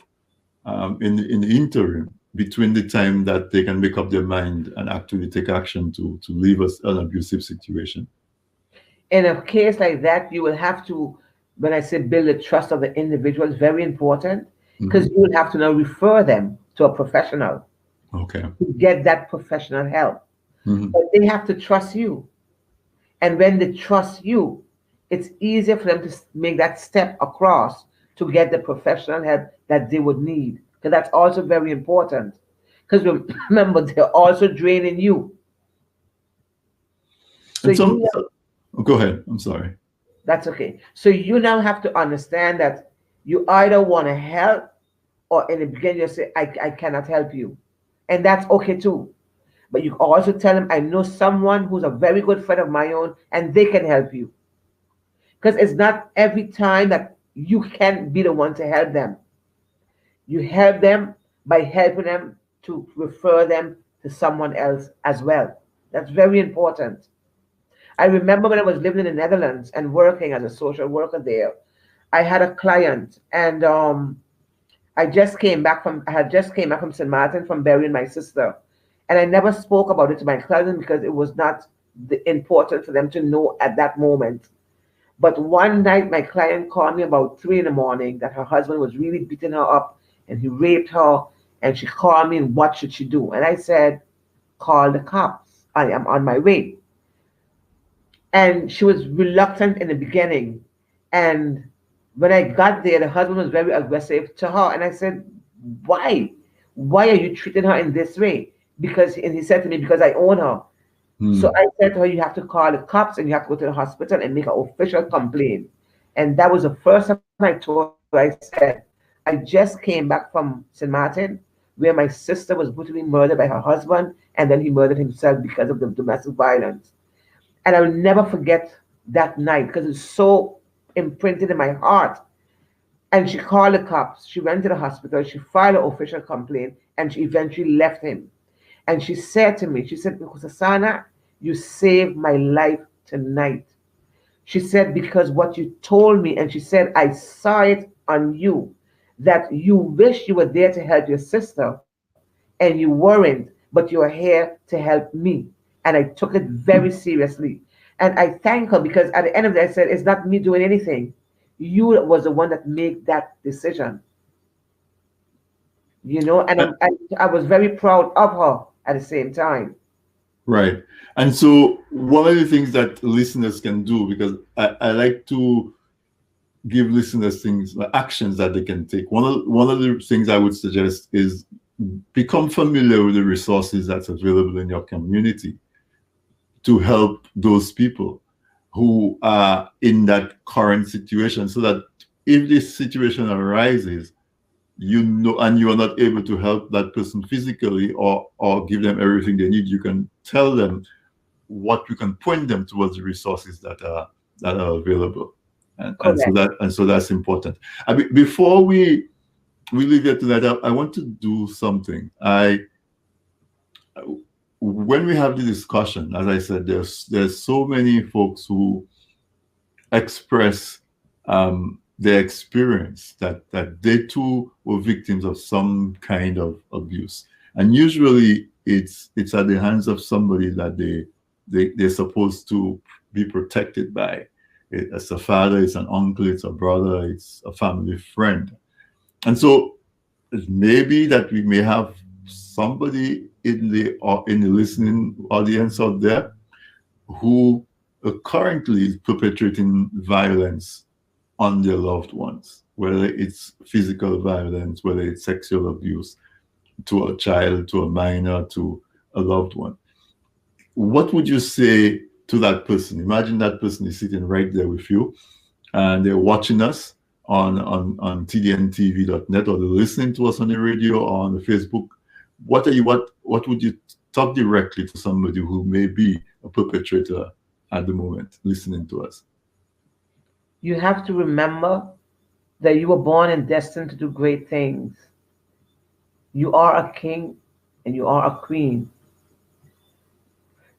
in the interim between the time that they can make up their mind and actually take action to leave an abusive situation? In a case like that, you will have to, when I say build the trust of the individual, it's very important, because you will have to now refer them to a professional. Okay. To get that professional help. But they have to trust you. And when they trust you, it's easier for them to make that step across to get the professional help that they would need. Because that's also very important. Because remember, they're also draining you. Go ahead. I'm sorry. That's okay. So you now have to understand that you either want to help, or in the beginning you say, I cannot help you. And that's okay too. But you also tell them, I know someone who's a very good friend of my own and they can help you. Because it's not every time that you can be the one to help them. You help them by helping them to refer them to someone else as well. That's very important. I remember when I was living in the Netherlands and working as a social worker there, I had a client, and I had just came back from St. Martin from burying my sister. And I never spoke about it to my client because it was not important for them to know at that moment. But one night, my client called me about 3 in the morning that her husband was really beating her up and he raped her. And she called me, and what should she do? And I said, call the cops. I am on my way. And she was reluctant in the beginning. And when I got there, the husband was very aggressive to her. And I said, why? Why are you treating her in this way? And he said to me, because I own her. So I said to her, you have to call the cops and you have to go to the hospital and make an official complaint. And that was the first time I told her, I said, I just came back from St. Martin, where my sister was brutally murdered by her husband, and then he murdered himself because of the domestic violence. And I will never forget that night because it's so imprinted in my heart. And she called the cops. She went to the hospital. She filed an official complaint, and she eventually left him. And she said to me, she said, Susanna, you saved my life tonight. She said, because what you told me, and she said, I saw it on you, that you wish you were there to help your sister, and you weren't, but you were here to help me. And I took it very seriously. And I thank her because at the end of the day, I said, it's not me doing anything. You was the one that made that decision. You know, and I was very proud of her at the same time. Right. And so one of the things that listeners can do, because I like to give listeners actions that they can take. One of the things I would suggest is become familiar with the resources that's available in your community to help those people who are in that current situation, so that if this situation arises, you know, and you are not able to help that person physically or give them everything they need, you can tell them what you can point them towards the resources that are available, and so that's important. I mean, before we leave it to that, I want to do something. When we have the discussion, as I said, there's so many folks who express their experience that they too were victims of some kind of abuse, and usually it's at the hands of somebody that they're supposed to be protected by. It's a father, it's an uncle, it's a brother, it's a family friend. And so it may be that we may have somebody in the listening audience out there who are currently perpetrating violence on their loved ones, whether it's physical violence, whether it's sexual abuse to a child, to a minor, to a loved one. What would you say to that person? Imagine that person is sitting right there with you and they're watching us on tdntv.net, or they're listening to us on the radio or on the Facebook. What would you talk directly to somebody who may be a perpetrator at the moment listening to us? You have to remember that you were born and destined to do great things. You are a king and you are a queen.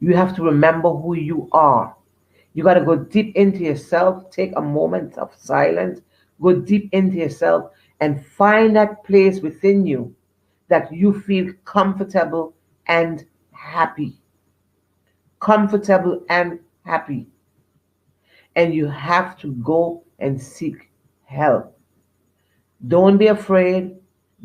You have to remember who you are. You got to go deep into yourself, take a moment of silence, go deep into yourself and find that place within you that you feel comfortable and happy. Comfortable and happy. And you have to go and seek help. Don't be afraid.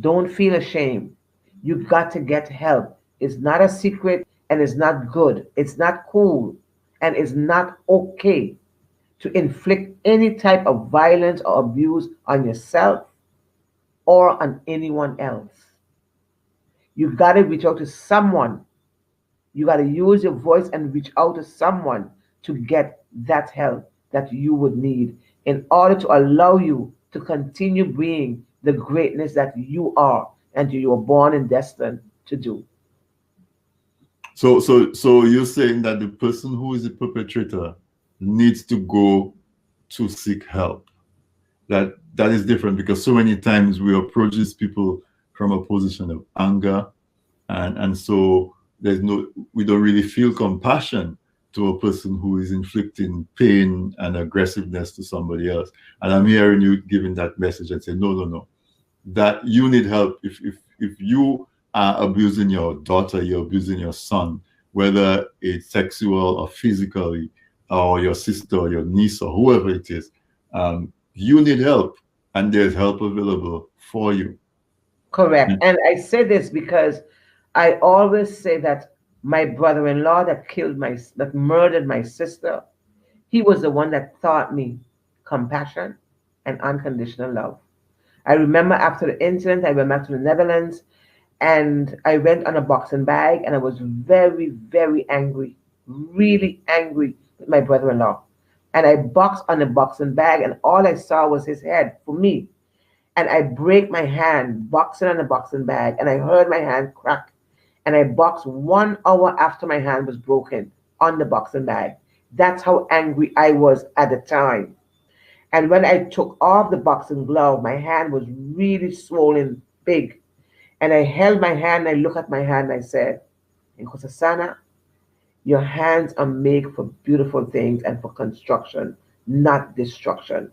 Don't feel ashamed. You've got to get help. It's not a secret and it's not good. It's not cool. and it's not okay to inflict any type of violence or abuse on yourself or on anyone else. You got to reach out to someone. You got to use your voice and reach out to someone to get that help that you would need in order to allow you to continue being the greatness that you are and you were born and destined to do. So you're saying that the person who is the perpetrator needs to go to seek help. That is different, because so many times we approach these people from a position of anger, and so we don't really feel compassion to a person who is inflicting pain and aggressiveness to somebody else. And I'm hearing you giving that message and say, no, that you need help. If you are abusing your daughter, you're abusing your son, whether it's sexual or physically, or your sister or your niece or whoever it is, you need help, and there's help available for you. Correct. And I say this because I always say that my brother-in-law that murdered my sister, he was the one that taught me compassion and unconditional love. I remember after the incident, I went back to the Netherlands and I went on a boxing bag and I was very, very angry, really angry with my brother-in-law. And I boxed on the boxing bag and all I saw was his head for me. And I break my hand boxing on the boxing bag and I heard my hand crack. And I boxed 1 hour after my hand was broken on the boxing bag. That's how angry I was at the time. And when I took off the boxing glove, my hand was really swollen big. And I held my hand, and I looked at my hand, and I said, Nkosasana, your hands are made for beautiful things and for construction, not destruction.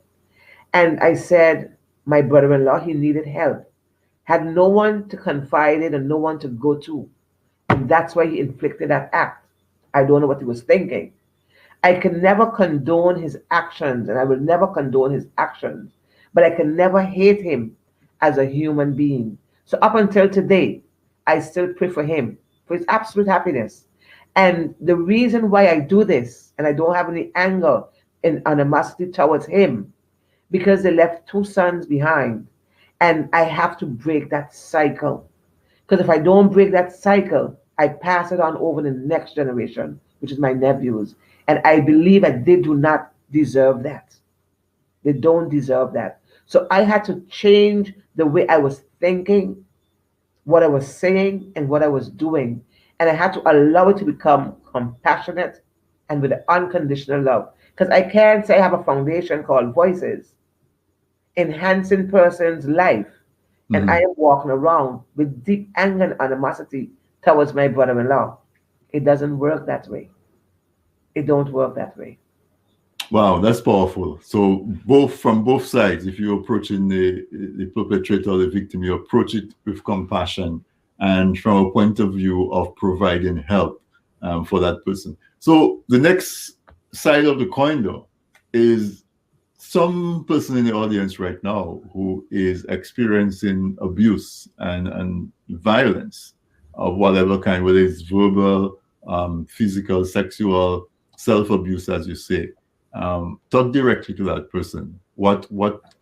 And I said, my brother-in-law, he needed help. Had no one to confide in and no one to go to. And that's why he inflicted that act. I don't know what he was thinking. I can never condone his actions, and I will never condone his actions, but I can never hate him as a human being. So up until today, I still pray for him, for his absolute happiness. And the reason why I do this, and I don't have any anger and animosity towards him, because they left 2 sons behind, and I have to break that cycle. Because if I don't break that cycle, I pass it on over to the next generation, which is my nephews. And I believe that they do not deserve that. They don't deserve that. So I had to change the way I was thinking, what I was saying, and what I was doing. And I had to allow it to become compassionate and with unconditional love. Because I can't say I have a foundation called Voices, enhancing person's life. And I am walking around with deep anger and animosity towards my brother-in-law. It doesn't work that way. It don't work that way. Wow, that's powerful. So from both sides, if you're approaching the perpetrator or the victim, you approach it with compassion and from a point of view of providing help for that person. So the next side of the coin, though, is some person in the audience right now who is experiencing abuse and violence of whatever kind, whether it's verbal, physical, sexual, self-abuse, as you say. Talk directly to that person. What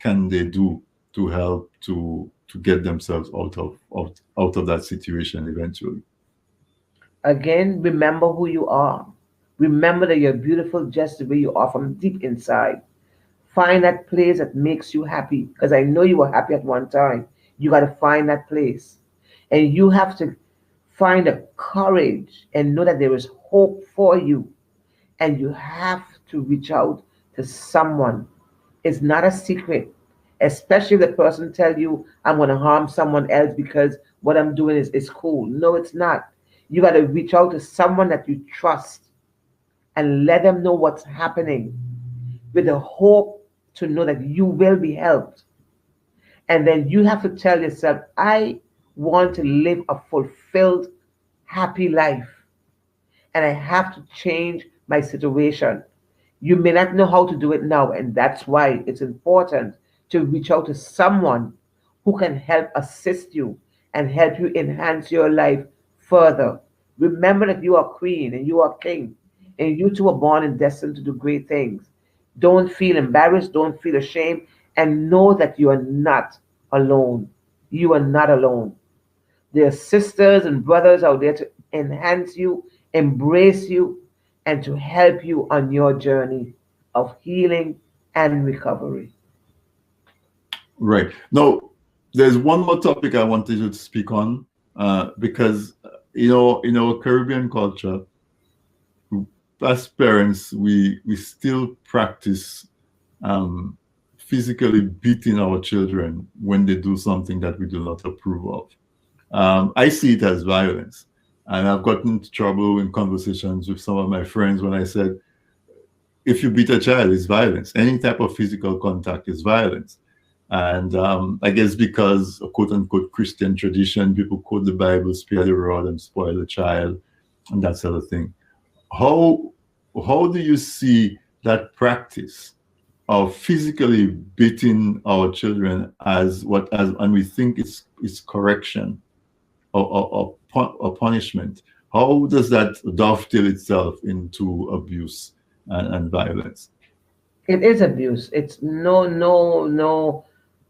can they do to help to get themselves out of that situation eventually? Again, remember who you are. Remember that you're beautiful just the way you are from deep inside. Find that place that makes you happy. Because I know you were happy at one time. You got to find that place. And you have to find the courage and know that there is hope for you. And you have to reach out to someone. It's not a secret. Especially if the person tell you, I'm going to harm someone else because what I'm doing is cool. No, it's not. You got to reach out to someone that you trust and let them know what's happening with the hope to know that you will be helped. And then you have to tell yourself, I want to live a fulfilled, happy life. And I have to change my situation. You may not know how to do it now, and that's why it's important to reach out to someone who can help assist you and help you enhance your life further. Remember that you are queen and you are king, And you two are born and destined to do great things. Don't feel embarrassed, don't feel ashamed, and know that you are not alone. You are not alone. There are sisters and brothers out there to enhance you, embrace you, and to help you on your journey of healing and recovery. Right. Now, there's one more topic I wanted you to speak on, because in our Caribbean culture, as parents, we still practice physically beating our children when they do something that we do not approve of. I see it as violence, and I've gotten into trouble in conversations with some of my friends when I said, if you beat a child, it's violence. Any type of physical contact is violence. And I guess because a quote unquote Christian tradition, people quote the Bible, spare the rod and spoil the child, and that sort of thing. How do you see that practice of physically beating our children and we think it's correction or punishment? How does that dovetail itself into abuse and violence? It is abuse. It's no.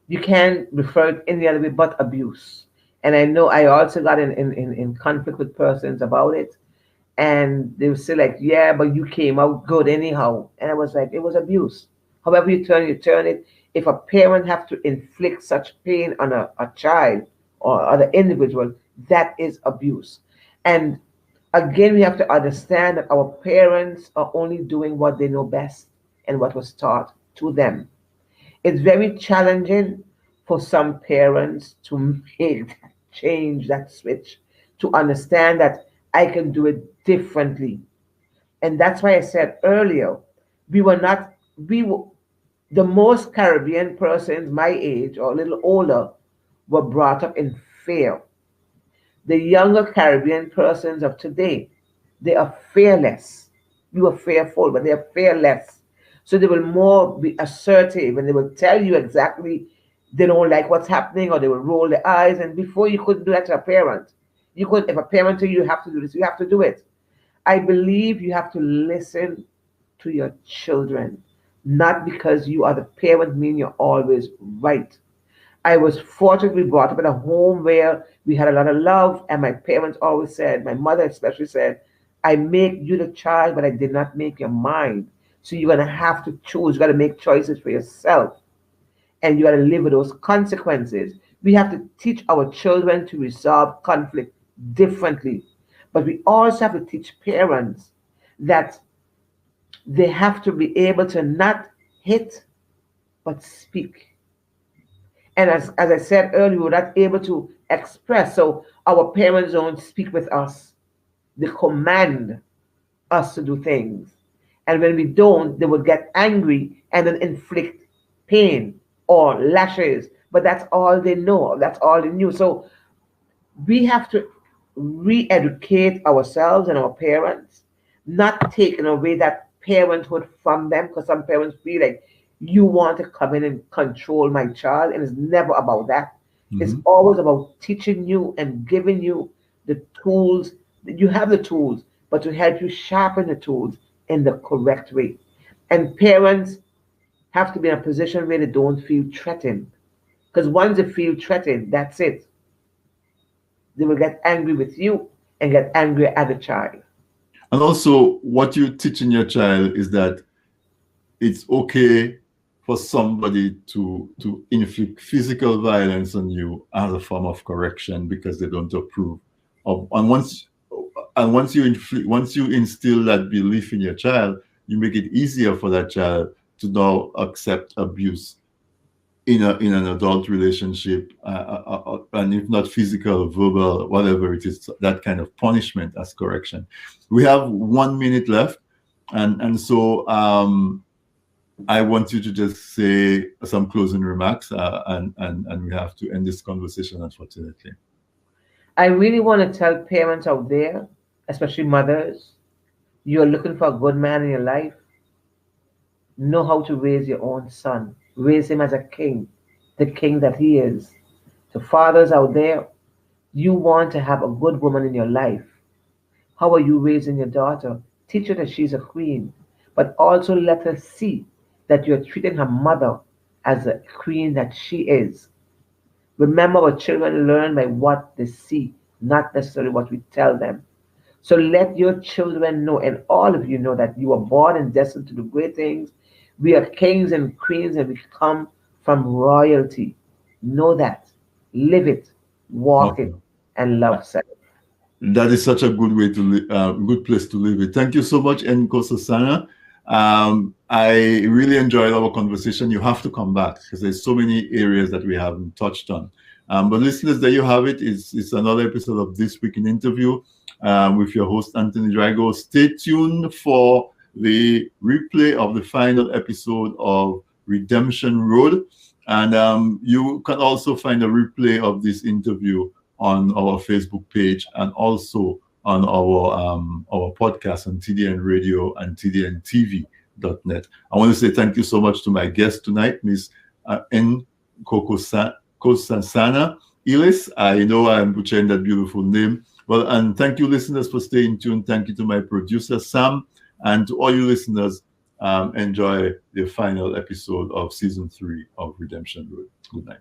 You can't refer it any other way but abuse. And I know I also got in conflict with persons about it. And they would say like, yeah, but you came out good anyhow. And I was like, it was abuse. However you turn it. If a parent have to inflict such pain on a child or other individual, that is abuse. And again, we have to understand that our parents are only doing what they know best and what was taught to them. It's very challenging for some parents to make that change, that switch, to understand that I can do it differently. And that's why I said earlier, the most Caribbean persons my age or a little older were brought up in fear. The younger Caribbean persons of today, they are fearless. You are fearful, but they are fearless. So they will more be assertive and they will tell you exactly they don't like what's happening, or they will roll their eyes. And before, you couldn't do that to a parent. You could, if a parent told you have to do this, you have to do it. I believe you have to listen to your children, not because you are the parent mean you're always right. I was fortunately brought up in a home where we had a lot of love, and my parents always said, my mother especially said, I make you the child, but I did not make your mind. So you're going to have to choose. You got to make choices for yourself, and you got to live with those consequences. We have to teach our children to resolve conflict differently, but we also have to teach parents that they have to be able to not hit, but speak. And as I said earlier, we were not able to express. So our parents don't speak with us. They command us to do things. And when we don't, they would get angry and then inflict pain or lashes. But that's all they know. That's all they knew. So we have to re-educate ourselves and our parents, not taking away that parenthood from them, because some parents feel like you want to come in and control my child, and it's never about that. Mm-hmm. It's always about teaching you and giving you the tools. You have the tools, but to help you sharpen the tools in the correct way. And parents have to be in a position where they don't feel threatened, because once they feel threatened, that's it. They will get angry with you and get angry at the child. And also, what you're teaching your child is that it's okay for somebody to inflict physical violence on you as a form of correction because they don't approve of. And once you instill that belief in your child, you make it easier for that child to now accept abuse in an adult relationship, and if not physical, verbal, whatever it is, that kind of punishment as correction. We have 1 minute left, and so I want you to just say some closing remarks, and we have to end this conversation, unfortunately. I really want to tell parents out there, especially mothers, you're looking for a good man in your life, know how to raise your own son. Raise him as a king, the king that he is. To fathers out there, you want to have a good woman in your life. How are you raising your daughter? Teach her that she's a queen, but also let her see that you're treating her mother as a queen that she is. Remember, our children learn by what they see, not necessarily what we tell them. So let your children know, and all of you know, that you are born and destined to do great things. We are kings and queens, and we come from royalty. Know that. Live it, walk it, and love self. That is such a good way to good place to live it. Thank you so much, Enko Sasana. I really enjoyed our conversation. You have to come back because there's so many areas that we haven't touched on. But listeners, there you have it. It's another episode of This Week in Interview with your host, Anthony Drago. Stay tuned for the replay of the final episode of Redemption Road. And you can also find a replay of this interview on our Facebook page and also on our podcast on TDN Radio and TDNTV.net. I want to say thank you so much to my guest tonight, Ms. N. Kosasana Ilis. I know I'm butchering that beautiful name. Well, and thank you, listeners, for staying tuned. Thank you to my producer, Sam, and to all you listeners. Enjoy the final episode of Season 3 of Redemption Road. Good night.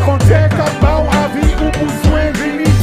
Kontek ak ba ou avi ou pou swen vini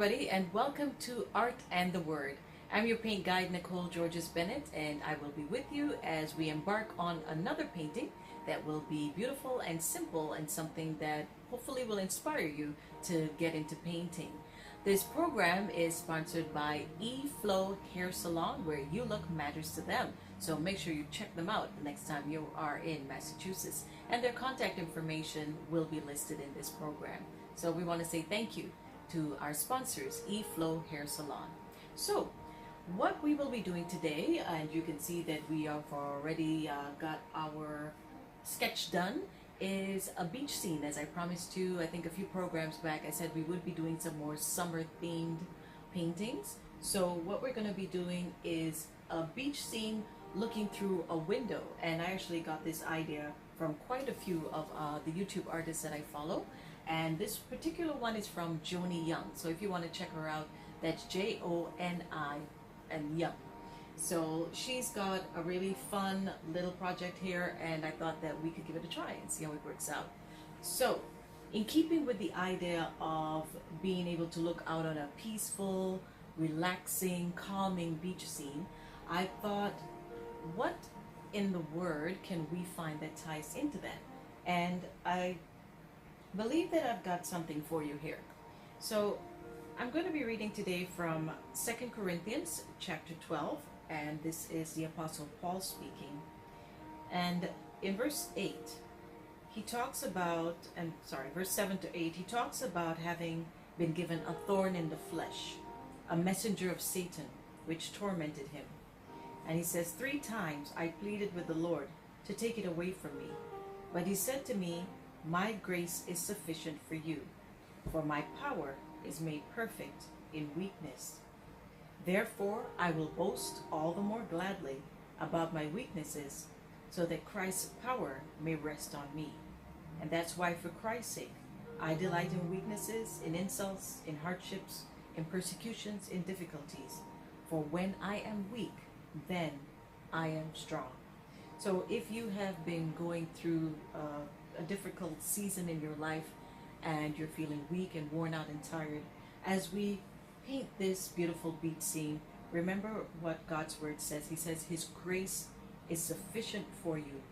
everybody, and welcome to Art and the Word. I'm your paint guide, Nicole Georges Bennett, and I will be with you as we embark on another painting that will be beautiful and simple and something that hopefully will inspire you to get into painting. This program is sponsored by eFlow Hair Salon, where you look matters to them. So make sure you check them out the next time you are in Massachusetts. And their contact information will be listed in this program. So we want to say thank you to our sponsors, eFlow Hair Salon. So what we will be doing today, and you can see that we have already got our sketch done, is a beach scene. As I promised you, I think a few programs back, I said we would be doing some more summer themed paintings. So what we're going to be doing is a beach scene looking through a window, and I actually got this idea from quite a few of the YouTube artists that I follow, and this particular one is from Joni Young. So if you want to check her out, that's Joni and Young. So she's got a really fun little project here, and I thought that we could give it a try and see how it works out. So in keeping with the idea of being able to look out on a peaceful, relaxing, calming beach scene, I thought, what in the Word can we find that ties into that? And I believe that I've got something for you here. So I'm going to be reading today from 2 Corinthians chapter 12, and this is the Apostle Paul speaking. And in verse 8, he talks about, verse 7 to 8, he talks about having been given a thorn in the flesh, a messenger of Satan, which tormented him. And he says, 3 times I pleaded with the Lord to take it away from me. But he said to me, my grace is sufficient for you, for my power is made perfect in weakness. Therefore I will boast all the more gladly about my weaknesses, so that Christ's power may rest on me. And that's why, for Christ's sake, I delight in weaknesses, in insults, in hardships, in persecutions, in difficulties. For when I am weak, then I am strong. So if you have been going through a difficult season in your life, and you're feeling weak and worn out and tired, as we paint this beautiful beach scene, remember what God's word says. He says his grace is sufficient for you,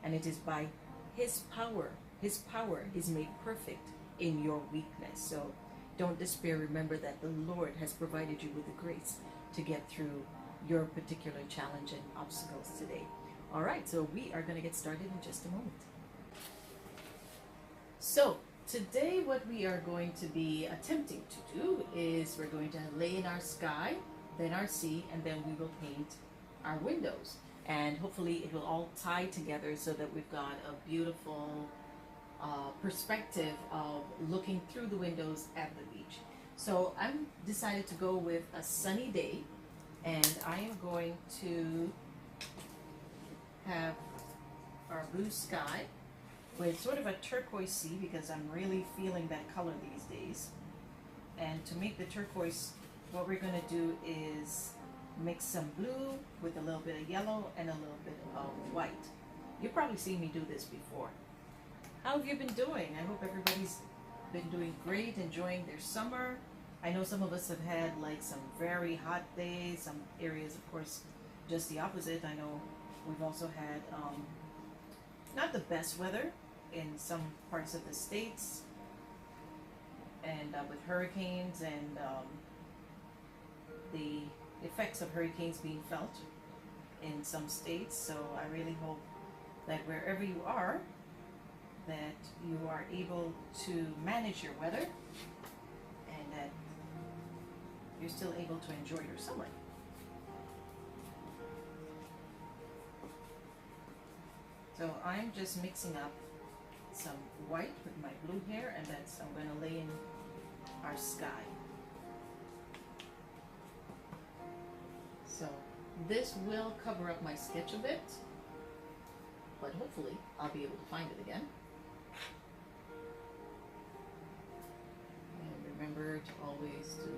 and it is by his power is made perfect in your weakness. So don't despair. Remember that the Lord has provided you with the grace to get through your particular challenge and obstacles today. All right, so we are going to get started in just a moment. So today what we are going to be attempting to do is we're going to lay in our sky, then our sea, and then we will paint our windows. And hopefully it will all tie together so that we've got a beautiful perspective of looking through the windows at the beach. So I'm decided to go with a sunny day, and I am going to have our blue sky with sort of a turquoise sea, because I'm really feeling that color these days. And to make the turquoise, what we're going to do is mix some blue with a little bit of yellow and a little bit of white. You've probably seen me do this before. How have you been doing? I hope everybody's been doing great, enjoying their summer. I know some of us have had like some very hot days, some areas of course just the opposite. I know we've also had not the best weather in some parts of the states, and with hurricanes and the effects of hurricanes being felt in some states. So I really hope that wherever you are, that you are able to manage your weather and that you're still able to enjoy your summer. So I'm just mixing up some white with my blue here, and that's, I'm going to lay in our sky. So this will cover up my sketch a bit, but hopefully I'll be able to find it again. And remember to always do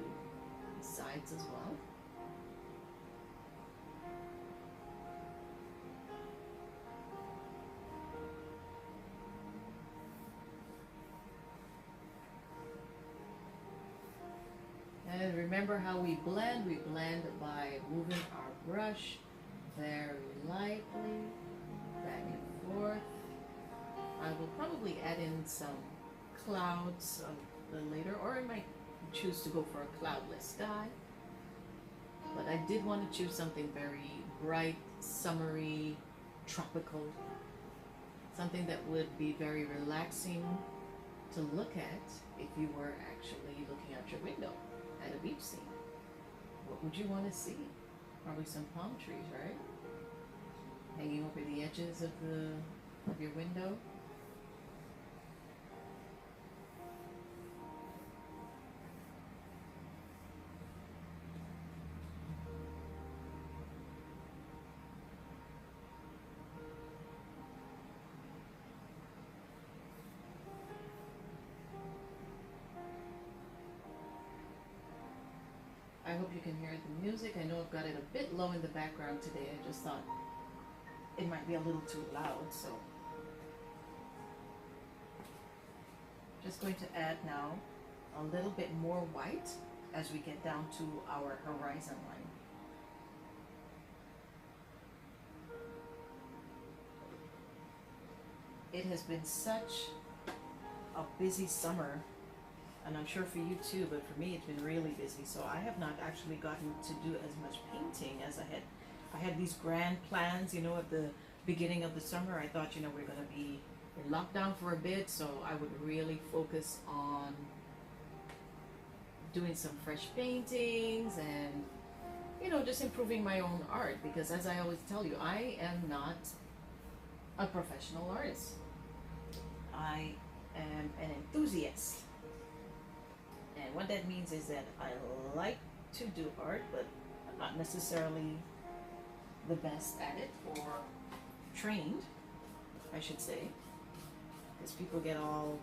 the sides as well. remember how we blend? We blend by moving our brush very lightly, back and forth. I will probably add in some clouds a little later, or I might choose to go for a cloudless sky. But I did want to choose something very bright, summery, tropical, something that would be very relaxing to look at if you were actually looking out your window at a beach scene. What would you want to see? Probably some palm trees, right? Hanging over the edges of your window. I hope you can hear the music. I know I've got it a bit low in the background today. I just thought it might be a little too loud, so. Just going to add now a little bit more white as we get down to our horizon line. It has been such a busy summer, and I'm sure for you too, but for me it's been really busy, so I have not actually gotten to do as much painting as I had. I had these grand plans, you know, at the beginning of the summer. I thought, you know, we're going to be in lockdown for a bit, so I would really focus on doing some fresh paintings and, you know, just improving my own art, because as I always tell you, I am not a professional artist. I am an enthusiast. And what that means is that I like to do art, but I'm not necessarily the best at it, or trained, I should say, because people get all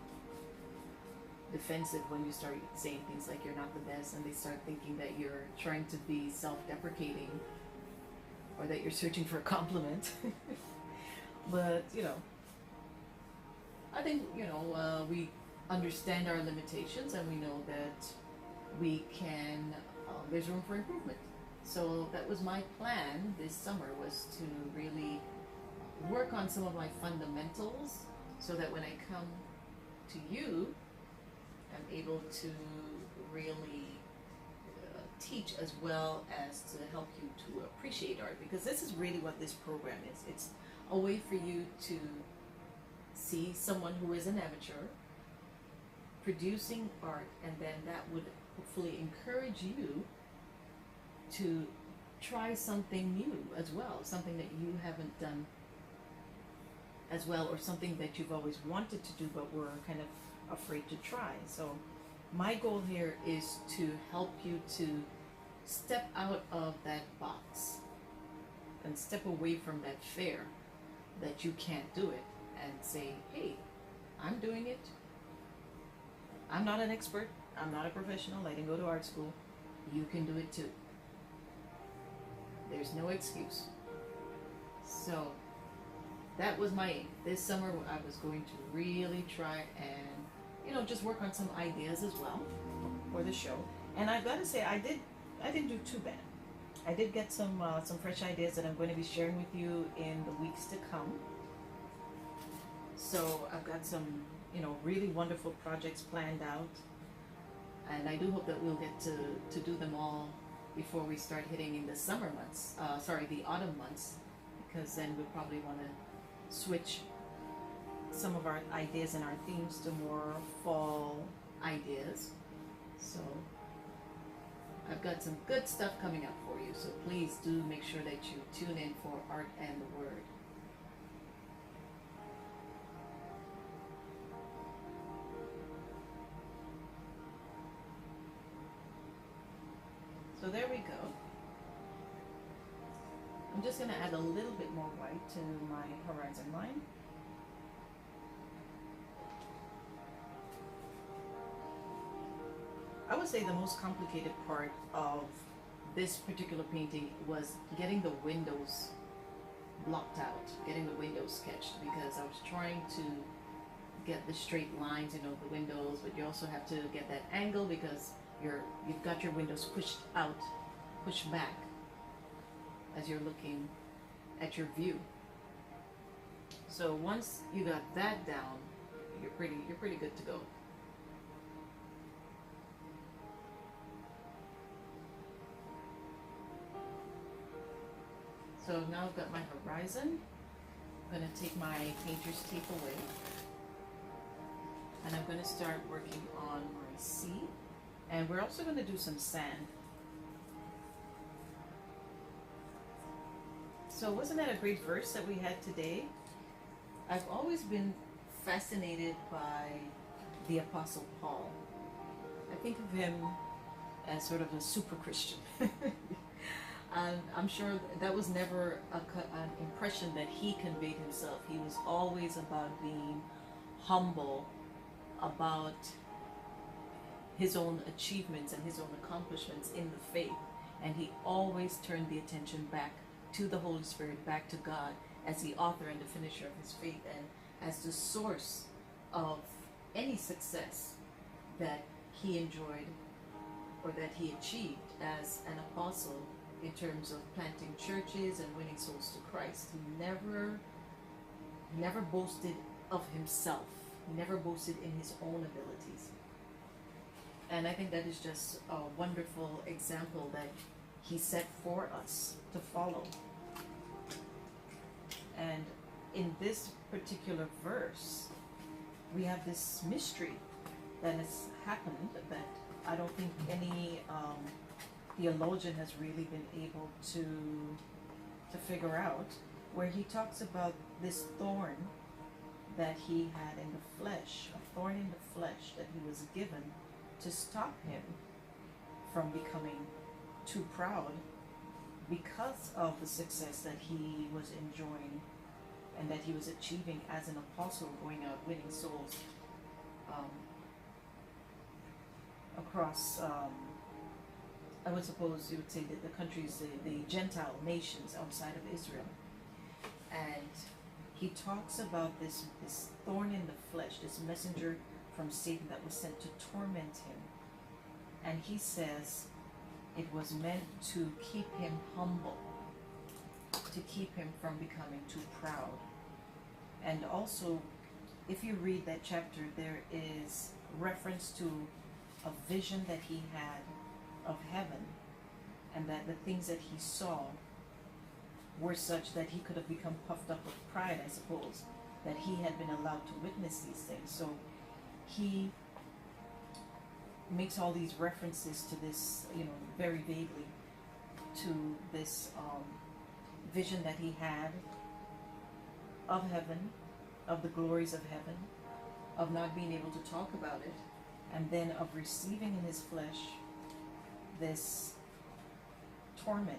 defensive when you start saying things like you're not the best, and they start thinking that you're trying to be self-deprecating or that you're searching for a compliment. But, you know, I think, you know, we understand our limitations, and we know that we can, there's room for improvement. So that was my plan this summer, was to really work on some of my fundamentals so that when I come to you, I'm able to really teach as well as to help you to appreciate art, because this is really what this program is. It's a way for you to see someone who is an amateur producing art, and then that would hopefully encourage you to try something new as well, something that you haven't done as well, or something that you've always wanted to do but were kind of afraid to try. So my goal here is to help you to step out of that box and step away from that fear that you can't do it, and say, hey, I'm doing it. I'm not an expert. I'm not a professional. I didn't go to art school. You can do it too. There's no excuse. So that was my aim. This summer I was going to really try and, you know, just work on some ideas as well for the show. And I've got to say, I didn't do too bad. I did get some fresh ideas that I'm going to be sharing with you in the weeks to come. So I've got some, you know, really wonderful projects planned out, and I do hope that we'll get to do them all before we start hitting in the summer months, the autumn months, because then we'll probably want to switch some of our ideas and our themes to more fall ideas. So I've got some good stuff coming up for you, so please do make sure that you tune in for Art and the Word. So there we go. I'm just going to add a little bit more white to my horizon line. I would say the most complicated part of this particular painting was getting the windows blocked out, getting the windows sketched, because I was trying to get the straight lines, you know, the windows, but you also have to get that angle, because you've got your windows pushed out, pushed back as you're looking at your view. So once you got that down, you're pretty good to go. So now I've got my horizon. I'm going to take my painter's tape away, and I'm going to start working on my sea, and we're also going to do some sand. So wasn't that a great verse that we had today? I've always been fascinated by the Apostle Paul. I think of him as sort of a super Christian. And I'm sure that was never an impression that he conveyed himself. He was always about being humble, about his own achievements and his own accomplishments in the faith. And he always turned the attention back to the Holy Spirit, back to God, as the author and the finisher of his faith, and as the source of any success that he enjoyed or that he achieved as an apostle in terms of planting churches and winning souls to Christ. He never boasted of himself. He never boasted in his own abilities. And I think that is just a wonderful example that he set for us to follow. And in this particular verse, we have this mystery that has happened that I don't think any theologian has really been able to figure out, where he talks about this thorn that he had in the flesh, a thorn in the flesh that he was given to stop him from becoming too proud because of the success that he was enjoying and that he was achieving as an apostle, going out winning souls across, I would suppose you would say that the countries, the Gentile nations outside of Israel. And he talks about this thorn in the flesh, this messenger from Satan that was sent to torment him. And he says it was meant to keep him humble, to keep him from becoming too proud. And also, if you read that chapter, there is reference to a vision that he had of heaven, and that the things that he saw were such that he could have become puffed up with pride, I suppose, that he had been allowed to witness these things. So he makes all these references to this, very vaguely, to this vision that he had of heaven, of the glories of heaven, of not being able to talk about it, and then of receiving in his flesh this torment.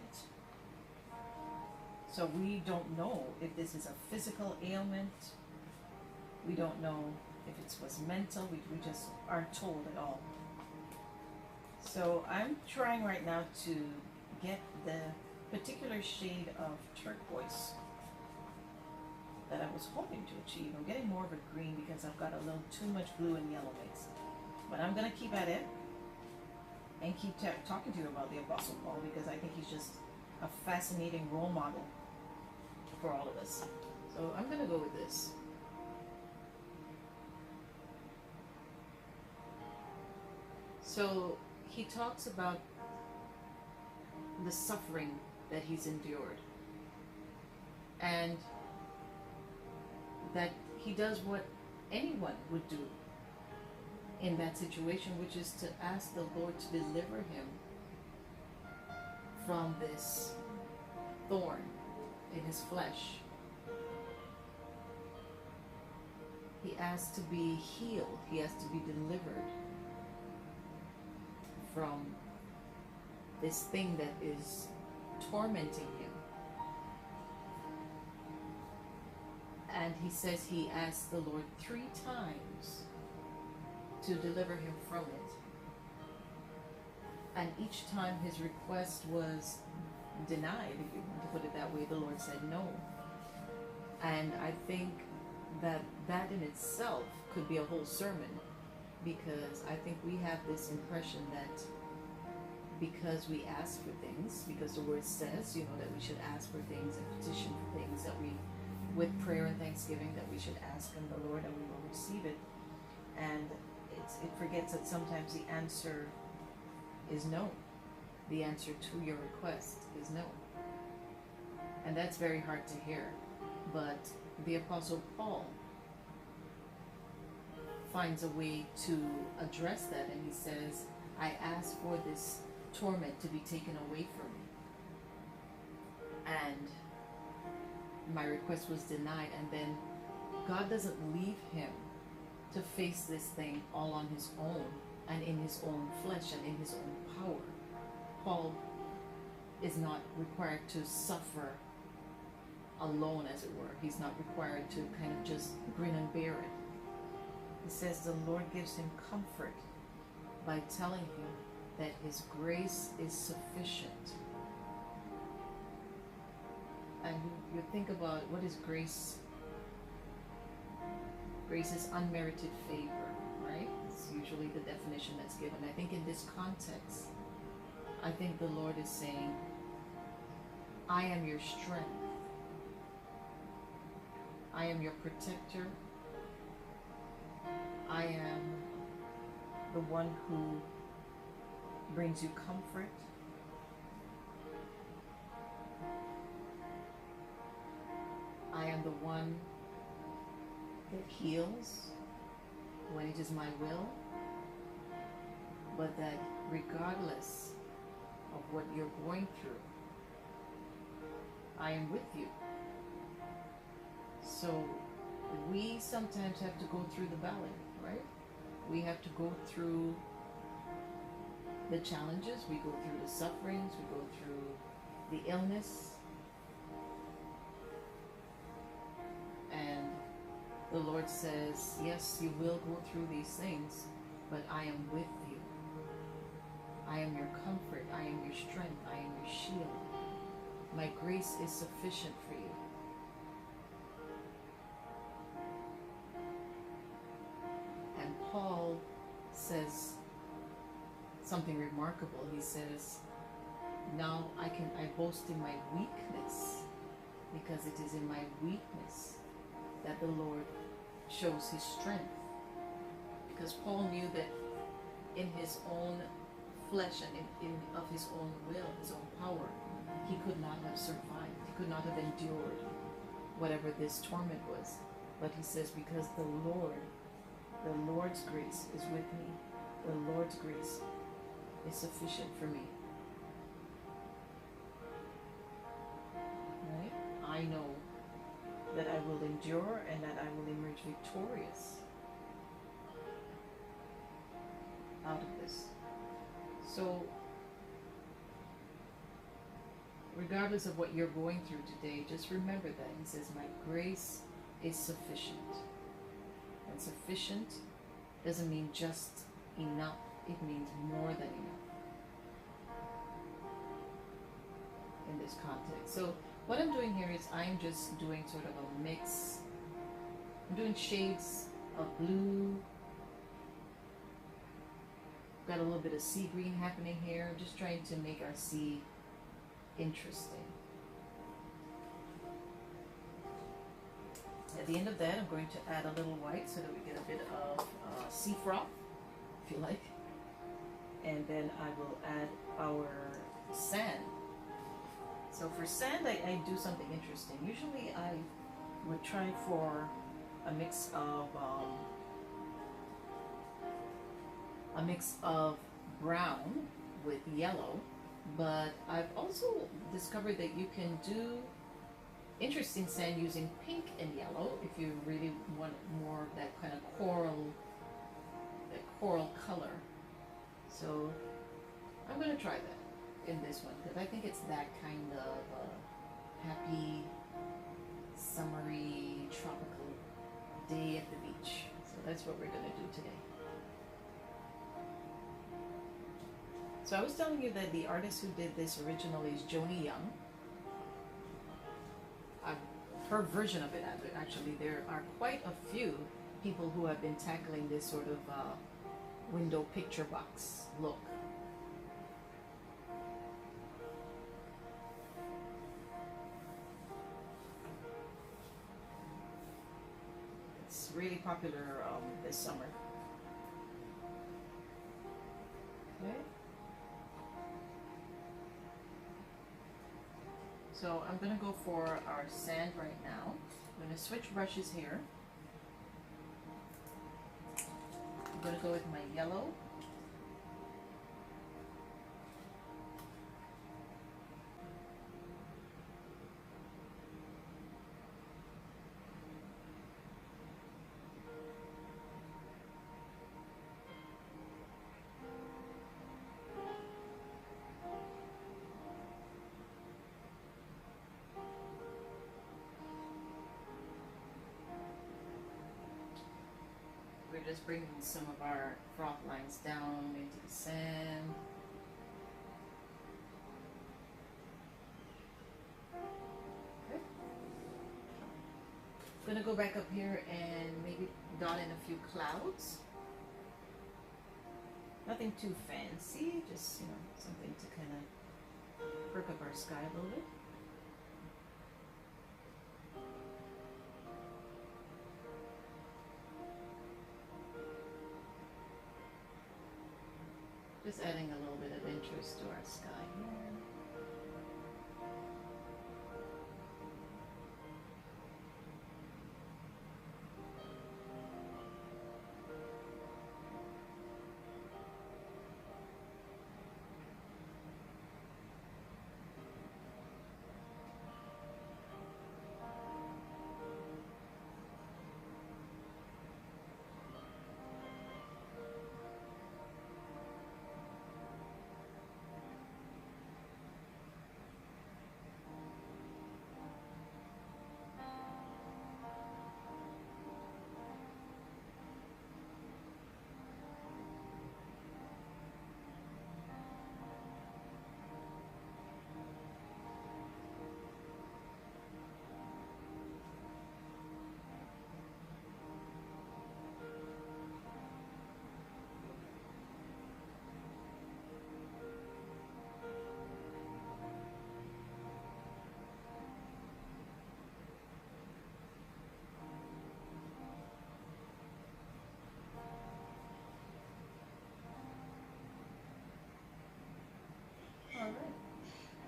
So we don't know if this is a physical ailment. We don't know if it was mental. We just aren't told at all. So I'm trying right now to get the particular shade of turquoise that I was hoping to achieve. I'm getting more of a green because I've got a little too much blue and yellow mixed. But I'm going to keep at it and keep talking to you about the Apostle Paul, because I think he's just a fascinating role model for all of us. So I'm going to go with this. So he talks about the suffering that he's endured, and that he does what anyone would do in that situation, which is to ask the Lord to deliver him from this thorn in his flesh. He asks to be healed. He has to be delivered from this thing that is tormenting him. And he says he asked the Lord 3 times to deliver him from it. And each time his request was denied, if you want to put it that way. The Lord said no. And I think that in itself could be a whole sermon, because I think we have this impression that because we ask for things, because the word says, you know, that we should ask for things and petition for things, that we, with prayer and thanksgiving, that we should ask in the Lord and we will receive it. And it forgets that sometimes the answer is no. The answer to your request is no. And that's very hard to hear. But the Apostle Paul finds a way to address that, and he says, I ask for this torment to be taken away from me. And my request was denied, and then God doesn't leave him to face this thing all on his own and in his own flesh and in his own power. Paul is not required to suffer alone, as it were. He's not required to kind of just grin and bear it. He says the Lord gives him comfort by telling him that his grace is sufficient. And you think about, what is grace? Grace is unmerited favor, right? It's usually the definition that's given. I think in this context, I think the Lord is saying, I am your strength. I am your protector. I am the one who brings you comfort. I am the one that heals when it is my will, but that regardless of what you're going through, I am with you. So we sometimes have to go through the valley, right? We have to go through the challenges, we go through the sufferings, we go through the illness. And the Lord says, yes, you will go through these things, but I am with you. I am your comfort, I am your strength, I am your shield. My grace is sufficient for you. And Paul says something remarkable. He says, now I boast in my weakness, because it is in my weakness that the Lord shows his strength. Because Paul knew that in his own flesh and of his own will, his own power, he could not have survived. He could not have endured whatever this torment was. But he says, because the Lord's grace is with me. The Lord's grace is sufficient for me. Right? I know that I will endure and that I will emerge victorious out of this. So, regardless of what you're going through today, just remember that. He says, my grace is sufficient. And sufficient doesn't mean just enough. It means more than enough in this context. So what I'm doing here is I'm just doing sort of a mix. I'm doing shades of blue. Got a little bit of sea green happening here. I'm just trying to make our sea interesting. At the end of that, I'm going to add a little white so that we get a bit of sea froth, if you like. And then I will add our sand. So for sand, I do something interesting. Usually I would try for a mix of brown with yellow, but I've also discovered that you can do interesting sand using pink and yellow if you really want more of that kind of coral color. So I'm going to try that in this one because I think it's that kind of happy, summery, tropical day at the beach. So that's what we're going to do today. So I was telling you that the artist who did this originally is Joni Young. Her version of it, actually, there are quite a few people who have been tackling this sort of window picture box look. It's really popular this summer. Okay. So I'm gonna go for our sand right now. I'm gonna switch brushes here. I'm gonna go with my yellow. We're just bringing some of our froth lines down into the sand. Okay. I'm gonna go back up here and maybe dot in a few clouds. Nothing too fancy, just, you know, something to kind of perk up our sky a little bit. Just adding a little bit of interest to our sky here.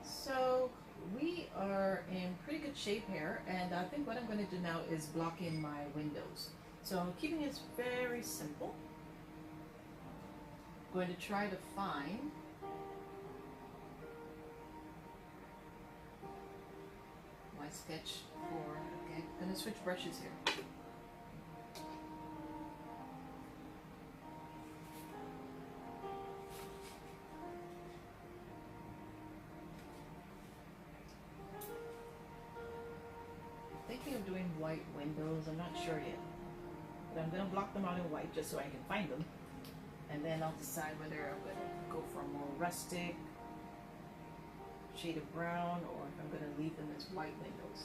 So we are in pretty good shape here, and I think what I'm going to do now is block in my windows. So I'm keeping it very simple. I'm going to try to find my sketch for, okay, I'm going to switch brushes here. Thinking of doing white windows, I'm not sure yet. But I'm going to block them out in white just so I can find them. And then I'll decide whether I'm going to go for a more rustic shade of brown or if I'm going to leave them as white windows.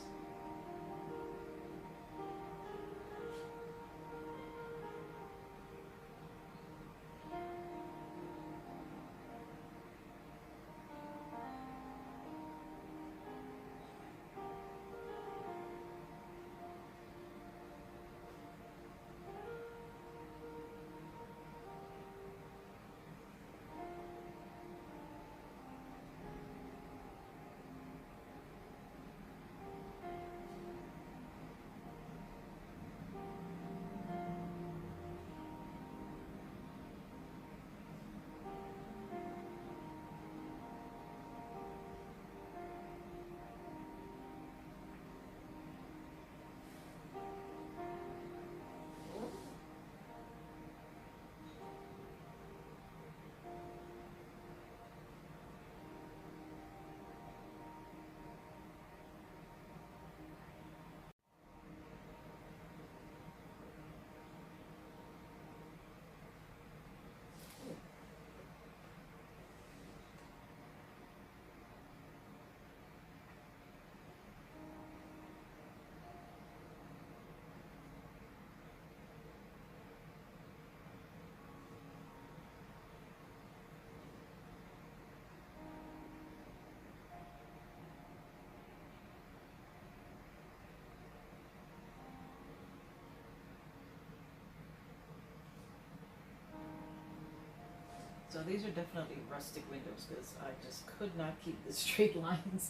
So these are definitely rustic windows because I just could not keep the straight lines.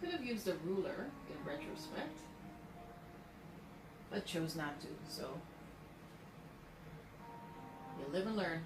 Could have used a ruler in retrospect, but chose not to, so you live and learn.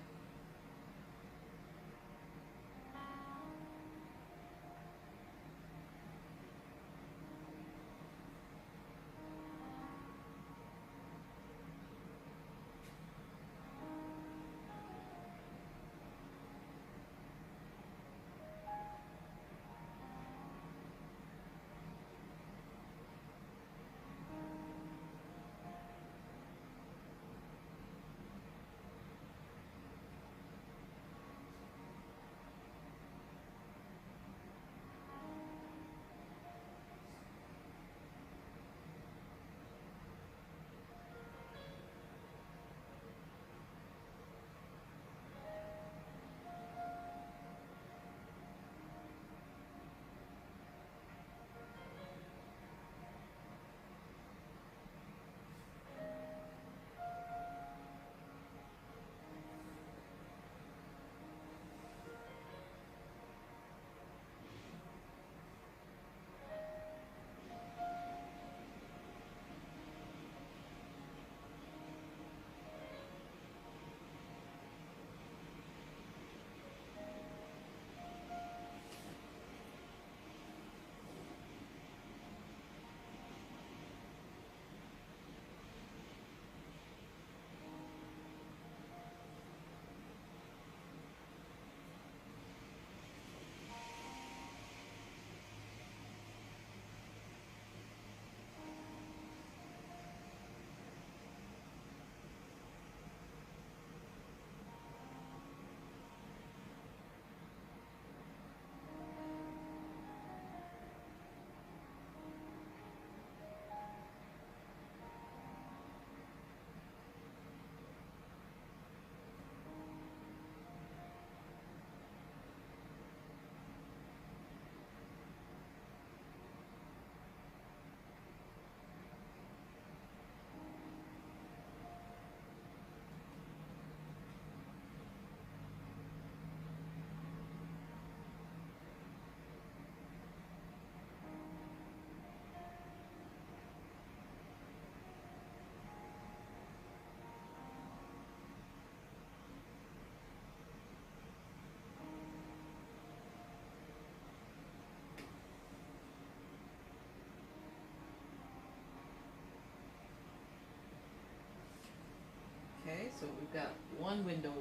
Okay, so we've got one window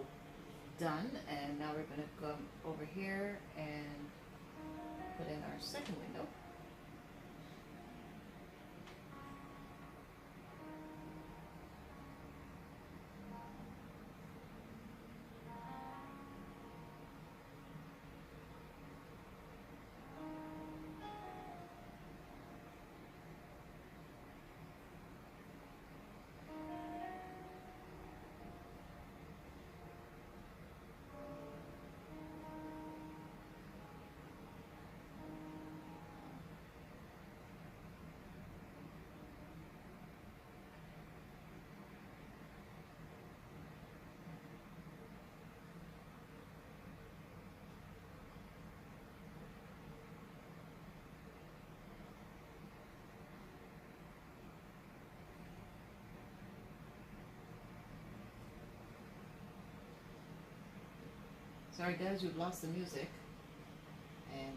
done, and now we're going to come over here and put in our second window. Sorry guys, we've lost the music, and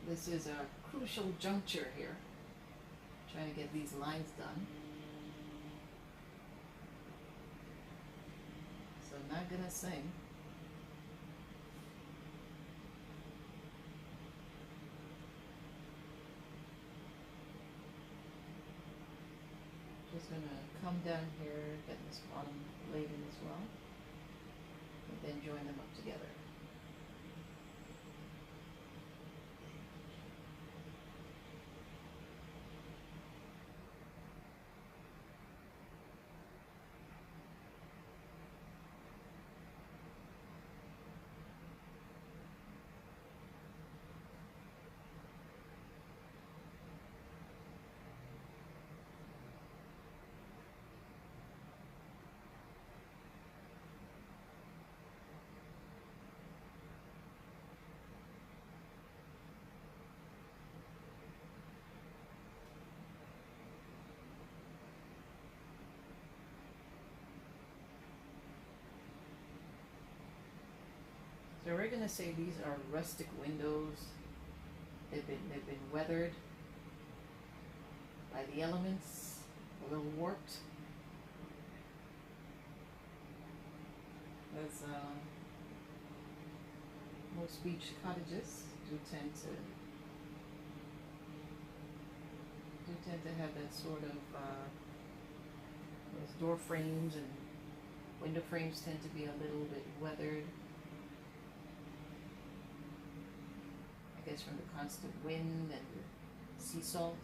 this is a crucial juncture here, trying to get these lines done. So I'm not gonna sing. Just gonna come down here, get this bottom laid in as well, and then join them up together. So we're gonna say these are rustic windows. They've been weathered by the elements, a little warped. As most beach cottages do tend to have that sort of those door frames and window frames tend to be a little bit weathered. I guess from the constant wind and the sea salt.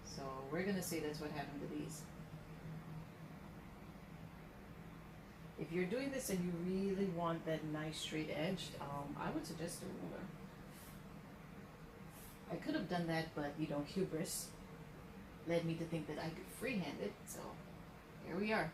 So we're gonna say that's what happened to these. If you're doing this and you really want that nice straight edge, I would suggest a ruler. I could have done that, but you know, hubris led me to think that I could freehand it, so here we are.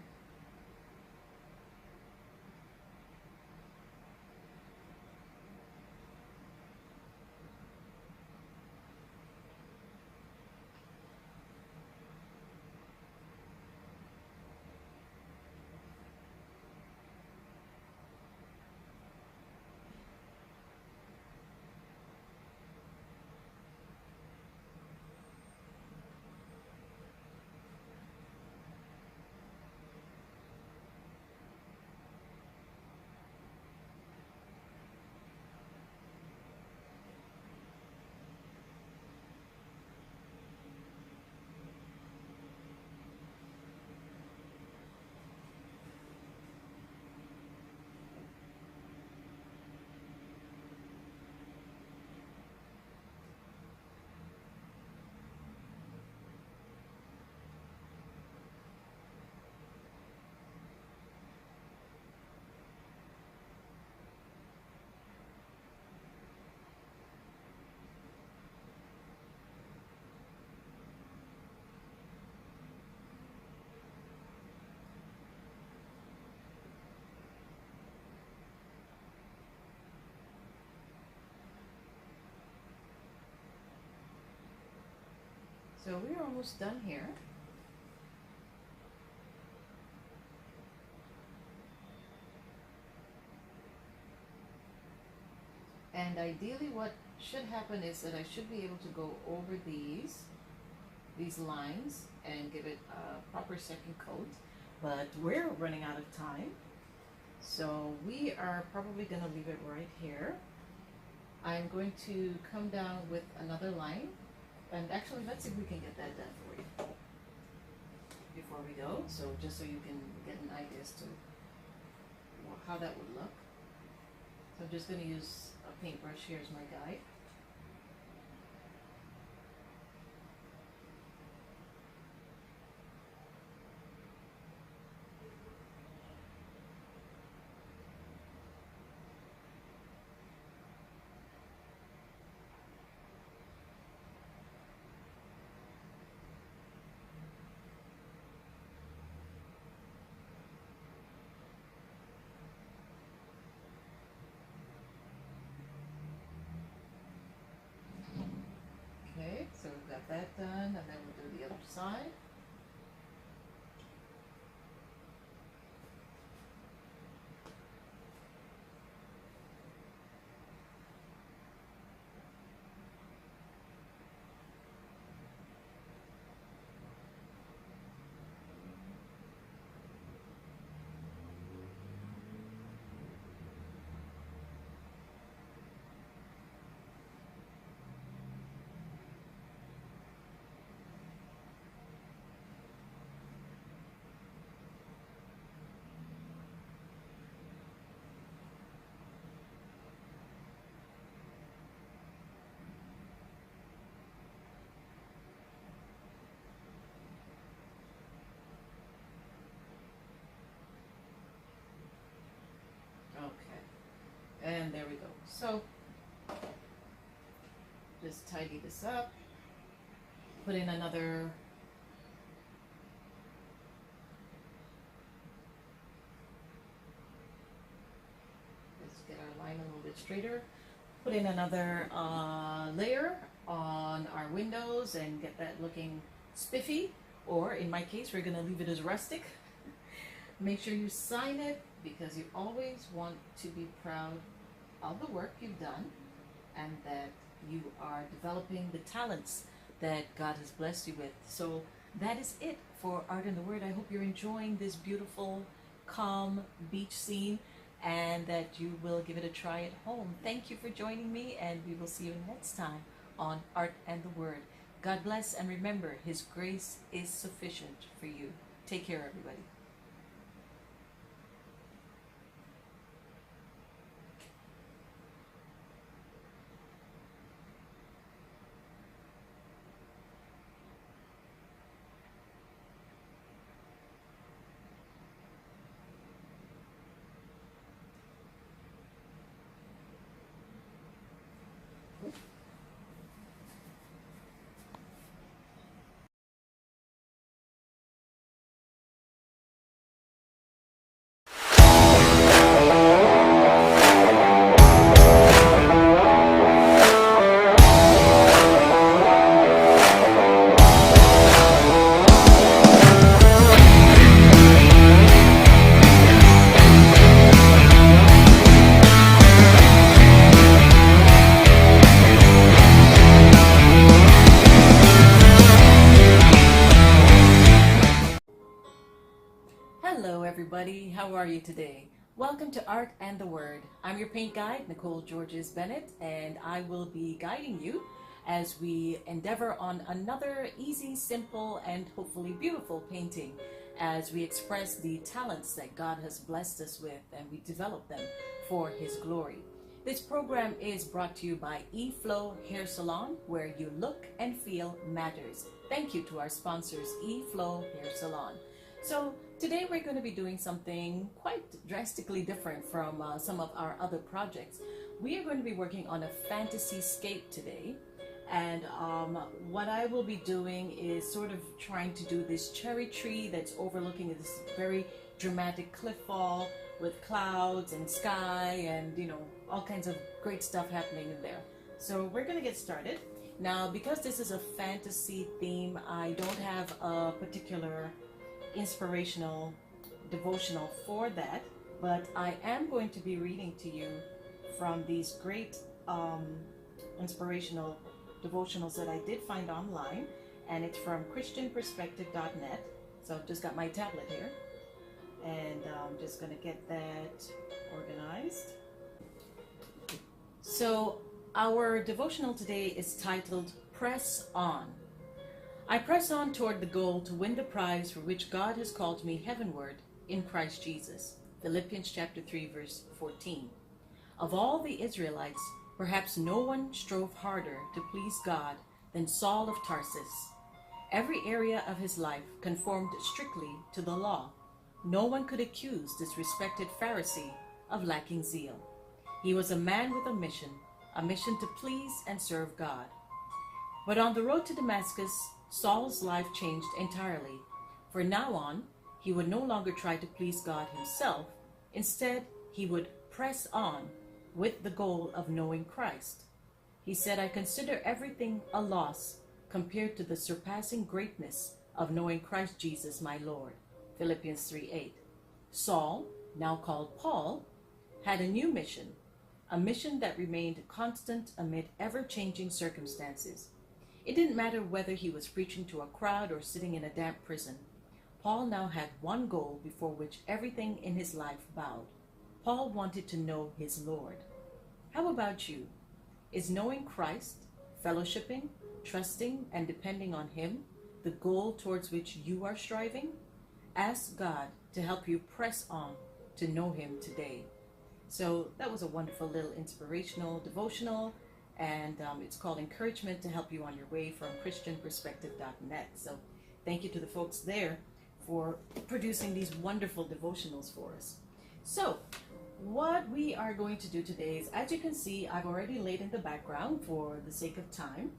So we're almost done here. And ideally what should happen is that I should be able to go over these lines and give it a proper second coat, but we're running out of time. So we are probably going to leave it right here. I'm going to come down with another line. And actually, let's see if we can get that done for you before we go. So just so you can get an idea as to how that would look. So I'm just going to use a paintbrush here as my guide. Okay, so we've got that done, and then we'll do the other side. Okay, and there we go. So just tidy this up, put in another let's get our line a little bit straighter, put in another layer on our windows and get that looking spiffy, or in my case we're going to leave it as rustic. Make sure you sign it, because you always want to be proud of the work you've done and that you are developing the talents that God has blessed you with. So that is it for Art and the Word. I hope you're enjoying this beautiful, calm beach scene and that you will give it a try at home. Thank you for joining me, and we will see you next time on Art and the Word. God bless, and remember, His grace is sufficient for you. Take care, everybody. Hello everybody, how are you today? Welcome to Art and the Word. I'm your paint guide, Nicole Georges Bennett, and I will be guiding you as we endeavor on another easy, simple, and hopefully beautiful painting as we express the talents that God has blessed us with and we develop them for His glory. This program is brought to you by eFlow Hair Salon, where you look and feel matters. Thank you to our sponsors, eFlow Hair Salon. So today we're going to be doing something quite drastically different from some of our other projects. We are going to be working on a fantasy scape today, and what I will be doing is sort of trying to do this cherry tree that's overlooking this very dramatic cliff fall with clouds and sky and, you know, all kinds of great stuff happening in there. So we're going to get started. Now, because this is a fantasy theme, I don't have a particular inspirational devotional for that, but I am going to be reading to you from these great inspirational devotionals that I did find online, and it's from christianperspective.net. So I've just got my tablet here, and I'm just going to get that organized. So our devotional today is titled Press On. I press on toward the goal to win the prize for which God has called me heavenward in Christ Jesus. Philippians chapter 3, verse 14. Of all the Israelites, perhaps no one strove harder to please God than Saul of Tarsus. Every area of his life conformed strictly to the law. No one could accuse this respected Pharisee of lacking zeal. He was a man with a mission to please and serve God. But on the road to Damascus, Saul's life changed entirely. From now on, he would no longer try to please God himself. Instead, he would press on with the goal of knowing Christ. He said, I consider everything a loss compared to the surpassing greatness of knowing Christ Jesus my Lord. Philippians 3:8. Saul, now called Paul, had a new mission, a mission that remained constant amid ever-changing circumstances. It didn't matter whether he was preaching to a crowd or sitting in a damp prison. Paul now had one goal before which everything in his life bowed. Paul wanted to know his Lord. How about you? Is knowing Christ, fellowshipping, trusting, and depending on Him the goal towards which you are striving? Ask God to help you press on to know Him today. So that was a wonderful little inspirational devotional, and it's called Encouragement to Help You on Your Way from christianperspective.net. So thank you to the folks there for producing these wonderful devotionals for us. So what we are going to do today is, as you can see, I've already laid in the background for the sake of time.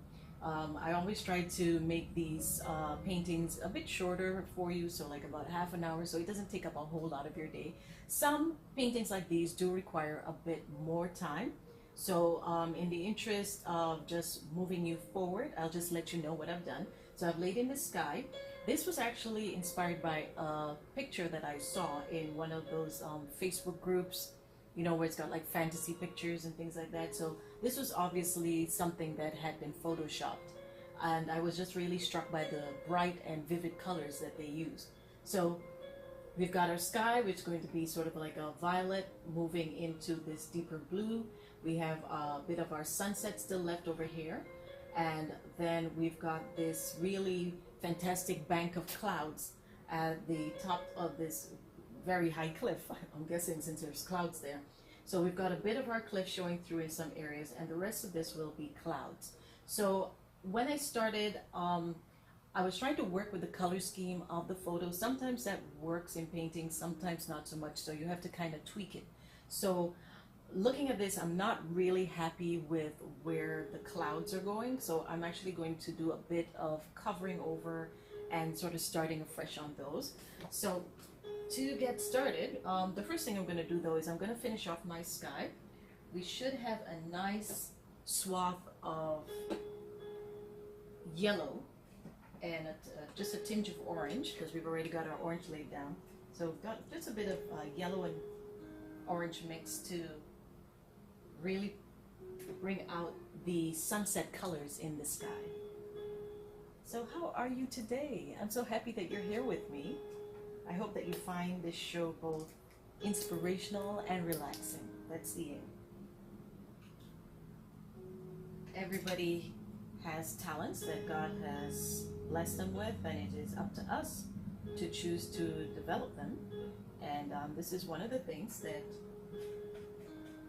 I always try to make these paintings a bit shorter for you, so like about half an hour, so it doesn't take up a whole lot of your day. Some paintings like these do require a bit more time. So in the interest of just moving you forward, I'll just let you know what I've done. So I've laid in the sky. This was actually inspired by a picture that I saw in one of those Facebook groups you know, where it's got like fantasy pictures and things like that. So this was obviously something that had been photoshopped. And I was just really struck by the bright and vivid colors that they used. So we've got our sky, which is going to be sort of like a violet moving into this deeper blue. We have a bit of our sunset still left over here. And then we've got this really fantastic bank of clouds at the top of this very high cliff, I'm guessing, since there's clouds there. So we've got a bit of our cliff showing through in some areas, and the rest of this will be clouds. So when I started, I was trying to work with the color scheme of the photo. Sometimes that works in painting, sometimes not so much, so you have to kind of tweak it. So looking at this, I'm not really happy with where the clouds are going, so I'm actually going to do a bit of covering over and sort of starting afresh on those. So to get started, the first thing I'm going to do though is I'm going to finish off my sky. We should have a nice swath of yellow and just a tinge of orange, because we've already got our orange laid down. So we've got just a bit of yellow and orange mix to really bring out the sunset colors in the sky. So how are you today? I'm so happy that you're here with me. I hope that you find this show both inspirational and relaxing. That's the aim. Everybody has talents that God has blessed them with, and it is up to us to choose to develop them. And this is one of the things that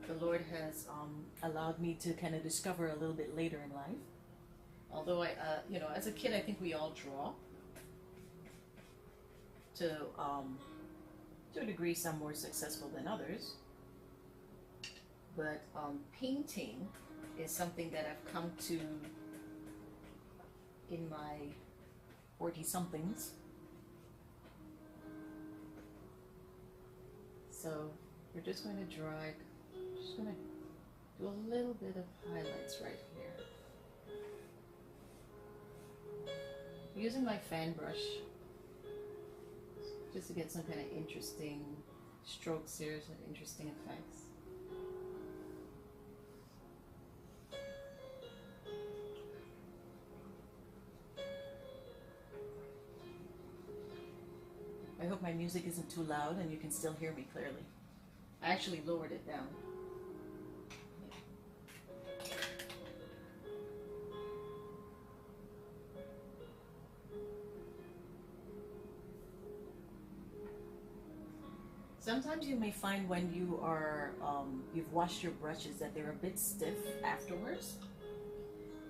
the Lord has allowed me to kind of discover a little bit later in life. Although you know, as a kid, I think we all draw. To a degree, some more successful than others. But painting is something that I've come to in my 40-somethings. So we're just going to drag, just going to do a little bit of highlights right here. Using my fan brush, just to get some kind of interesting strokes here, some interesting effects. I hope my music isn't too loud and you can still hear me clearly. I actually lowered it down. Sometimes you may find when you are, you've washed your brushes that they're a bit stiff afterwards.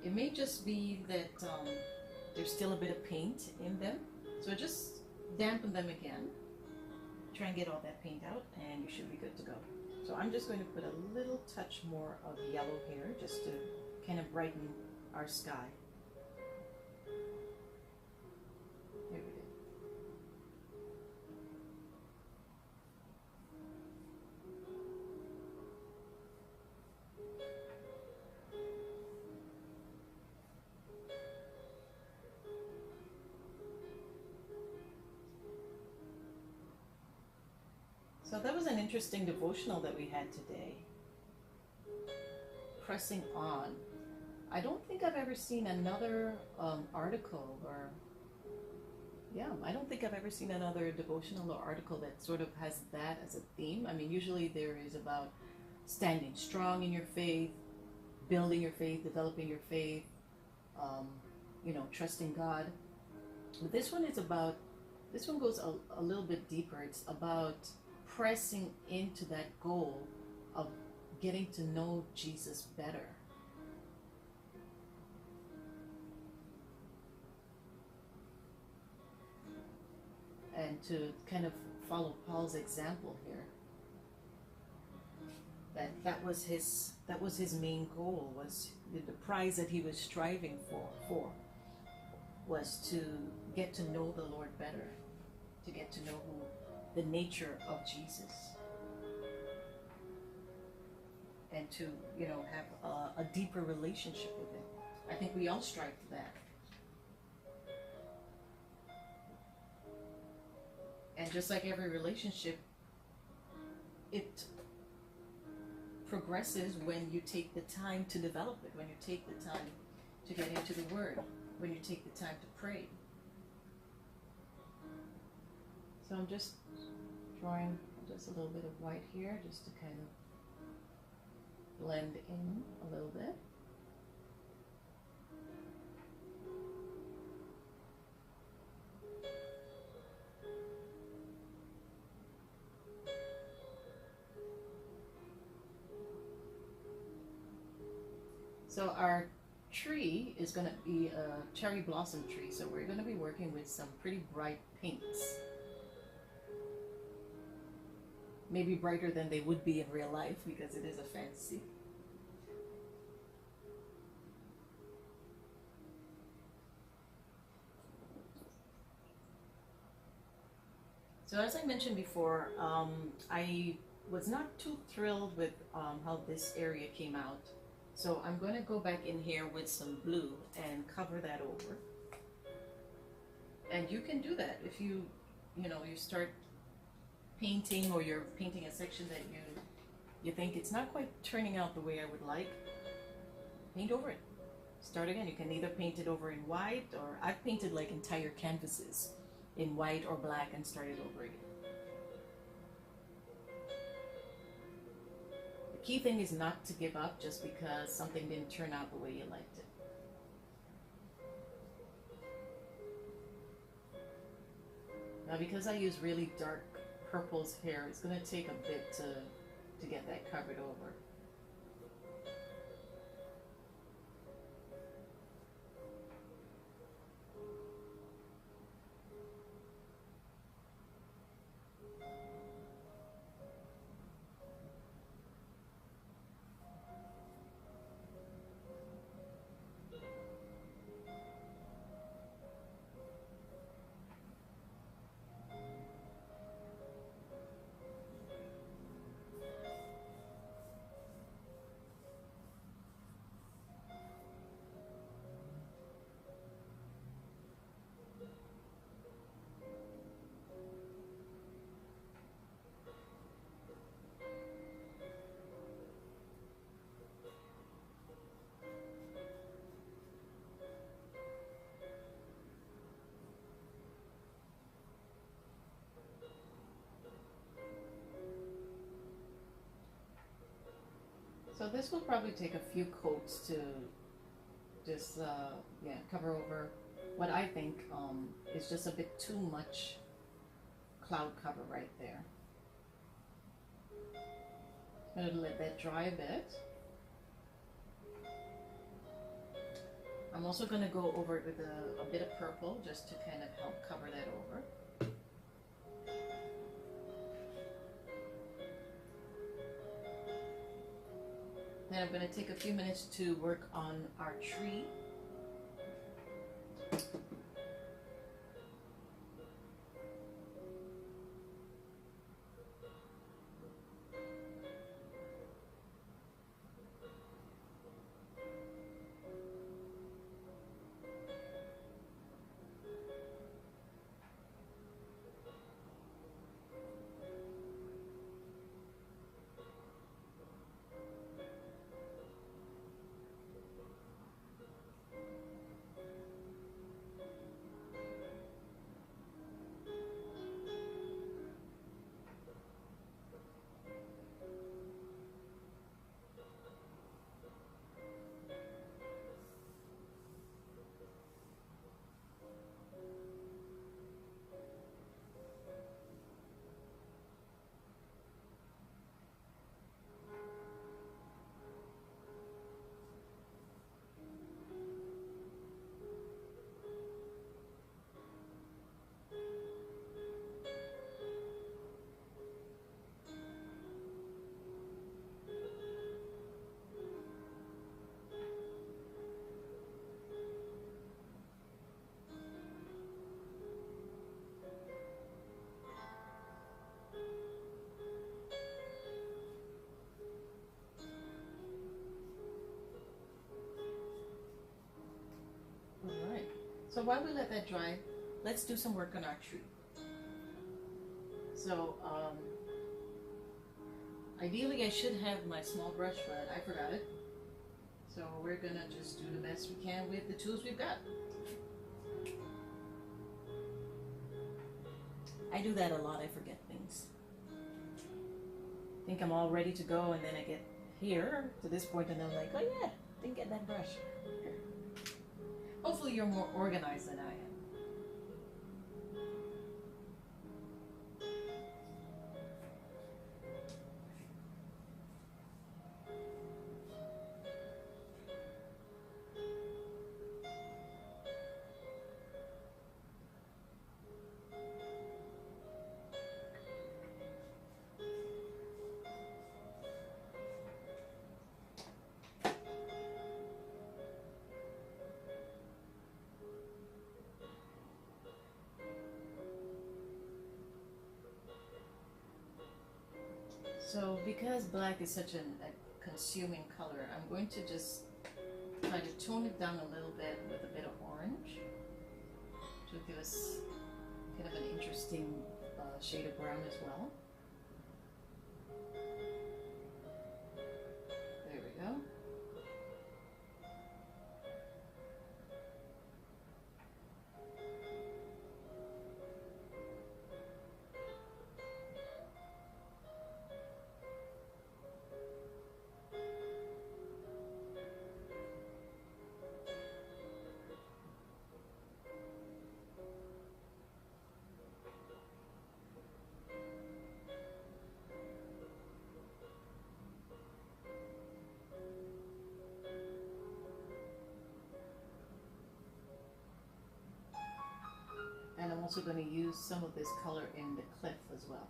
It may just be that there's still a bit of paint in them. So just dampen them again. Try and get all that paint out and you should be good to go. So I'm just going to put a little touch more of yellow here just to kind of brighten our sky. There we go. So that was an interesting devotional that we had today. Pressing on. I don't think I've ever seen another article or, yeah, I don't think I've ever seen another devotional or article that sort of has that as a theme. I mean, usually there is about standing strong in your faith, building your faith, developing your faith, you know, trusting God. But this one is about, this one goes a little bit deeper. It's about pressing into that goal of getting to know Jesus better. And to kind of follow Paul's example here. That was his main goal, was the prize that he was striving for was to get to know the Lord better, to get to know the nature of Jesus, and to, you know, have a deeper relationship with him. I think we all strive for that. And just like every relationship, it progresses when you take the time to develop it, when you take the time to get into the Word, when you take the time to pray. So I'm just drawing just a little bit of white here, just to kind of blend in a little bit. So our tree is going to be a cherry blossom tree, so we're going to be working with some pretty bright pinks. Maybe brighter than they would be in real life because it is a fantasy. So as I mentioned before, I was not too thrilled with how this area came out. So I'm going to go back in here with some blue and cover that over. And you can do that if you start painting, or you're painting a section that you think it's not quite turning out the way I would like. Paint over it. Start again. You can either paint it over in white, or I've painted like entire canvases in white or black and started over again. The key thing is not to give up just because something didn't turn out the way you liked it. Now, because I use really dark purples here, it's going to take a bit to get that covered over. So this will probably take a few coats to just cover over what I think is just a bit too much cloud cover right there. I'm going to let that dry a bit. I'm also going to go over it with a bit of purple just to kind of help cover that over. Then I'm going to take a few minutes to work on our tree. So while we let that dry, let's do some work on our tree. So Ideally, I should have my small brush, but I forgot it. So we're gonna just do the best we can with the tools we've got. I do that a lot, I forget things. Think I'm all ready to go, and then I get here to this point and I'm like, oh yeah, didn't get that brush. Hopefully you're more organized than I am. So because black is such a consuming color, I'm going to just try to tone it down a little bit with a bit of orange to give us kind of an interesting shade of brown as well. There we go. And I'm also going to use some of this color in the cliff as well.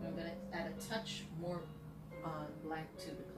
I'm going to add a touch more black to the cliff.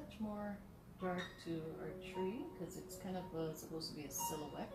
touch more dark to our tree because it's kind of supposed to be a silhouette.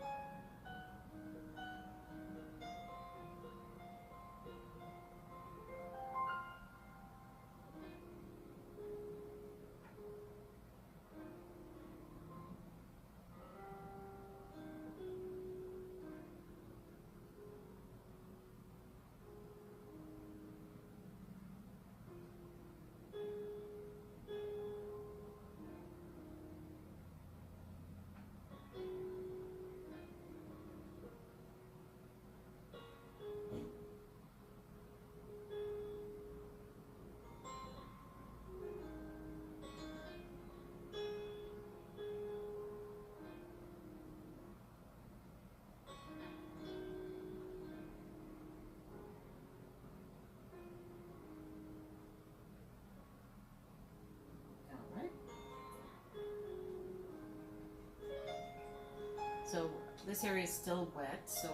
So this area is still wet, so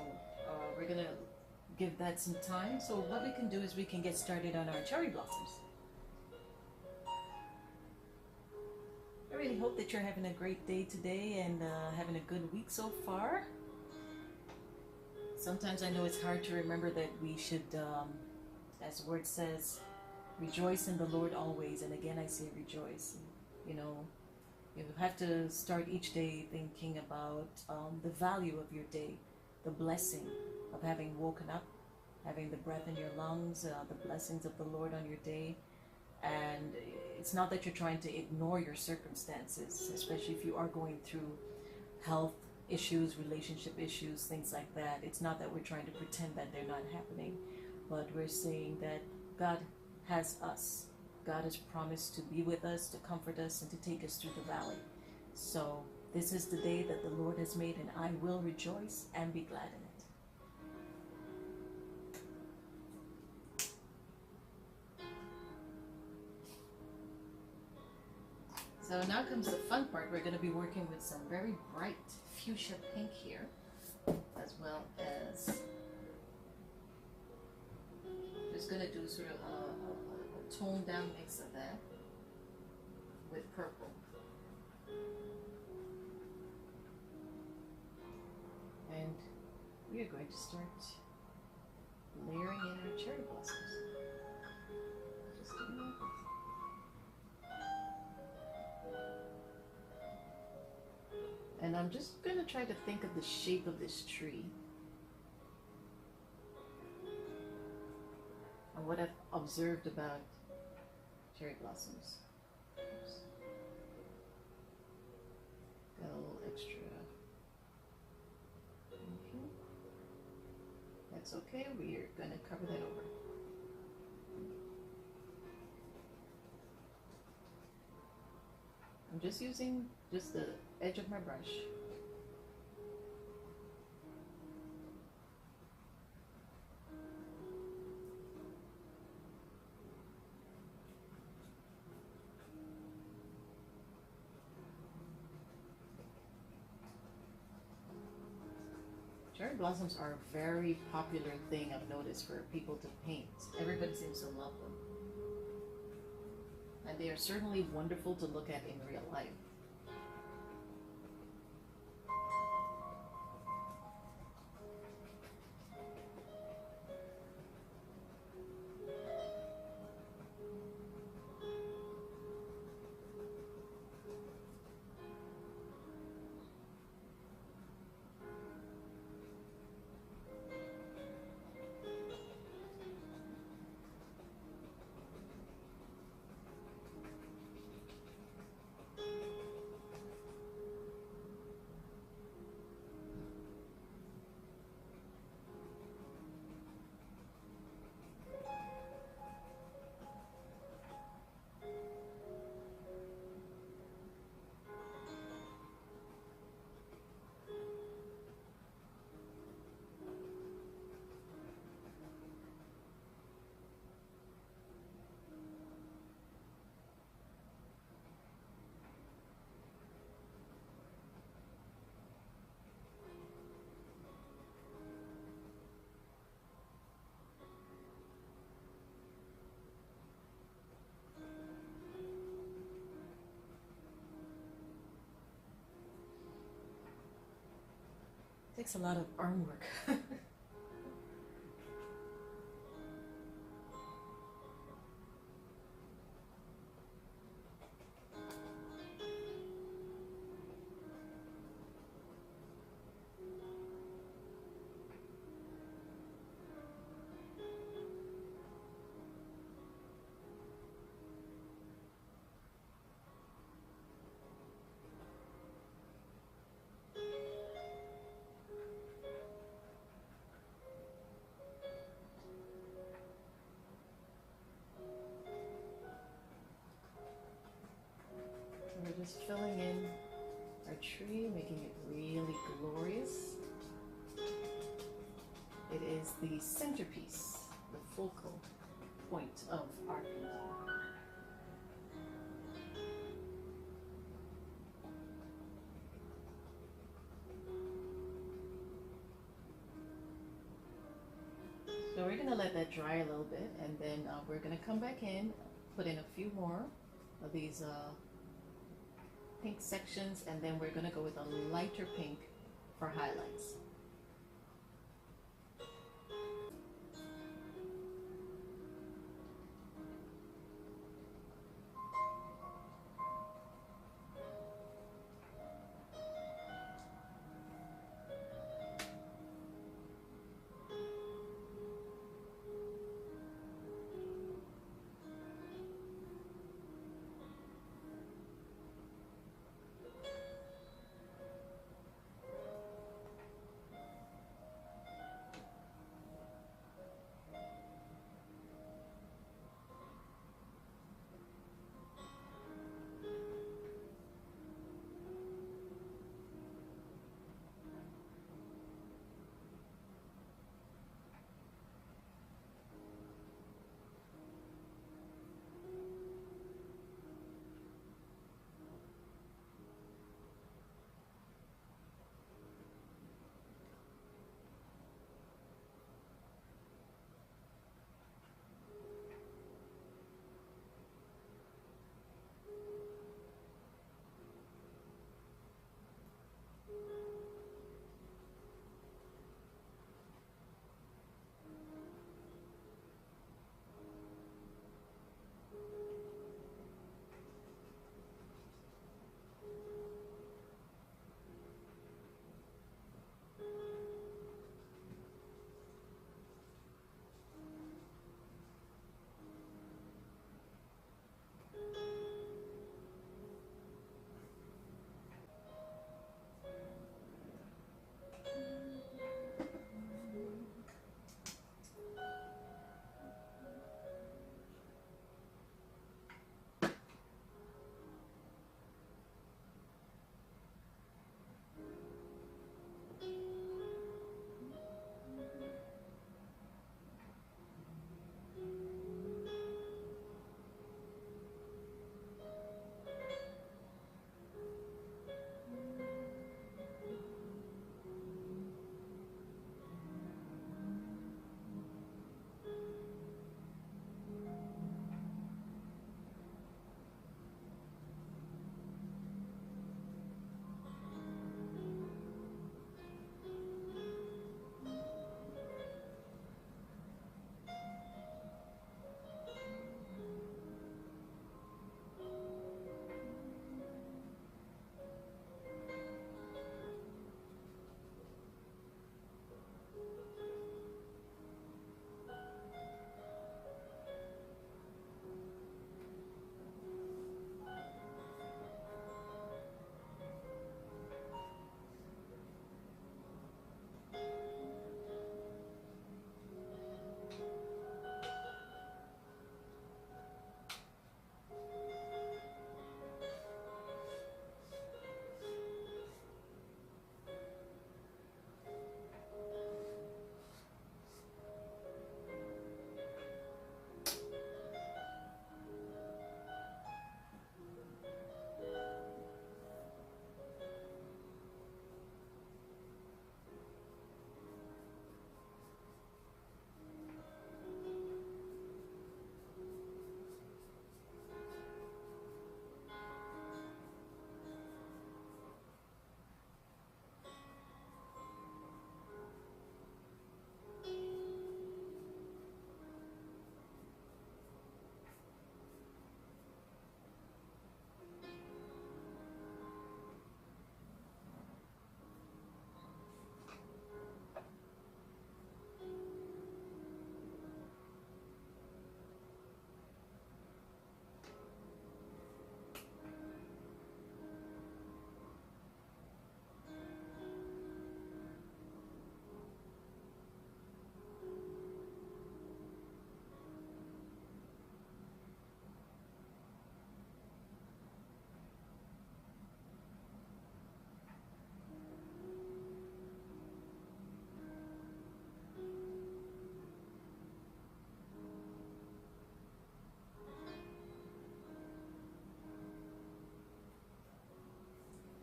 we're gonna give that some time. So what we can do is we can get started on our cherry blossoms. I really hope that you're having a great day today and having a good week so far. Sometimes I know it's hard to remember that we should, as the word says, rejoice in the Lord always. And again, I say rejoice. You know, you have to start each day thinking about the value of your day, the blessing of having woken up, having the breath in your lungs, the blessings of the Lord on your day. And it's not that you're trying to ignore your circumstances, especially if you are going through health issues, relationship issues, things like that. It's not that we're trying to pretend that they're not happening, but we're saying that God has us. God has promised to be with us, to comfort us, and to take us through the valley. So this is the day that the Lord has made, and I will rejoice and be glad in it. So now comes the fun part. We're going to be working with some very bright fuchsia pink here, as well as just going to do sort of a toned down mix of that with purple. And we are going to start layering in our cherry blossoms. Just doing that. And I'm just going to try to think of the shape of this tree and what I've observed about cherry blossoms. Oops. Got a little extra. Okay. That's okay. We're going to cover that over. I'm just using just the edge of my brush. Cherry blossoms are a very popular thing I've noticed for people to paint. Everybody seems to love them. And they are certainly wonderful to look at in real life. Takes a lot of arm work. We're just filling in our tree, making it really glorious. It is the centerpiece, the focal point of our painting. So we're going to let that dry a little bit, and then we're going to come back in, put in a few more of these pink sections, and then we're going to go with a lighter pink for highlights.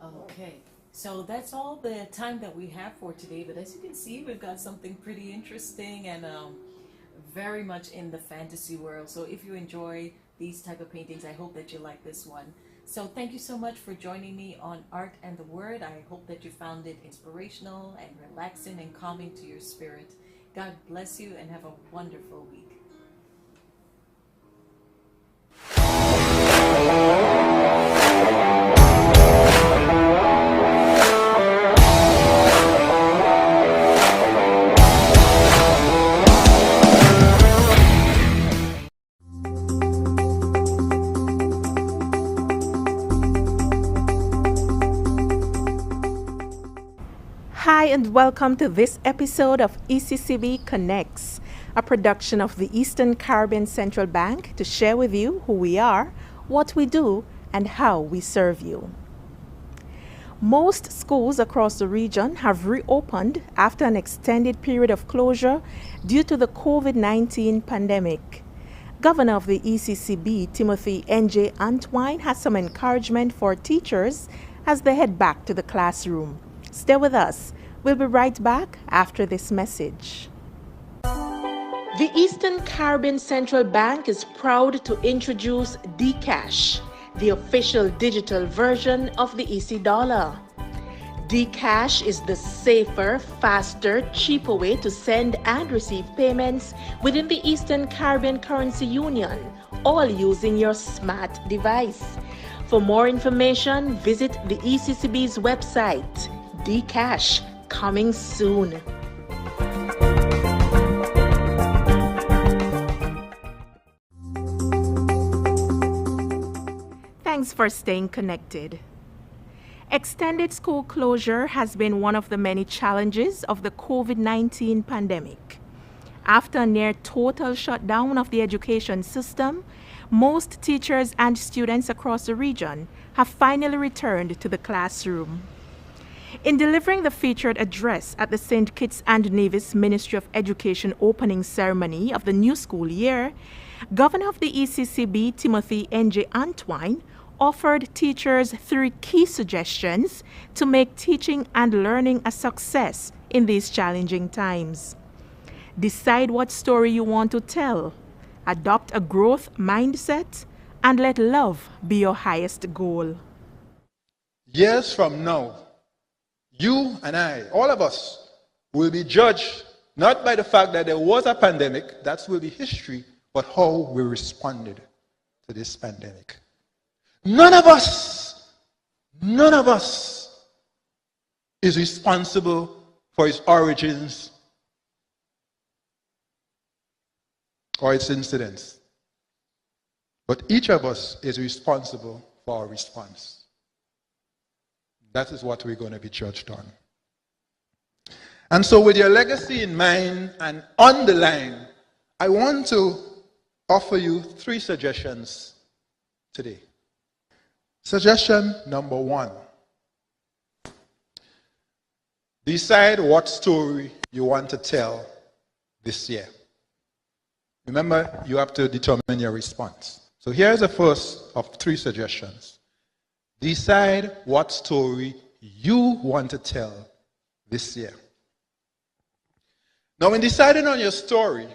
Okay, so that's all the time that we have for today. But as you can see, we've got something pretty interesting and very much in the fantasy world. So if you enjoy these type of paintings, I hope that you like this one. So thank you so much for joining me on Art and the Word. I hope that you found it inspirational and relaxing and calming to your spirit. God bless you and have a wonderful week. Hi, and welcome to this episode of ECCB Connects, a production of the Eastern Caribbean Central Bank to share with you who we are, what we do, and how we serve you. Most schools across the region have reopened after an extended period of closure due to the COVID-19 pandemic. Governor of the ECCB, Timothy N.J. Antwine, has some encouragement for teachers as they head back to the classroom. Stay with us. We'll be right back after this message. The Eastern Caribbean Central Bank is proud to introduce Dcash, the official digital version of the EC dollar. Dcash is the safer, faster, cheaper way to send and receive payments within the Eastern Caribbean Currency Union, all using your smart device. For more information, visit the ECCB's website. Dcash, coming soon. Thanks for staying connected. Extended school closure has been one of the many challenges of the COVID-19 pandemic. After a near total shutdown of the education system, most teachers and students across the region have finally returned to the classroom. In delivering the featured address at the St. Kitts and Nevis Ministry of Education opening ceremony of the new school year, Governor of the ECCB, Timothy N.J. Antwine, offered teachers 3 key suggestions to make teaching and learning a success in these challenging times. Decide what story you want to tell, adopt a growth mindset, and let love be your highest goal. Years from now, you and I, all of us, will be judged not by the fact that there was a pandemic, that will be history, but how we responded to this pandemic. None of us is responsible for its origins or its incidents. But each of us is responsible for our response. That is what we're going to be judged on. And so with your legacy in mind and on the line, I want to offer you 3 suggestions today. Suggestion number 1. Decide what story you want to tell this year. Remember, you have to determine your response. So here's the first of 3 suggestions. Decide what story you want to tell this year. Now, in deciding on your story,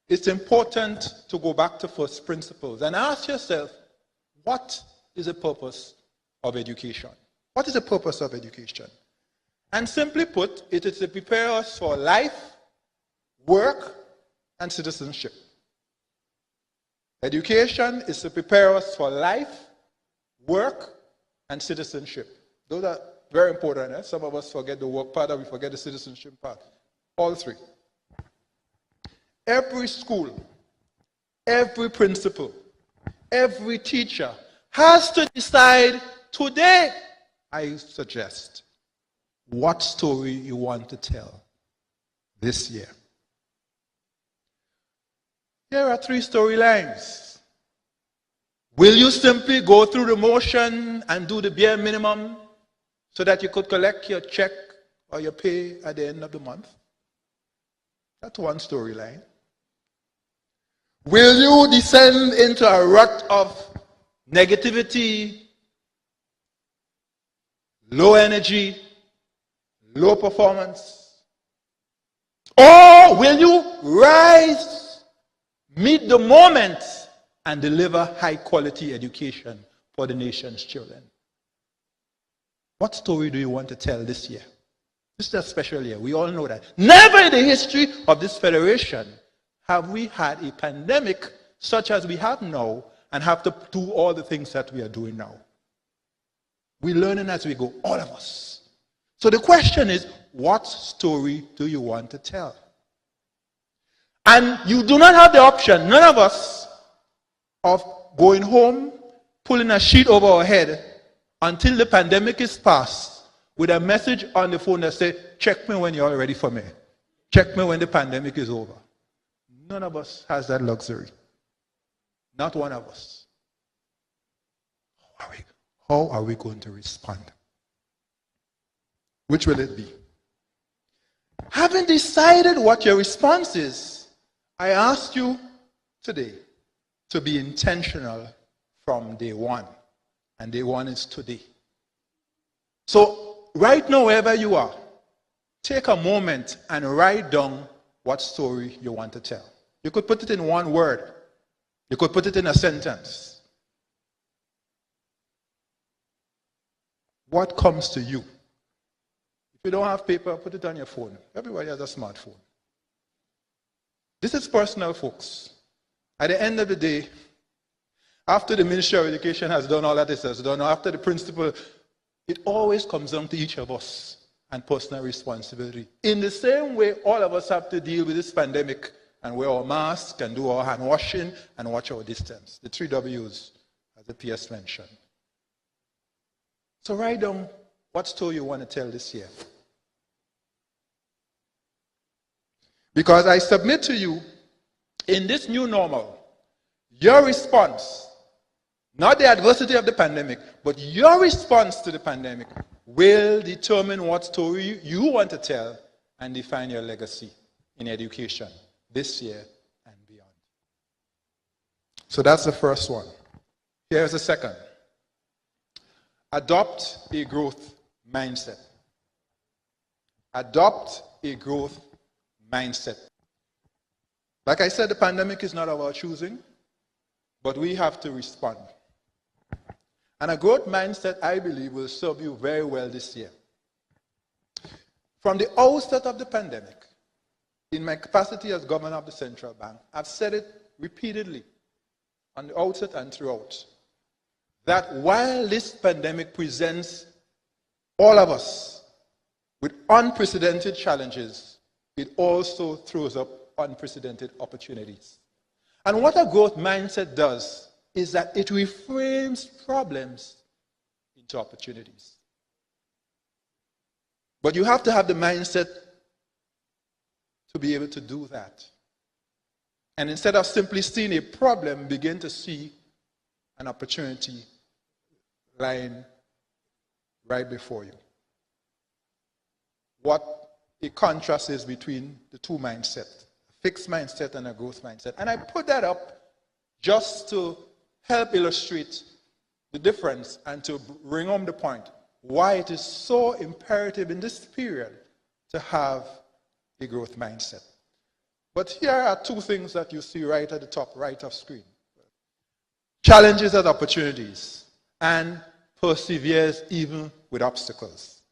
it's important to go back to first principles and ask yourself, what is the purpose of education? What is the purpose of education? And simply put, it is to prepare us for life, work, and citizenship. Education is to prepare us for life, work, and citizenship. Those are very important. Eh? Some of us forget the work part and we forget the citizenship part. All 3. Every school, every principal, every teacher has to decide today, I suggest, what story you want to tell this year. Here are 3 storylines. Will you simply go through the motion and do the bare minimum so that you could collect your check or your pay at the end of the month? That's one storyline. Will you descend into a rut of negativity, low energy, low performance? Or will you rise, meet the moment, and deliver high quality education for the nation's children? What story do you want to tell this year? This is a special year. We all know that. Never in the history of this federation have we had a pandemic such as we have now and have to do all the things that we are doing now. We're learning as we go, all of us. So the question is, what story do you want to tell? And you do not have the option, none of us, of going home, pulling a sheet over our head until the pandemic is past with a message on the phone that says, check me when you're ready for me. Check me when the pandemic is over. None of us has that luxury. Not one of us. How are we going to respond? Which will it be? Having decided what your response is, I ask you today to be intentional from day one. And day one is today. So right now, wherever you are, take a moment and write down what story you want to tell. You could put it in one word. You could put it in a sentence. What comes to you? If you don't have paper, put it on your phone. Everybody has a smartphone. This is personal, folks. At the end of the day, after the Ministry of Education has done all that it has done, after the principal, it always comes down to each of us and personal responsibility. In the same way, all of us have to deal with this pandemic and wear our masks and do our hand washing and watch our distance. The 3 W's, as the PS mentioned. So write down what story you want to tell this year. Because I submit to you, in this new normal, your response, not the adversity of the pandemic, but your response to the pandemic will determine what story you want to tell and define your legacy in education this year and beyond. So that's the first one. Here's the second. Adopt a growth mindset. Adopt a growth mindset. Like I said, the pandemic is not about choosing, but we have to respond. And a growth mindset, I believe, will serve you very well this year. From the outset of the pandemic, in my capacity as governor of the central bank, I've said it repeatedly on the outset and throughout, that while this pandemic presents all of us with unprecedented challenges, it also throws up unprecedented opportunities. And what a growth mindset does is that it reframes problems into opportunities. But you have to have the mindset to be able to do that. And instead of simply seeing a problem, begin to see an opportunity lying right before you. What a contrast is between the two mindsets, a fixed mindset and a growth mindset. And I put that up just to help illustrate the difference and to bring home the point why it is so imperative in this period to have a growth mindset. But here are two things that you see right at the top right of screen. Challenges and opportunities, and perseveres even with obstacles.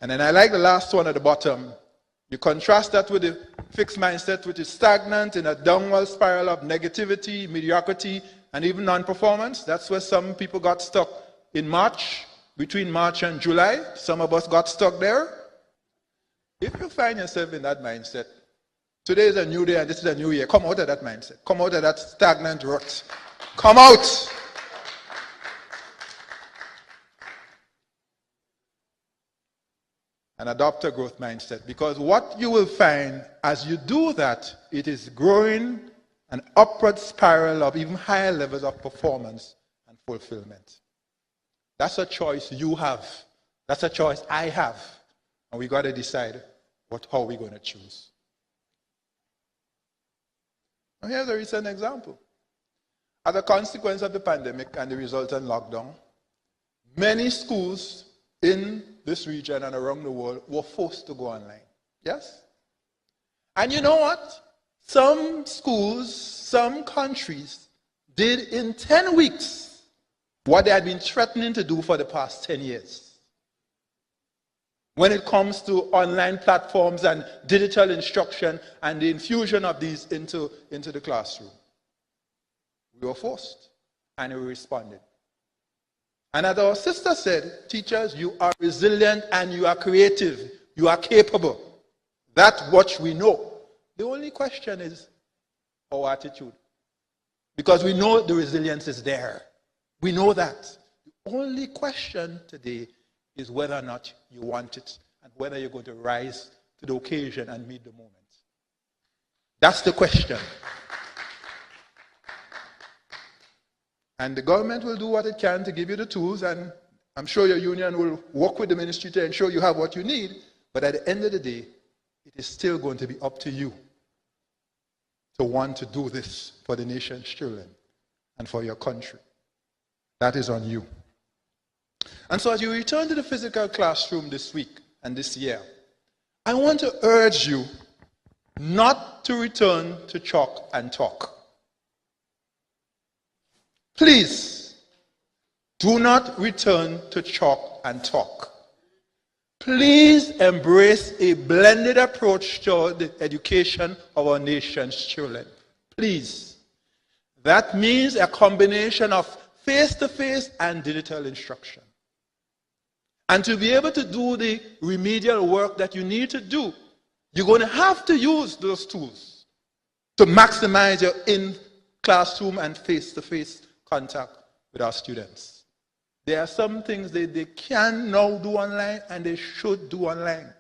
And then I like the last one at the bottom. You contrast that with the fixed mindset, which is stagnant in a downward spiral of negativity, mediocrity, and even non-performance. That's where some people got stuck in March, between March and July. Some of us got stuck there. If you find yourself in that mindset, today is a new day and this is a new year. Come out of that mindset. Come out of that stagnant rut. Come out. And adopt a growth mindset. Because what you will find as you do that, it is growing an upward spiral of even higher levels of performance and fulfillment. That's a choice you have. That's a choice I have. And we got to decide how we're going to choose. Now here's a recent example. As a consequence of the pandemic and the resultant lockdown, many schools in this region and around the world were forced to go online. Yes? And you know what? Some schools, some countries did in 10 weeks what they had been threatening to do for the past 10 years. When it comes to online platforms and digital instruction and the infusion of these into the classroom. We were forced, and we responded. And as our sister said, teachers, you are resilient and you are creative. You are capable. That's what we know. The only question is our attitude. Because we know the resilience is there. We know that. The only question today is whether or not you want it and whether you're going to rise to the occasion and meet the moment. That's the question. And the government will do what it can to give you the tools, and I'm sure your union will work with the ministry to ensure you have what you need, but at the end of the day, it is still going to be up to you to want to do this for the nation's children and for your country. That is on you. And so as you return to the physical classroom this week and this year, I want to urge you not to return to chalk and talk. Please, do not return to chalk and talk. Please embrace a blended approach to the education of our nation's children. Please. That means a combination of face-to-face and digital instruction. And to be able to do the remedial work that you need to do, you're going to have to use those tools to maximize your in-classroom and face-to-face contact with our students. There are some things they can now do online and they should do online.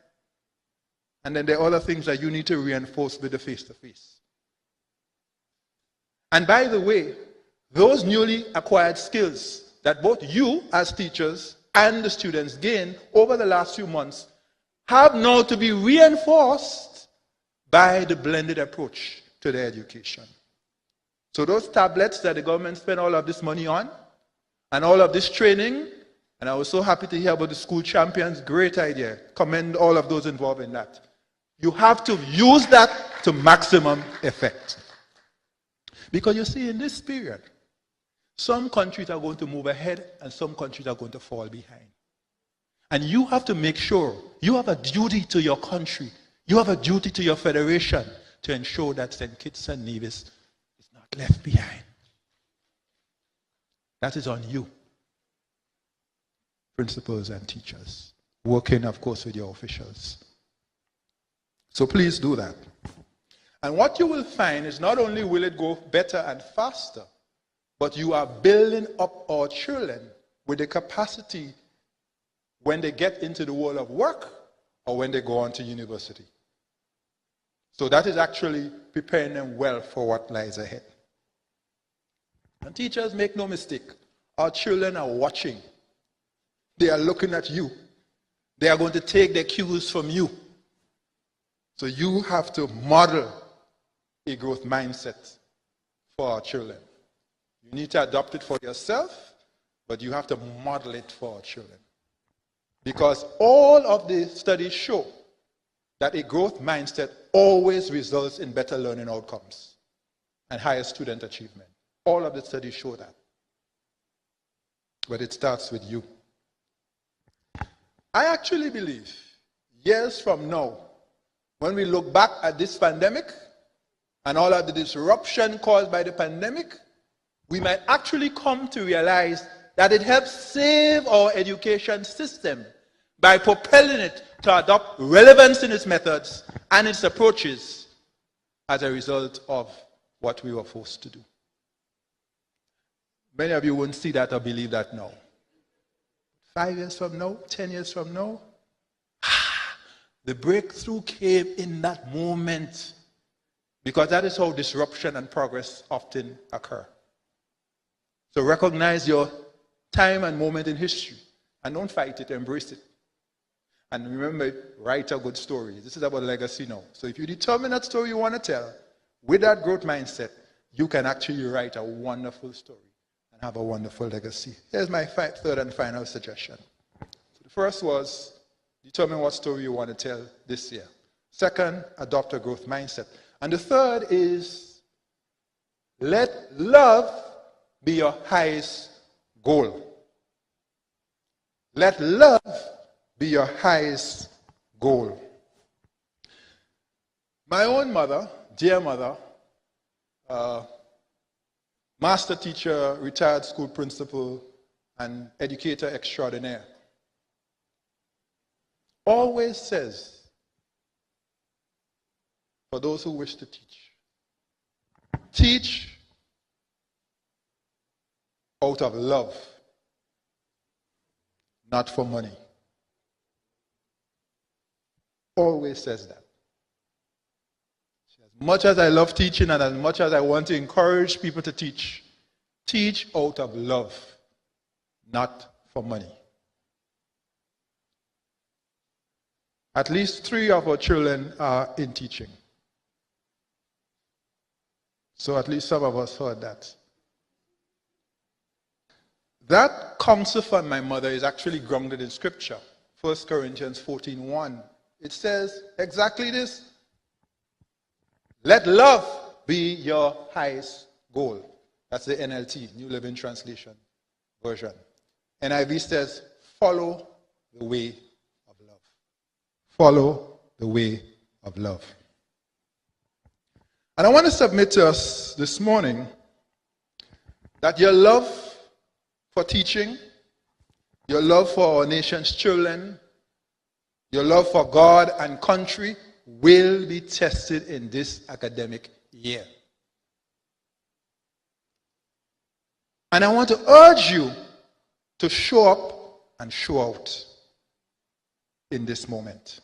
And then there are other things that you need to reinforce with the face-to-face. And by the way, those newly acquired skills that both you as teachers and the students gain over the last few months have now to be reinforced by the blended approach to their education. So those tablets that the government spent all of this money on, and all of this training, and I was so happy to hear about the school champions, great idea. Commend all of those involved in that. You have to use that to maximum effect. Because you see, in this period, some countries are going to move ahead and some countries are going to fall behind. And you have to make sure you have a duty to your country, you have a duty to your federation to ensure that St. Kitts and Nevis left behind. That is on you, principals and teachers, working, of course, with your officials. So please do that. And what you will find is not only will it go better and faster, but you are building up our children with the capacity when they get into the world of work or when they go on to university. So that is actually preparing them well for what lies ahead. And teachers, make no mistake, our children are watching. They are looking at you. They are going to take their cues from you. So you have to model a growth mindset for our children. You need to adopt it for yourself, but you have to model it for our children. Because all of the studies show that a growth mindset always results in better learning outcomes and higher student achievement. All of the studies show that. But it starts with you. I actually believe years from now, when we look back at this pandemic and all of the disruption caused by the pandemic, we might actually come to realize that it helps save our education system by propelling it to adopt relevance in its methods and its approaches as a result of what we were forced to do. Many of you won't see that or believe that now. 5 years from now, 10 years from now, the breakthrough came in that moment. Because that is how disruption and progress often occur. So recognize your time and moment in history. And don't fight it, embrace it. And remember, write a good story. This is about legacy now. So if you determine that story you want to tell, with that growth mindset, you can actually write a wonderful story and have a wonderful legacy. Here's my third and final suggestion. So the First was determine what story you want to tell this year. Second, adopt a growth mindset. And the third is let love be your highest goal. Let love be your highest goal. My own mother, dear mother, master teacher, retired school principal, and educator extraordinaire, always says, for those who wish to teach, teach out of love, not for money. Always says that. As much as I love teaching and as much as I want to encourage people to teach, teach out of love, not for money. At least 3 of our children are in teaching. So at least some of us heard that. That counsel from my mother is actually grounded in Scripture. 1 Corinthians 14:1. It says exactly this. Let love be your highest goal. That's the NLT, New Living Translation version. NIV says, follow the way of love. Follow the way of love. And I want to submit to us this morning that your love for teaching, your love for our nation's children, your love for God and country will be tested in this academic year. And I want to urge you to show up and show out in this moment.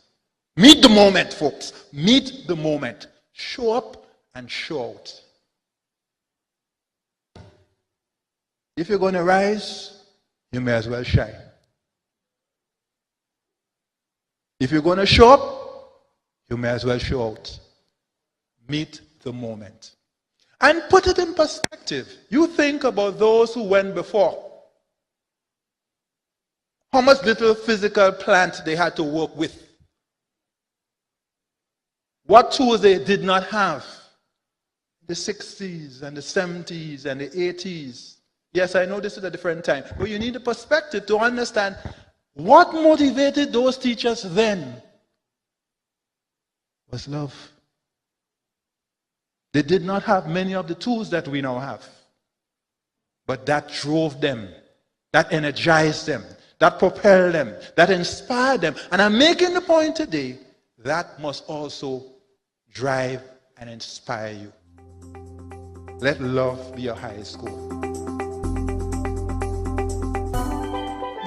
Meet the moment, folks. Meet the moment. Show up and show out. If you're going to rise, you may as well shine. If you're going to show up, you may as well show out. Meet the moment. And put it in perspective. You think about those who went before. How much little physical plant they had to work with. What tools they did not have. The 60s and the 70s and the 80s. Yes, I know this is a different time. But you need a perspective to understand what motivated those teachers then was love. They did not have many of the tools that we now have. But that drove them. That energized them. That propelled them. That inspired them. And I'm making the point today, that must also drive and inspire you. Let love be your highest goal.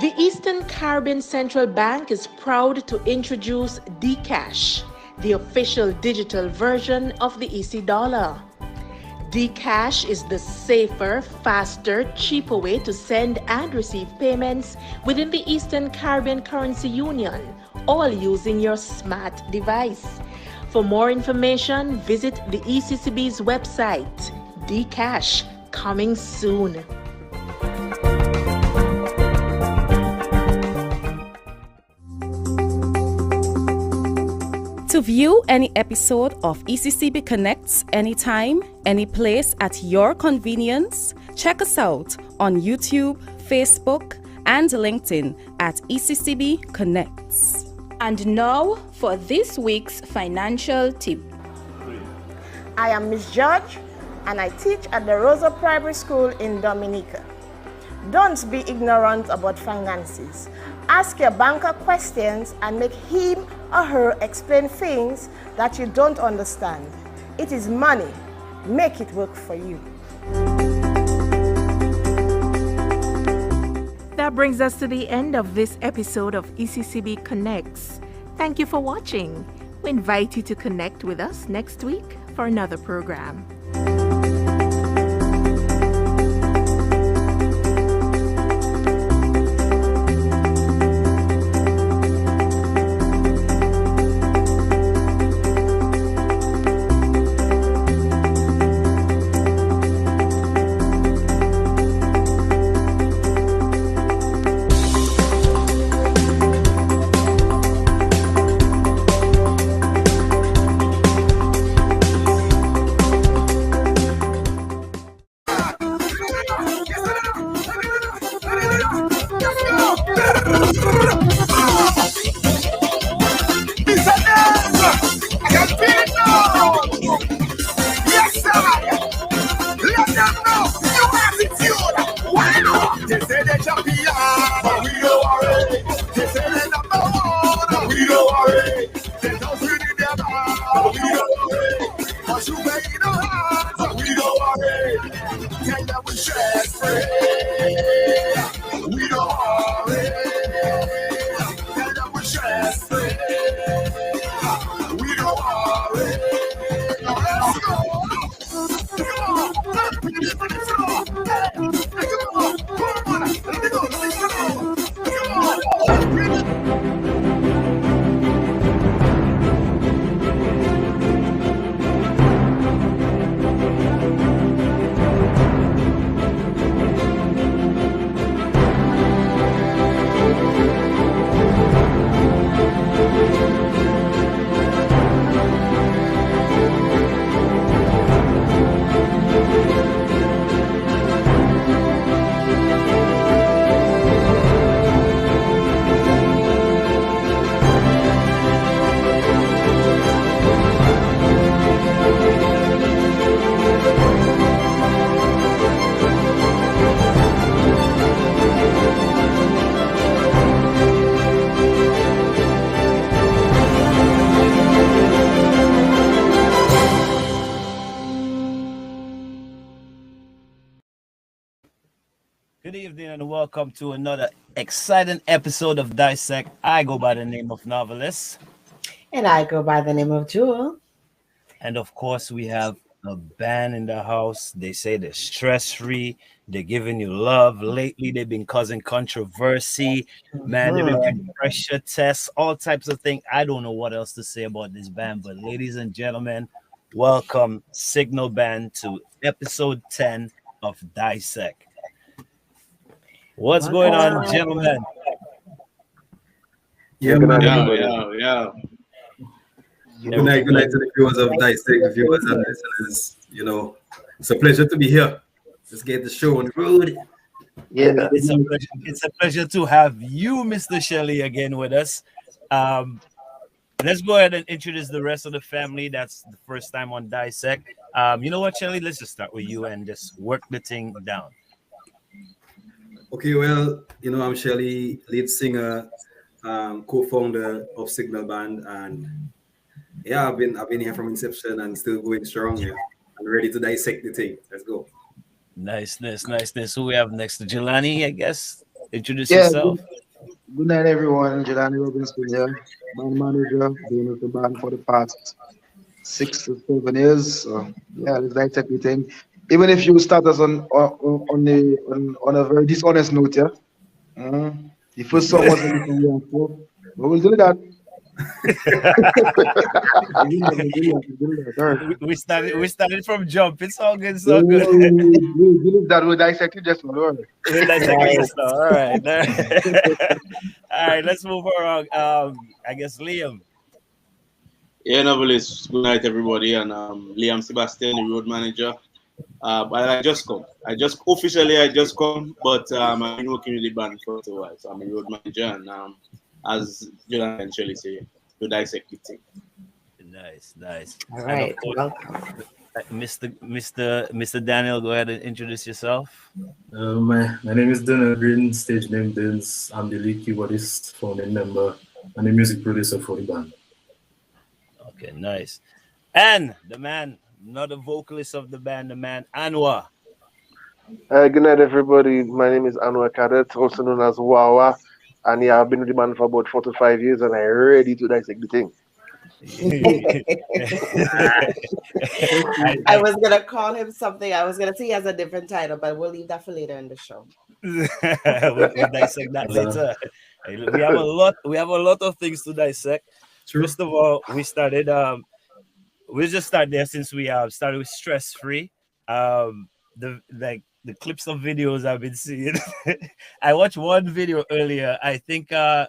The Eastern Caribbean Central Bank is proud to introduce Dcash, the official digital version of the EC dollar. Dcash is the safer, faster, cheaper way to send and receive payments within the Eastern Caribbean Currency Union, all using your smart device. For more information, visit the ECCB's website. Dcash, coming soon. To view any episode of ECCB Connects anytime, any place at your convenience, check us out on YouTube, Facebook, and LinkedIn at ECCB Connects. And now for this week's financial tip. I am Miss George and I teach at the Rosa Primary School in Dominica. Don't be ignorant about finances. Ask your banker questions and make him or her explain things that you don't understand. It is money. Make it work for you. That brings us to the end of this episode of ECCB Connects. Thank you for watching. We invite you to connect with us next week for another program. evening and welcome to another exciting episode of Dissect. I go by the name of Novelist. And I go by the name of Jewel. And of course, we have a band in the house. They say they're stress-free. They're giving you love. Lately, they've been causing controversy. Man, they've been doing pressure tests, all types of things. I don't know what else to say about this band, but ladies and gentlemen, welcome Signal Band to episode 10 of Dissect. What's going on, gentlemen? Yeah, man. Yeah. Good night to the viewers of Dissect, the viewers and listeners. You know, it's a pleasure to be here. Let's get the show on the road. Yeah, it's a pleasure to have you, Mr. Shelley, again with us. Let's go ahead and introduce the rest of the family. That's the first time on Dissect. You know what, Shelley? Let's just start with you and just work the thing down. Okay, well, you know, I'm Shelley, lead singer, co-founder of Signal Band, and yeah, I've been here from inception and still going strong here. I'm ready to dissect the thing. Let's go. Nice. Who we have next? Jelani, I guess. Introduce yourself. Good night, everyone. Jelani Robinson here, band manager, been with the band for the past 6 to 7 years. So yeah, let's dissect the thing. Even if you start us on a very dishonest note, yeah. The first song was anything we asked for. We will do that. we started from jump. It's all good. It's all good. We believe that we'll dissect it just for all right. All right, let's move on. I guess Liam. Yeah, Novelist. Good night, everybody. And Liam Sebastian, the road manager. But I just come. I just come, but I've been working with the band for a while. So I'm a road manager, and as Jonathan and Shelley say, to dissect the thing. Nice. All right, welcome. Mr. Daniel, go ahead and introduce yourself. My name is Daniel Green, stage name Dins. I'm the lead keyboardist, founding member, and the music producer for the band. Okay, nice. And the man, not the vocalist of the band, the man Anwar. Good night, everybody. My name is Anwar Cadet, also known as Wawa. And yeah, I've been with the band for about 4 to 5 years, and I'm ready to dissect the thing. I was going to call him something. I was going to say he has a different title, but we'll leave that for later in the show. we'll dissect that later. We have a lot of things to dissect. First of all, we started we'll just start there since we started with stress-free. The clips of videos I've been seeing. I watched one video earlier. I think it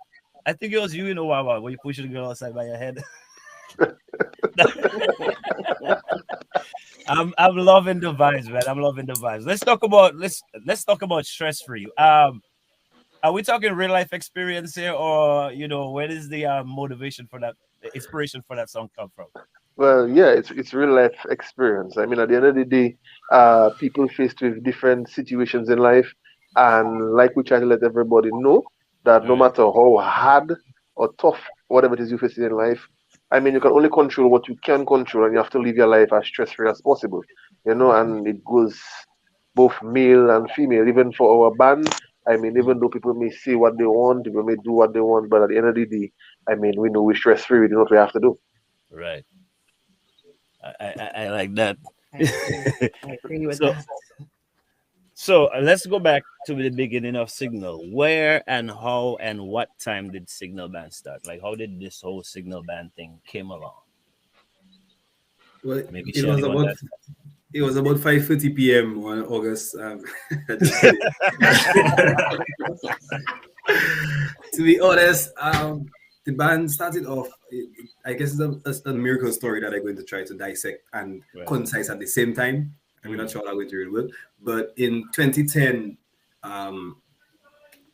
was you, Wawa, where you push the girl outside by your head. I'm loving the vibes, man. I'm loving the vibes. Let's talk about stress-free. Are we talking real life experience here, or where does the motivation for that, the inspiration for that song come from? Well, yeah, it's real life experience. I mean, at the end of the day, people faced with different situations in life, and like we try to let everybody know that no matter how hard or tough whatever it is you face in life, I mean, you can only control what you can control, and you have to live your life as stress-free as possible. And it goes both male and female. Even for our band, I mean, even though people may say what they want, people may do what they want, but at the end of the day, I mean, we know we're stress-free. We know what we have to do. Right. I like that. I agree with that. So let's go back to the beginning of Signal. Where and how and what time did Signal Band start? Like, how did this whole Signal Band thing came along? Well, it was about 5:30 p.m. on August. To be honest, the band started off, I guess it's a miracle story that I'm going to try to dissect and concise at the same time. I'm not sure how I'm going to read well. But in 2010,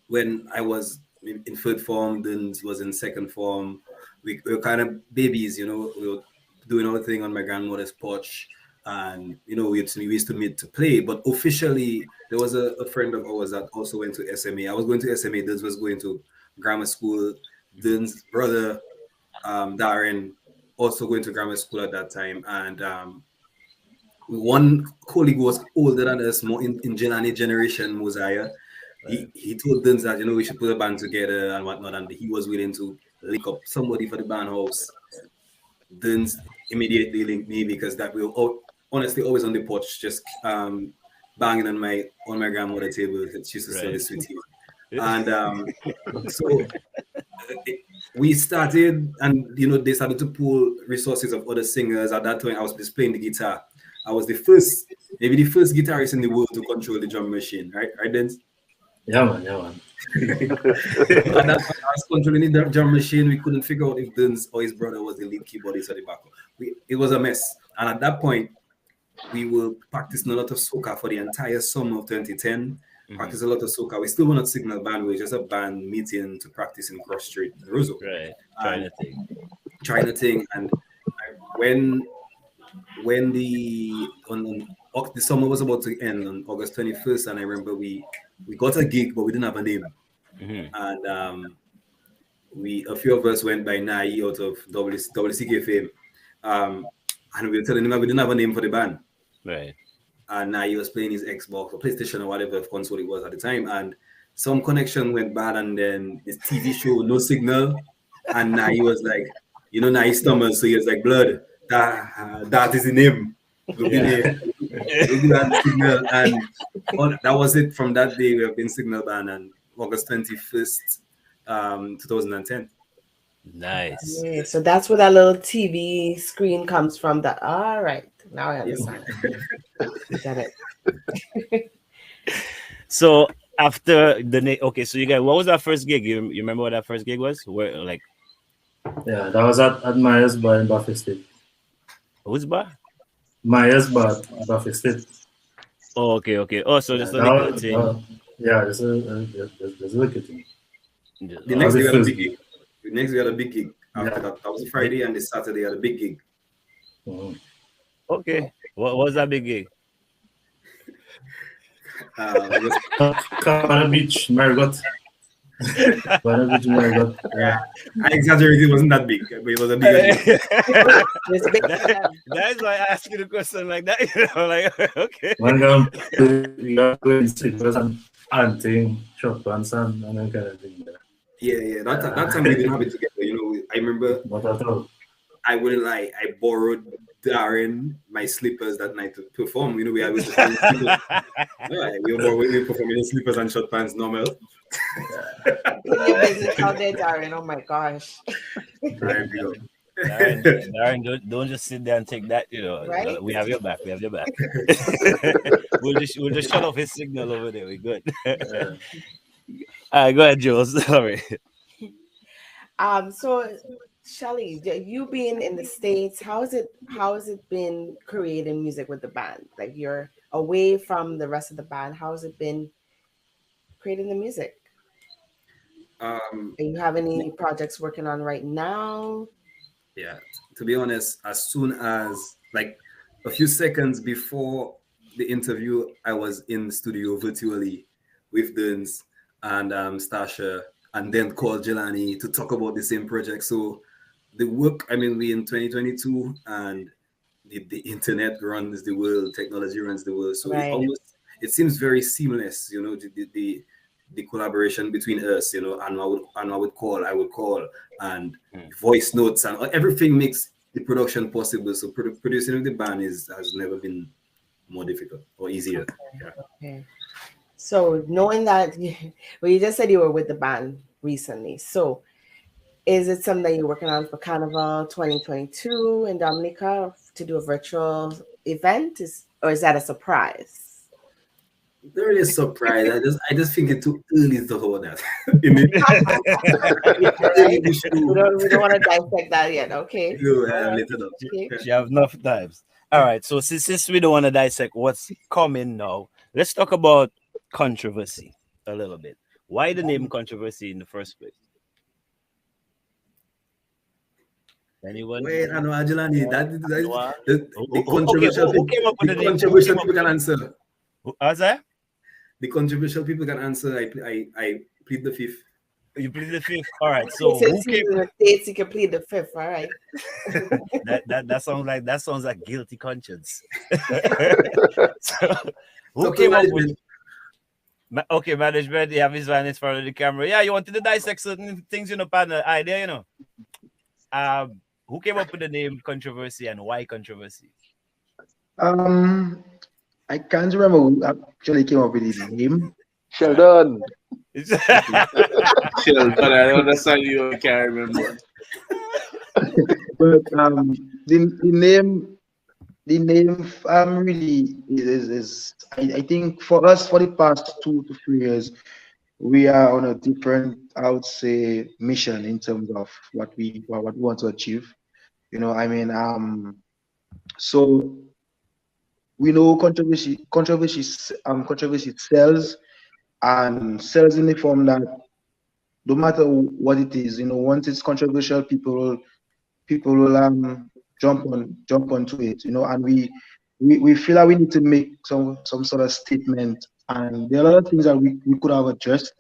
when I was in third form, then was in second form, we were kind of babies, we were doing our thing on my grandmother's porch. And, we used to meet to play. But officially, there was a friend of ours that also went to SMA. I was going to SMA, Dins was going to grammar school. Din's brother, Darren, also going to grammar school at that time. And one colleague was older than us, more in Jelani generation, Mosiah. he told Duns that we should put a band together and whatnot, and he was willing to link up somebody for the band house. Duns immediately linked me because that we were honestly always on the porch, just banging on my grandmother's table. She used to sell the sweet tea. And so we started, and they started to pull resources of other singers. At that time, I was just playing the guitar. I was maybe the first guitarist in the world to control the drum machine, right, Dens? Yeah, man. And that's when I was controlling the drum machine. We couldn't figure out if Duns or his brother was the lead keyboardist or the backup. It was a mess. And at that point, we were practicing a lot of soca for the entire summer of 2010. Practice a lot of soca. We still were not Signal Band. We were just a band meeting to practice in Cross Street in Roseau. Right. Trying a thing. And when the summer was about to end on August 21st, and I remember we got a gig, but we didn't have a name. And a few of us went by Nai out of WCK fame. And we were telling him that we didn't have a name for the band. Right. And he was playing his Xbox or PlayStation or whatever console it was at the time. And some connection went bad, and then his TV show, no signal. And he was like, he stumbled. So he was like, blood, that is the name. Signal. And that was it. From that day, we have been Signal Band, and August 21st, 2010. Nice. Yeah, so that's where that little TV screen comes from. All right. Now I understand. Got it. So after so you guys, what was that first gig? You remember what that first gig was? Where Yeah, that was at Myers Bar in Buffalo State. Whose bar? Myers Bar, Buffalo State. Oh, okay. Oh, so just a little thing. Yeah, there's a little thing. The next day we had a big gig. Next we had a big gig. After that was Friday, and the Saturday had a big gig. Okay. What was that big gig? Cabana Beach, Margot. Cabana Beach, Margot. Yeah. I exaggerated. It wasn't that big, but it was a big gig. That's why I asked you the question like that. Okay. One we got going slippers and thing, short pants and that kind of thing. Yeah. That time we didn't have it together. I remember. Not at all. I wouldn't lie. I borrowed Darren my slippers that night to perform. We were performing in slippers and short pants normal. Your business out there, Darren. Oh my gosh. Darren, don't just sit there and take that. Right? We have your back. We'll just shut off his signal over there. We're good. All right, go ahead, Jules. Sorry. So Shelly, you being in the States, how has it been creating music with the band? Like, you're away from the rest of the band. How has it been creating the music? Do you have any projects working on right now? Yeah, to be honest, as soon as a few seconds before the interview, I was in the studio virtually with Duns and Stasha, and then called Jelani to talk about the same project. So the work, we in 2022, and the internet runs the world, technology runs the world. So right. it seems very seamless, the collaboration between us, and I would call, and voice notes and everything makes the production possible. So producing with the band has never been more difficult or easier. Okay. So knowing that, you just said you were with the band recently. So is it something that you're working on for Carnival 2022 in Dominica to do a virtual event? Or is that a surprise? There is a surprise. I just think it's too early to hold that. We don't want to dissect that yet. Okay. You have enough times. All right. So since we don't want to dissect what's coming now, let's talk about controversy a little bit. Why the name Controversy in the first place? Anyone? Wait, I know, Ajelani. The controversial people can answer. How's that? The controversial people can answer. I plead the fifth. You plead the fifth. All right. So who came in the States? You can plead the fifth. All right. that sounds like guilty conscience. So, who came up with? Okay, management, you have his man in front of the camera. Yeah, you wanted to dissect certain things, panel idea, who came up with the name Controversy and why Controversy? Um, I can't remember who actually came up with the name. Sheldon. Sheldon, I understand you can't remember. But the name really is I think for us for the past 2 to 3 years we are on a different, I would say, mission in terms of what we want to achieve. I mean, so we know controversy sells, and sells in the form that no matter what it is, once it's controversial, people will jump onto it, and we feel that we need to make some sort of statement, and there are a lot of things that we could have addressed,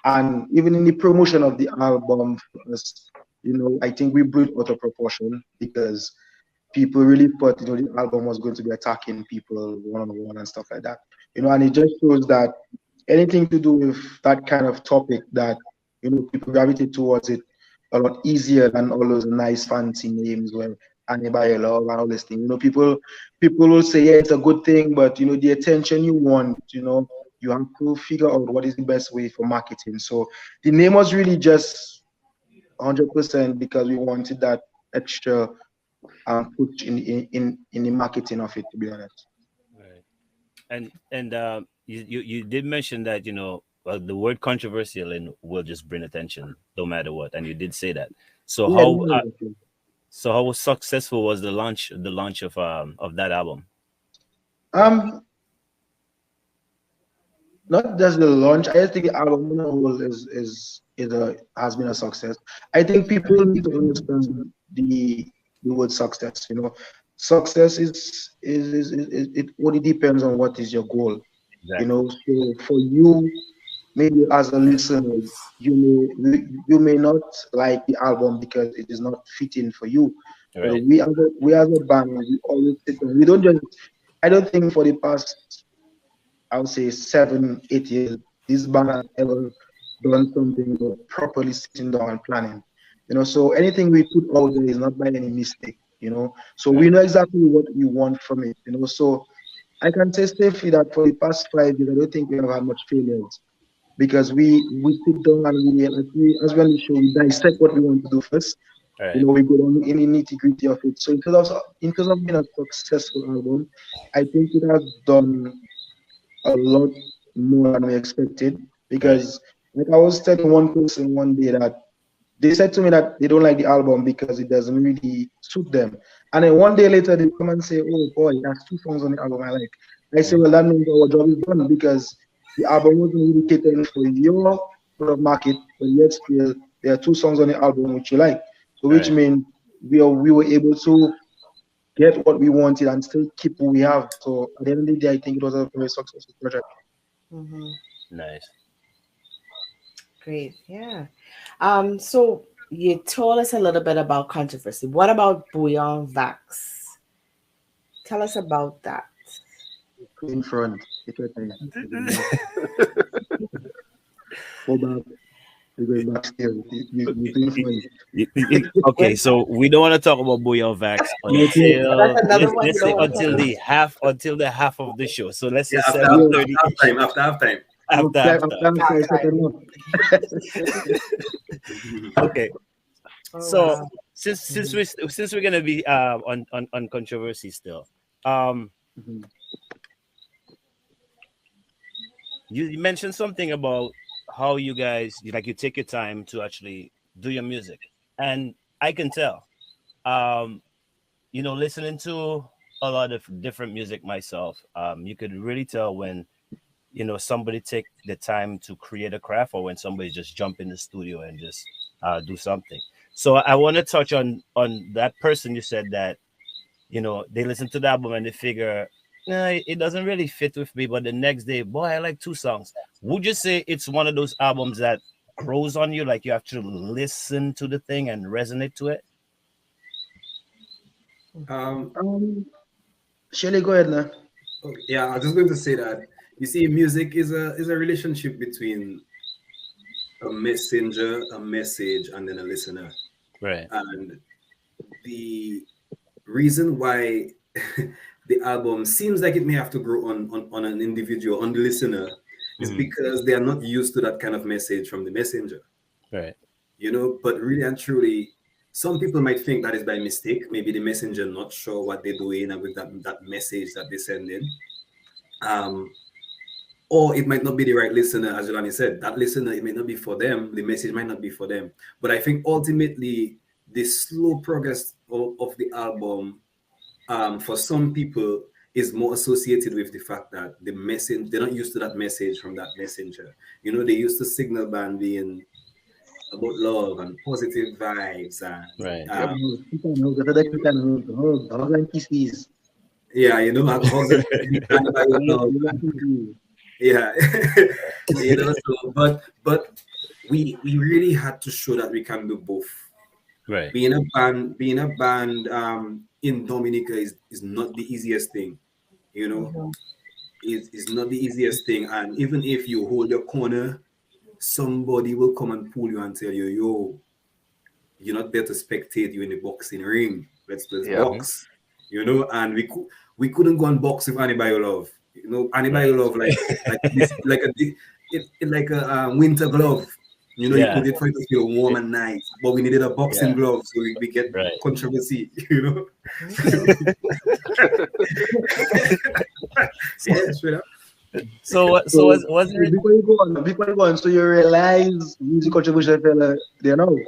and even in the promotion of the album, I think we blew it out of proportion because people really thought the album was going to be attacking people one on one and stuff like that, and it just shows that anything to do with that kind of topic, that people gravitate towards it a lot easier than all those nice fancy names where anybody love and all this thing. People will say, yeah, it's a good thing, but the attention you want, you have to figure out what is the best way for marketing. So the name was really just 100% because we wanted that extra push in the marketing of it, to be honest. Right. And you did mention that well, the word controversial will just bring attention no matter what, and you did say that. So how successful was the launch of that album? Not just the launch. I just think the album on the whole has been a success. I think people need to understand the word success. Success is it only depends on what is your goal. Exactly. So for you, maybe as a listener, you may not like the album because it is not fitting for you. Right. We as a band, we always sit down. We don't just. I don't think for the past, I would say 7, 8 years, this band has ever done something properly sitting down and planning. So anything we put out there is not by any mistake. So we know exactly what we want from it. So I can say safely that for the past 5 years, I don't think we have had much failures because we sit down and as we on the show, we dissect what we want to do first. Right. We go down in the nitty gritty of it. So in terms of being a successful album, I think it has done a lot more than we expected because, like I was telling one person one day that they said to me that they don't like the album because it doesn't really suit them, and then one day later they come and say, "Oh boy, that's 2 songs on the album I like." I say, "Well, that means our job is done because the album wasn't really catering for your sort of market, but yet still there are 2 songs on the album which you like." So which means we were able to get what we wanted and still keep what we have. So at the end of the day, I think it was a very successful project. Mm-hmm. Nice. Great. Yeah. So you told us a little bit about controversy. What about Bouillon Vax? Tell us about that. In front. Hold back. You're going back still. Okay, so we don't want to talk about Bouillon Vax until the half of the show. So let's just after 7:30 halftime. Okay. So since we're gonna be on controversy still, you mentioned something about how you guys you take your time to actually do your music, and I can tell, listening to a lot of different music myself, you could really tell when somebody take the time to create a craft, or when somebody just jump in the studio and just do something. So I want to touch on that person. You said that they listen to the album and they figure, nah, it doesn't really fit with me, but the next day, boy, I like 2 songs. Would you say it's one of those albums that grows on you, like you have to listen to the thing and resonate to it? Shelly, go ahead now. Yeah, I was just going to say that You see, music is a relationship between a messenger, a message, and then a listener. Right. And the reason why the album seems like it may have to grow on an individual, on the listener, is because they are not used to that kind of message from the messenger. Right. You know, but really and truly, some people might think that is by mistake. Maybe the messenger not sure what they're doing and with that message that they send in. Or it might not be the right listener, as Jelani said. That listener, it may not be for them. The message might not be for them. But I think ultimately, the slow progress of the album, for some people, is more associated with the fact that the message, they're not used to that message from that messenger. You know, they used to signal band being about love and positive vibes and right. Hugs and kisses. Yeah, you know, hugs and love. Yeah, you know. So, but we really had to show that we can do both. Right. Being a band in Dominica is not the easiest thing. You know, it's not the easiest thing. And even if you hold your corner, somebody will come and pull you and tell you, yo, you're not there to spectate you in the boxing ring. Let's box. You know, and we couldn't go and box with anybody love. You know, anybody love like a winter glove. You know, you put it for it to feel warm and nice. But we needed a boxing glove so we get controversy, you know. Yeah, straight up. So was it before you go on, so you realize music contribution fella, you know.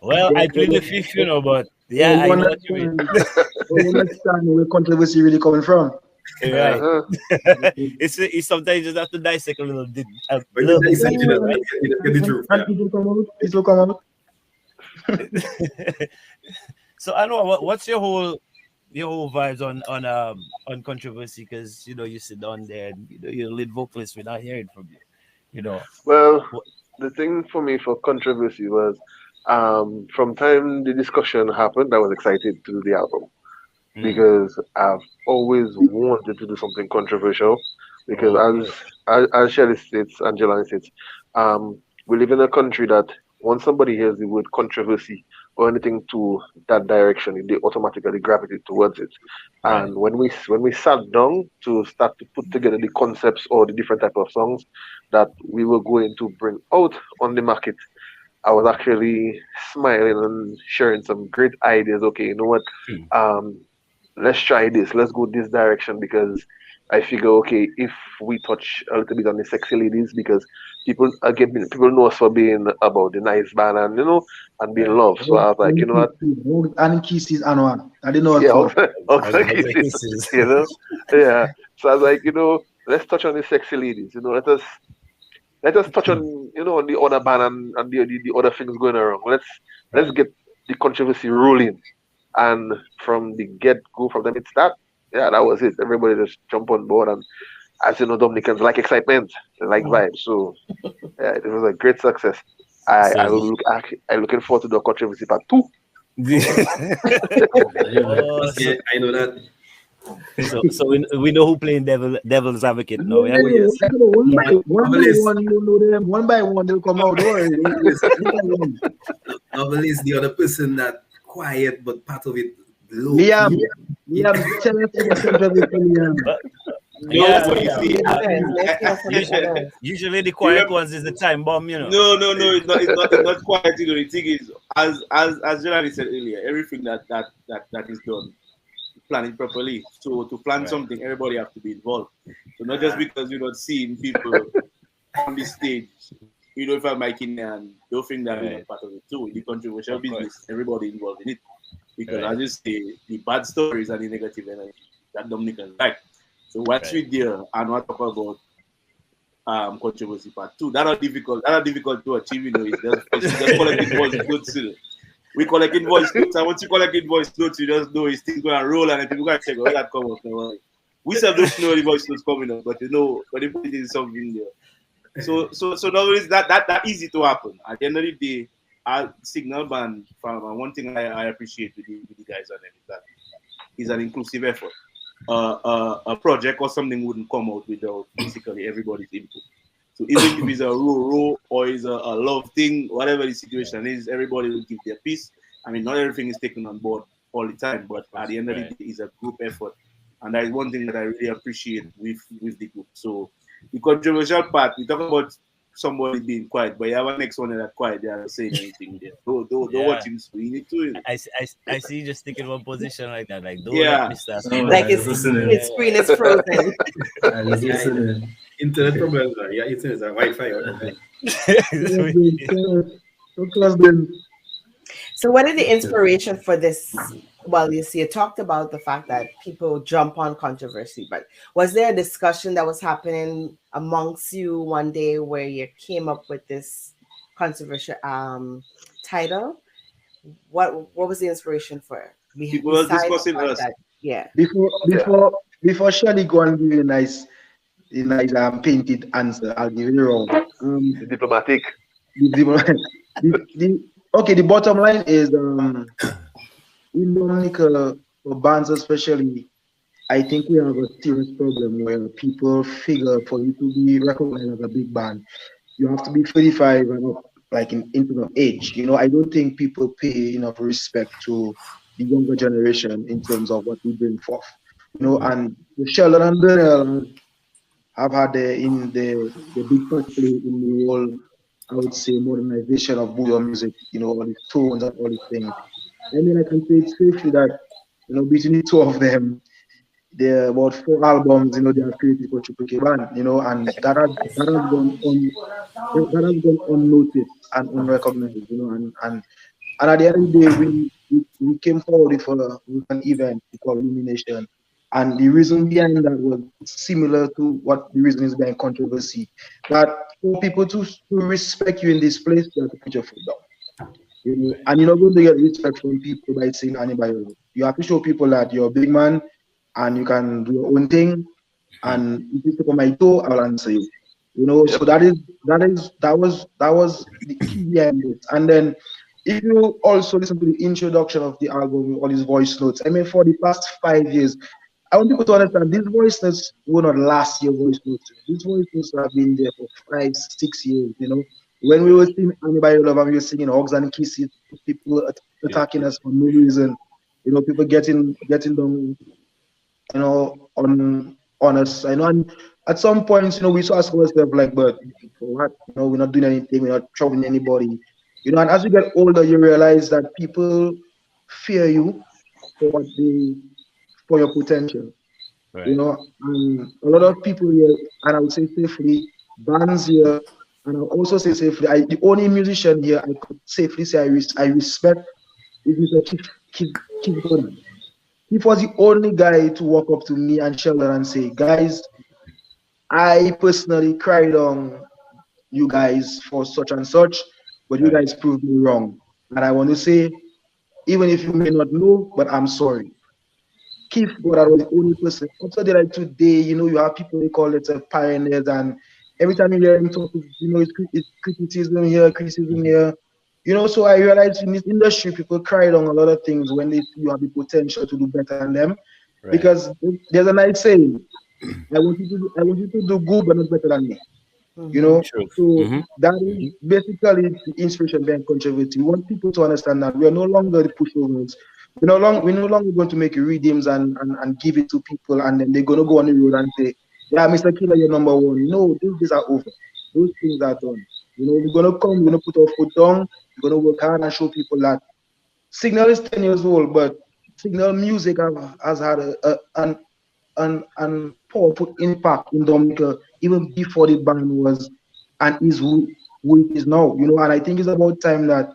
Well, I plead the fifth, you know, but yeah, I know what you mean. You understand where controversy really coming from. Right. It's sometimes you just have to dissect a little bit. Right? It will come out. So I know what's your whole vibes on controversy, because you know you sit down there and you know you're lead vocalist, we're not hearing from you. You know. Well, the thing for me for controversy was from time the discussion happened, I was excited to do the album. Because I've always wanted to do something controversial. Because as Shelly states, and Jelani states, we live in a country that once somebody hears the word controversy or anything to that direction, they automatically gravitate towards it. Right. And when we sat down to start to put together the concepts or the different type of songs that we were going to bring out on the market, I was actually smiling and sharing some great ideas. Okay, you know what? Let's try this. Let's go this direction, because I figure, okay, if we touch a little bit on the sexy ladies, because people know us for being about the nice band and and being loved. So I was like, you know what? And kisses and one. I didn't know what kisses. You know, yeah. So I was like, let's touch on the sexy ladies. Let us touch on on the other band and the other things going around. Let's get the controversy rolling. And from the get-go, from the mid-start, that was it. Everybody just jump on board. And as you know, Dominicans like excitement, they like vibes. So, yeah, it was a great success. I'm looking forward to the controversy part 2. I know that. So we know who playing devil's advocate now. Yeah? One by one, they'll come out. Nobody is the other person that quiet, but part of it low. Liam, tell us usually the quiet ones is the time bomb, you know. No, it's not quiet. You know, the thing is, as Jelani said earlier, everything that is done, plan it properly. So to plan something, everybody have to be involved. So not just because you're not seeing people on the stage, you don't have mic in there and don't think that we're not part of it too. The controversial business, everybody involved in it. Because as you say, the bad stories and the negative energy that Dominicans like. So what we do and what talk about controversy part 2. That are difficult to achieve, you know. It's just collecting voice notes. We collecting voice notes, and once you collect voice notes, you just know it's things going to roll and people going to check where that come up. We still don't know the voice notes coming up, but you know, but if it is something there. So not is that easy to happen. At the end of the day, our signal band, from one thing I appreciate with the guys on it is that it's an inclusive effort. a project or something wouldn't come out without basically everybody's input. So even if it's a row or it's a love thing, whatever the situation is, everybody will give their piece. I mean, not everything is taken on board all the time, but at the end of the day, it's a group effort. And that is one thing that I really appreciate with the group. So the controversial part, we talk about somebody being quiet, but you have a next one that quiet, they are not saying anything there. Don't watch him screen it too. I see you just sticking one position like that. Like, don't Yeah. let Mr. Like his screen is frozen. Internet problems, yeah, internet is a Wi-Fi. So what is the inspiration for this? Well, you see, you talked about the fact that people jump on controversy, but was there a discussion that was happening amongst you one day where you came up with this controversial title? What was the inspiration for it? People were discussing us. Yeah. Before Shirley go and give you a nice painted answer, I'll give you wrong. Diplomatic. Okay, the bottom line is in Dominica, for bands especially, I think we have a serious problem where people figure for you to be recognized as a big band, you have to be 35 and up, like in terms of age. You know, I don't think people pay enough respect to the younger generation in terms of what we bring forth. You know, and Sheldon and Daniel have had the big part play in the whole, I would say, modernization of booyah music, you know, all these tones and all these things. I mean, I can say it safely that, you know, between the two of them, there are about 4 albums, you know, they have created for Triple K Band, you know, and that has gone unnoticed and unrecognized, you know, and at the end of the day, we came forward with an event called Illumination. And the reason behind that was similar to what the reason is behind controversy. That for people to respect you in this place, you have to put your foot down. You know, and you're not going to get respect from people by saying anybody. You have to show people that you're a big man and you can do your own thing. And if you step on my toe, I'll answer you. You know, so that was the key behind it. And then if you also listen to the introduction of the album with all these voice notes, I mean, for the past 5 years, I want people to understand these voice notes will not last year voice notes. These voice notes have been there for 5, 6 years, you know. When we were singing Anybody Love and we were singing hugs and kisses, people attacking us for no reason, you know, people getting down, you know, on us. I know, and at some points, you know, we used to ask ourselves like, but for what? You know, we're not doing anything, we're not troubling anybody. You know, and as you get older, you realize that people fear you for your potential. Right. You know, and a lot of people here, and I would say safely, bands here, and I'll also say safely, the only musician here I could safely say I respect is Mr. Keith Gordon. He was the only guy to walk up to me and Sheldon and say, guys, I personally cried on you guys for such and such, but you guys proved me wrong. And I want to say, even if you may not know, but I'm sorry. Keith Goddard was the only person. Also, like today, you know, you have people they call it pioneers, and every time you hear him talk, you know, it's criticism here. You know, so I realized in this industry, people cried on a lot of things when they see you have the potential to do better than them. Right. Because there's a nice saying, I want you to do good, but not better than me. You know, so that is basically the inspiration behind controversy. We want people to understand that we are no longer the pushovers. We're no longer going to make redeems and give it to people, and then they're going to go on the road and say, yeah, Mr. Killer, you're number one. No, those days are over. Those things are done. You know, we're going to come, we're going to put our foot down, we're going to work hard and show people that Signal is 10 years old, but Signal music has had an powerful impact in Dominica even before the band was and is who it is now. You know, and I think it's about time that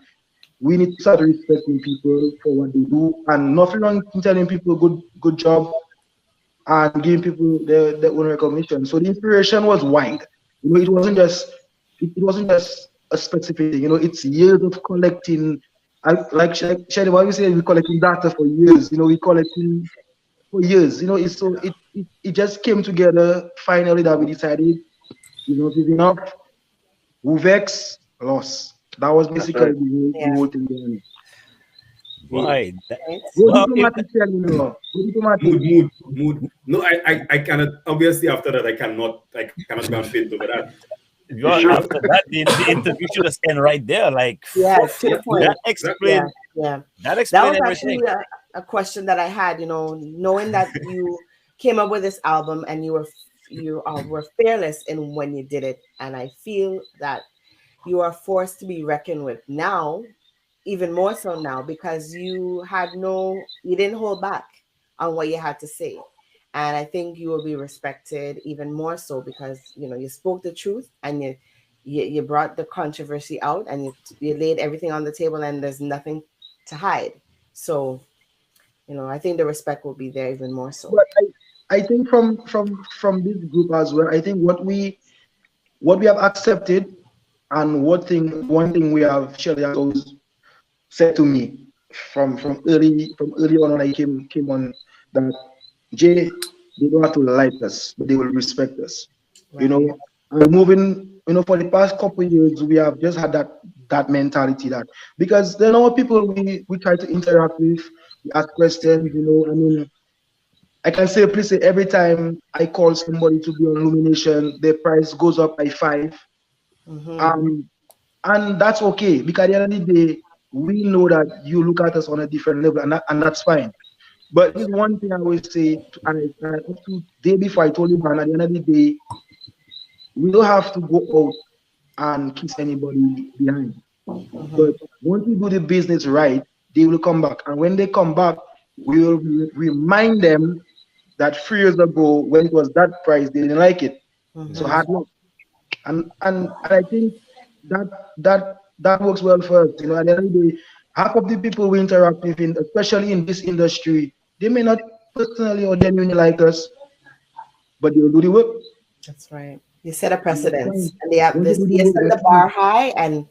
we need to start respecting people for what they do, and nothing wrong in telling people good job and giving people their own recognition. So the inspiration was wide. You know, it wasn't just a specific thing. You know, it's years of collecting. Like Shady, what we say, we're collecting data for years. You know, we're collecting for years. You know, it just came together finally that we decided, you know, it's enough. Uvex loss. That was basically the whole thing. Why? Go Well, diplomatic, tell you know. Go diplomatic. Mood. No, I cannot. Obviously, after that, I cannot go and paint over that. well, after that, the interview should just end right there. Like, Yeah, to the point. that explained. Yeah. That That explained was everything. actually a question that I had, you know, knowing that you came up with this album and you were fearless in when you did it. And I feel that you are forced to be reckoned with now, even more so now, because you didn't hold back on what you had to say. And I think you will be respected even more so because, you know, you spoke the truth and you brought the controversy out and you laid everything on the table and there's nothing to hide. So, you know, I think the respect will be there even more so. But I think from this group as well, I think what we have accepted and one thing we have Shirley has always said to me from early on when I came on, that Jay, they don't have to like us, but they will respect us. You know, and moving, you know, for the past couple of years, we have just had that mentality, that because there are no people we try to interact with, we ask questions, you know. I mean, I can safely say every time I call somebody to be on Illumination, their price goes up by 5. And that's okay, because at the end of the day, we know that you look at us on a different level, and that's fine. But this one thing I always say, and up to day before I told you, man, at the end of the day, we don't have to go out and kiss anybody behind. But once we do the business right, they will come back. And when they come back, we will remind them that 3 years ago, when it was that price, they didn't like it. So hard luck. And I think that works well for us. You know, at the end of the day, half of the people we interact with, especially in this industry, they may not personally or genuinely like us, but they will do the work. That's right. You set a precedence, and they have this. You set the bar high, and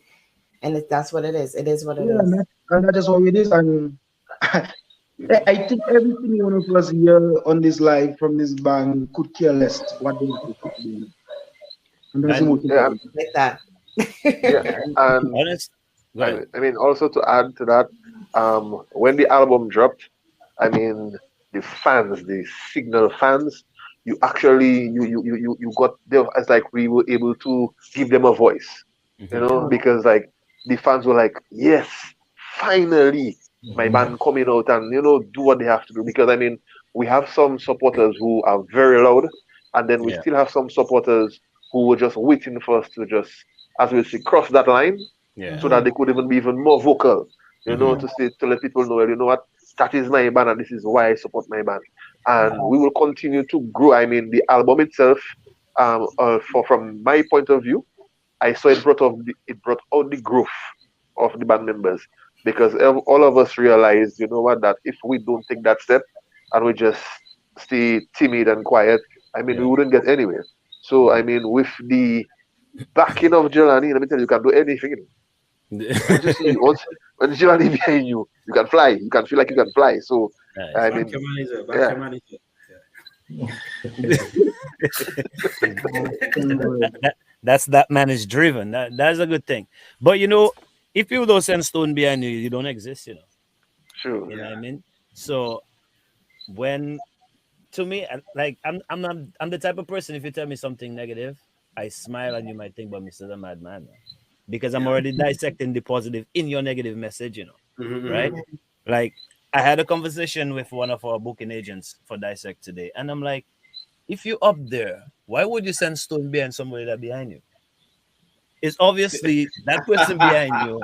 that's what it is. It is what it is. And that's just what it is. And I think every single one of us here on this live from this band could care less what they have to do. And that's the most important. Like that. Yeah, and Honest. I mean, also to add to that, when the album dropped, I mean, the fans, the Signal fans, you actually you got them. It's like we were able to give them a voice, you know, because like the fans were like, yes, finally my band coming out and, you know, do what they have to do. Because I mean, we have some supporters who are very loud, and then we still have some supporters who were just waiting for us to just, as we say, cross that line, so that they could even be even more vocal, you know, to let people know, you know what, that is my band and this is why I support my band. And we will continue to grow. I mean, the album itself, from my point of view, I saw it brought out the growth of the band members, because all of us realized, you know what, that if we don't take that step and we just stay timid and quiet, I mean, we wouldn't get anywhere. So, I mean, with the backing of Jelani, let me tell you, you can do anything. Just see, when Jelani behind you, you can fly. You can feel like you can fly. So, I mean, Back your manager. That's that man is driven. That's a good thing. But you know, if people don't send stone behind you, you don't exist. You know. True. You know what I mean? So when, to me, like I'm the type of person. If you tell me something negative, I smile and you might think, "But Mr. the madman," because I'm already dissecting the positive in your negative message. You know, right? Like I had a conversation with one of our booking agents for Dissect today, and I'm like, if you're up there, why would you send stone behind somebody that behind you? It's obviously that person behind you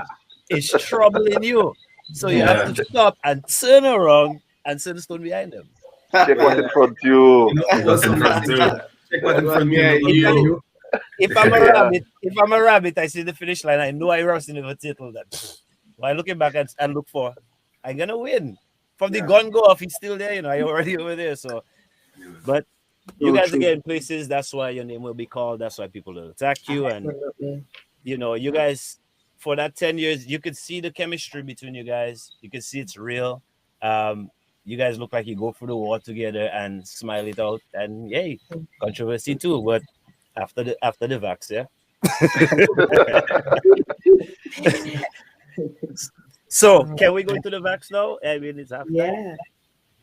is troubling you. So you have to stop and turn around and send stone behind them. Check what's in front of you. Check what's in front of you. If I'm a rabbit, I see the finish line. I know I rushed in the turtle. That while looking back and look for, I'm gonna win. From the gun go off, he's still there. You know, I already over there. So, but you guys are getting places. That's why your name will be called. That's why people will attack you. And you know, you guys, for that 10 years, you could see the chemistry between you guys. You can see it's real. You guys look like you go through the war together and smile it out. And yay, controversy too. But after the vax, yeah. So, can we go into the vax now? I mean, it's half time. Yeah.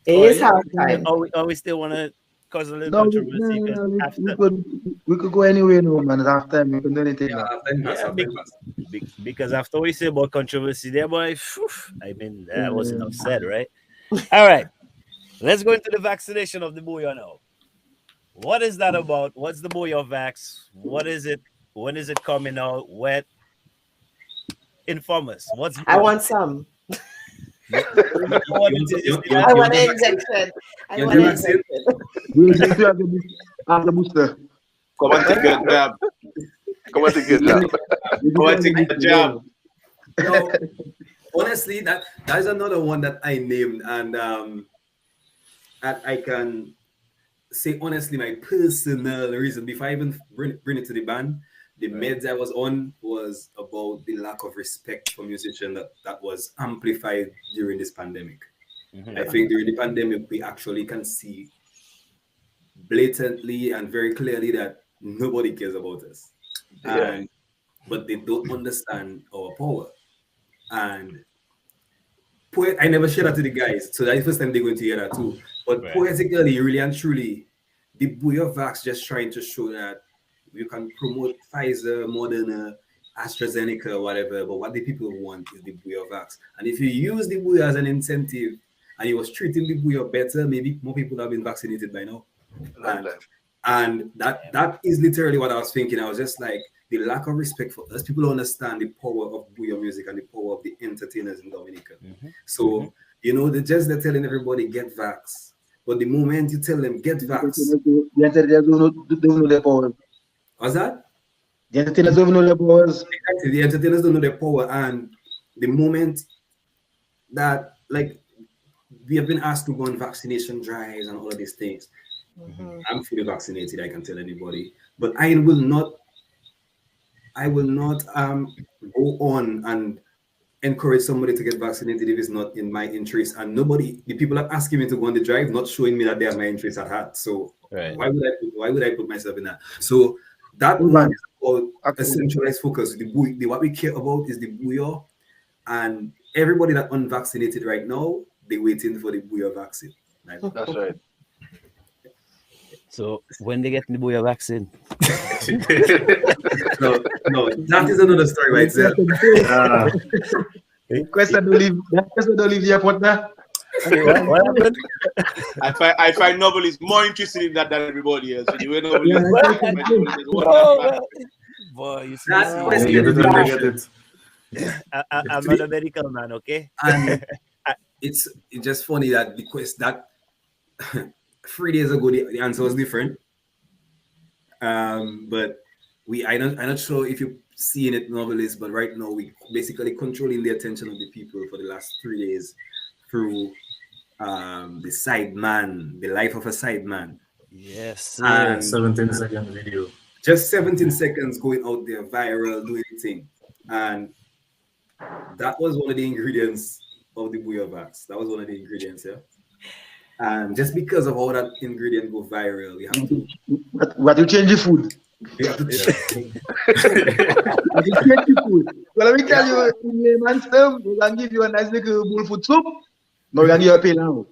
It is half time. Or we still want to cause a little No, controversy? we could go anywhere, no man. It's half time. We can do anything now. Because after we say about controversy there, boy, phew, I mean, that was enough said, right? All right. Let's go into the vaccination of the booyah now. What is that about? What's the booyah vax? What is it? When is it coming out? When? Inform us. I want some. I want an injection. I want an injection. The booster. Come and take your jab. Come and take your jab. Come and take your jab. No, honestly, that is another one that I named, and I can say honestly my personal reason before I even bring it to the band. The meds I was on was about the lack of respect for musicians that was amplified during this pandemic. I think during the pandemic, we actually can see blatantly and very clearly that nobody cares about us. But they don't understand our power. And I never share that to the guys, so that's the first time they're going to hear that too. But poetically, really and truly, the booyah vax just trying to show that you can promote Pfizer, Moderna, AstraZeneca, whatever, but what the people want is the booyah vax. And if you use the booyah as an incentive and you was treating the booyah better, maybe more people have been vaccinated by now. And that is literally what I was thinking. I was just like, the lack of respect for us. People don't understand the power of booyah music and the power of the entertainers in Dominica. So, they're telling everybody get vax. But the moment you tell them get vax, the entertainers don't know their power. What's that? The entertainers don't know their powers. Exactly. The entertainers don't know their power. And the moment that, like, we have been asked to go on vaccination drives and all of these things, I'm fully vaccinated, I can tell anybody. But I will not go on and encourage somebody to get vaccinated if it's not in my interest. And the people are asking me to go on the drive, not showing me that they have my interest at heart. So why would I put myself in that? So that one is about a centralized focus. What we care about is the booyah, and everybody that unvaccinated right now, they're waiting for the booyah vaccine. Right? That's right. So when they get the booyah vaccine? no, that is another story by itself. Question don't leave the airport now. What happened? I find Noble is more interested in that than everybody else. Boy, you see, I'm not a medical man, okay? And it's just funny that that 3 days ago the answer was different. But I'm not sure if you've seen it, Novelist, but right now we basically controlling the attention of the people for the last 3 days through the sideman, the life of a sideman. Yes, and 17-second video. Just 17 seconds going out there viral, doing thing. And that was one of the ingredients of the booyah vax. That was one of the ingredients, yeah. And just because of how that ingredient go viral, you have to. What you change the food? You have to change the food. Well, let me tell you, in man's term, we can give you a nice little bowl for soup. No, we can give you a pay now.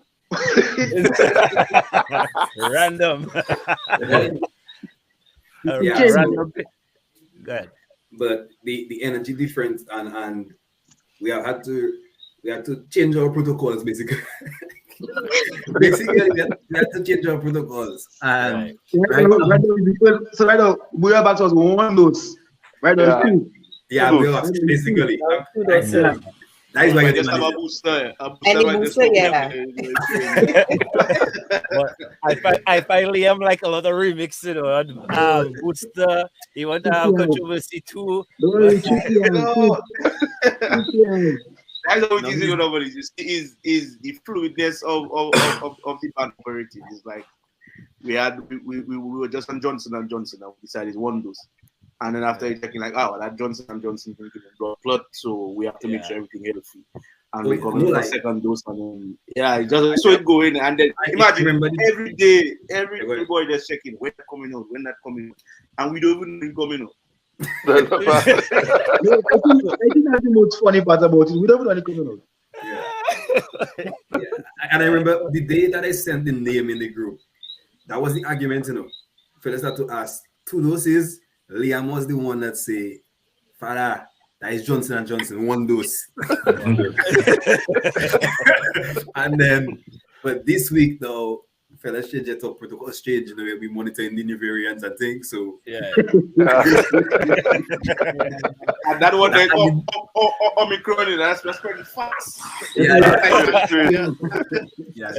Random. Random. Good. But the energy difference, and we had to change our protocols basically. We had to change our protocols. And right now, booyah vax was one dose. Right now, two. Yeah, basically. That is why you just have a booster. I finally am like a lot of remix, booster. You want to have controversy too. That's what it is, nobody. Is the fluidness of the band operating. It's like we were just on Johnson and Johnson, and we decided one dose. And then after checking, like, that Johnson and Johnson can give blood, so we have to make sure everything is healthy. And we come in the second dose, and then, just so it going. And then imagine every day, everybody just checking when they're coming out, when they're coming out, and we don't even know coming out. No, no, I think that's the most funny part about it. We don't know any coming out. And I remember the day that I sent the name in the group, that was the argument, you know. Fellas had to ask, two doses, Liam was the one that say, Father, that is Johnson and Johnson, one dose. And then, but this week though, fellas change it up protocol change, you know, we'll be monitoring the new variants and things. So yeah. And that one they Omicron, that's pretty fast. Yeah. That's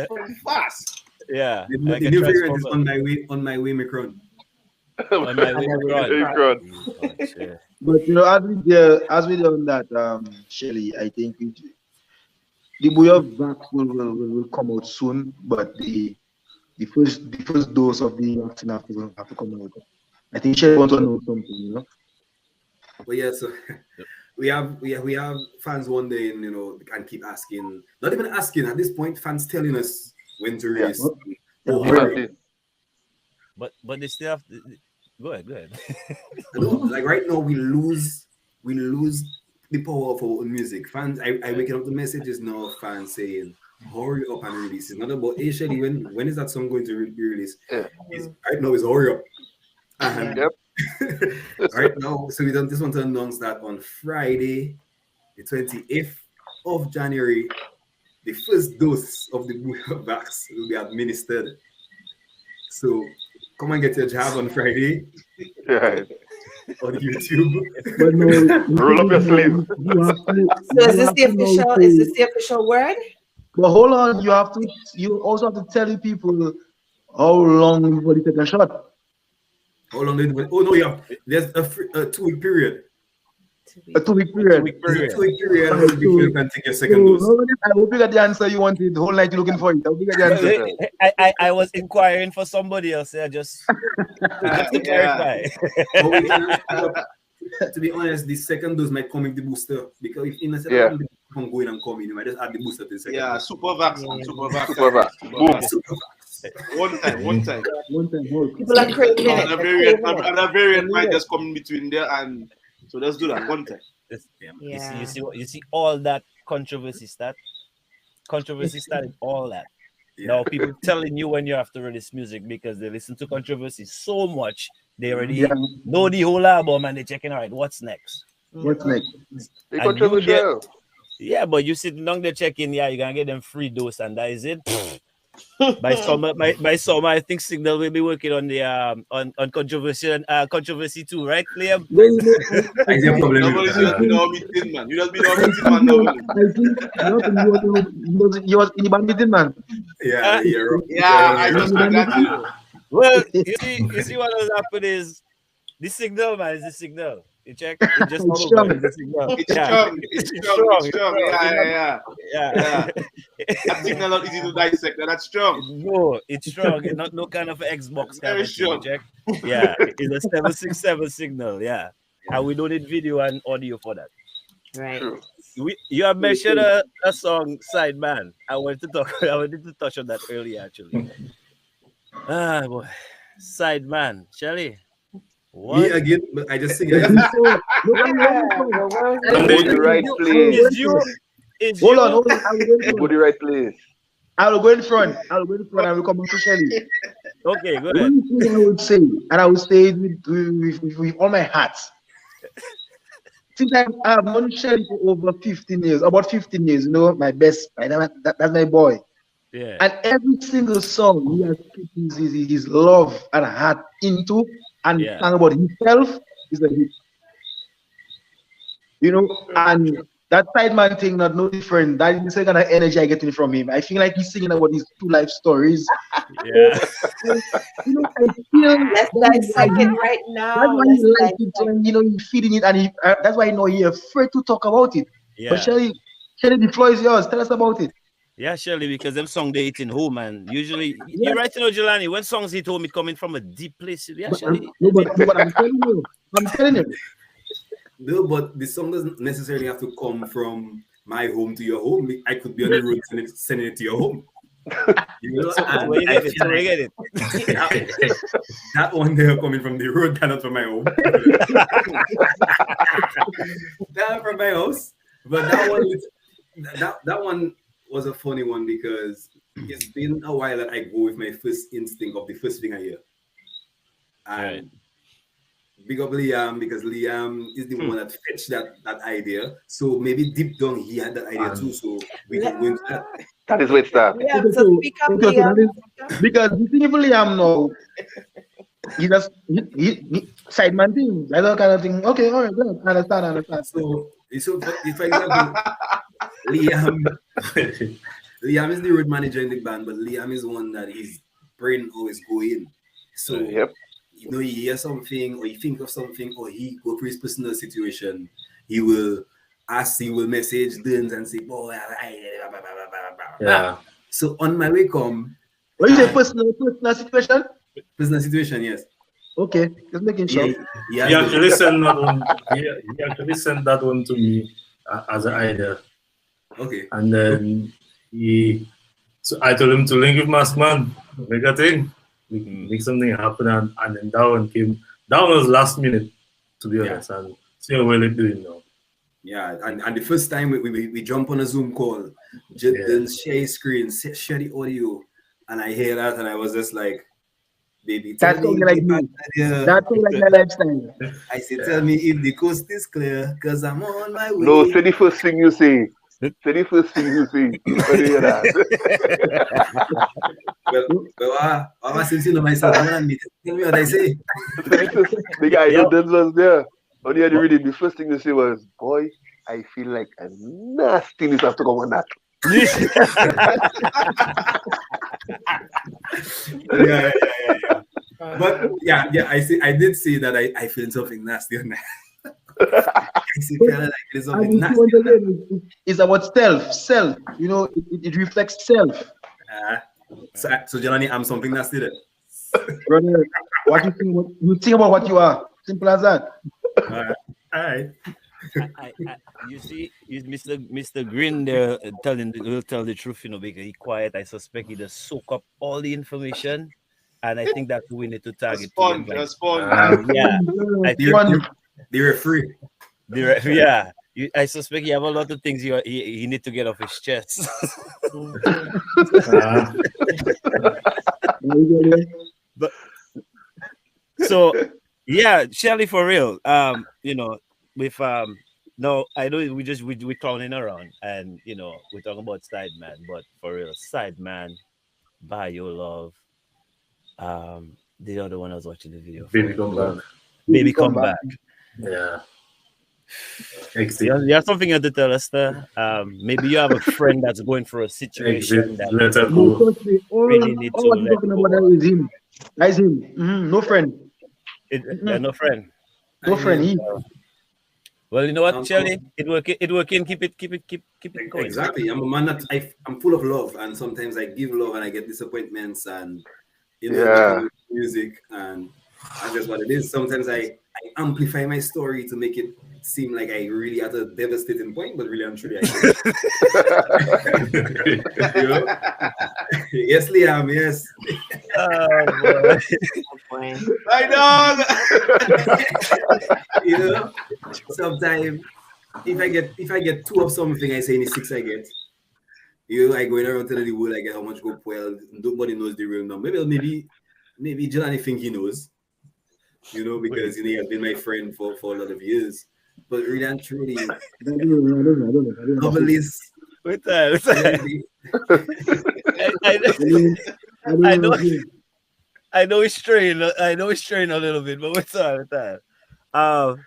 pretty fast. Yeah. The new variant is on my way, Omicron. On my way, Omicron. But you know, as we done that, Shelly, I think the way of vax will come out soon, but the first dose of the vaccine have to come out. I think Shelly wants to know something, you know. But yeah, so we have fans one day, and you know, and keep asking, not even asking at this point, fans telling us when to release. But they still have to, go ahead. Like right now, we lose the power of our own music. Fans, I waking up the messages now of fans saying, hurry up and release. It's not about, hey Shelly, when is that song going to be released? Right now it's hurry up. Right now, so we just want to announce that on Friday, the 28th of January, the first dose of the vax will be administered. So come and get your jab on Friday. Right. On YouTube. Roll up your sleeve. So is this the official word? But hold on, you also have to tell the people how long before they take a shot. How long did it? Oh no, yeah. There's a 2-week period. A 2-week period. There's a 2-week period before you can take your second dose. I hope you got the answer you wanted. The whole night you're looking for it. I hope you got the answer. I was inquiring for somebody else. I just to clarify. To be honest, the second dose might come with the booster, because if in a second come going and coming, you might just add the booster to the second. Yeah, super vax. One time. People are craving it. And a variant might just come in between there, and so let's do that one time. You see all that controversy started all that. Now people telling you when you have to release music because they listen to controversy so much, they already know the whole album and they're checking, all right, what's next? What's next? The controversial. Yeah, but you sitting down there checking, you're gonna get them free dose, and that is it. By summer, I think Signal will be working on the on controversy too, right, Liam? I see a problem. Man. You just be no meeting man now. I think you was in the meeting man. Yeah, I got you. Well, you see what has happened is the Signal, man, is the Signal. You check, it just it's strong. It's strong. Yeah. That signal not easy to dissect. That's strong. No, it's strong. It's not no kind of Xbox kind of thing, check. Yeah, it's a 767 signal. Yeah, and we don't need video and audio for that. Right. You have mentioned a song, Side Man. I wanted to touch on that earlier, actually. Boy, Side Man, Shelly. What? Me again, but I just sing it. I'm in the right place. Hold on. I'm in the right place. I'll go in front. I will come back to Shelly. Okay, go ahead. One thing I would say, and I will say it with all my heart. Since I have known Shelly for over 15 years, about 15 years, you know, my best, that's my boy. Yeah. And every single song he has put his love and heart into, and talking about himself is a hit. You know, and that Sideman thing, not no different. That is the kind of energy I get from him. I feel like he's singing about his true life stories. Yeah. You know, I feel let's dissect it right now. That's why he likes it, and you know, he's feeding it, and that's why I know he's afraid to talk about it. Yeah. But Shelly, the floor is yours. Tell us about it. Yeah, Shirley, because them songs they hit in home, and usually you're right, you know, Jelani, when songs hit home, it coming from a deep place. Yeah, Shirley. But I'm telling you. No, but the song doesn't necessarily have to come from my home to your home. I could be on the road sending it to your home. You know, So and where you I get it? feel So where you like get it? that one there coming from the road, not from my home. That from my house. But that one was a funny one because it's been a while that I go with my first instinct of the first thing I hear. And big up Liam because Liam is the one that fetched that idea. So maybe deep down he had that idea too. So we can go into that. That is where it starts. Yeah, so speak up, Okay, so Liam. that is, because the thing for Liam now, he just he sideman thing. I don't kind of thing. Okay, all right, good. I understand. So for example, Liam is the road manager in the band, but Liam is one that his brain always go in. So you know, he hears something or he think of something or he go through his personal situation, he will message Duns and say, boy, Yeah. So on my way come. What you say personal situation? Personal situation, yes. Okay, just making sure. He actually sent that one. He actually sent that one to me as an idea. Okay. And then so I told him to link with Maskman, make a thing, make something happen, and then that one came. That one was last minute, to be honest, and see how well it's doing now. Yeah, and the first time we jump on a Zoom call, then share his screen, share the audio, and I hear that, and I was just like, baby, That's tell me like me. That's like my lifestyle. I said, tell me if the coast is clear, because I'm on my way. No, say the first thing you say. Say the first thing you say. When you hear that. Well, since you know myself, tell me what I say. The guy who was there. When you had to read it, the first thing you say was, boy, I feel like a nastiness after going on that. Yeah. But I did say that I feel something nasty on that. It's about self. You know, it reflects self. So Jelani, I'm something nasty then. Brother, what you think about what you are. Simple as that. All right. You see, Mr. Green there will tell the truth, you know, because he quiet. I suspect he just soak up all the information, and I think that's who we need to target. A sponge. Yeah, I think the referee. I suspect he have a lot of things he need to get off his chest. But so yeah, Shelly, for real. You know, with no, I know we clowning around, and you know we're talking about Sideman, but for real, Sideman, By Your Love. The other one I was watching the video. Baby Come Back. Baby Come Back. Yeah. You have something to tell us there. Maybe you have a friend that's going through a situation that really need to let go. Is him. That's him. No friend. No friend. No friend. Well, you know what, Shelly? It working. Keep it going. Exactly. I'm a man that I'm full of love, and sometimes I give love and I get disappointments, and you know, music, and that's just what it is. Sometimes I amplify my story to make it seem like I really at a devastating point, but really I'm truly you know? Yes, Liam, yes. Oh boy. My dog. You know, sometimes if I get two of something, I say any six I get. You know, I going around telling the world I get how much go well. Nobody knows the real number. Maybe Jelani think he knows. You know, because he has been my friend for a lot of years. But really and truly, novelist. With that. I know it's strained. A little bit, but what's that? All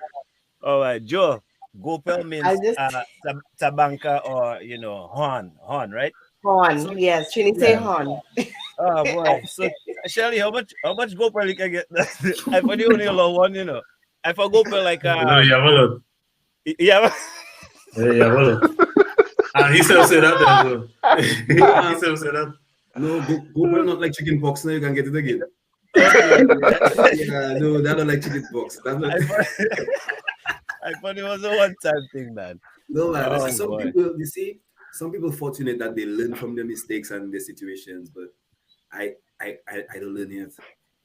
right, Joe. Gopel means tabanka or horn, right? Horn, yes. Trini say horn. Oh boy. So Shelly, how much Gopel you can get? I thought you only allow one, you know. I for Gopel like no, you have a lot. Yeah. Yeah, well. And he still said that as well. He still said that. No, Gopel not like chicken pox. Now you can get it again. Yeah, no, that don't like chicken pox. I thought it was a one-time thing, man. No, man. Some some people fortunate that they learn from their mistakes and their situations, but I don't learn yet.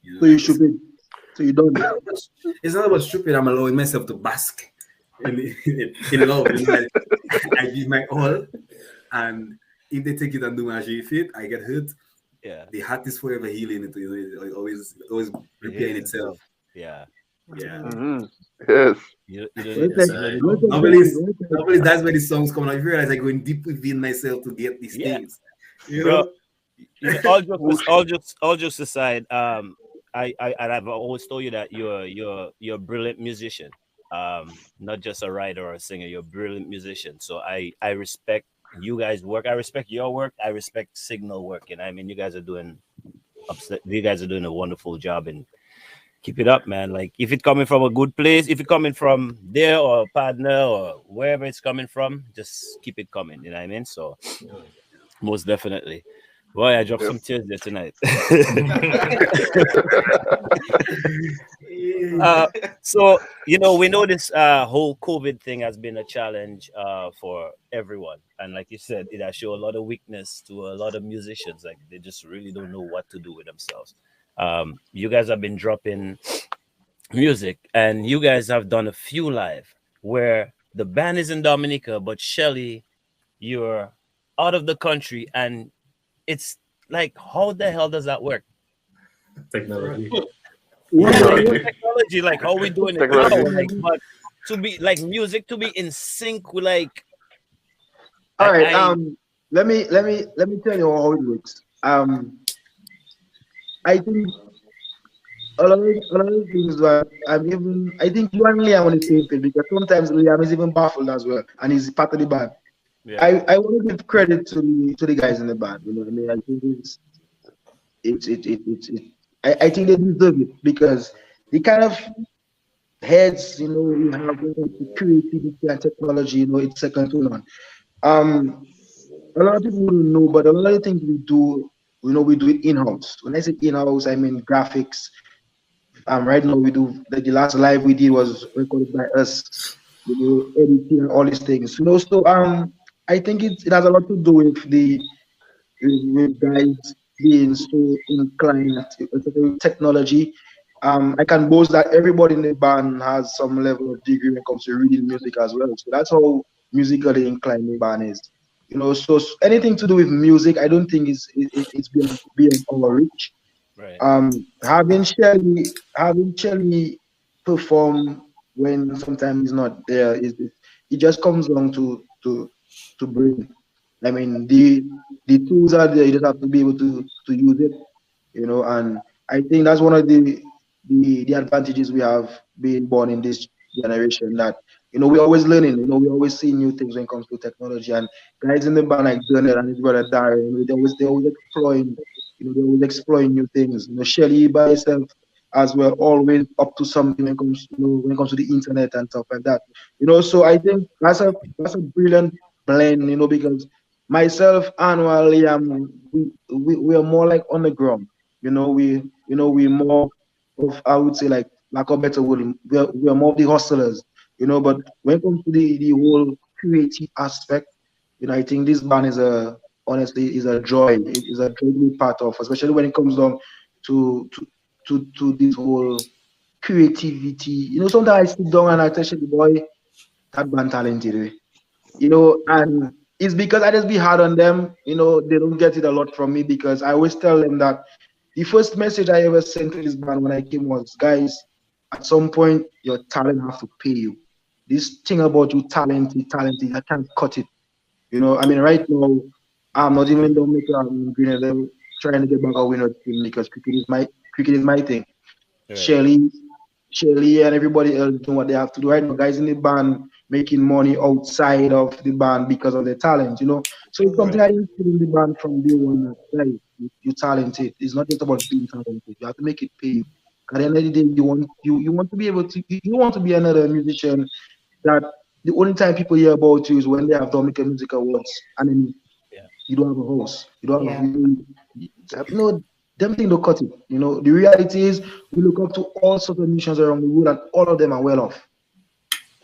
You know, So you stupid. So you don't. It's not about stupid. I'm allowing myself to bask in love. You know, I give my all, and if they take it and do magic with it, I get hurt. Yeah. The heart is forever healing. It always repairing itself. Yeah. Yeah. Mm-hmm. Yes. Nobody's that's where the songs come out. I realize I going deep within myself to get these things. You know? all jokes aside, I've always told you that you're a brilliant musician. Not just a writer or a singer, you're a brilliant musician. So I respect you guys' work. I respect your work. I respect Signal work. And I mean, you guys are doing a wonderful job, and keep it up, man. Like, if it's coming from a good place, if it's coming from there or a partner or wherever it's coming from, just keep it coming. You know what I mean? So most definitely. Boy, I dropped some tears there tonight. So, we know this whole COVID thing has been a challenge for everyone. And like you said, it has shown a lot of weakness to a lot of musicians. Like, they just really don't know what to do with themselves. You guys have been dropping music, and you guys have done a few live where the band is in Dominica, but Shelly, you're out of the country, and it's like, how the hell does that work? Technology. Technology, like, how we doing it now? Like, but to be like music to be in sync with, like. All right. Let me tell you how it works. I think a lot of things that I think you and Liam on the same page, because sometimes Liam is even baffled as well, and he's part of the band. Yeah. I want to give credit to the guys in the band. You know what I mean? I think I think they deserve it, because the kind of heads, we have creativity and technology, it's second to none. A lot of people wouldn't know, but a lot of the things we do, we do it in-house. When I say in-house, I mean graphics. Right now we do the last live we did was recorded by us, editing and all these things. So I think it has a lot to do with guys being so inclined to technology. I can boast that everybody in the band has some level of degree when it comes to reading music as well. So that's how musically inclined the band is. So anything to do with music, I don't think it's beyond our reach. Right. Having Shelly perform when sometimes he's not there, it just comes down to bring. I mean, the tools are there. You just have to be able to use it, and I think that's one of the advantages we have being born in this generation, that we're always learning, we always see new things when it comes to technology. And guys in the band like Daniel and his brother Darren, they're always exploring, they're always exploring new things. Shelly by herself as well, always up to something when it comes to the internet and stuff like that. So I think that's a brilliant blend, because myself and Liam, we are more like on the ground. We're more of, I would say, like a better word, we are more of the hustlers, but when it comes to the whole creative aspect, I think this band honestly is a joy. It is a joy to be part of, especially when it comes down to this whole creativity. Sometimes I sit down and I tell the boy, that band talented, and it's because I just be hard on them. They don't get it a lot from me, because I always tell them that the first message I ever sent to this band when I came was, guys, at some point your talent has to pay you. This thing about you talented, I can't cut it. I mean, right now I'm not even Dominica, I'm Green, them trying to get back a winner team, because cricket is my thing. Right. Shelly and everybody else doing what they have to do right now. Guys in the band making money outside of the band because of their talent, So it's something I instilled in the band from day one. Guys, you're talented. It's not just about being talented. You have to make it pay you. At the end of the day, you want to be able to. You want to be another musician that the only time people hear about you is when they have Dominica Music Awards, and then you don't have a host. You don't have them things don't cut it. The reality is we look up to all sorts of musicians around the world, and all of them are well off.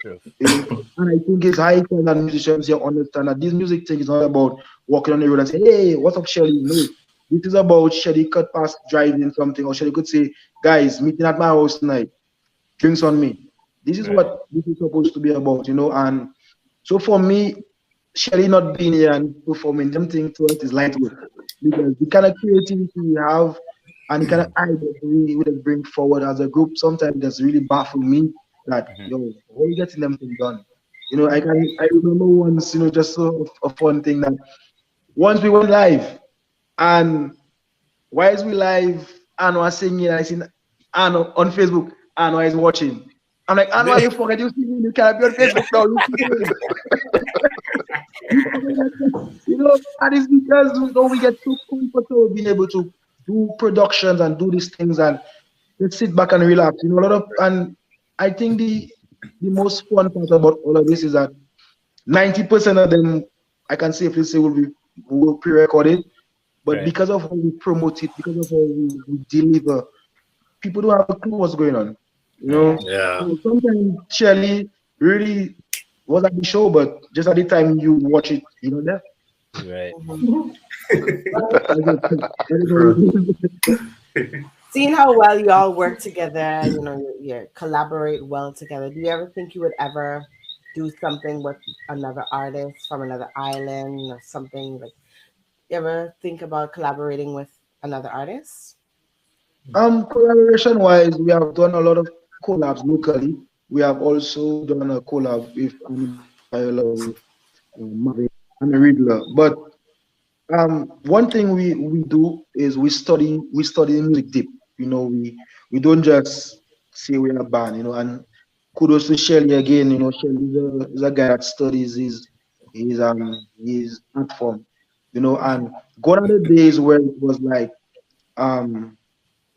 And I think it's high time that musicians here understand that this music thing is not about walking on the road and say, hey, what's up, Shelly? No. This is about Shelly cut past driving something, or Shelly could say, guys, meeting at my house tonight, drinks on me. This is what this is supposed to be about, And so for me, Shelly not being here and performing something to us is light work. Because the kind of creativity we have and the kind of ideas we would bring forward as a group, sometimes that's really baffled me that, how are you getting them things done? I remember once, just a fun thing that once we went live and whilst we live, Anna was singing, I seen Anna on Facebook, Anna is watching. I'm like, Anna, you forget you see me, you can't be on Facebook now. And it's because we get so comfortable being able to do productions and do these things and let's sit back and relax. And I think the most fun part about all of this is that 90% of them, I can safely say, will be pre-recorded. But because of how we promote it, because of how we deliver, people don't have a clue what's going on. So sometimes Shelly really was at the show, but just at the time you watch it, there. Right. Seeing how well you all work together, you collaborate well together. Do you ever think you would ever do something with another artist from another island or something like? You ever think about collaborating with another artist? Collaboration wise, we have done a lot of collabs locally. We have also done a collab with Marvin and Riddler. But one thing we do is we study music deep. We don't just say we're a band, and kudos to Shelly again. Shelly is a guy that studies his art form. And gone are the days where it was like,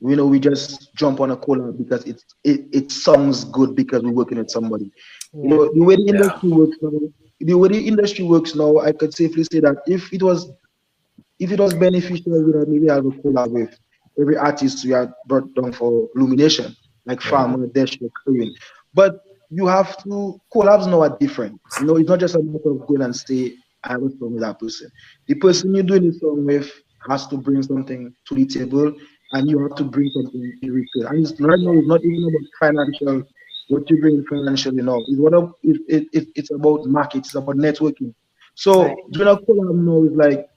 we just jump on a collab because it sounds good because we're working with somebody. The way the industry works now, I could safely say that if it was beneficial, we would maybe have a collab with every artist we had brought down for Illumination, like Farmer, Dash, Korean. But you have to collabs now are different. It's not just a matter of going and say I have a song with that person. The person you're doing the song with has to bring something to the table, and you have to bring something in return. And right now, it's not even about financial. What you bring financially now it's about market. It's about networking. So doing a collab now is like,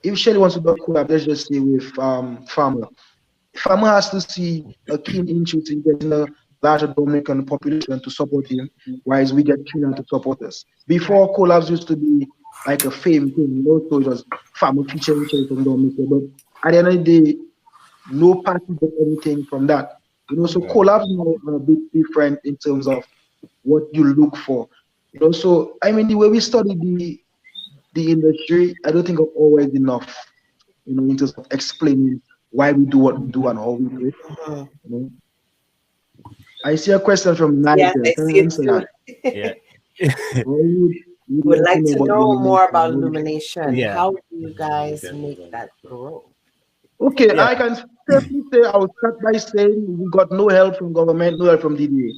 if Shelly wants to do a collab, let's just say with Farmer. Farmer has to see a keen interest in getting a larger Dominican population to support him, whereas we get China to support us. Before, collabs used to be like a fame thing, so it was Farmer featuring each other from Dominican. But at the end of the day, no party got anything from that. So collabs now are a bit different in terms of what you look for. So I mean, the way we study the industry, I don't think of always enough, in terms of explaining why we do what we do and how we do it. I see a question from Nigel. Yes, I see it too. Would like to know more about Illumination. How do you guys make that grow? Okay, I can certainly say I will start by saying we got no help from government, no help from DDA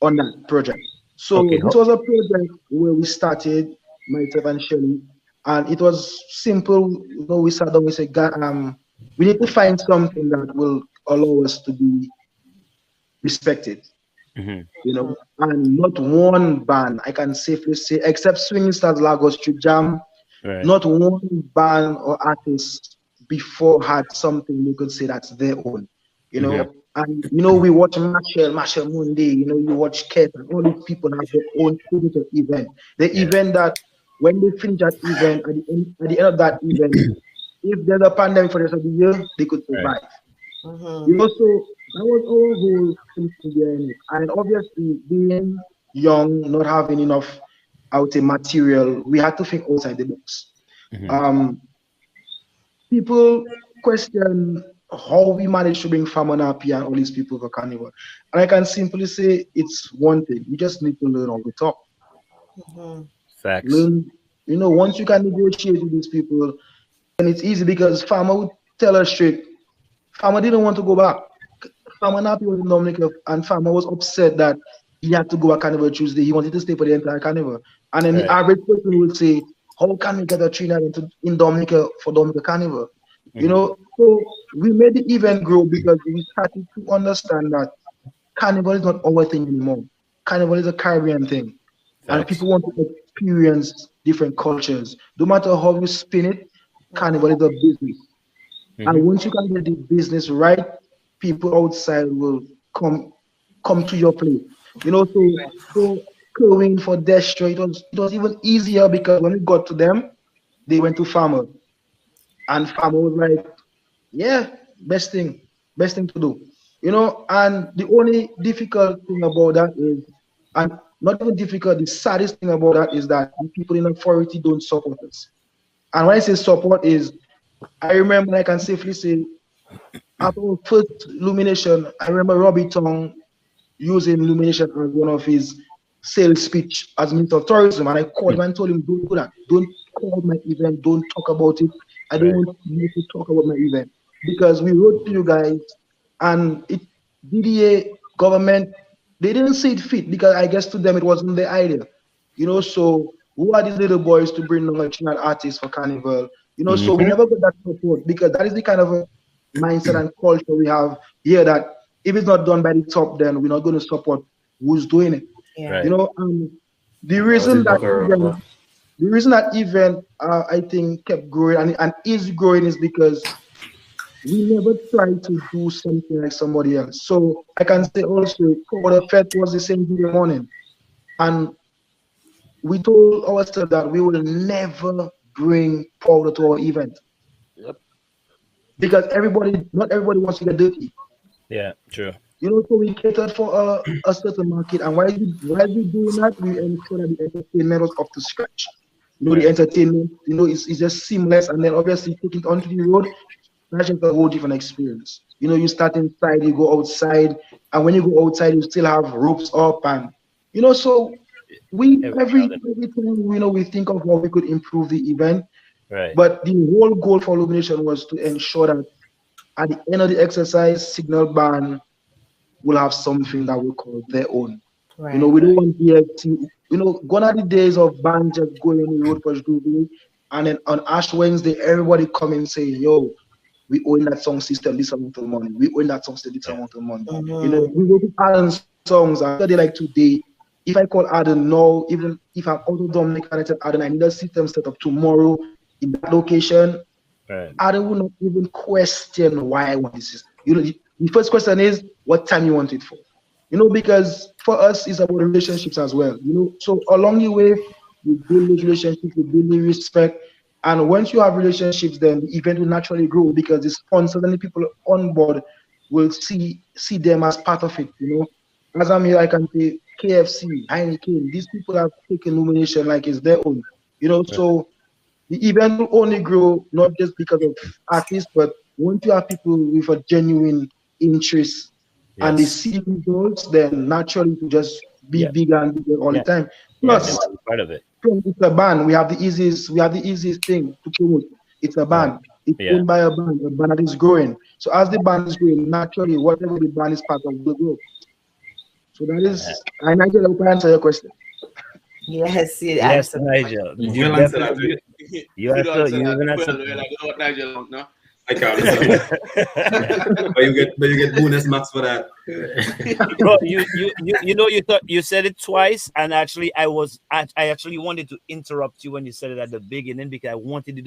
on that project. So this was a project where we started, myself and Shelly, and it was simple. We sat down, we said, we need to find something that will allow us to be respected. And not one band, I can safely say, except Swinging Stars Lagos Street Jam, not one band or artist before had something we could say that's their own. And we watch Marshall Mundi, you watch Ket, and all these people have their own signature event. The event that when they finish that event, at the end of that event, if there's a pandemic for the rest of the year, they could survive. So that was our whole thing behind it. And obviously, being young, not having enough, I would say, material, we had to think outside the box. People question how we managed to bring Famanapi and all these people for Carnival. And I can simply say it's one thing. You just need to learn on the top. Facts. Learn, once you can negotiate with these people, then it's easy because Farmer would tell us straight. Farmer didn't want to go back. Famanapi was in Dominica, and Farmer was upset that he had to go at Carnival Tuesday. He wanted to stay for the entire Carnival. And then the Right. average person would say, how can we get a trainer in Dominica for Dominica Carnival? You know, so we made the event grow because we started to understand that Carnival is not our thing anymore. Carnival is a Caribbean thing. And Facts. people want to experience different cultures. No matter how you spin it, Carnival is a business. And once you can get the business right, people outside will come to your place. You know, so going for Destra, it was even easier because when we got to them, they went to Farmer. And Farmer was like, yeah, best thing to do. You know, and the only difficult thing about that is, and not even difficult, the saddest thing about that is that the people in authority don't support us. And when I say support is, I remember, I can safely say, after our first illumination, I remember Robbie Tong using illumination as one of his sales speech as Minister of Tourism. And I called him and told him, don't do that. Don't call my event. Don't talk about it. I don't want you to talk about my event. Because we wrote to you guys and DDA government, they didn't see it fit because I guess to them it wasn't their idea. You know, so who are these little boys to bring along a Trinidad artist for Carnival? You know, so we never got that support because that is the kind of a mindset and culture we have here that if it's not done by the top, then we're not going to support who's doing it. Yeah. You know, the reason that event I think kept growing and is growing is because we never tried to do something like somebody else. So I can say also, the Fed was the same Tuesday morning, and we told ourselves that we will never bring powder to our event. Yep. Because not everybody wants to get dirty. Yeah, true. You know, so we catered for a certain market, and while we doing that, we ensure that the entertainment was up to scratch. You know, the entertainment, you know, it's just seamless, and then obviously take it onto the road. That's just a whole different experience. You know, you start inside, you go outside, and when you go outside, you still have ropes up, and you know, so every time we think of how we could improve the event. Right. But the whole goal for Illumination was to ensure that at the end of the exercise, Signal Band will have something that we call their own. Right. You know, we don't want DFT. You know, gone are the days of band just going on the road for Jubilee, and then on Ash Wednesday, everybody come and say, yo, we own that song system this amount of money. We own that song system this amount of money. You know, we go to Alan's songs after they like today. If I call Adam now, even if I'm out of Dominica and I tell Adam I need a system set up tomorrow in that location, Adam will not even question why I want this system. You know, the first question is what time you want it for. You know, because for us it's about relationships as well. You know, so along the way we build those relationships, we build the respect. And once you have relationships, then the event will naturally grow because the sponsors and the people on board will see them as part of it. You know, as I'm here, I can say KFC, Heineken. These people have taken Illumination like it's their own. You know, so the event will only grow not just because of artists, but once you have people with a genuine interest and they see results, then naturally to just be bigger and bigger all the time. Plus, part of it. It's a band. We have the easiest thing to promote. It's a band. It's owned by a band that is growing. So as the band is growing, naturally, whatever the band is part of will grow. So that is, I Nigel, I hope I answer your question. Yes, yes, Nigel. You answer that. You even answer. Nigel, no? I can't. But you get bonus marks for that. Bro, you know you said it twice, and actually I actually wanted to interrupt you when you said it at the beginning because I wanted to